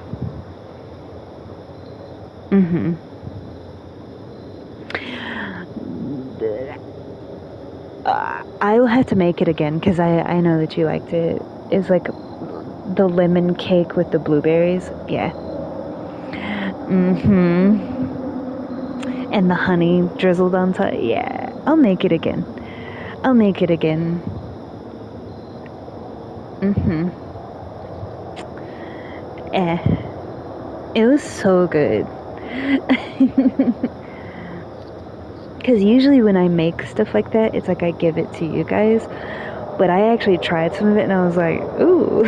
I'll have to make it again, because I know that you liked it. It's like the lemon cake with the blueberries. Yeah. And the honey drizzled on top. Yeah. I'll make it again. It was so good. Because usually when I make stuff like that, it's like I give it to you guys. But I actually tried some of it and I was like, ooh.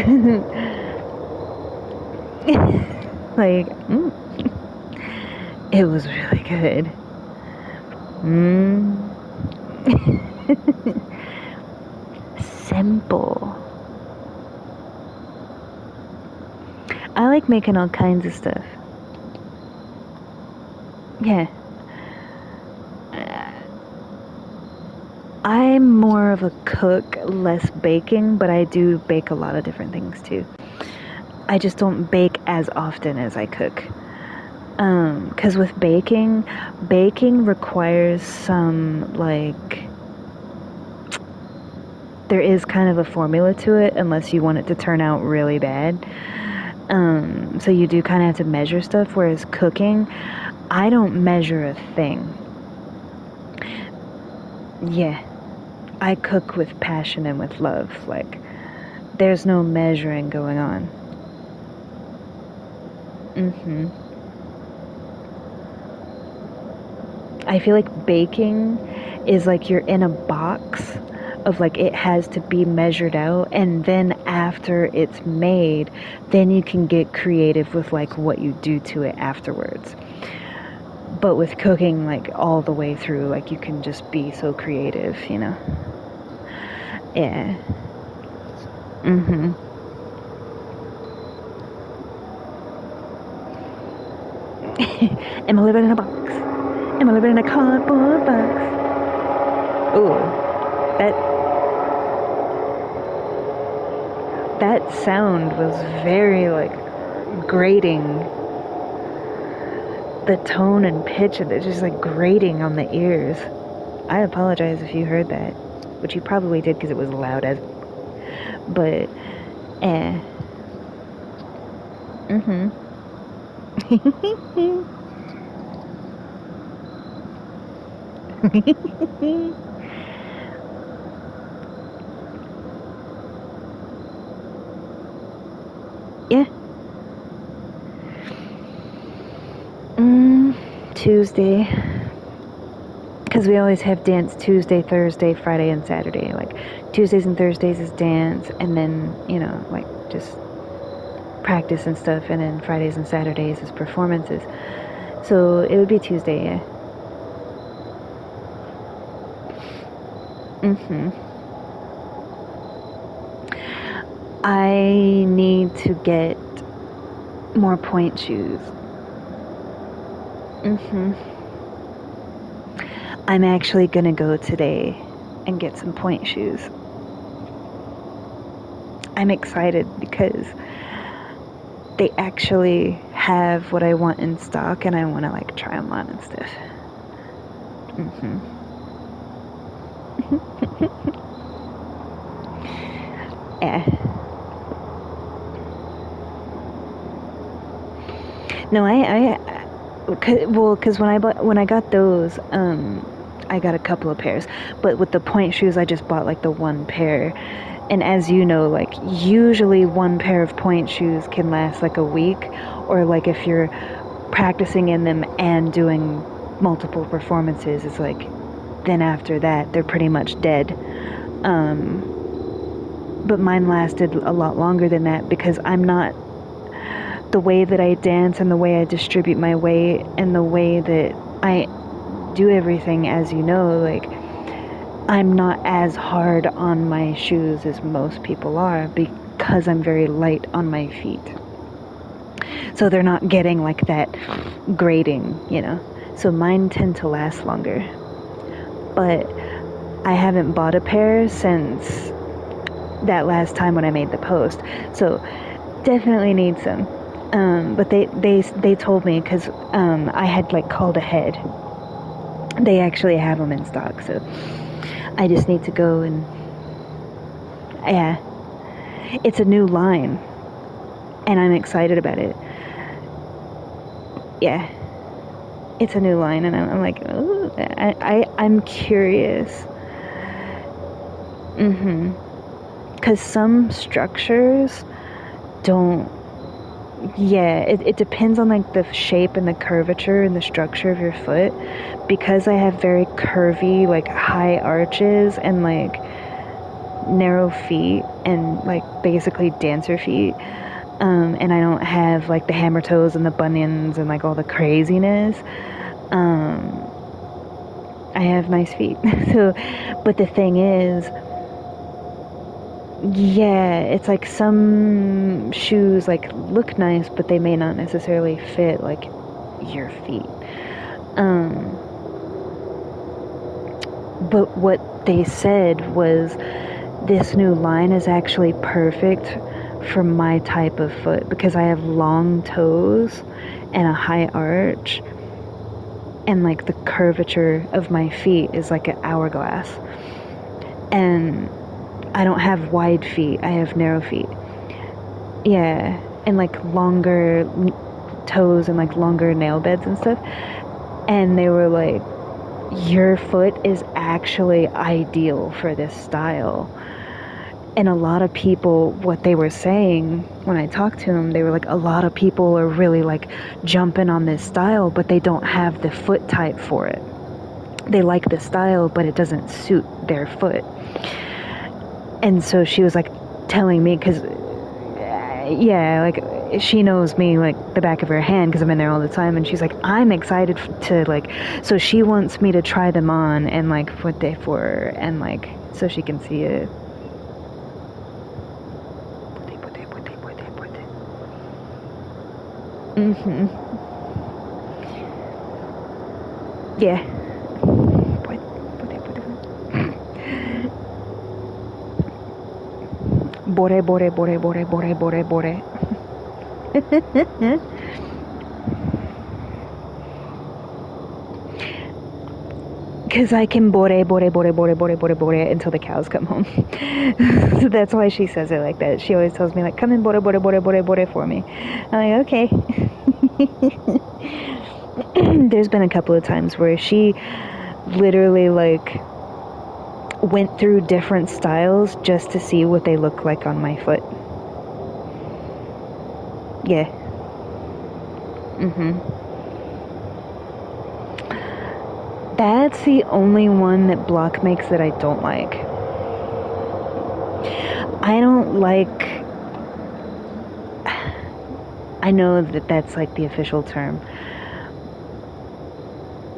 Like, it was really good. Simple. I like making all kinds of stuff. Yeah. I'm more of a cook, less baking, but I do bake a lot of different things too. I just don't bake as often as I cook. 'Cause with baking requires some, like, there is kind of a formula to it unless you want it to turn out really bad. So you do kind of have to measure stuff, whereas cooking, I don't measure a thing. Yeah. I cook with passion and with love. Like, there's no measuring going on. I feel like baking is like you're in a box of, like, it has to be measured out, and then after it's made, then you can get creative with, like, what you do to it afterwards. But with cooking, like, all the way through, like, you can just be so creative, you know? Yeah. Am I living in a box? Am I living in a cardboard box? Ooh, that sound was very, like, grating. The tone and pitch of it just, like, grating on the ears. I apologize if you heard that, which you probably did because it was loud as. But, eh. Yeah. Tuesday. Because we always have dance Tuesday, Thursday, Friday, and Saturday. Like, Tuesdays and Thursdays is dance, and then, you know, like, just practice and stuff, and then Fridays and Saturdays is performances. So it would be Tuesday, yeah. I need to get more point shoes. I'm actually gonna go today and get some point shoes. I'm excited because they actually have what I want in stock, and I want to, like, try them on and stuff. Yeah. No, because when I got those, I got a couple of pairs, but with the point shoes, I just bought, like, the one pair. And as you know, like, usually one pair of point shoes can last, like, a week, or, like, if you're practicing in them and doing multiple performances, it's like, then after that, they're pretty much dead. But mine lasted a lot longer than that because I'm not, the way that I dance and the way I distribute my weight and the way that I do everything, as you know, like, I'm not as hard on my shoes as most people are because I'm very light on my feet. So they're not getting, like, that grating, you know? So mine tend to last longer. But I haven't bought a pair since that last time when I made the post. So definitely need some. But they told me, because I had, like, called ahead. They actually have them in stock, so I just need to go and, yeah, it's a new line, and I'm excited about it. Yeah, it's a new line, and I'm like, ooh, I'm curious. Because some structures don't. Yeah, it depends on, like, the shape and the curvature and the structure of your foot. Because I have very curvy, like, high arches and, like, narrow feet and, like, basically dancer feet, and I don't have, like, the hammer toes and the bunions and, like, all the craziness, I have nice feet. So, but the thing is, Yeah, it's like some shoes like look nice, but they may not necessarily fit like your feet. Um, but what they said was this new line is actually perfect for my type of foot because I have long toes and a high arch, and like the curvature of my feet is like an hourglass. And I don't have wide feet, I have narrow feet. Yeah, and like longer toes and like longer nail beds and stuff. And they were like, your foot is actually ideal for this style. And a lot of people, what they were saying when I talked to them, they were like, a lot of people are really like jumping on this style, but they don't have the foot type for it. They like the style, but it doesn't suit their foot. And so she was like telling me, because yeah, like she knows me like the back of her hand because I'm in there all the time, and she's like, I'm excited to like, so she wants me to try them on and like what they for, and like so she can see it. Mhm. Yeah. Bore bore bore bore bore bore bore. Because I can bore bore bore bore bore bore bore until the cows come home. So that's why she says it like that. She always tells me like, come and bore bore bore bore bore for me. I'm like, okay. There's been a couple of times where she literally like went through different styles just to see what they look like on my foot. Yeah. That's the only one that Block makes that I don't like. I don't like, I know that that's like the official term,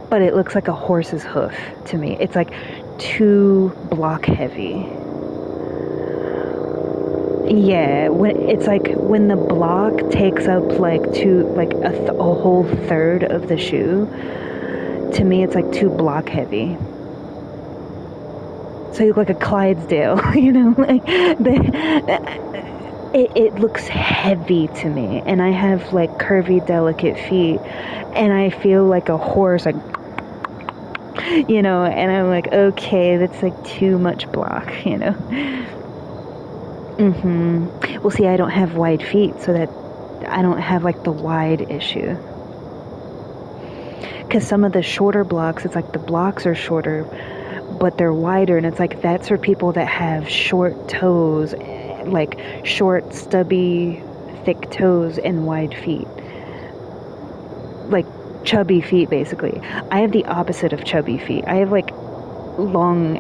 but it looks like a horse's hoof to me. It's like too block heavy. Yeah, when it's like when the block takes up like a whole third of the shoe, to me it's like too block heavy. So you look like a Clydesdale, you know, like it looks heavy to me, and I have like curvy, delicate feet, and I feel like a horse, like, you know, and I'm like, okay, that's like too much block, you know. Well, see, I don't have wide feet, so that I don't have like the wide issue. Because some of the shorter blocks, it's like the blocks are shorter, but they're wider, and it's like that's for people that have short toes, like short, stubby, thick toes and wide feet. Like chubby feet, basically. I have the opposite of chubby feet. I have like long,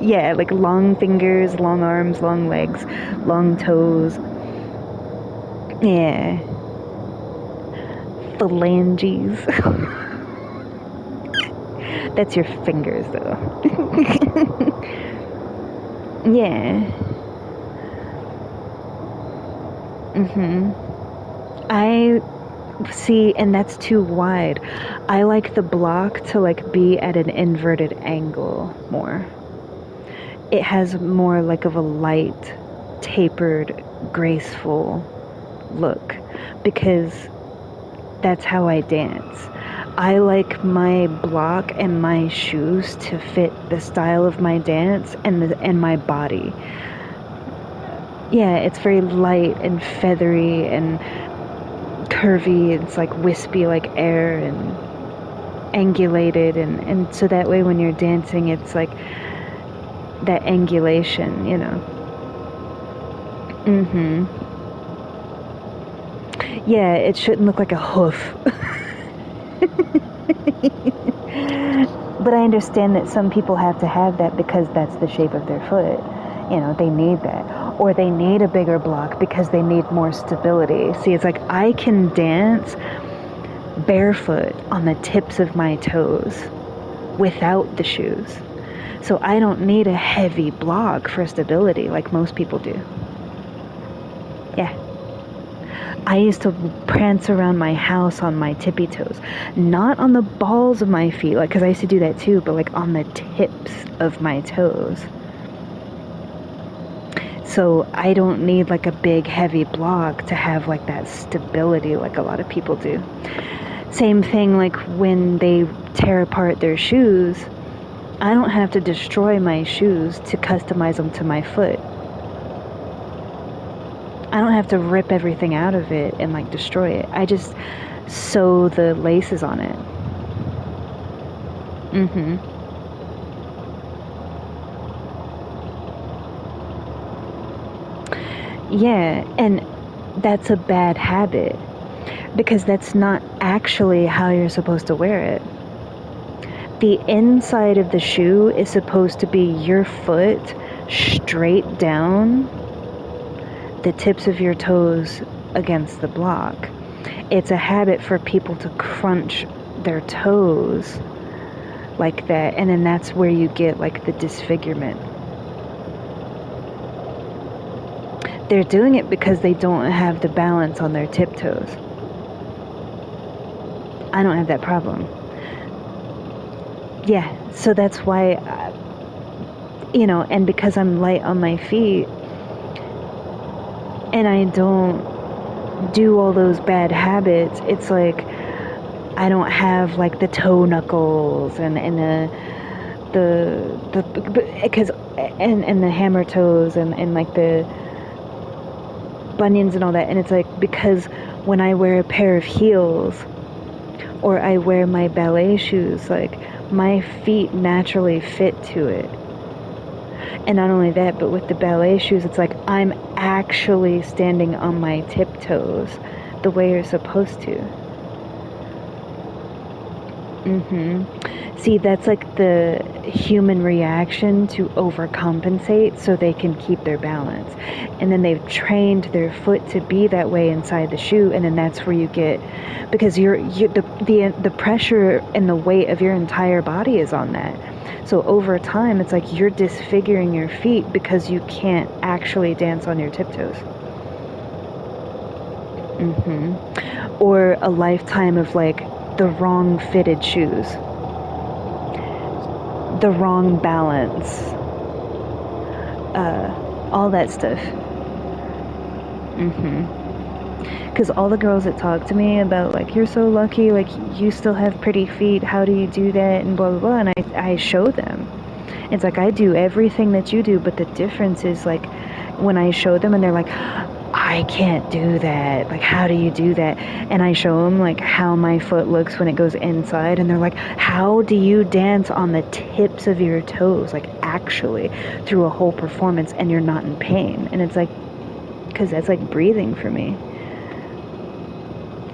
yeah, like long fingers, long arms, long legs, long toes. Yeah. Phalanges. That's your fingers, though. Yeah. I see, and that's too wide. I like the block to like be at an inverted angle more. It has more like of a light, tapered, graceful look because that's how I dance. I like my block and my shoes to fit the style of my dance and my body. Yeah, it's very light and feathery and curvy. It's like wispy like air and angulated, and so that way when you're dancing it's like that angulation, you know. Yeah, it shouldn't look like a hoof. But I understand that some people have to have that because that's the shape of their foot. You know, they need that. Or they need a bigger block because they need more stability. See, it's like I can dance barefoot on the tips of my toes without the shoes So I don't need a heavy block for stability like most people do. Yeah. I used to prance around my house on my tippy toes, not on the balls of my feet, like, because I used to do that too, but like on the tips of my toes. So I don't need like a big heavy block to have like that stability like a lot of people do. Same thing like when they tear apart their shoes, I don't have to destroy my shoes to customize them to my foot. I don't have to rip everything out of it and like destroy it. I just sew the laces on it. Yeah, and that's a bad habit because that's not actually how you're supposed to wear it. The inside of the shoe is supposed to be your foot straight down, the tips of your toes against the block. It's a habit for people to crunch their toes like that, and then that's where you get like the disfigurement. They're doing it because they don't have the balance on their tiptoes. I don't have that problem. Yeah, so that's why, and because I'm light on my feet, and I don't do all those bad habits, it's like I don't have like the toe knuckles and the hammer toes and like the bunions and all that. And it's like because when I wear a pair of heels or I wear my ballet shoes, like my feet naturally fit to it. And not only that, but with the ballet shoes, it's like I'm actually standing on my tiptoes the way you're supposed to. See, that's like the human reaction to overcompensate so they can keep their balance. And then they've trained their foot to be that way inside the shoe, and then that's where you get, because the pressure and the weight of your entire body is on that. So over time, it's like you're disfiguring your feet because you can't actually dance on your tiptoes. Or a lifetime of like the wrong fitted shoes, the wrong balance, all that stuff. Because all the girls that talk to me about like, you're so lucky, like you still have pretty feet, how do you do that, and blah blah blah, and I show them. It's like I do everything that you do, but the difference is like when I show them and they're like, I can't do that, like how do you do that? And I show them like how my foot looks when it goes inside, and they're like, how do you dance on the tips of your toes, like actually through a whole performance, and you're not in pain? And it's like, because that's like breathing for me.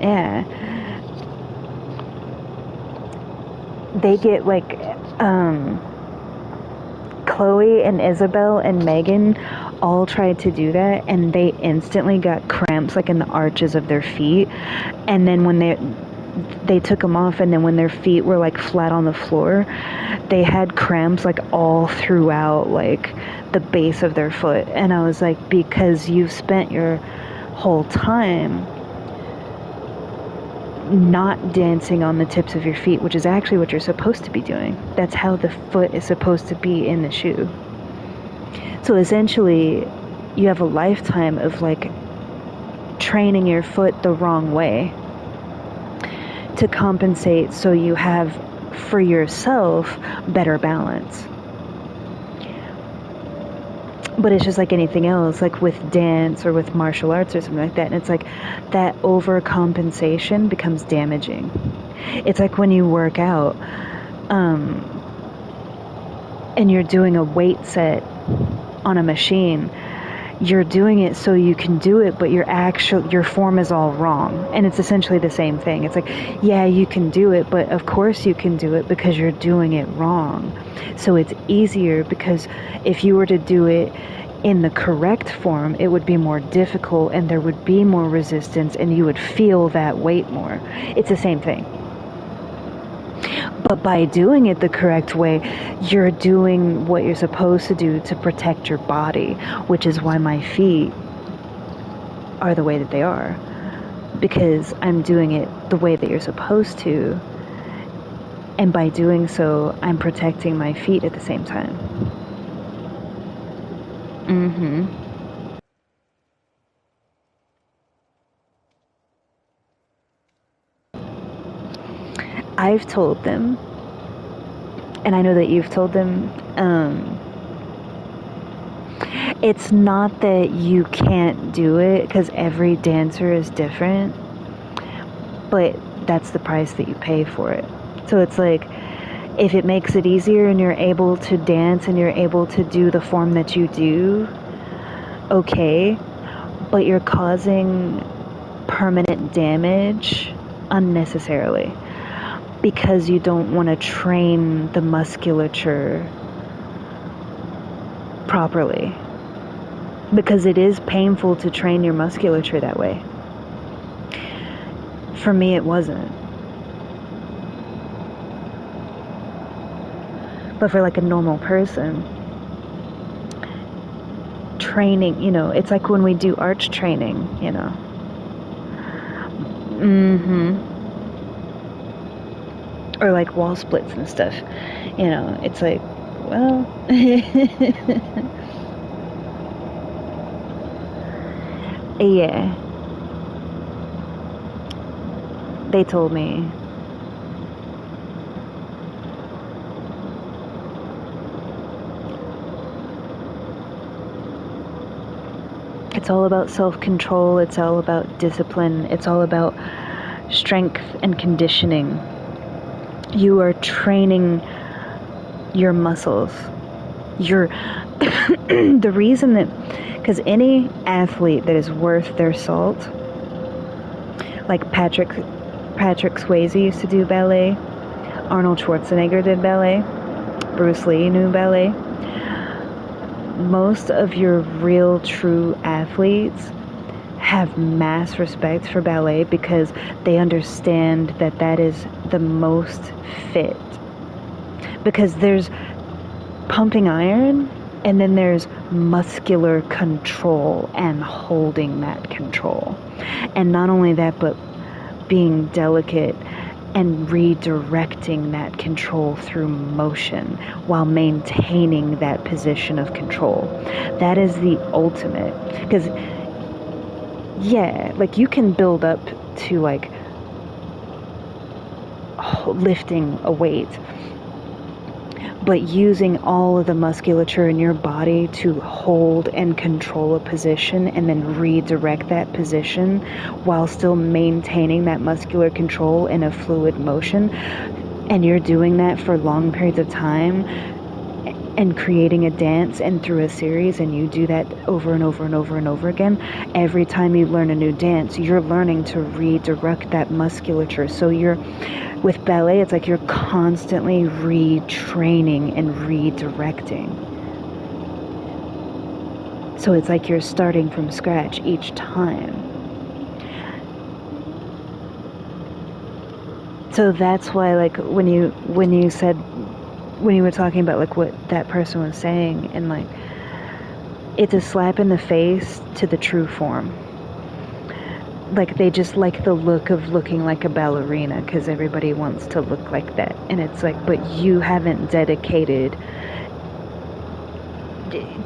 Yeah, they get like Chloe and Isabel and Megan all tried to do that, and they instantly got cramps like in the arches of their feet. And then when they took them off, and then when their feet were like flat on the floor, they had cramps like all throughout like the base of their foot. And I was like, because you've spent your whole time not dancing on the tips of your feet, which is actually what you're supposed to be doing. That's how the foot is supposed to be in the shoe. So essentially, you have a lifetime of like training your foot the wrong way to compensate so you have for yourself better balance. But it's just like anything else, like with dance or with martial arts or something like that. And it's like that overcompensation becomes damaging. It's like when you work out and you're doing a weight set on a machine. You're doing it so you can do it, but your form is all wrong. And it's essentially the same thing. It's like, yeah, you can do it, but of course you can do it because you're doing it wrong. So it's easier, because if you were to do it in the correct form, it would be more difficult and there would be more resistance and you would feel that weight more. It's the same thing. But by doing it the correct way, you're doing what you're supposed to do to protect your body, which is why my feet are the way that they are. Because I'm doing it the way that you're supposed to. And by doing so, I'm protecting my feet at the same time. I've told them, and I know that you've told them, it's not that you can't do it, because every dancer is different, but that's the price that you pay for it. So it's like, if it makes it easier and you're able to dance and you're able to do the form that you do, okay, but you're causing permanent damage unnecessarily because you don't want to train the musculature properly, because it is painful to train your musculature that way. For me, it wasn't. But for like a normal person, training, it's like when we do arch training, or like wall splits and stuff, it's like, well, yeah, they told me. It's all about self-control, it's all about discipline, it's all about strength and conditioning. You are training your muscles. You're the reason that, because any athlete that is worth their salt, like Patrick Swayze used to do ballet, Arnold Schwarzenegger did ballet, Bruce Lee knew ballet. Most of your real true athletes have mass respect for ballet because they understand that that is the most fit. Because there's pumping iron, and then there's muscular control and holding that control. And not only that, but being delicate and redirecting that control through motion while maintaining that position of control. That is the ultimate. Because, yeah, like you can build up to like lifting a weight, but using all of the musculature in your body to hold and control a position and then redirect that position while still maintaining that muscular control in a fluid motion, and you're doing that for long periods of time and creating a dance and through a series, and you do that over and over and over and over again, every time you learn a new dance, you're learning to redirect that musculature. So with ballet, it's like you're constantly retraining and redirecting. So it's like you're starting from scratch each time. So that's why, like, when you were talking about like what that person was saying, and like, it's a slap in the face to the true form. Like, they just like the look of looking like a ballerina because everybody wants to look like that. And it's like, but you haven't dedicated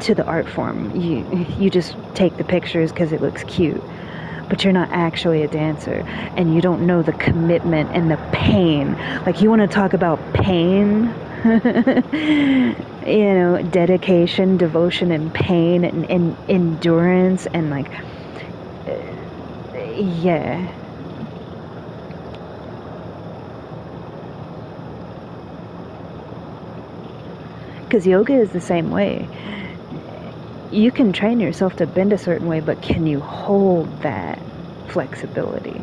to the art form. You just take the pictures because it looks cute, but you're not actually a dancer, and you don't know the commitment and the pain. Like, you want to talk about pain? Dedication, devotion, and pain, and endurance, and like, yeah. Because yoga is the same way. You can train yourself to bend a certain way, but can you hold that flexibility?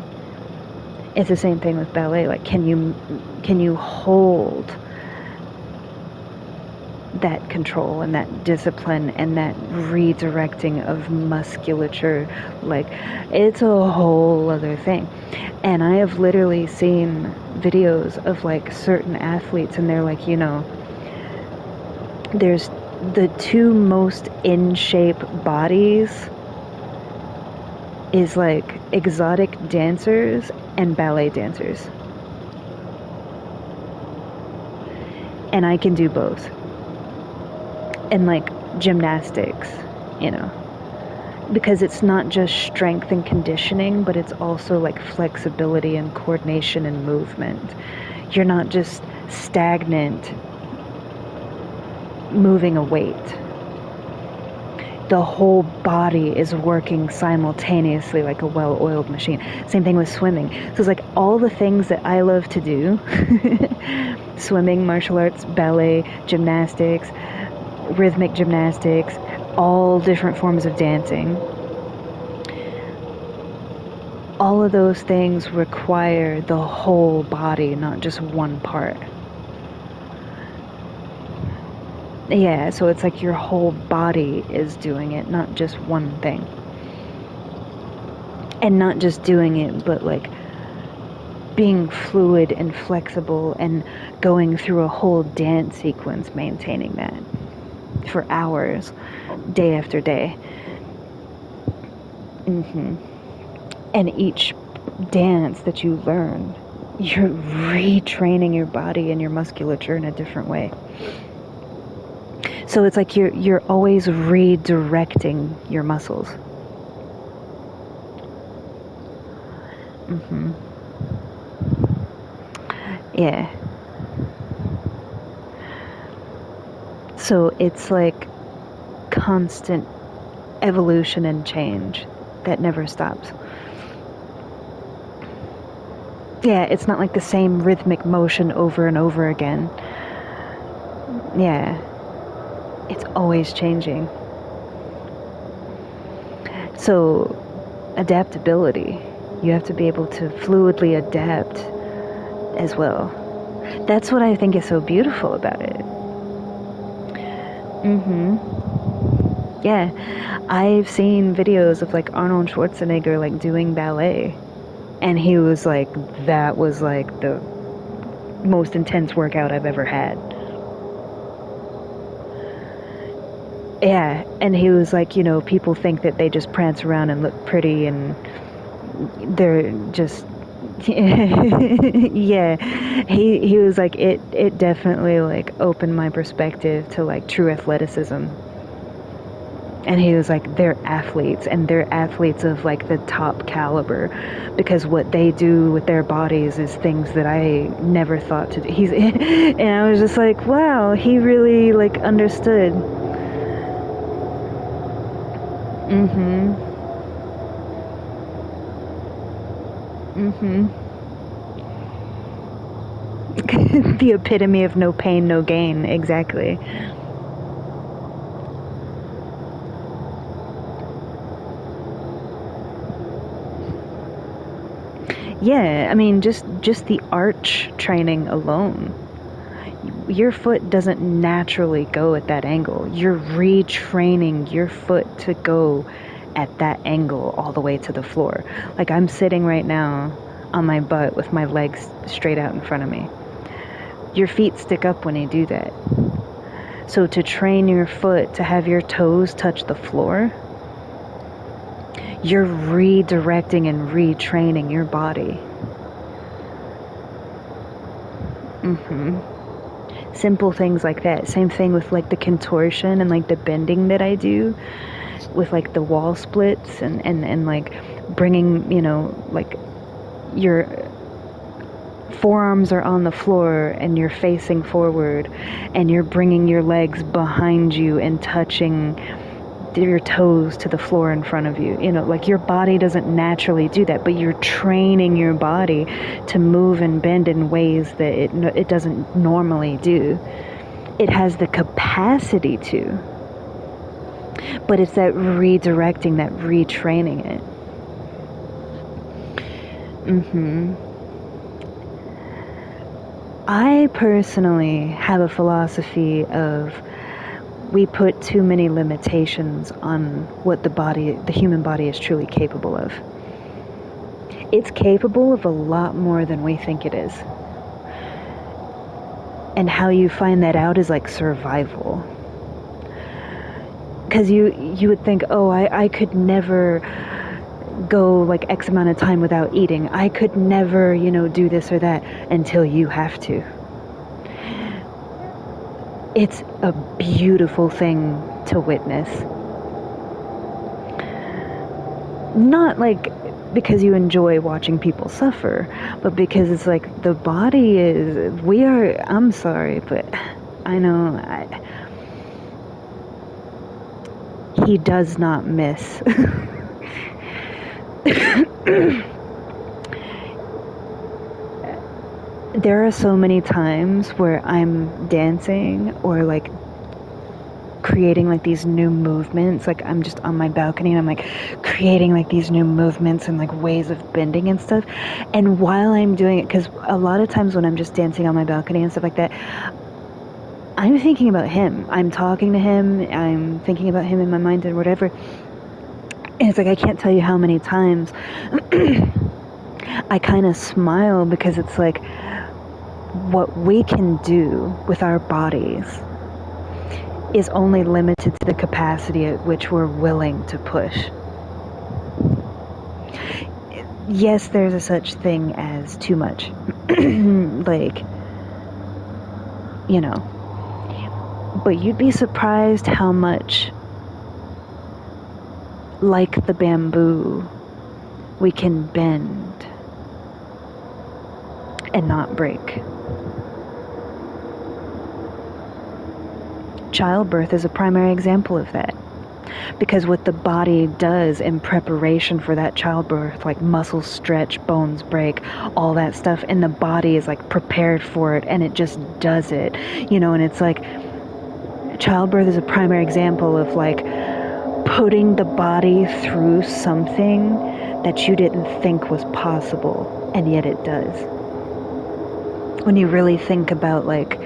It's the same thing with ballet. Like, can you hold that control and that discipline and that redirecting of musculature. Like, it's a whole other thing. And I have literally seen videos of like certain athletes, and they're like, there's the two most in shape bodies is like exotic dancers and ballet dancers. And I can do both. And like gymnastics, because it's not just strength and conditioning, but it's also like flexibility and coordination and movement. You're not just stagnant moving a weight. The whole body is working simultaneously like a well-oiled machine. Same thing with swimming. So it's like all the things that I love to do, swimming, martial arts, ballet, gymnastics, rhythmic gymnastics, all different forms of dancing. All of those things require the whole body, not just one part. Yeah, so it's like your whole body is doing it, not just one thing. And not just doing it, but like being fluid and flexible and going through a whole dance sequence, maintaining that for hours, day after day. And each dance that you learn, you're retraining your body and your musculature in a different way. So it's like you're always redirecting your muscles. Yeah. So it's like constant evolution and change that never stops. Yeah, it's not like the same rhythmic motion over and over again. Yeah. It's always changing. So, adaptability. You have to be able to fluidly adapt as well. That's what I think is so beautiful about it. Yeah. I've seen videos of like Arnold Schwarzenegger like doing ballet. And he was like, that was like the most intense workout I've ever had. Yeah, and he was like, people think that they just prance around and look pretty and they're just yeah. He was like, it definitely like opened my perspective to like true athleticism. And he was like, they're athletes, and they're athletes of like the top caliber, because what they do with their bodies is things that I never thought to do. And I was just like, wow, he really like understood. The epitome of no pain, no gain, exactly. Yeah, I mean, just the arch training alone. Your foot doesn't naturally go at that angle. You're retraining your foot to go at that angle all the way to the floor. Like, I'm sitting right now on my butt with my legs straight out in front of me. Your feet stick up when you do that. So to train your foot to have your toes touch the floor, you're redirecting and retraining your body. Simple things like that. Same thing with like the contortion and like the bending that I do with like the wall splits and like bringing, like your forearms are on the floor and you're facing forward and you're bringing your legs behind you and touching your toes to the floor in front of you. Like your body doesn't naturally do that, but you're training your body to move and bend in ways that it doesn't normally do. It has the capacity to, but it's that redirecting, that retraining it. I personally have a philosophy of we put too many limitations on what the human body is truly capable of. It's capable of a lot more than we think it is. And how you find that out is like survival. Because you would think, oh, I could never go like X amount of time without eating. I could never, do this or that, until you have to. It's a beautiful thing to witness. Not like because you enjoy watching people suffer, but because it's like the body I'm sorry, but I know he does not miss. There are so many times where I'm dancing or like creating like these new movements. Like I'm just on my balcony and I'm like creating like these new movements and like ways of bending and stuff. And while I'm doing it, because a lot of times when I'm just dancing on my balcony and stuff like that, I'm thinking about him. I'm talking to him. I'm thinking about him in my mind and whatever. And it's like, I can't tell you how many times I kind of smile, because it's like what we can do with our bodies is only limited to the capacity at which we're willing to push. Yes, there's a such thing as too much. Like, but you'd be surprised how much, like the bamboo, we can bend and not break. Childbirth is a primary example of that. Because what the body does in preparation for that childbirth, like muscles stretch, bones break, all that stuff, and the body is like prepared for it, and it just does it, and it's like, childbirth is a primary example of like putting the body through something that you didn't think was possible, and yet it does. When you really think about like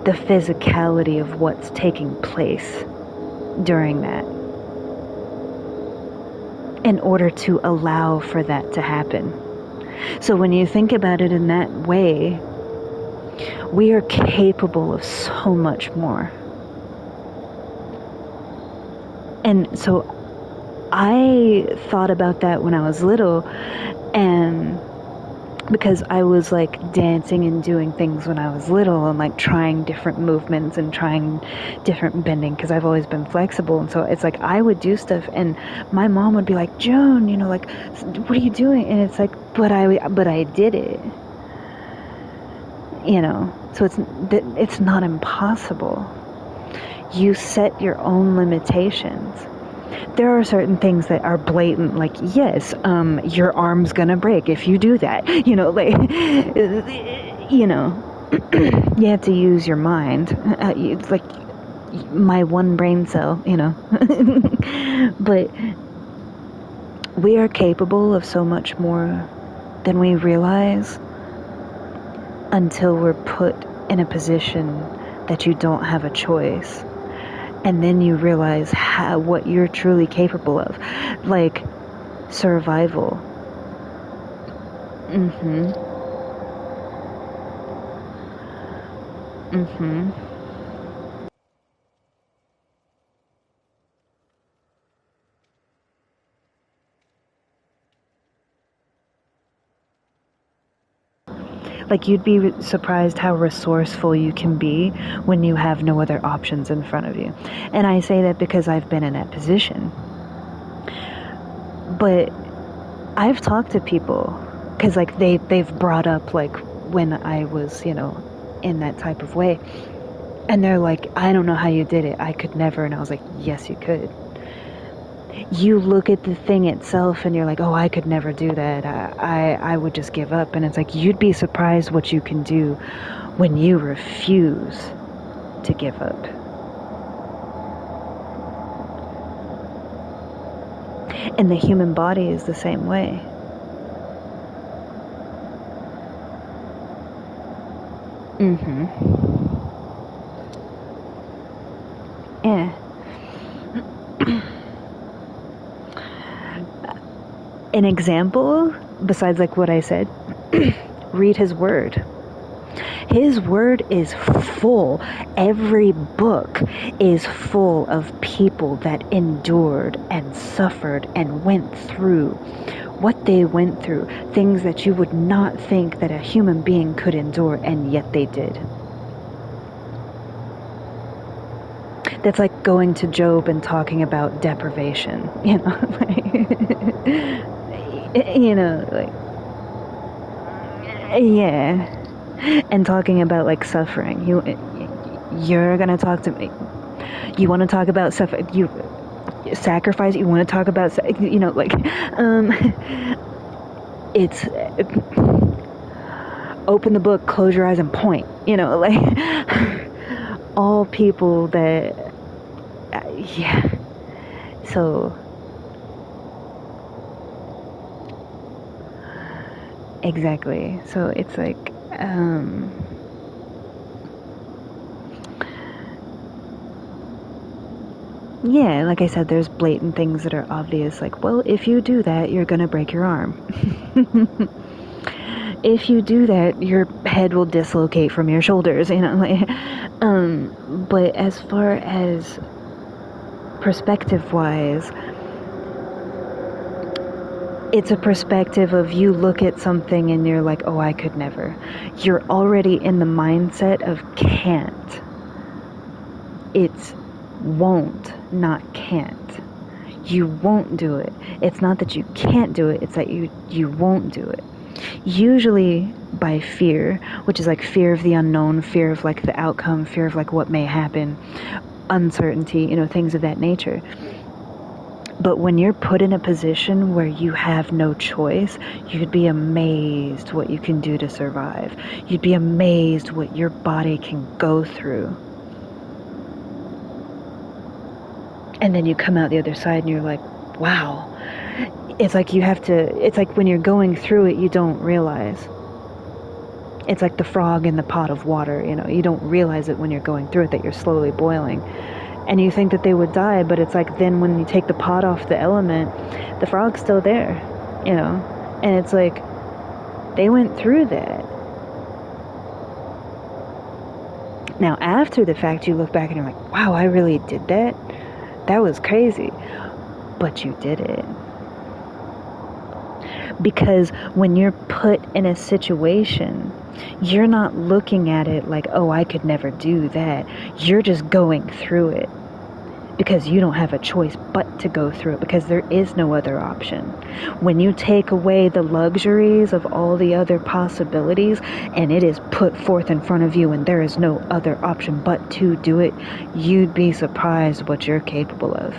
the physicality of what's taking place during that, in order to allow for that to happen. So when you think about it in that way, we are capable of so much more. And so I thought about that when I was little, and because I was like dancing and doing things when I was little, and like trying different movements and trying different bending, because I've always been flexible. And so it's like I would do stuff and my mom would be like, Joan, like, what are you doing? And it's like, but I did it, so it's not impossible. You set your own limitations. There are certain things that are blatant, like, yes, your arm's gonna break if you do that, you have to use your mind, like my one brain cell, but we are capable of so much more than we realize, until we're put in a position that you don't have a choice. And then you realize what you're truly capable of. Like, survival. Like, you'd be surprised how resourceful you can be when you have no other options in front of you. And I say that because I've been in that position. But I've talked to people, because like they've brought up like when I was, in that type of way. And they're like, I don't know how you did it. I could never. And I was like, yes, you could. You look at the thing itself and you're like, oh, I could never do that. I would just give up. And it's like, you'd be surprised what you can do when you refuse to give up. And the human body is the same way. Yeah. An example, besides like what I said, read his word. His word is full. Every book is full of people that endured and suffered and went through what they went through, things that you would not think that a human being could endure, and yet they did. That's like going to Job and talking about deprivation, you know, you know, like, yeah, and talking about like suffering. You're gonna talk to me. You want to talk about suffering? You sacrifice. You want to talk about, you know, like, it's open the book, close your eyes, and point. You know, like all people that, yeah. So exactly. So it's like, yeah, like I said, there's blatant things that are obvious, like, well, if you do that, you're gonna break your arm. If you do that, your head will dislocate from your shoulders, you know, like, but as far as perspective-wise, it's a perspective of you look at something and you're like, oh, I could never. You're already in the mindset of can't. It's won't, not can't. You won't do it. It's not that you can't do it, it's that you won't do it. Usually by fear, which is like fear of the unknown, fear of like the outcome, fear of like what may happen, uncertainty, you know, things of that nature. But when you're put in a position where you have no choice, you'd be amazed what you can do to survive. You'd be amazed what your body can go through. And then you come out the other side and you're like, wow. It's like you have to, it's like when you're going through it, you don't realize. It's like the frog in the pot of water, you know, you don't realize it when you're going through it, that you're slowly boiling. And you think that they would die, but it's like then when you take the pot off the element, the frog's still there, you know? And it's like, they went through that. Now, after the fact, you look back and you're like, wow, I really did that? That was crazy. But you did it. Because when you're put in a situation, you're not looking at it like, oh, I could never do that. You're just going through it. Because you don't have a choice but to go through it, because there is no other option. When you take away the luxuries of all the other possibilities and it is put forth in front of you and there is no other option but to do it, you'd be surprised what you're capable of.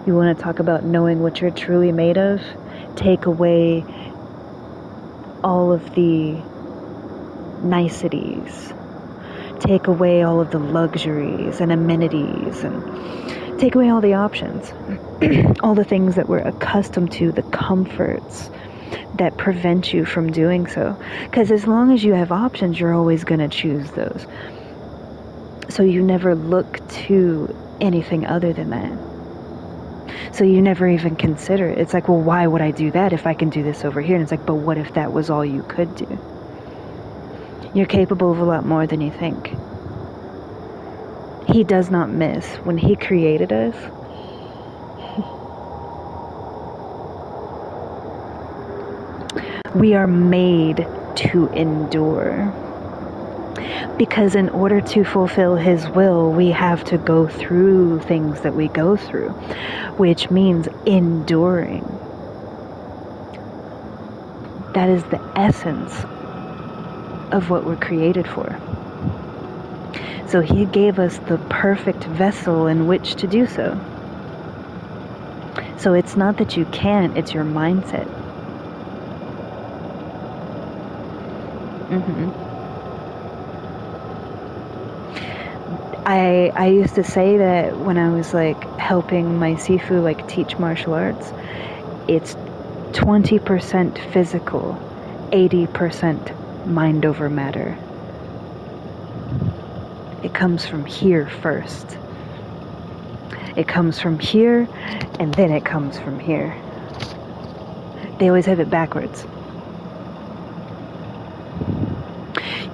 You want to talk about knowing what you're truly made of? Take away all of the niceties. Take away all of the luxuries and amenities, and take away all the options. All the things that we're accustomed to, the comforts that prevent you from doing so. Because as long as you have options, you're always going to choose those. So you never look to anything other than that. So you never even consider it. It's like, well, why would I do that if I can do this over here? And it's like, but what if that was all you could do? You're capable of a lot more than you think. He does not miss. When He created us, we are made to endure. Because in order to fulfill His will, we have to go through things that we go through, which means enduring. That is the essence of what we're created for. So He gave us the perfect vessel in which to do so. So it's not that you can't, it's your mindset. I used to say that when I was like helping my Sifu like teach martial arts, it's 20% physical, 80% mind over matter. It comes from here first. It comes from here, and then it comes from here. They always have it backwards.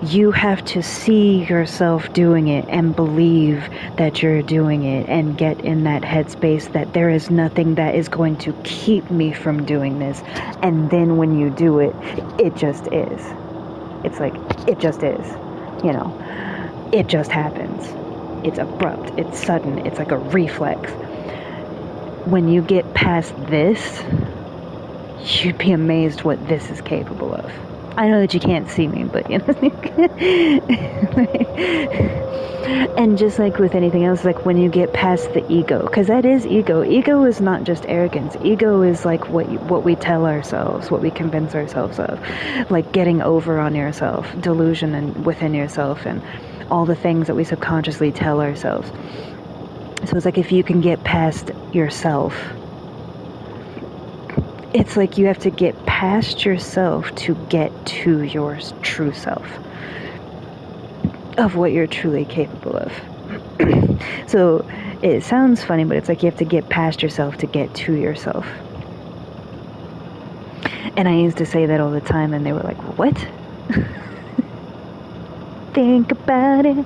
You have to see yourself doing it and believe that you're doing it and get in that headspace that there is nothing that is going to keep me from doing this. And then when you do it, it just is. It's like, it just is. You know, it just happens. It's abrupt. It's sudden. It's like a reflex. When you get past this, you'd be amazed what this is capable of. I know that you can't see me, but you know. And just like with anything else, like when you get past the ego, because that is ego. Ego is not just arrogance. Ego is like what we tell ourselves, what we convince ourselves of, like getting over on yourself, delusion and within yourself, and all the things that we subconsciously tell ourselves. So it's like if you can get past yourself, it's like you have to get past yourself to get to your true self, of what you're truly capable of. So it sounds funny, but it's like you have to get past yourself to get to yourself. And I used to say that all the time, and they were like, what? Think about it.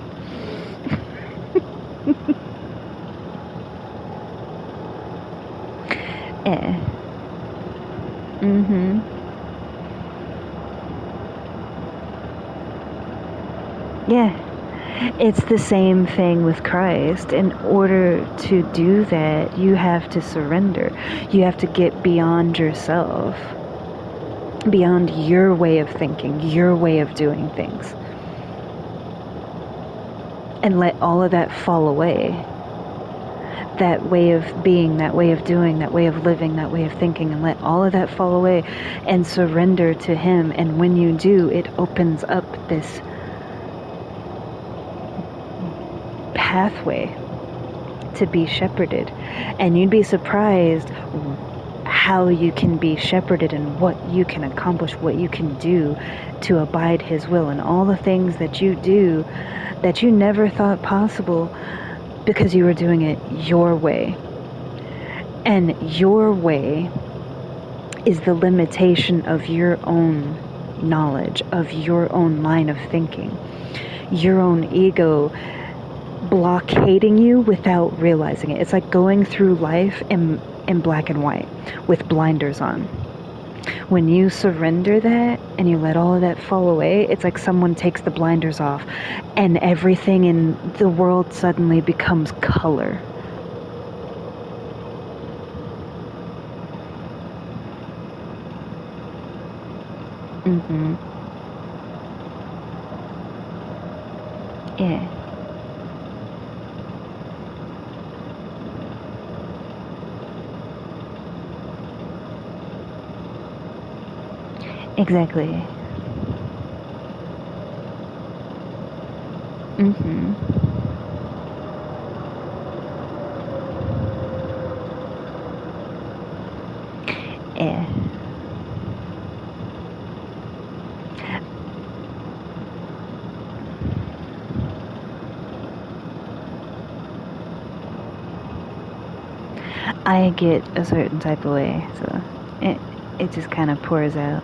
Yeah. Yeah. It's the same thing with Christ. In order to do that, you have to surrender. You have to get beyond yourself, beyond your way of thinking, your way of doing things, and let all of that fall away. That way of being, that way of doing, that way of living, that way of thinking, and let all of that fall away and surrender to Him. And when you do, it opens up this pathway to be shepherded. And you'd be surprised how you can be shepherded and what you can accomplish, what you can do to abide His will, and all the things that you do that you never thought possible, because you were doing it your way. And your way is the limitation of your own knowledge, of your own line of thinking, your own ego blockading you without realizing it. It's like going through life in black and white with blinders on. When you surrender that and you let all of that fall away, it's like someone takes the blinders off and everything in the world suddenly becomes color. Yeah. Exactly. Yeah. I get a certain type of way, so it just kind of pours out.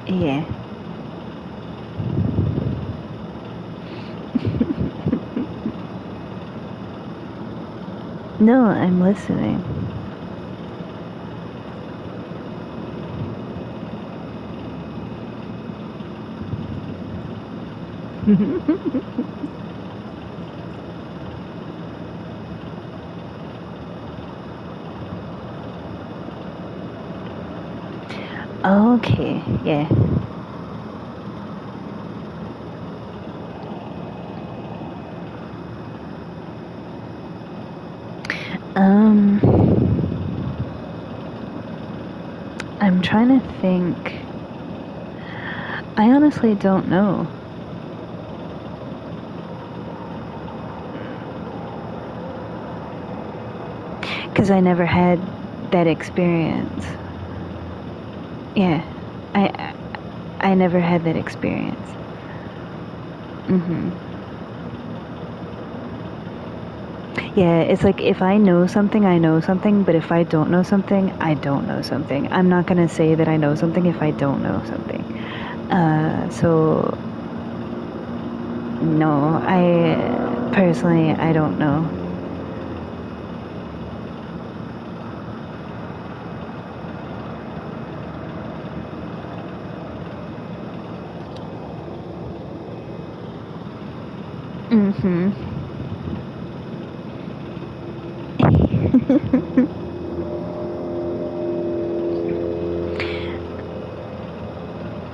Yeah. No, I'm listening. Okay, yeah. I'm trying to think. I honestly don't know. because I never had that experience. Yeah, I never had that experience. Yeah, it's like if I know something, I know something, but if I don't know something, I don't know something. I'm not gonna say that I know something if I don't know something. So no, I personally, I don't know.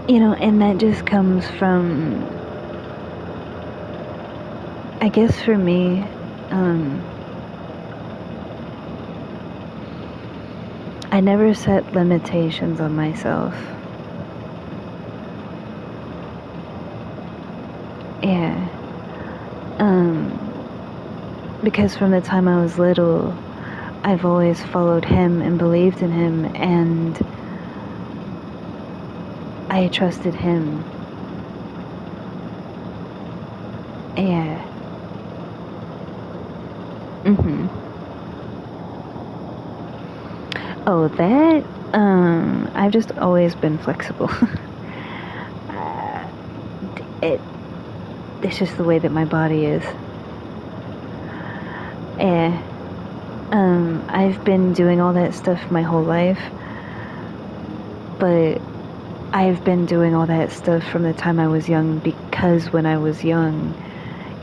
You know, and that just comes from, I guess for me, I never set limitations on myself. Yeah. Because from the time I was little, I've always followed him and believed in him, and I trusted him. Yeah. Oh, that, I've just always been flexible. it, it's just the way that my body is. Yeah. I've been doing all that stuff my whole life, but I've been doing all that stuff from the time I was young, because when I was young,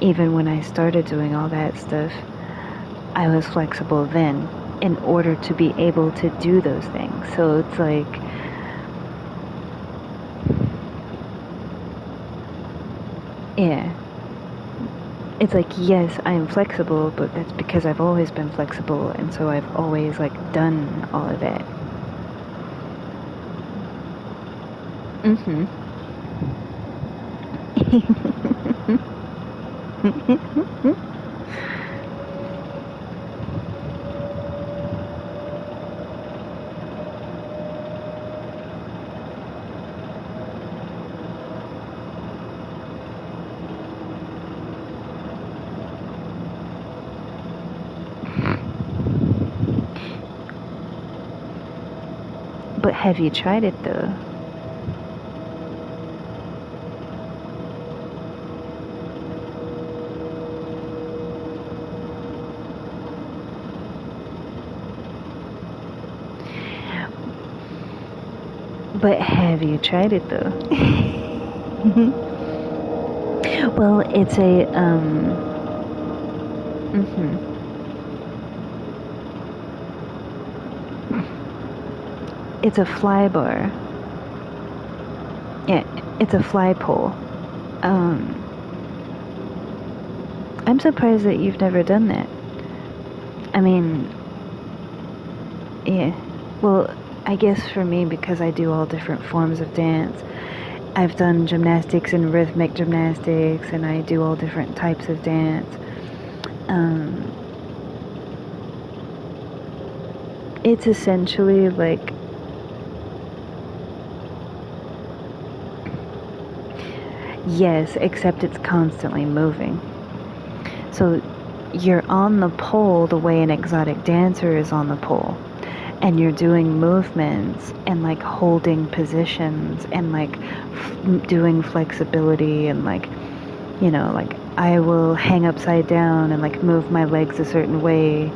even when I started doing all that stuff, I was flexible then in order to be able to do those things. So it's like, yeah. It's like, yes, I am flexible, but that's because I've always been flexible, and so I've always, like, done all of that. But have you tried it, though? But have you tried it, though? Well, it's a, it's a fly bar. Yeah, it's a fly pole. I'm surprised that you've never done that. I mean, yeah. Well, I guess for me, because I do all different forms of dance, I've done gymnastics and rhythmic gymnastics, and I do all different types of dance. It's essentially like, yes, except it's constantly moving. So you're on the pole the way an exotic dancer is on the pole, and you're doing movements and like holding positions and like doing flexibility and like, you know, like I will hang upside down and like move my legs a certain way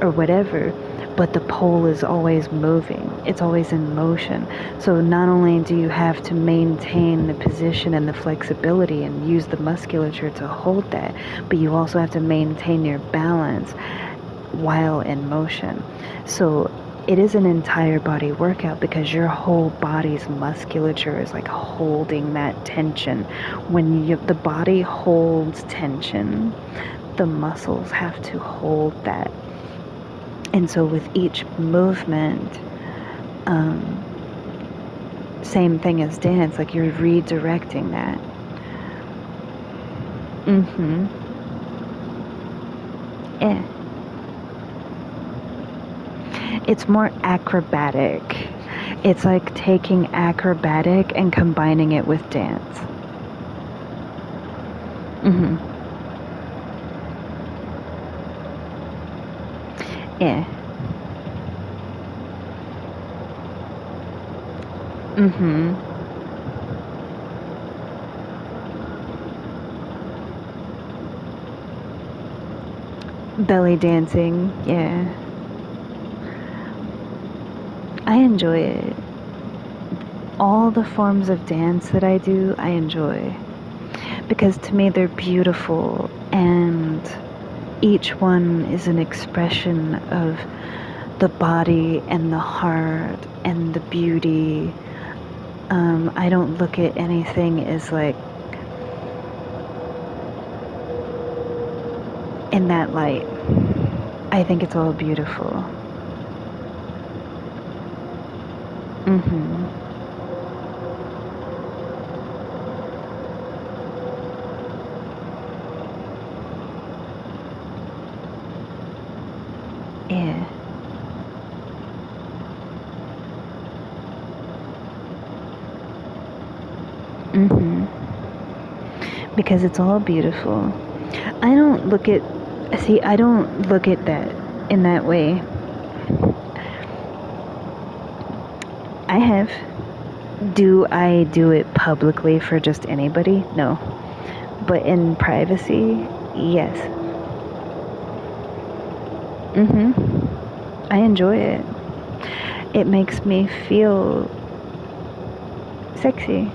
or whatever, but the pole is always moving. It's always in motion. So not only do you have to maintain the position and the flexibility and use the musculature to hold that, but you also have to maintain your balance while in motion. So it is an entire body workout because your whole body's musculature is like holding that tension. When the body holds tension, the muscles have to hold that. And so with each movement, same thing as dance, like you're redirecting that. Yeah. It's more acrobatic. It's like taking acrobatic and combining it with dance. Yeah. Belly dancing, yeah. I enjoy it. All the forms of dance that I do, I enjoy. Because to me, they're beautiful, and each one is an expression of the body and the heart and the beauty. I don't look at anything as like in that light. I think it's all beautiful. Yeah. Because it's all beautiful. I don't look at that in that way. I have. Do I do it publicly for just anybody? No. But in privacy, yes. I enjoy it. It makes me feel sexy.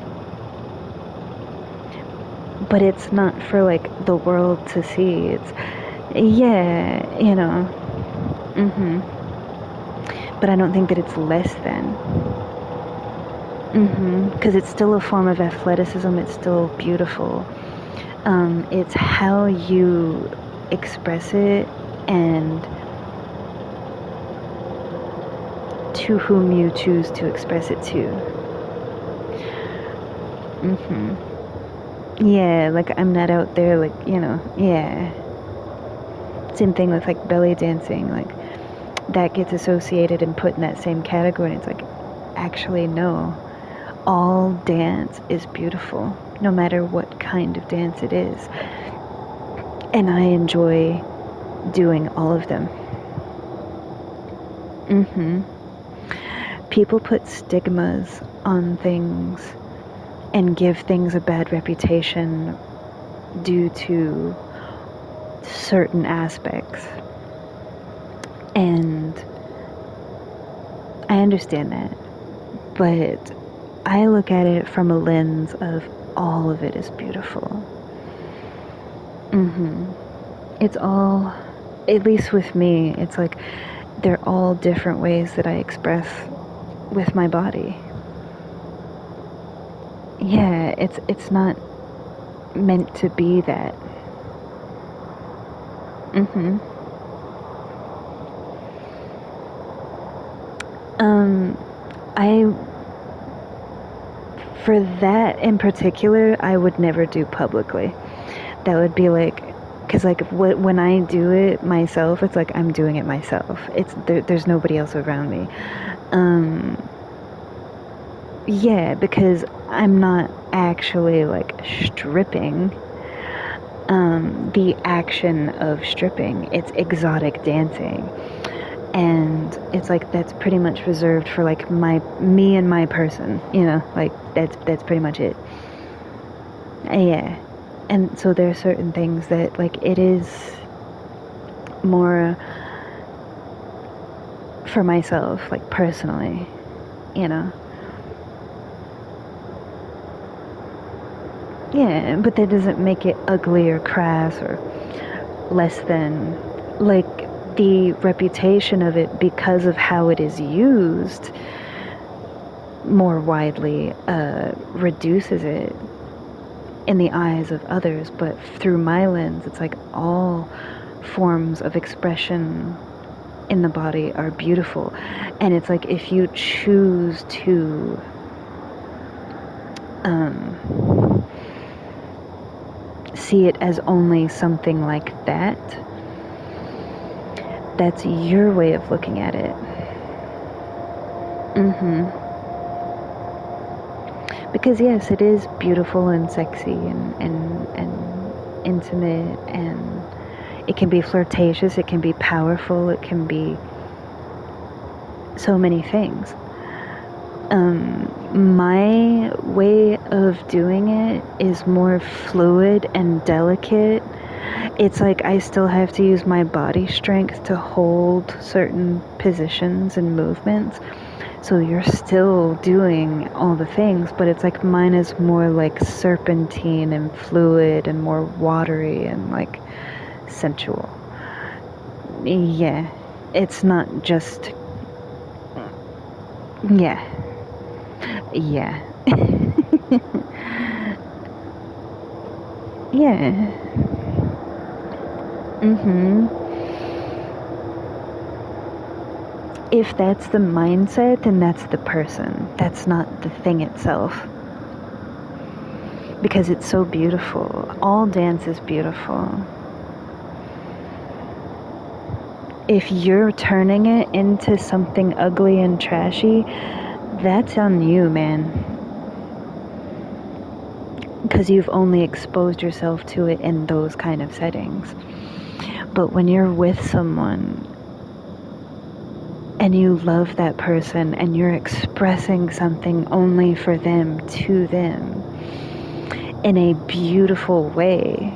But it's not for like the world to see. It's, yeah, you know. But I don't think that it's less than. Because it's still a form of athleticism. It's still beautiful. It's how you express it and to whom you choose to express it to. Yeah, like I'm not out there like, you know, yeah. Same thing with like belly dancing, like that gets associated and put in that same category, and it's like, actually no. All dance is beautiful, no matter what kind of dance it is. And I enjoy doing all of them. People put stigmas on things and give things a bad reputation due to certain aspects. And I understand that. But I look at it from a lens of all of it is beautiful. It's all, at least with me, it's like they're all different ways that I express with my body. Yeah, it's not meant to be that. I, for that in particular, I would never do publicly. That would be like, because like when I do it myself, it's like I'm doing it myself. It's there's nobody else around me. Yeah, because I'm not actually like stripping. The action of stripping, it's exotic dancing, and it's like that's pretty much reserved for like me and my person, you know, like that's pretty much it. Yeah. And so there are certain things that like it is more for myself, like personally, you know. Yeah, but that doesn't make it ugly or crass or less than. Like, the reputation of it, because of how it is used more widely, reduces it in the eyes of others. But through my lens, it's like all forms of expression in the body are beautiful. And it's like if you choose to see it as only something like that, that's your way of looking at it. Because yes, it is beautiful and sexy and intimate, and it can be flirtatious, it can be powerful, it can be so many things. My way of doing it is more fluid and delicate. It's like I still have to use my body strength to hold certain positions and movements. So you're still doing all the things, but it's like mine is more like serpentine and fluid and more watery and like sensual. Yeah, it's not just, yeah, yeah, yeah. If that's the mindset, then that's the person. That's not the thing itself. Because it's so beautiful. All dance is beautiful. If you're turning it into something ugly and trashy, that's on you, man. Because you've only exposed yourself to it in those kind of settings. But when you're with someone and you love that person and you're expressing something only for them, to them, in a beautiful way,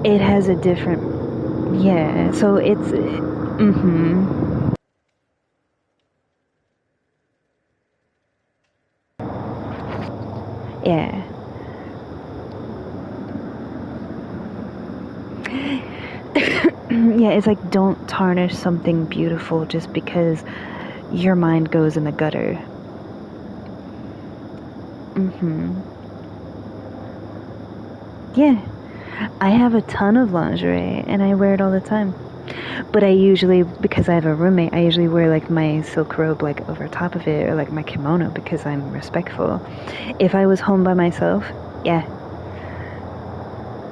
it has a different, yeah, so it's, yeah. Yeah, it's like don't tarnish something beautiful just because your mind goes in the gutter. Yeah, I have a ton of lingerie and I wear it all the time. But I usually, because I have a roommate, I usually wear like my silk robe like over top of it, or like my kimono because I'm respectful. If I was home by myself, yeah,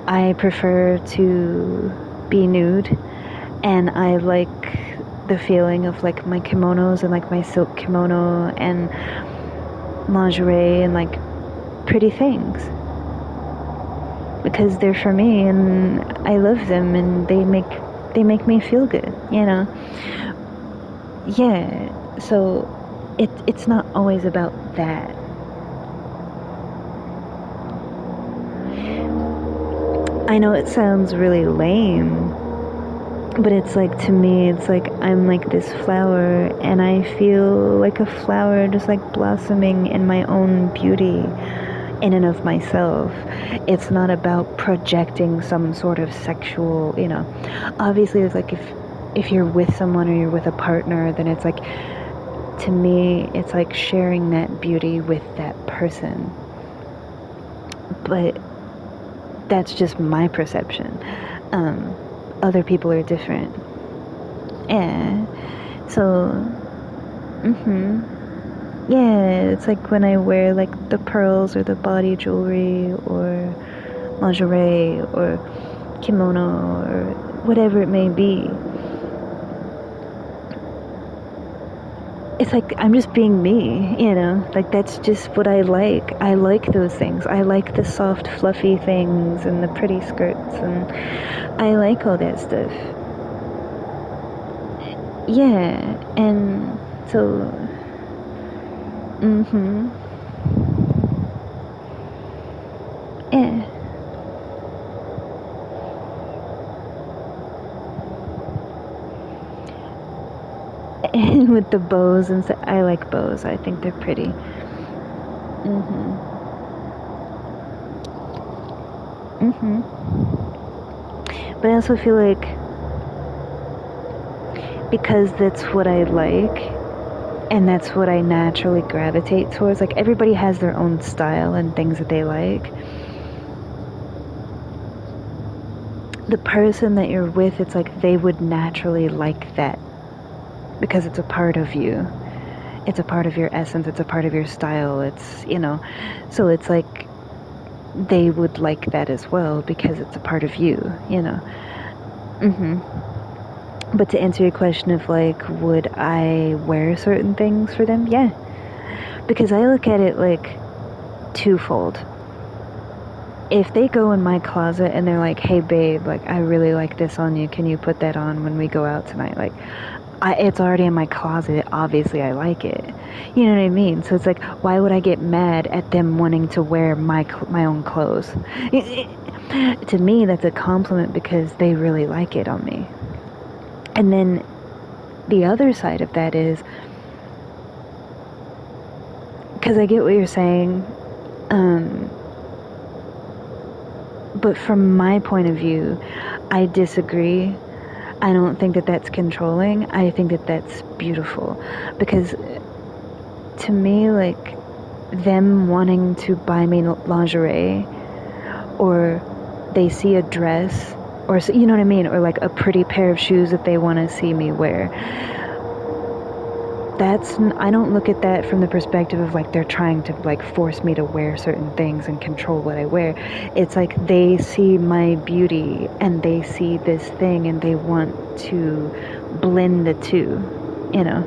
I prefer to be nude, and I like the feeling of like my kimonos and like my silk kimono and lingerie and like pretty things, because they're for me and I love them and they make me feel good, you know. Yeah, so it's not always about that. I know it sounds really lame, but it's like, to me, it's like I'm like this flower and I feel like a flower just like blossoming in my own beauty in and of myself. It's not about projecting some sort of sexual, you know. Obviously, it's like if you're with someone or you're with a partner, then it's like, to me, it's like sharing that beauty with that person. But that's just my perception. Other people are different. Yeah. So, yeah, it's like when I wear like the pearls or the body jewelry or lingerie or kimono or whatever it may be. It's like I'm just being me, you know? Like that's just what I like. I like those things. I like the soft, fluffy things and the pretty skirts, and I like all that stuff. Yeah, and so, yeah. And with the bows and stuff, I like bows. I think they're pretty. But I also feel like because that's what I like and that's what I naturally gravitate towards, like everybody has their own style and things that they like. The person that you're with, it's like they would naturally like that because it's a part of you. It's a part of your essence, it's a part of your style, it's, you know, so it's like they would like that as well because it's a part of you, you know. But to answer your question of like, would I wear certain things for them? Yeah. Because I look at it like twofold. If they go in my closet and they're like, hey babe, like I really like this on you, can you put that on when we go out tonight? Like, it's already in my closet, obviously I like it. You know what I mean? So it's like, why would I get mad at them wanting to wear my own clothes? To me, that's a compliment because they really like it on me. And then the other side of that is, because I get what you're saying, but from my point of view, I disagree. I don't think that that's controlling. I think that that's beautiful. Because to me, like, them wanting to buy me lingerie, or they see a dress, or, you know what I mean? Or like a pretty pair of shoes that they want to see me wear. I don't look at that from the perspective of like they're trying to like force me to wear certain things and control what I wear. It's like they see my beauty and they see this thing and they want to blend the two, you know?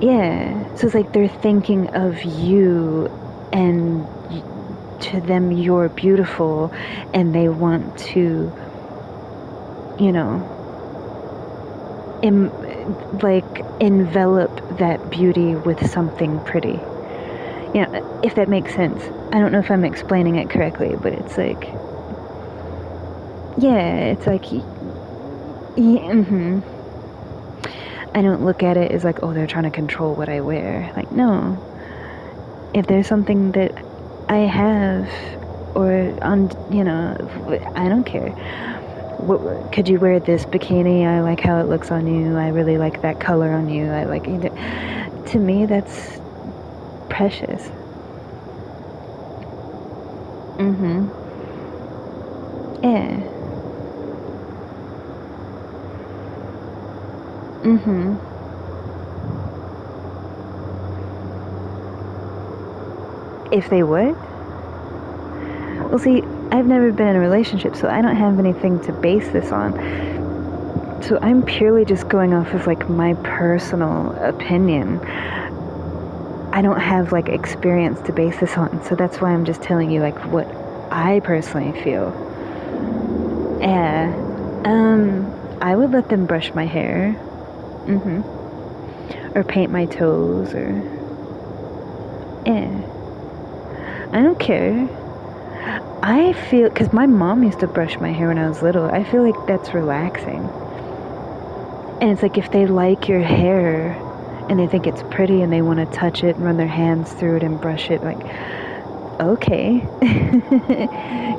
Yeah. So it's like they're thinking of you, and to them you're beautiful, and they want to, you know, envelop that beauty with something pretty. You know, if that makes sense. I don't know if I'm explaining it correctly, but it's like, yeah, it's like, yeah, I don't look at it as like, oh, they're trying to control what I wear. Like, no. If there's something that I have, or on, you know, I don't care. Could you wear this bikini? I like how it looks on you. I really like that color on you. I like it. To me, that's precious. Yeah. If they would? Well, see, I've never been in a relationship, so I don't have anything to base this on. So I'm purely just going off of like my personal opinion. I don't have like experience to base this on, so that's why I'm just telling you like what I personally feel. Yeah. I would let them brush my hair. Or paint my toes, or yeah. I don't care. I feel, because my mom used to brush my hair when I was little, I feel like that's relaxing. And it's like if they like your hair and they think it's pretty and they want to touch it and run their hands through it and brush it, like, okay.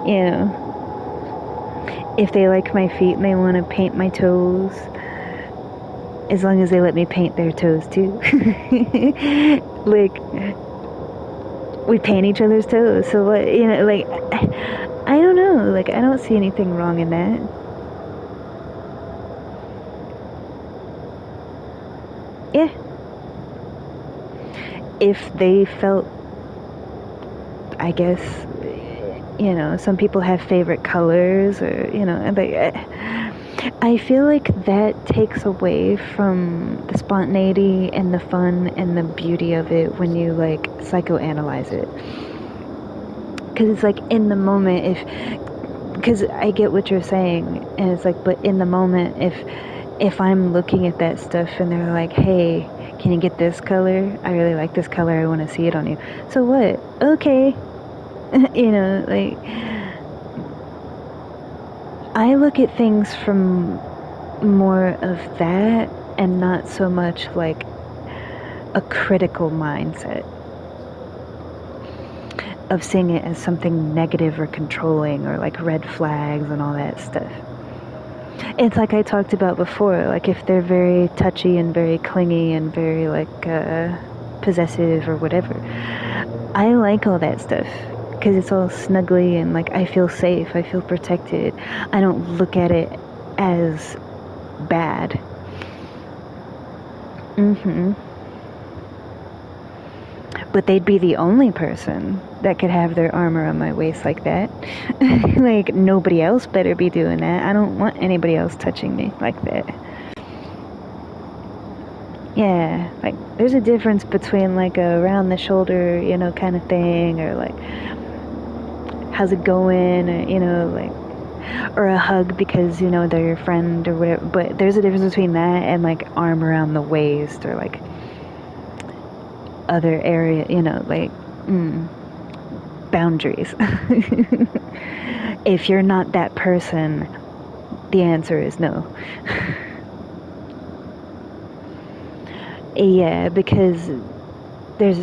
You know. If they like my feet and they want to paint my toes, as long as they let me paint their toes too. Like, we paint each other's toes, so what, you know, like, I don't know, like, I don't see anything wrong in that. Yeah. If they felt, I guess, you know, some people have favorite colors, or, you know, like, I feel like that takes away from the spontaneity and the fun and the beauty of it when you like psychoanalyze it. Because it's like in the moment, because I get what you're saying, and it's like, but in the moment, if I'm looking at that stuff and they're like, hey, can you get this color? I really like this color, I want to see it on you. So what? Okay. You know, like, I look at things from more of that and not so much like a critical mindset of seeing it as something negative or controlling or like red flags and all that stuff. It's like I talked about before, like if they're very touchy and very clingy and very like possessive or whatever, I like all that stuff because it's all snuggly and like I feel safe, I feel protected. I don't look at it as bad. But they'd be the only person that could have their arm around my waist like that. Like, nobody else better be doing that. I don't want anybody else touching me like that. Yeah, like, there's a difference between, like, a around the shoulder, you know, kind of thing, or, like, how's it going, or, you know, like, or a hug because, you know, they're your friend or whatever. But there's a difference between that and, like, arm around the waist, or, like, other area, you know, like, boundaries. If you're not that person, the answer is no. Yeah, because there's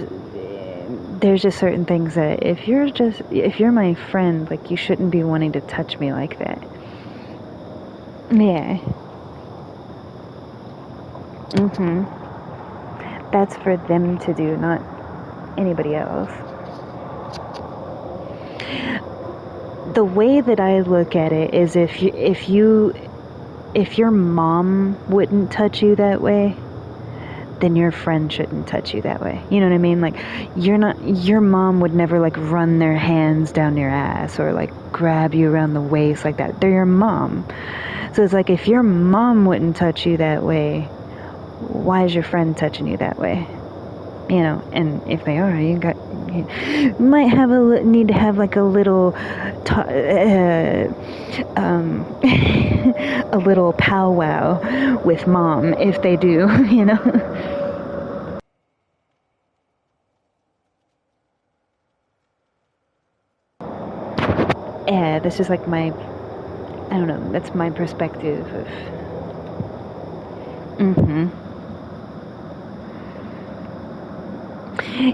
just certain things that if you're my friend, like, you shouldn't be wanting to touch me like that. Yeah. That's for them to do, not anybody else. The way that I look at it is if your mom wouldn't touch you that way, then your friend shouldn't touch you that way. You know what I mean? Like, your mom would never, like, run their hands down your ass or, like, grab you around the waist like that. They're your mom. So it's like, if your mom wouldn't touch you that way, why is your friend touching you that way? You know, and if they are, you might need to have, like, a little a little powwow with mom if they do, you know. Yeah, this is, like, I don't know, that's my perspective of.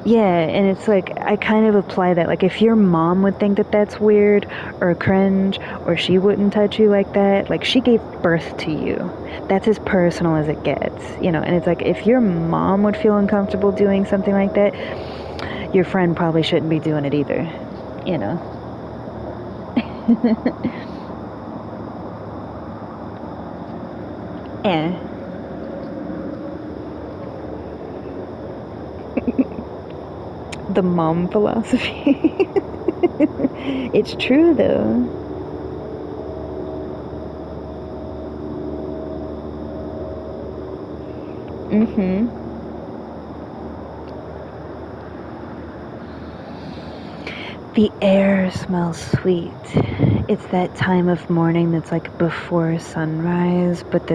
Yeah, and it's like, I kind of apply that. Like, if your mom would think that that's weird or cringe, or she wouldn't touch you like that, like, she gave birth to you. That's as personal as it gets, you know. And it's like, if your mom would feel uncomfortable doing something like that, your friend probably shouldn't be doing it either, you know. Yeah. The mom philosophy. It's true, though. The air smells sweet. It's that time of morning that's, like, before sunrise, but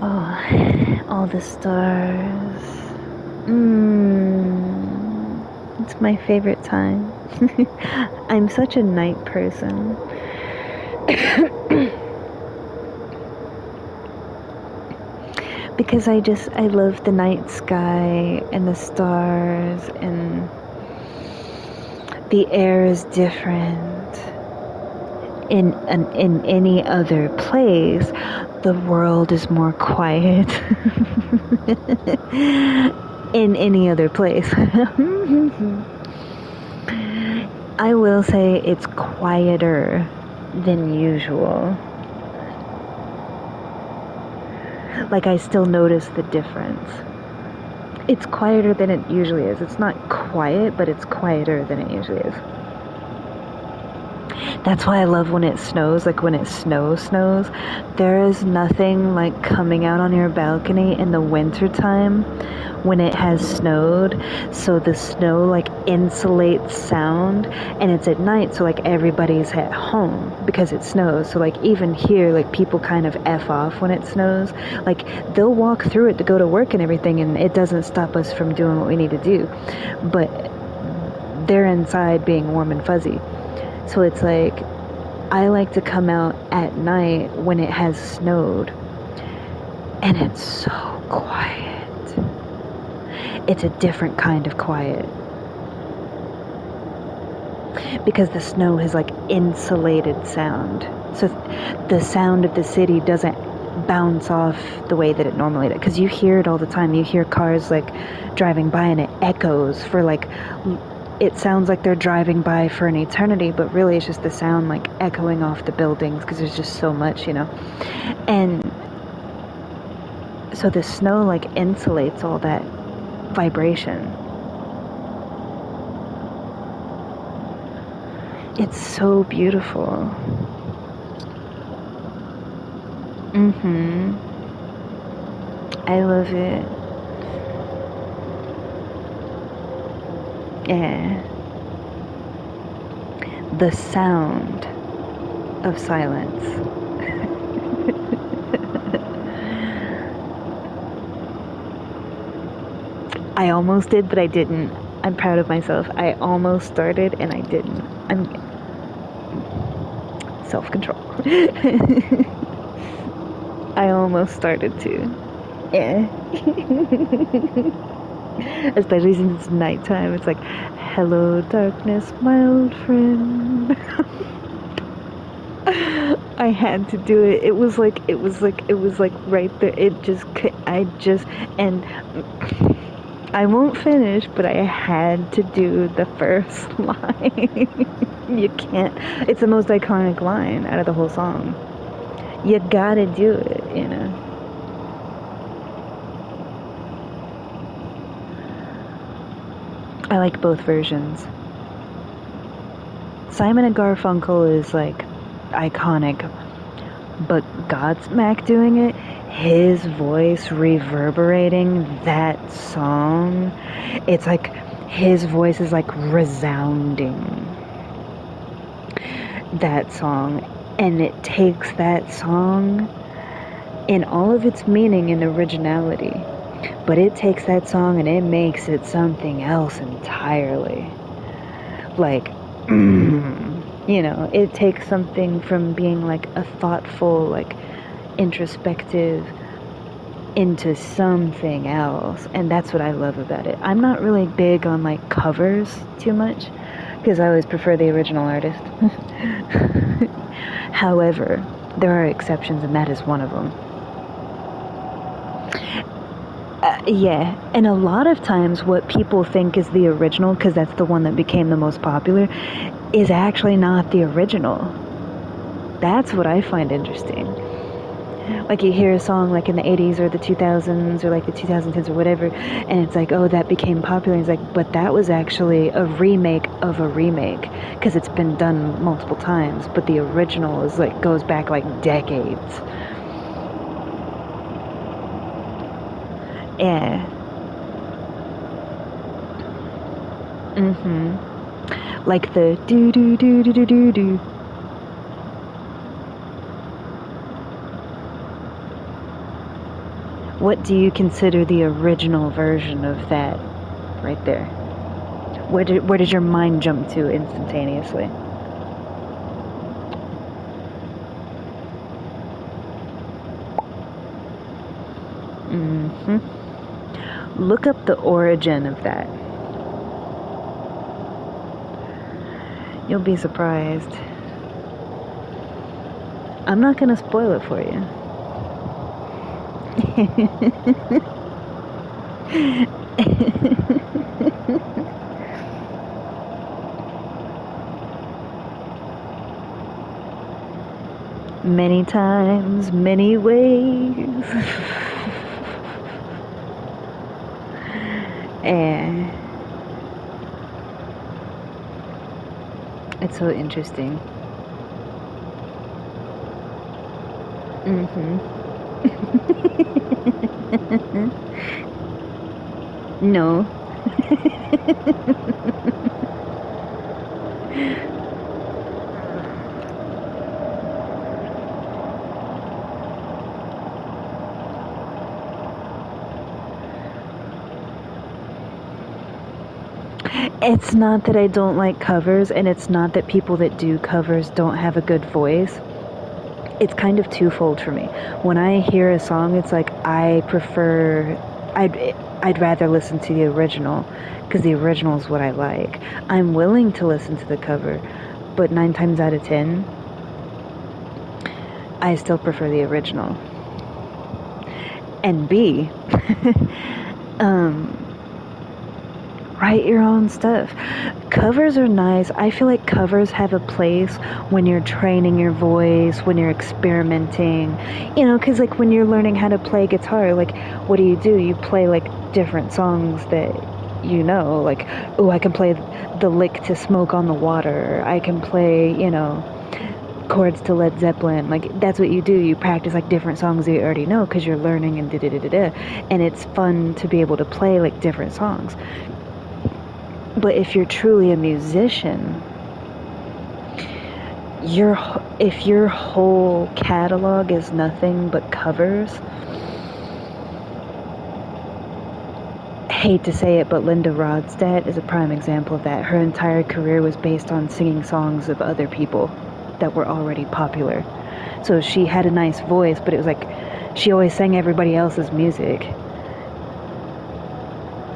all the stars. It's my favorite time. I'm such a night person. Because I love the night sky and the stars, and the air is different. In any other place, the world is more quiet. In any other place. I will say it's quieter than usual. Like, I still notice the difference. It's quieter than it usually is. It's not quiet, but it's quieter than it usually is. That's why I love when it snows. Like, when it snows, there is nothing like coming out on your balcony in the winter time when it has snowed. So the snow, like, insulates sound, and it's at night, so, like, everybody's at home because it snows. So, like, even here, like, people kind of F off when it snows. Like, they'll walk through it to go to work and everything, and it doesn't stop us from doing what we need to do. But they're inside being warm and fuzzy. So it's like, I like to come out at night when it has snowed, and it's so quiet. It's a different kind of quiet. Because the snow has, like, insulated sound. So the sound of the city doesn't bounce off the way that it normally does. Because you hear it all the time. You hear cars, like, driving by, and it echoes for, like, it sounds like they're driving by for an eternity, but really it's just the sound, like, echoing off the buildings, because there's just so much, you know. And so the snow, like, insulates all that vibration. It's so beautiful. I love it. Yeah. The sound of silence. I almost did, but I didn't. I'm proud of myself. I almost started and I didn't. I'm self-control. I almost started to. Yeah. Especially since it's nighttime. It's like, hello darkness, my old friend. I had to do it. It was like right there. And I won't finish, but I had to do the first line. You can't. It's the most iconic line out of the whole song. You gotta do it, you know. I like both versions. Simon and Garfunkel is like iconic, but Godsmack doing it, his voice reverberating that song, it's like his voice is like resounding that song, and it takes that song in all of its meaning and originality, but it takes that song and it makes it something else entirely. Like, you know, it takes something from being like a thoughtful, like introspective, into something else, and that's what I love about it. I'm not really big on like covers too much because I always prefer the original artist. However, there are exceptions, and that is one of them. Yeah, and a lot of times what people think is the original, because that's the one that became the most popular, is actually not the original. That's what I find interesting. Like you hear a song like in the 80s or the 2000s or like the 2010s or whatever, and it's like, oh, that became popular. And it's like, but that was actually a remake of a remake, because it's been done multiple times, but the original is like goes back like decades. Yeah. Like the do do do do do do do. What do you consider the original version of that right there? Where did your mind jump to instantaneously? Look up the origin of that. You'll be surprised. I'm not gonna spoil it for you. Many times, many ways. And it's so interesting. No. It's not that I don't like covers, and it's not that people that do covers don't have a good voice. It's kind of twofold for me. When I hear a song, it's like I'd rather listen to the original, because the original is what I like. I'm willing to listen to the cover, but 9 times out of 10, I still prefer the original. And B, write your own stuff. Covers are nice. I feel like covers have a place when you're training your voice, when you're experimenting, because like when you're learning how to play guitar, like what do? You play like different songs that like, oh, I can play the lick to Smoke on the Water. I can play, chords to Led Zeppelin. Like that's what you do. You practice like different songs that you already know because you're learning and and it's fun to be able to play like different songs. But if you're truly a musician, if your whole catalog is nothing but covers, hate to say it, but Linda Ronstadt is a prime example of that. Her entire career was based on singing songs of other people that were already popular. So she had a nice voice, but it was like she always sang everybody else's music.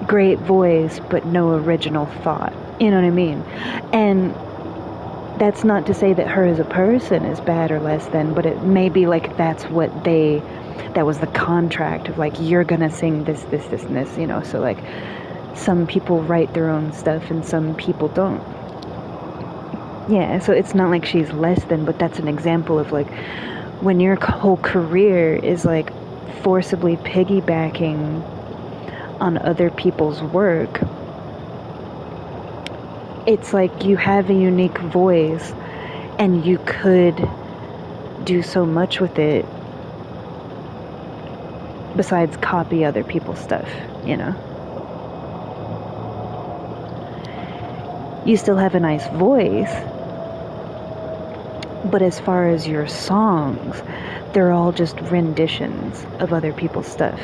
Great voice, but no original thought. You know what I mean? And that's not to say that her as a person is bad or less than, but it may be like that was the contract of like, you're gonna sing this, and this, so like some people write their own stuff and some people don't. Yeah, so it's not like she's less than, but that's an example of like when your whole career is like forcibly piggybacking on other people's work, it's like you have a unique voice and you could do so much with it besides copy other people's stuff, You still have a nice voice, but as far as your songs, they're all just renditions of other people's stuff.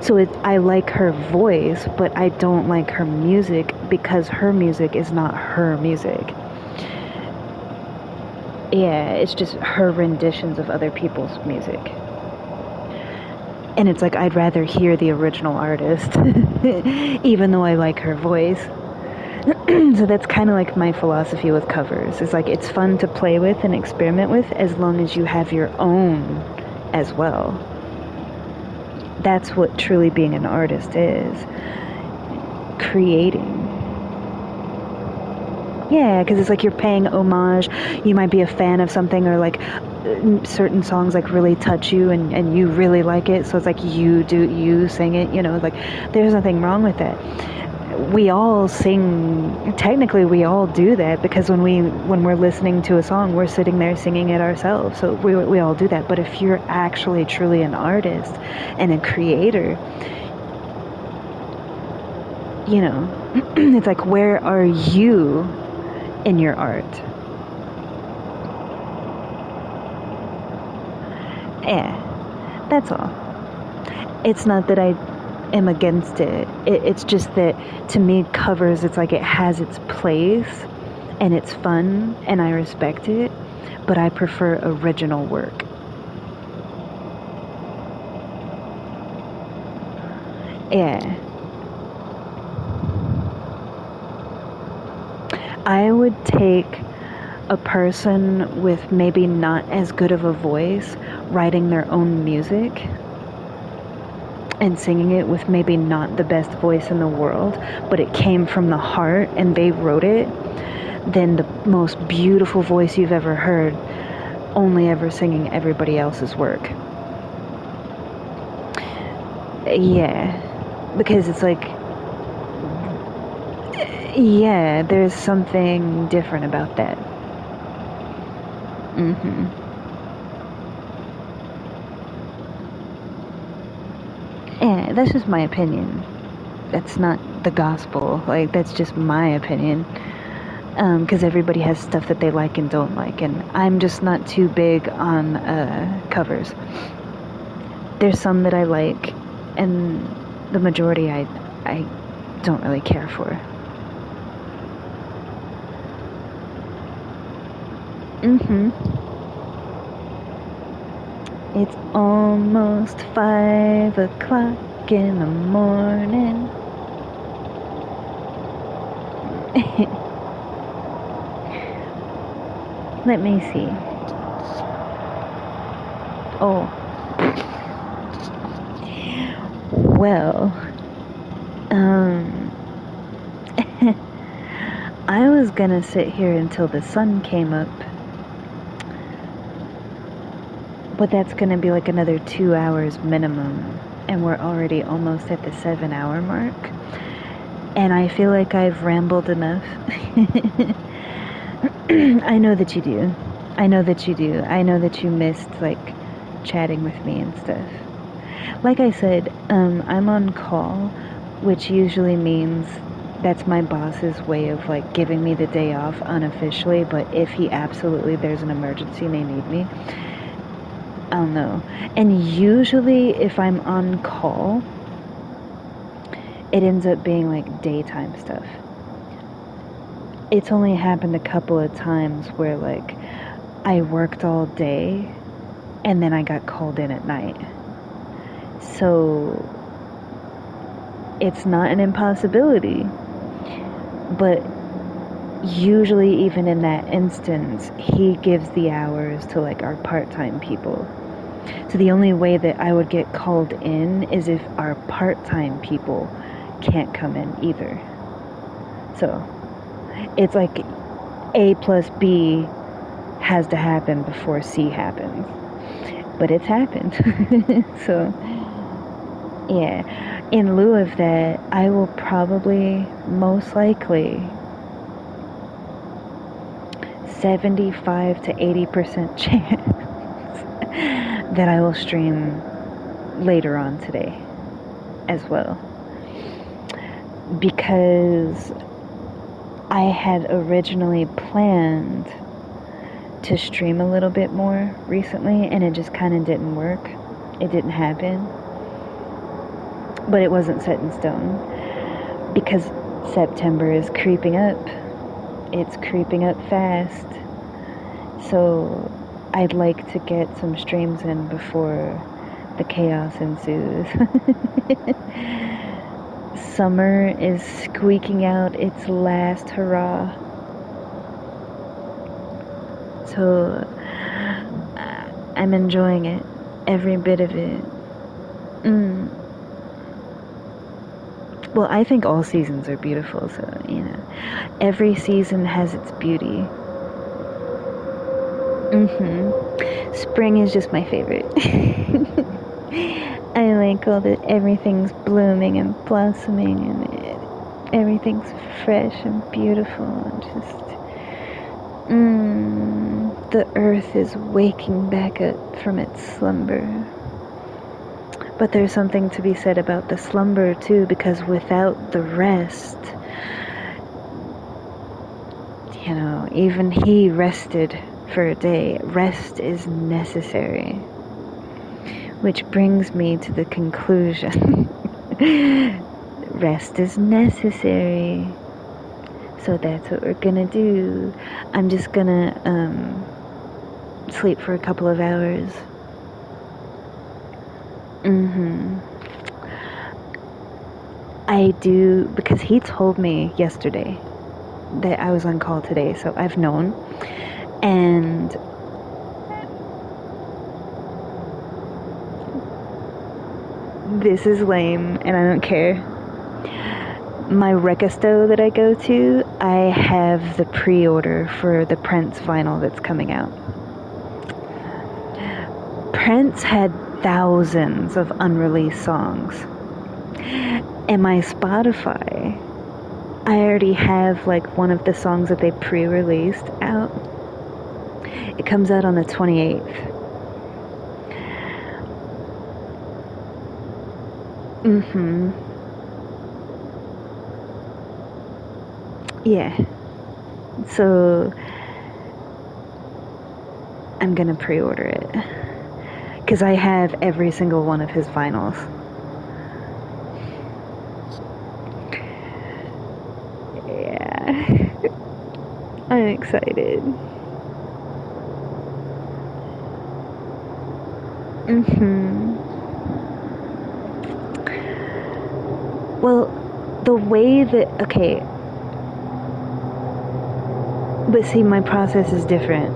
So I like her voice, but I don't like her music because her music is not her music. Yeah, it's just her renditions of other people's music. And it's like I'd rather hear the original artist, even though I like her voice. So that's kind of like my philosophy with covers. It's like it's fun to play with and experiment with as long as you have your own as well. That's what truly being an artist is. Creating. Yeah, because it's like you're paying homage. You might be a fan of something, or like certain songs like really touch you and you really like it. So it's like you sing it, like there's nothing wrong with that. We all sing, technically we all do that because when we're listening to a song, we're sitting there singing it ourselves. So we all do that. But if you're actually truly an artist and a creator, it's like, where are you in your art? Yeah, that's all. It's not that I am against it. It's just that to me, covers, it's like it has its place and it's fun and I respect it, but I prefer original work. Yeah. I would take a person with maybe not as good of a voice writing their own music and singing it with maybe not the best voice in the world, but it came from the heart and they wrote it, than the most beautiful voice you've ever heard only ever singing everybody else's work. Yeah, because it's like, yeah, there's something different about that. Yeah, that's just my opinion. That's not the gospel. Like, that's just my opinion. Because everybody has stuff that they like and don't like, and I'm just not too big on covers. There's some that I like, and the majority I don't really care for. It's almost 5 o'clock in the morning. Let me see. Oh. Well, Um, I was gonna sit here until the sun came up, but that's gonna be like another 2 hours minimum, and we're already almost at the 7-hour mark. And I feel like I've rambled enough. I know that you do. I know that you do. I know that you missed, like, chatting with me and stuff. Like I said, I'm on call, which usually means that's my boss's way of, like, giving me the day off unofficially, but if there's an emergency and they need me, I'll know. And usually if I'm on call, it ends up being, like, daytime stuff. It's only happened a couple of times where, like, I worked all day and then I got called in at night. So it's not an impossibility, but usually even in that instance, he gives the hours to, like, our part-time people. So the only way that I would get called in is if our part-time people can't come in either. So it's like A plus B has to happen before C happens. But it's happened. So, yeah. In lieu of that, I will probably, most likely, 75 to 80% chance that I will stream later on today as well. Because I had originally planned to stream a little bit more recently, and it just kind of didn't work. It didn't happen. But it wasn't set in stone. Because September is creeping up. It's creeping up fast. So I'd like to get some streams in before the chaos ensues. Summer is squeaking out its last hurrah. So I'm enjoying it, every bit of it. Well, I think all seasons are beautiful, so, you know, every season has its beauty. Spring is just my favorite. I like all that everything's blooming and blossoming and everything's fresh and beautiful and just the earth is waking back up from its slumber. But there's something to be said about the slumber too, because without the rest, you know, even he rested for a day. Rest is necessary. Which brings me to the conclusion. Rest is necessary. So that's what we're gonna do. I'm just gonna sleep for a couple of hours. I do, because he told me yesterday that I was on call today, so I've known. And this is lame, and I don't care. My Recasto that I go to, I have the pre-order for the Prince vinyl that's coming out. Prince had thousands of unreleased songs. And my Spotify, I already have like one of the songs that they pre-released out. It comes out on the 28th. Yeah. So I'm gonna pre-order it. Because I have every single one of his vinyls. Yeah. I'm excited. Well, the way that, okay, but see, my process is different.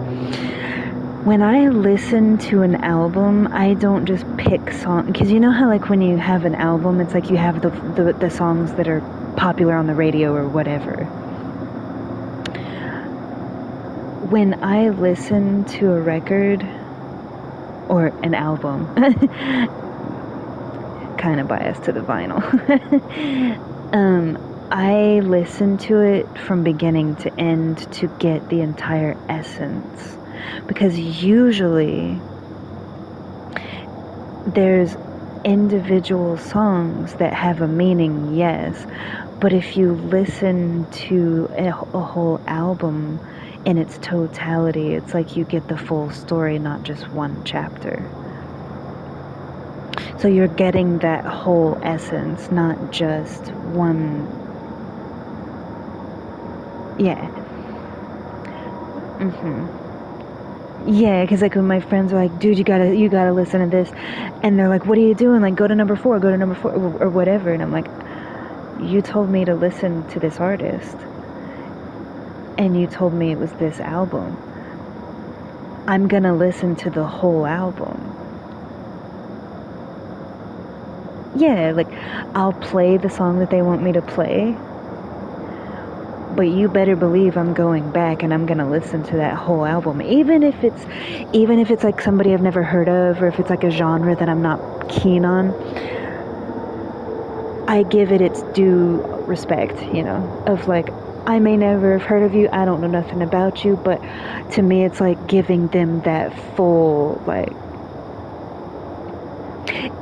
when I listen to an album, I don't just pick songs, because you know how like when you have an album, it's like you have the songs that are popular on the radio or whatever. When I listen to a record or an album, kind of biased to the vinyl, I listen to it from beginning to end to get the entire essence. Because usually there's individual songs that have a meaning, yes, but if you listen to a whole album in its totality, it's like you get the full story, not just one chapter. So you're getting that whole essence, not just one. Yeah. Yeah, because like when my friends are like, dude, you gotta listen to this, and they're like, what are you doing? Like, go to number 4, or whatever. And I'm like, you told me to listen to this artist, and you told me it was this album. I'm gonna listen to the whole album. Yeah, like, I'll play the song that they want me to play, but you better believe I'm going back and I'm gonna listen to that whole album, even if it's like somebody I've never heard of, or if it's like a genre that I'm not keen on. I give it its due respect, you know, of like, I may never have heard of you, I don't know nothing about you, but to me it's like giving them that full, like,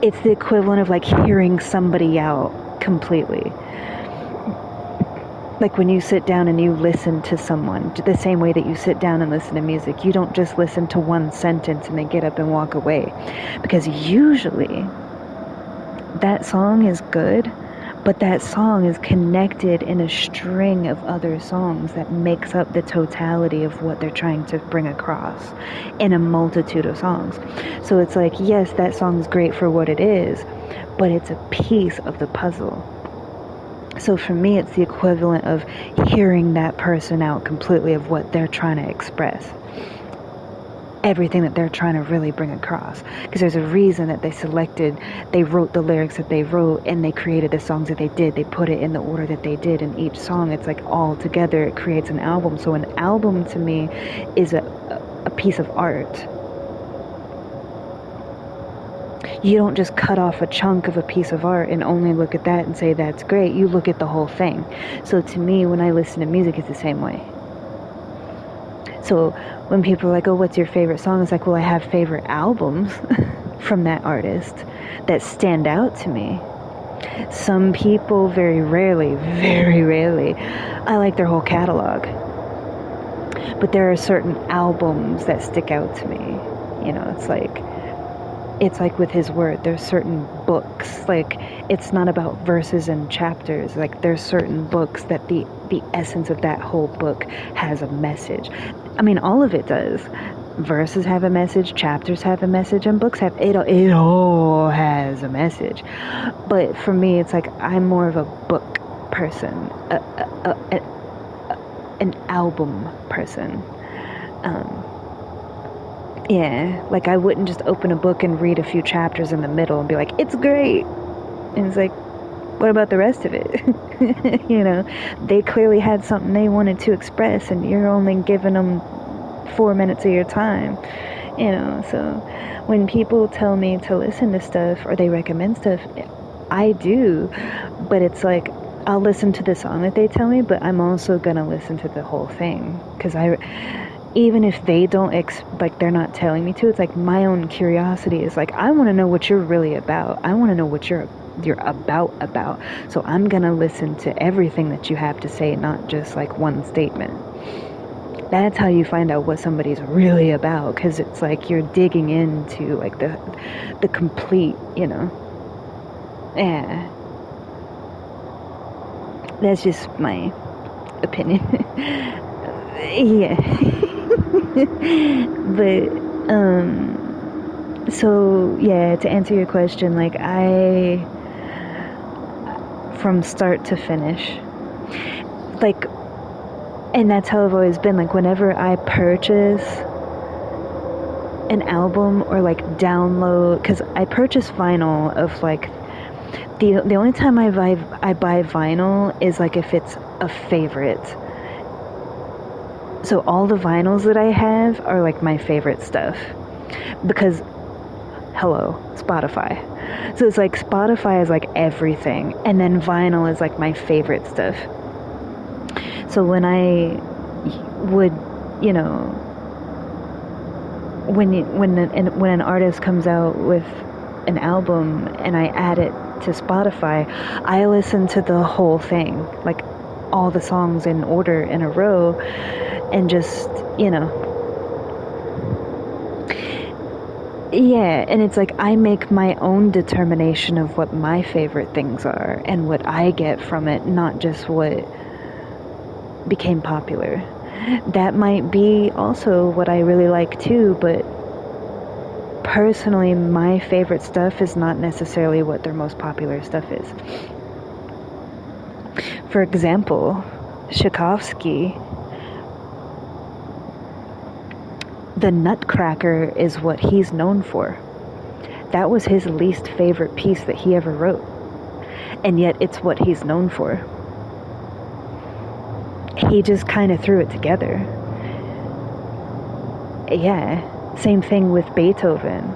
it's the equivalent of like hearing somebody out completely. Like when you sit down and you listen to someone, the same way that you sit down and listen to music, you don't just listen to one sentence and then get up and walk away. Because usually that song is good, but that song is connected in a string of other songs that makes up the totality of what they're trying to bring across in a multitude of songs. So it's like, yes, that song's great for what it is, but it's a piece of the puzzle. So for me, it's the equivalent of hearing that person out completely of what they're trying to express. Everything that they're trying to really bring across. Because there's a reason that they wrote the lyrics that they wrote, and they created the songs that they did. They put it in the order that they did, and each song, it's like all together, it creates an album. So an album to me is a piece of art. You don't just cut off a chunk of a piece of art and only look at that and say that's great. You look at the whole thing. So to me, when I listen to music, it's the same way. So when people are like, oh, what's your favorite song? It's like, well, I have favorite albums from that artist that stand out to me. Some people, very rarely, I like their whole catalog. But there are certain albums that stick out to me. You know, it's like with his word, there's certain books, like, it's not about verses and chapters, like, there's certain books that the essence of that whole book has a message. I mean, all of it does. Verses have a message, chapters have a message, and books have, it all has a message. But for me, it's like, I'm more of a book person, an album person. Yeah, like I wouldn't just open a book and read a few chapters in the middle and be like, it's great. And it's like, what about the rest of it? You know, they clearly had something they wanted to express, and you're only giving them 4 minutes of your time. You know, so when people tell me to listen to stuff or they recommend stuff, I do. But it's like, I'll listen to the song that they tell me, but I'm also going to listen to the whole thing. Because even if they don't, like, they're not telling me to, it's like my own curiosity is like, I want to know what you're really about. I want to know what you're about. So I'm going to listen to everything that you have to say, not just like one statement. That's how you find out what somebody's really about, because it's like you're digging into like the complete, you know. Yeah. That's just my opinion. Yeah. But so yeah, to answer your question, like, I, from start to finish, like, and that's how I've always been, like, whenever I purchase an album or like download, because I purchase vinyl of like the only time I buy vinyl is like if it's a favorite. So all the vinyls that I have are like my favorite stuff, because hello, Spotify. So it's like Spotify is like everything, and then vinyl is like my favorite stuff. So when I would, you know, when an artist comes out with an album and I add it to Spotify, I listen to the whole thing, like all the songs in order in a row, and just, you know, yeah, and it's like I make my own determination of what my favorite things are and what I get from it, not just what became popular. That might be also what I really like too, but personally, my favorite stuff is not necessarily what their most popular stuff is. For example, Tchaikovsky, the Nutcracker is what he's known for. That was his least favorite piece that he ever wrote, and yet it's what he's known for. He just kind of threw it together. Yeah, same thing with Beethoven.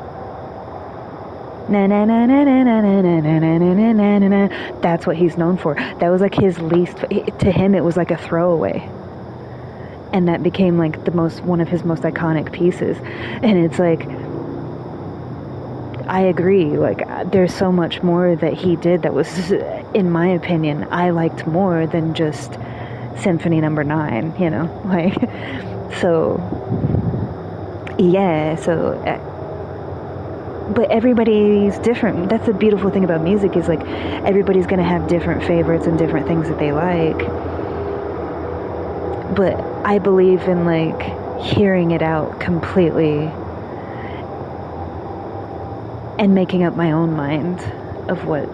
That's what he's known for. That was like his least, to him it was like a throwaway, and that became like one of his most iconic pieces. And it's like, I agree, like there's so much more that he did that was, in my opinion, I liked more than just Symphony Number 9, you know, like, so yeah, so but everybody's different. That's the beautiful thing about music, is like everybody's gonna have different favorites and different things that they like. But I believe in like hearing it out completely and making up my own mind of what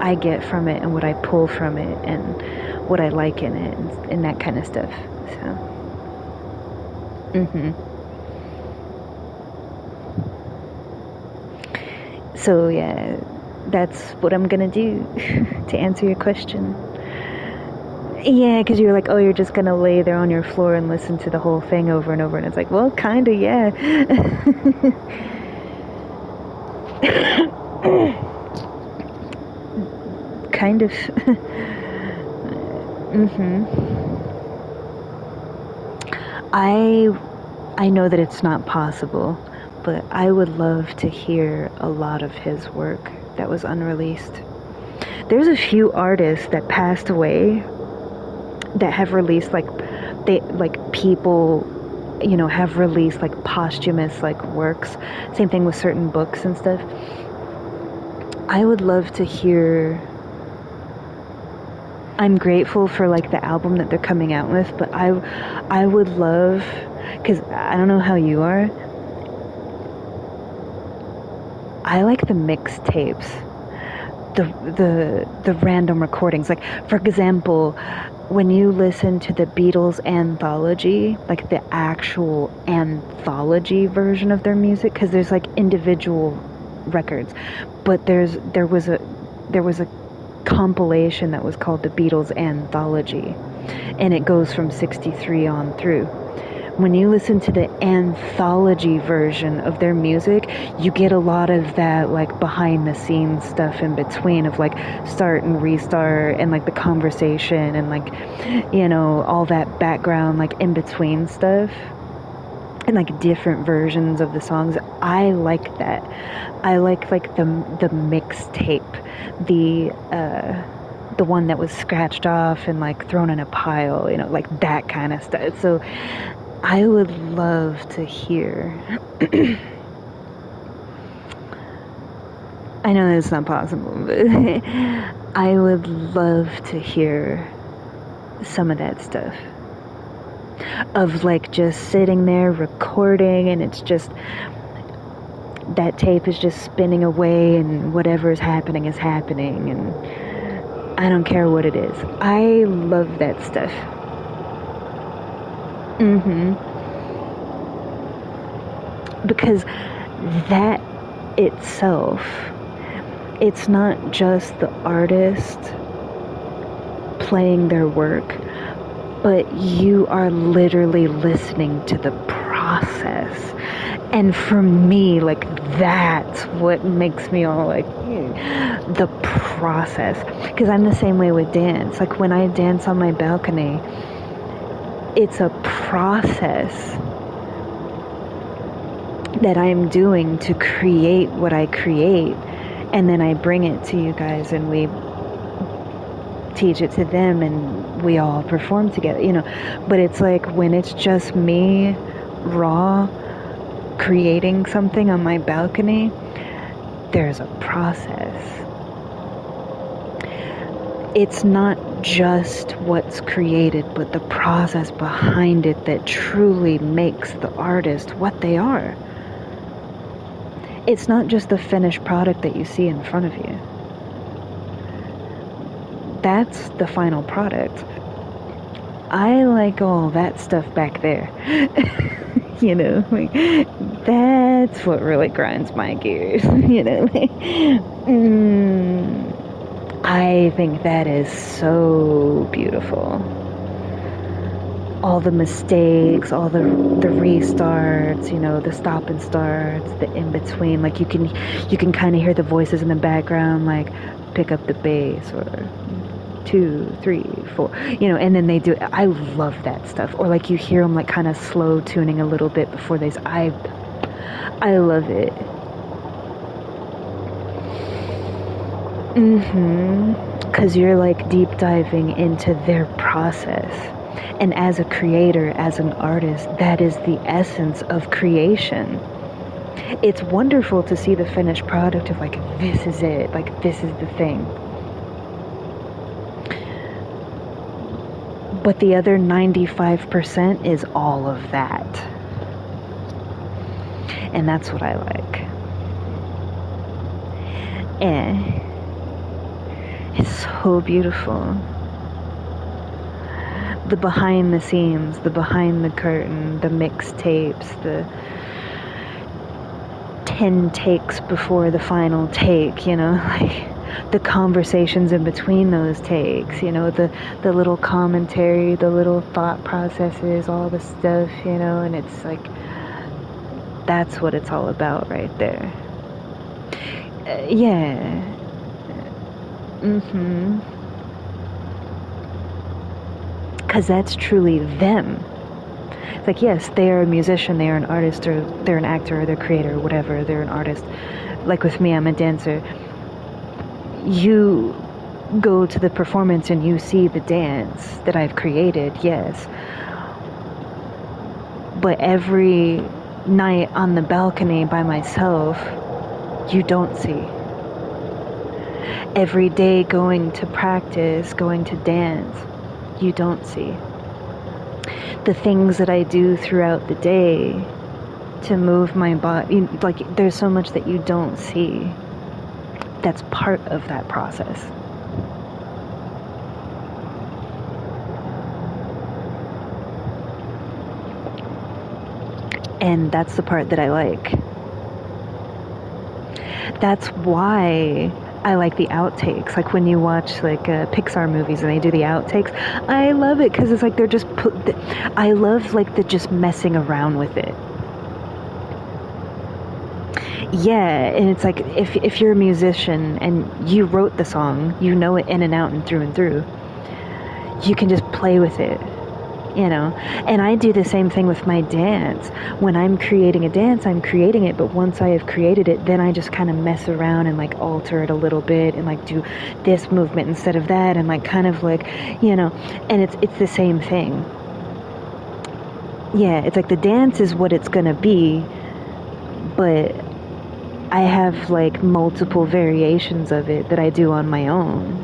I get from it and what I pull from it and what I like in it and that kind of stuff. So yeah, that's what I'm gonna do to answer your question. Yeah, because you're like, oh, you're just gonna lay there on your floor and listen to the whole thing over and over, and it's like, well, kinda, yeah. Kind of. I know that it's not possible, but I would love to hear a lot of his work that was unreleased. There's a few artists that passed away that have released people, you know, have released like posthumous like works. Same thing with certain books and stuff. I would love to hear. I'm grateful for like the album that they're coming out with, but I would love, because I don't know how you are, I like the mixtapes, the random recordings. Like, for example, when you listen to the Beatles anthology, like the actual anthology version of their music, because there's like individual records, but there was a compilation that was called the Beatles Anthology, and it goes from 63 on through. When you listen to the anthology version of their music, you get a lot of that like behind the scenes stuff in between, of like start and restart and like the conversation and like, you know, all that background like in between stuff, and like different versions of the songs. I like that. I like the mixtape, the one that was scratched off and like thrown in a pile, you know, like that kind of stuff. So I would love to hear. I know that's not possible, but I would love to hear some of that stuff. Of like just sitting there recording, and it's just that tape is just spinning away, and whatever is happening, and I don't care what it is. I love that stuff. because that itself, it's not just the artist playing their work, but you are literally listening to the process. And for me, like, that's what makes me all like, the process. Because I'm the same way with dance. Like, when I dance on my balcony, it's a process that I'm doing to create what I create. And then I bring it to you guys, and we teach it to them, and we all perform together, you know. But it's like, when it's just me raw creating something on my balcony, there's a process. It's not just what's created, but the process behind it that truly makes the artist what they are. It's not just the finished product that you see in front of you. That's the final product. I like all that stuff back there. You know, like, that's what really grinds my gears. You know, like, I think that is so beautiful. All the mistakes, all the restarts, you know, the stop and starts, the in between. Like, you can kind of hear the voices in the background, like, pick up the bass, or 2, 3, 4, you know, and then they do it. I love that stuff. Or like, you hear them like kind of slow tuning a little bit before they. I love it. Because you're like deep diving into their process. And as a creator, as an artist, that is the essence of creation. It's wonderful to see the finished product of like, this is it, like, this is the thing. But the other 95% is all of that. And that's what I like. And it's so beautiful. The behind the scenes, the behind the curtain, the mixtapes, the 10 takes before the final take, you know, like, the conversations in between those takes, you know, the little commentary, the little thought processes, all the stuff, you know, and it's like, that's what it's all about right there. Yeah. Because that's truly them. It's like, yes, they are a musician, they are an artist, or they're an actor, or they're a creator, or whatever, they're an artist. Like with me, I'm a dancer. You go to the performance and you see the dance that I've created, yes. But every night on the balcony by myself, you don't see. Every day going to practice, going to dance, you don't see. The things that I do throughout the day to move my body, like, there's so much that you don't see. That's part of that process. And that's the part that I like. That's why I like the outtakes. Like, when you watch like Pixar movies and they do the outtakes, I love it because it's like they're just I love like the just messing around with it. Yeah, and it's like, if you're a musician and you wrote the song, you know it in and out and through, you can just play with it, you know. And I do the same thing with my dance. When I'm creating a dance, I'm creating it, but once I have created it, then I just kind of mess around and like alter it a little bit and like do this movement instead of that, and like kind of like, you know, and it's the same thing. Yeah, it's like the dance is what it's gonna be, but I have like multiple variations of it that I do on my own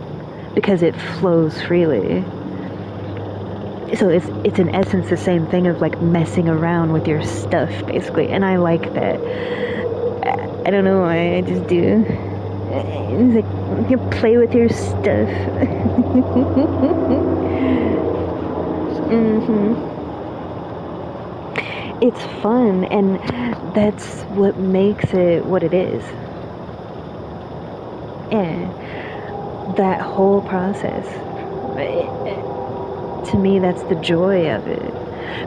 because it flows freely. So it's in essence the same thing of like messing around with your stuff, basically, and I like that. I don't know why, I just do. It's like, you play with your stuff. it's fun, and that's what makes it what it is. Yeah, that whole process. To me, that's the joy of it,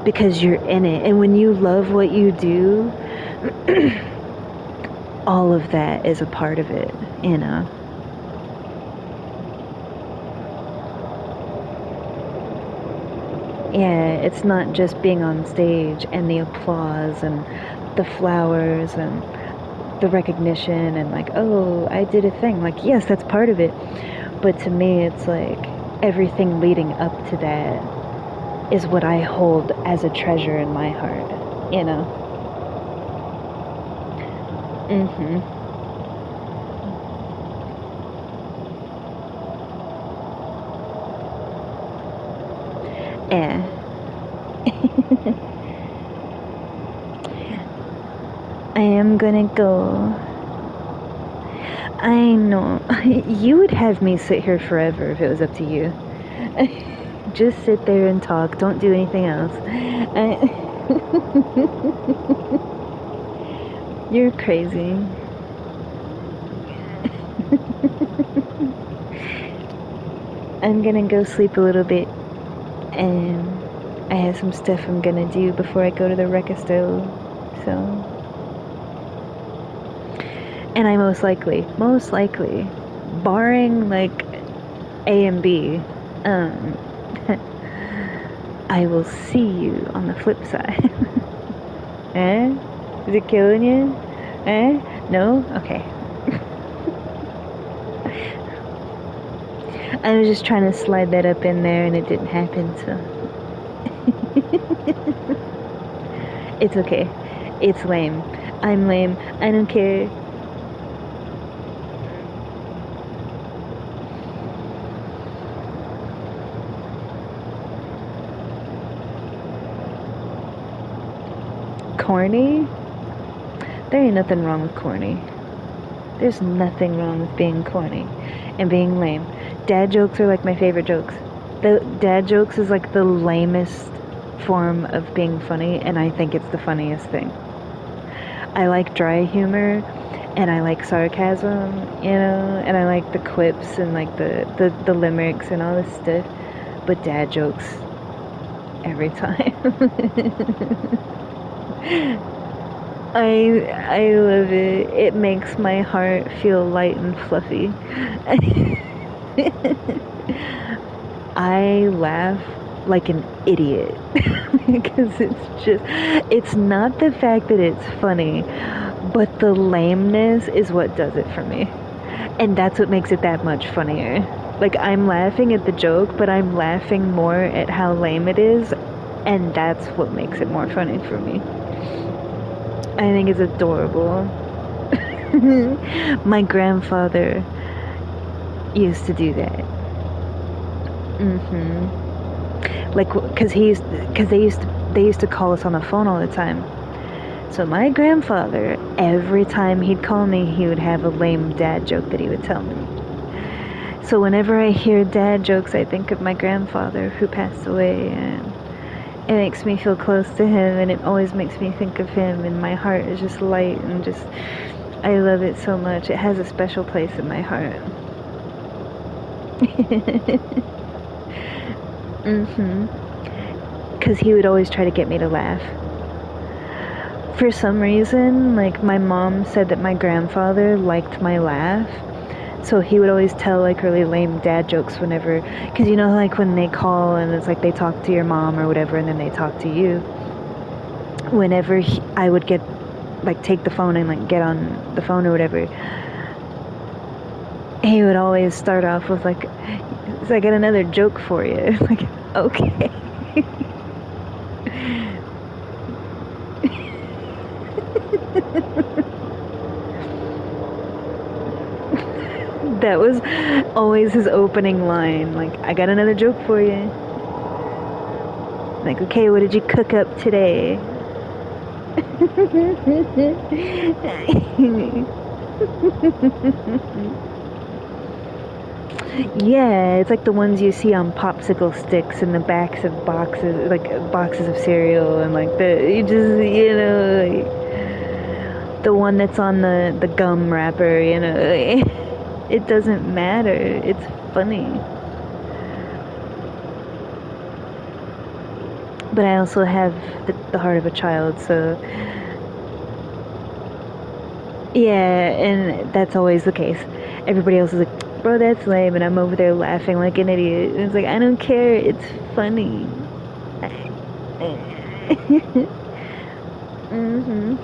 because you're in it, and when you love what you do, all of that is a part of it, you know. Yeah, it's not just being on stage and the applause and the flowers and the recognition and like, oh, I did a thing. Like, yes, that's part of it. But to me, it's like everything leading up to that is what I hold as a treasure in my heart, you know? Mm-hmm. Yeah. I am gonna go. I know. You would have me sit here forever if it was up to you. Just sit there and talk. Don't do anything else. You're crazy. I'm gonna go sleep a little bit, and I have some stuff I'm gonna do before I go to the Rekisto. So, and I most likely, barring like A and B, I will see you on the flip side. Eh? Is it killing you? Eh? No? Okay. I was just trying to slide that up in there and it didn't happen, so. It's okay. It's lame. I'm lame. I don't care. Corny? There ain't nothing wrong with corny. There's nothing wrong with being corny and being lame. Dad jokes are like my favorite jokes. The dad jokes is like the lamest form of being funny, and I think it's the funniest thing. I like dry humor, and I like sarcasm, you know, and I like the quips and like the limericks and all this stuff. But dad jokes every time. I love it. It makes my heart feel light and fluffy. I laugh like an idiot because it's not the fact that it's funny, but the lameness is what does it for me. And that's what makes it that much funnier. Like, I'm laughing at the joke, but I'm laughing more at how lame it is, and that's what makes it more funny for me. I think it's adorable. My grandfather used to do that. Like, cause they used to call us on the phone all the time. So my grandfather, every time he'd call me, he would have a lame dad joke that he would tell me. So whenever I hear dad jokes, I think of my grandfather who passed away, and it makes me feel close to him, and it always makes me think of him, and my heart is just light, and just, I love it so much. It has a special place in my heart. Because he would always try to get me to laugh. For some reason, like, my mom said that my grandfather liked my laugh, so he would always tell like really lame dad jokes whenever, because you know, like when they call and it's like they talk to your mom or whatever, and then they talk to you. Whenever I would get like take the phone and like get on the phone or whatever, he would always start off with like, "So I got another joke for you." Like, okay. That was always his opening line. Like, "I got another joke for you." Like, okay, what did you cook up today? Yeah, it's like the ones you see on popsicle sticks in the backs of boxes, like boxes of cereal, and like like, the one that's on the gum wrapper, it doesn't matter. It's funny. But I also have the heart of a child, so yeah, and that's always the case. Everybody else is like, bro, that's lame, and I'm over there laughing like an idiot. And it's like, I don't care, it's funny. Mm-hmm.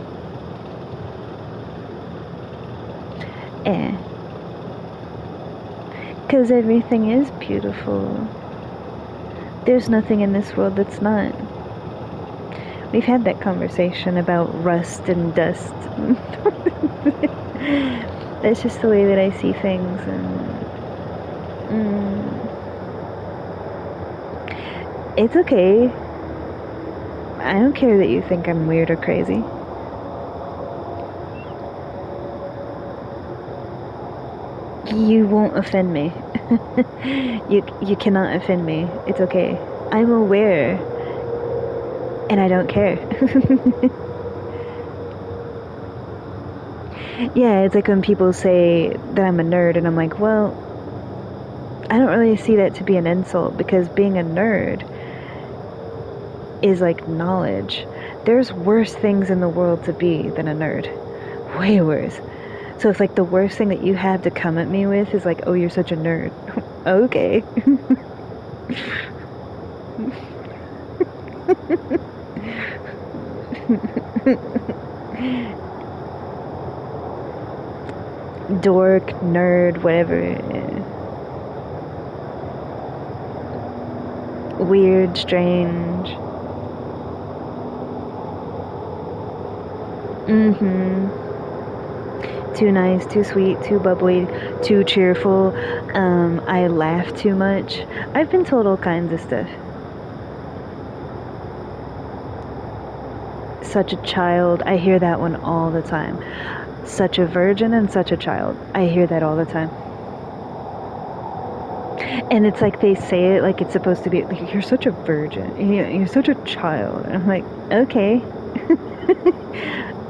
Eh. Because everything is beautiful. There's nothing in this world that's not. We've had that conversation about rust and dust. That's just the way that I see things, and it's okay. I don't care that you think I'm weird or crazy. You won't offend me. You cannot offend me. It's okay. I'm aware, and I don't care. Yeah, it's like when people say that I'm a nerd, and I'm like, well, I don't really see that to be an insult, because being a nerd is like knowledge. There's worse things in the world to be than a nerd. Way worse. So it's like the worst thing that you have to come at me with is like, oh, you're such a nerd. Okay. Dork, nerd, whatever. Weird, strange. Mm-hmm. Too nice, too sweet, too bubbly, too cheerful. I laugh too much. I've been told all kinds of stuff. Such a child. I hear that one all the time. Such a virgin and such a child. I hear that all the time. And it's like they say it like it's supposed to be like, you're such a virgin. You're such a child. And I'm like, okay.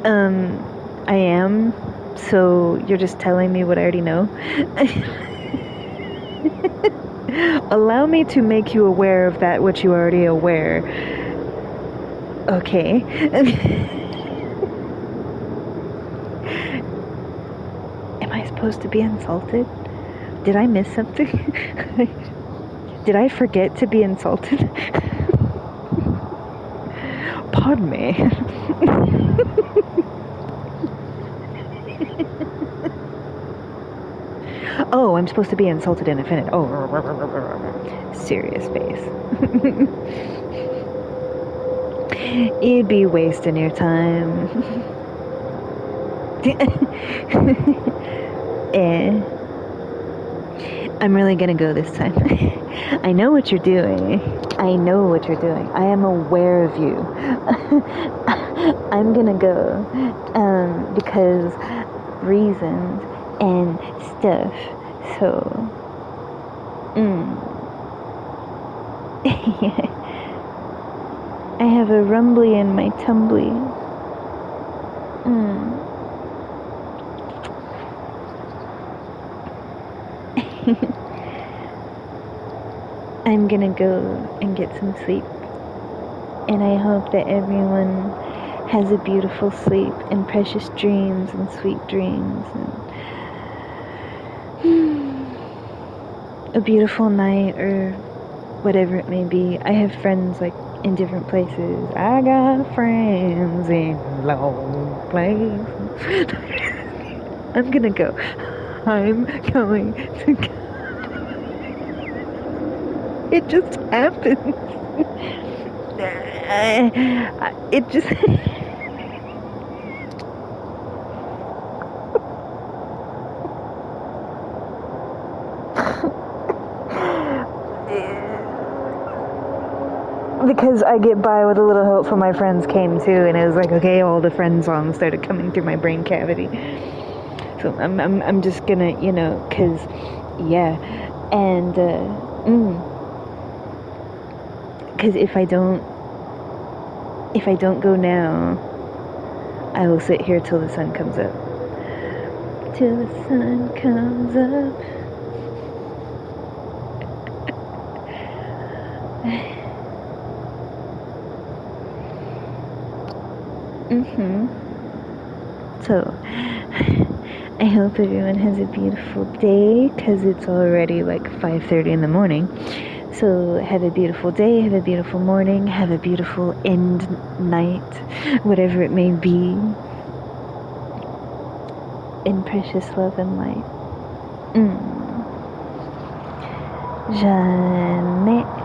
I am. So you're just telling me what I already know? Allow me to make you aware of that which you are already aware. Okay. Am I supposed to be insulted? Did I miss something? Did I forget to be insulted? Pardon me. Oh, I'm supposed to be insulted and offended. Oh, serious face. You'd be wasting your time. Eh. I'm really gonna go this time. I know what you're doing. I know what you're doing. I am aware of you. I'm gonna go. Because reasons and stuff. So, I have a rumbly in my tumbly. I'm gonna go and get some sleep. And I hope that everyone has a beautiful sleep and precious dreams and sweet dreams and a beautiful night or whatever it may be. I have friends like in different places. I got friends in low places. I'm gonna go. I'm going to go. It just happens. It just... Because I get by with a little help from my friends came too, and it was like, okay, all the friend songs started coming through my brain cavity. So I'm just gonna, cause, yeah, And, because if I don't go now, I will sit here till the sun comes up. Till the sun comes up. So, I hope everyone has a beautiful day, because it's already like 5:30 in the morning. So have a beautiful day, have a beautiful morning, have a beautiful end night, whatever it may be, in precious love and light. Jamais.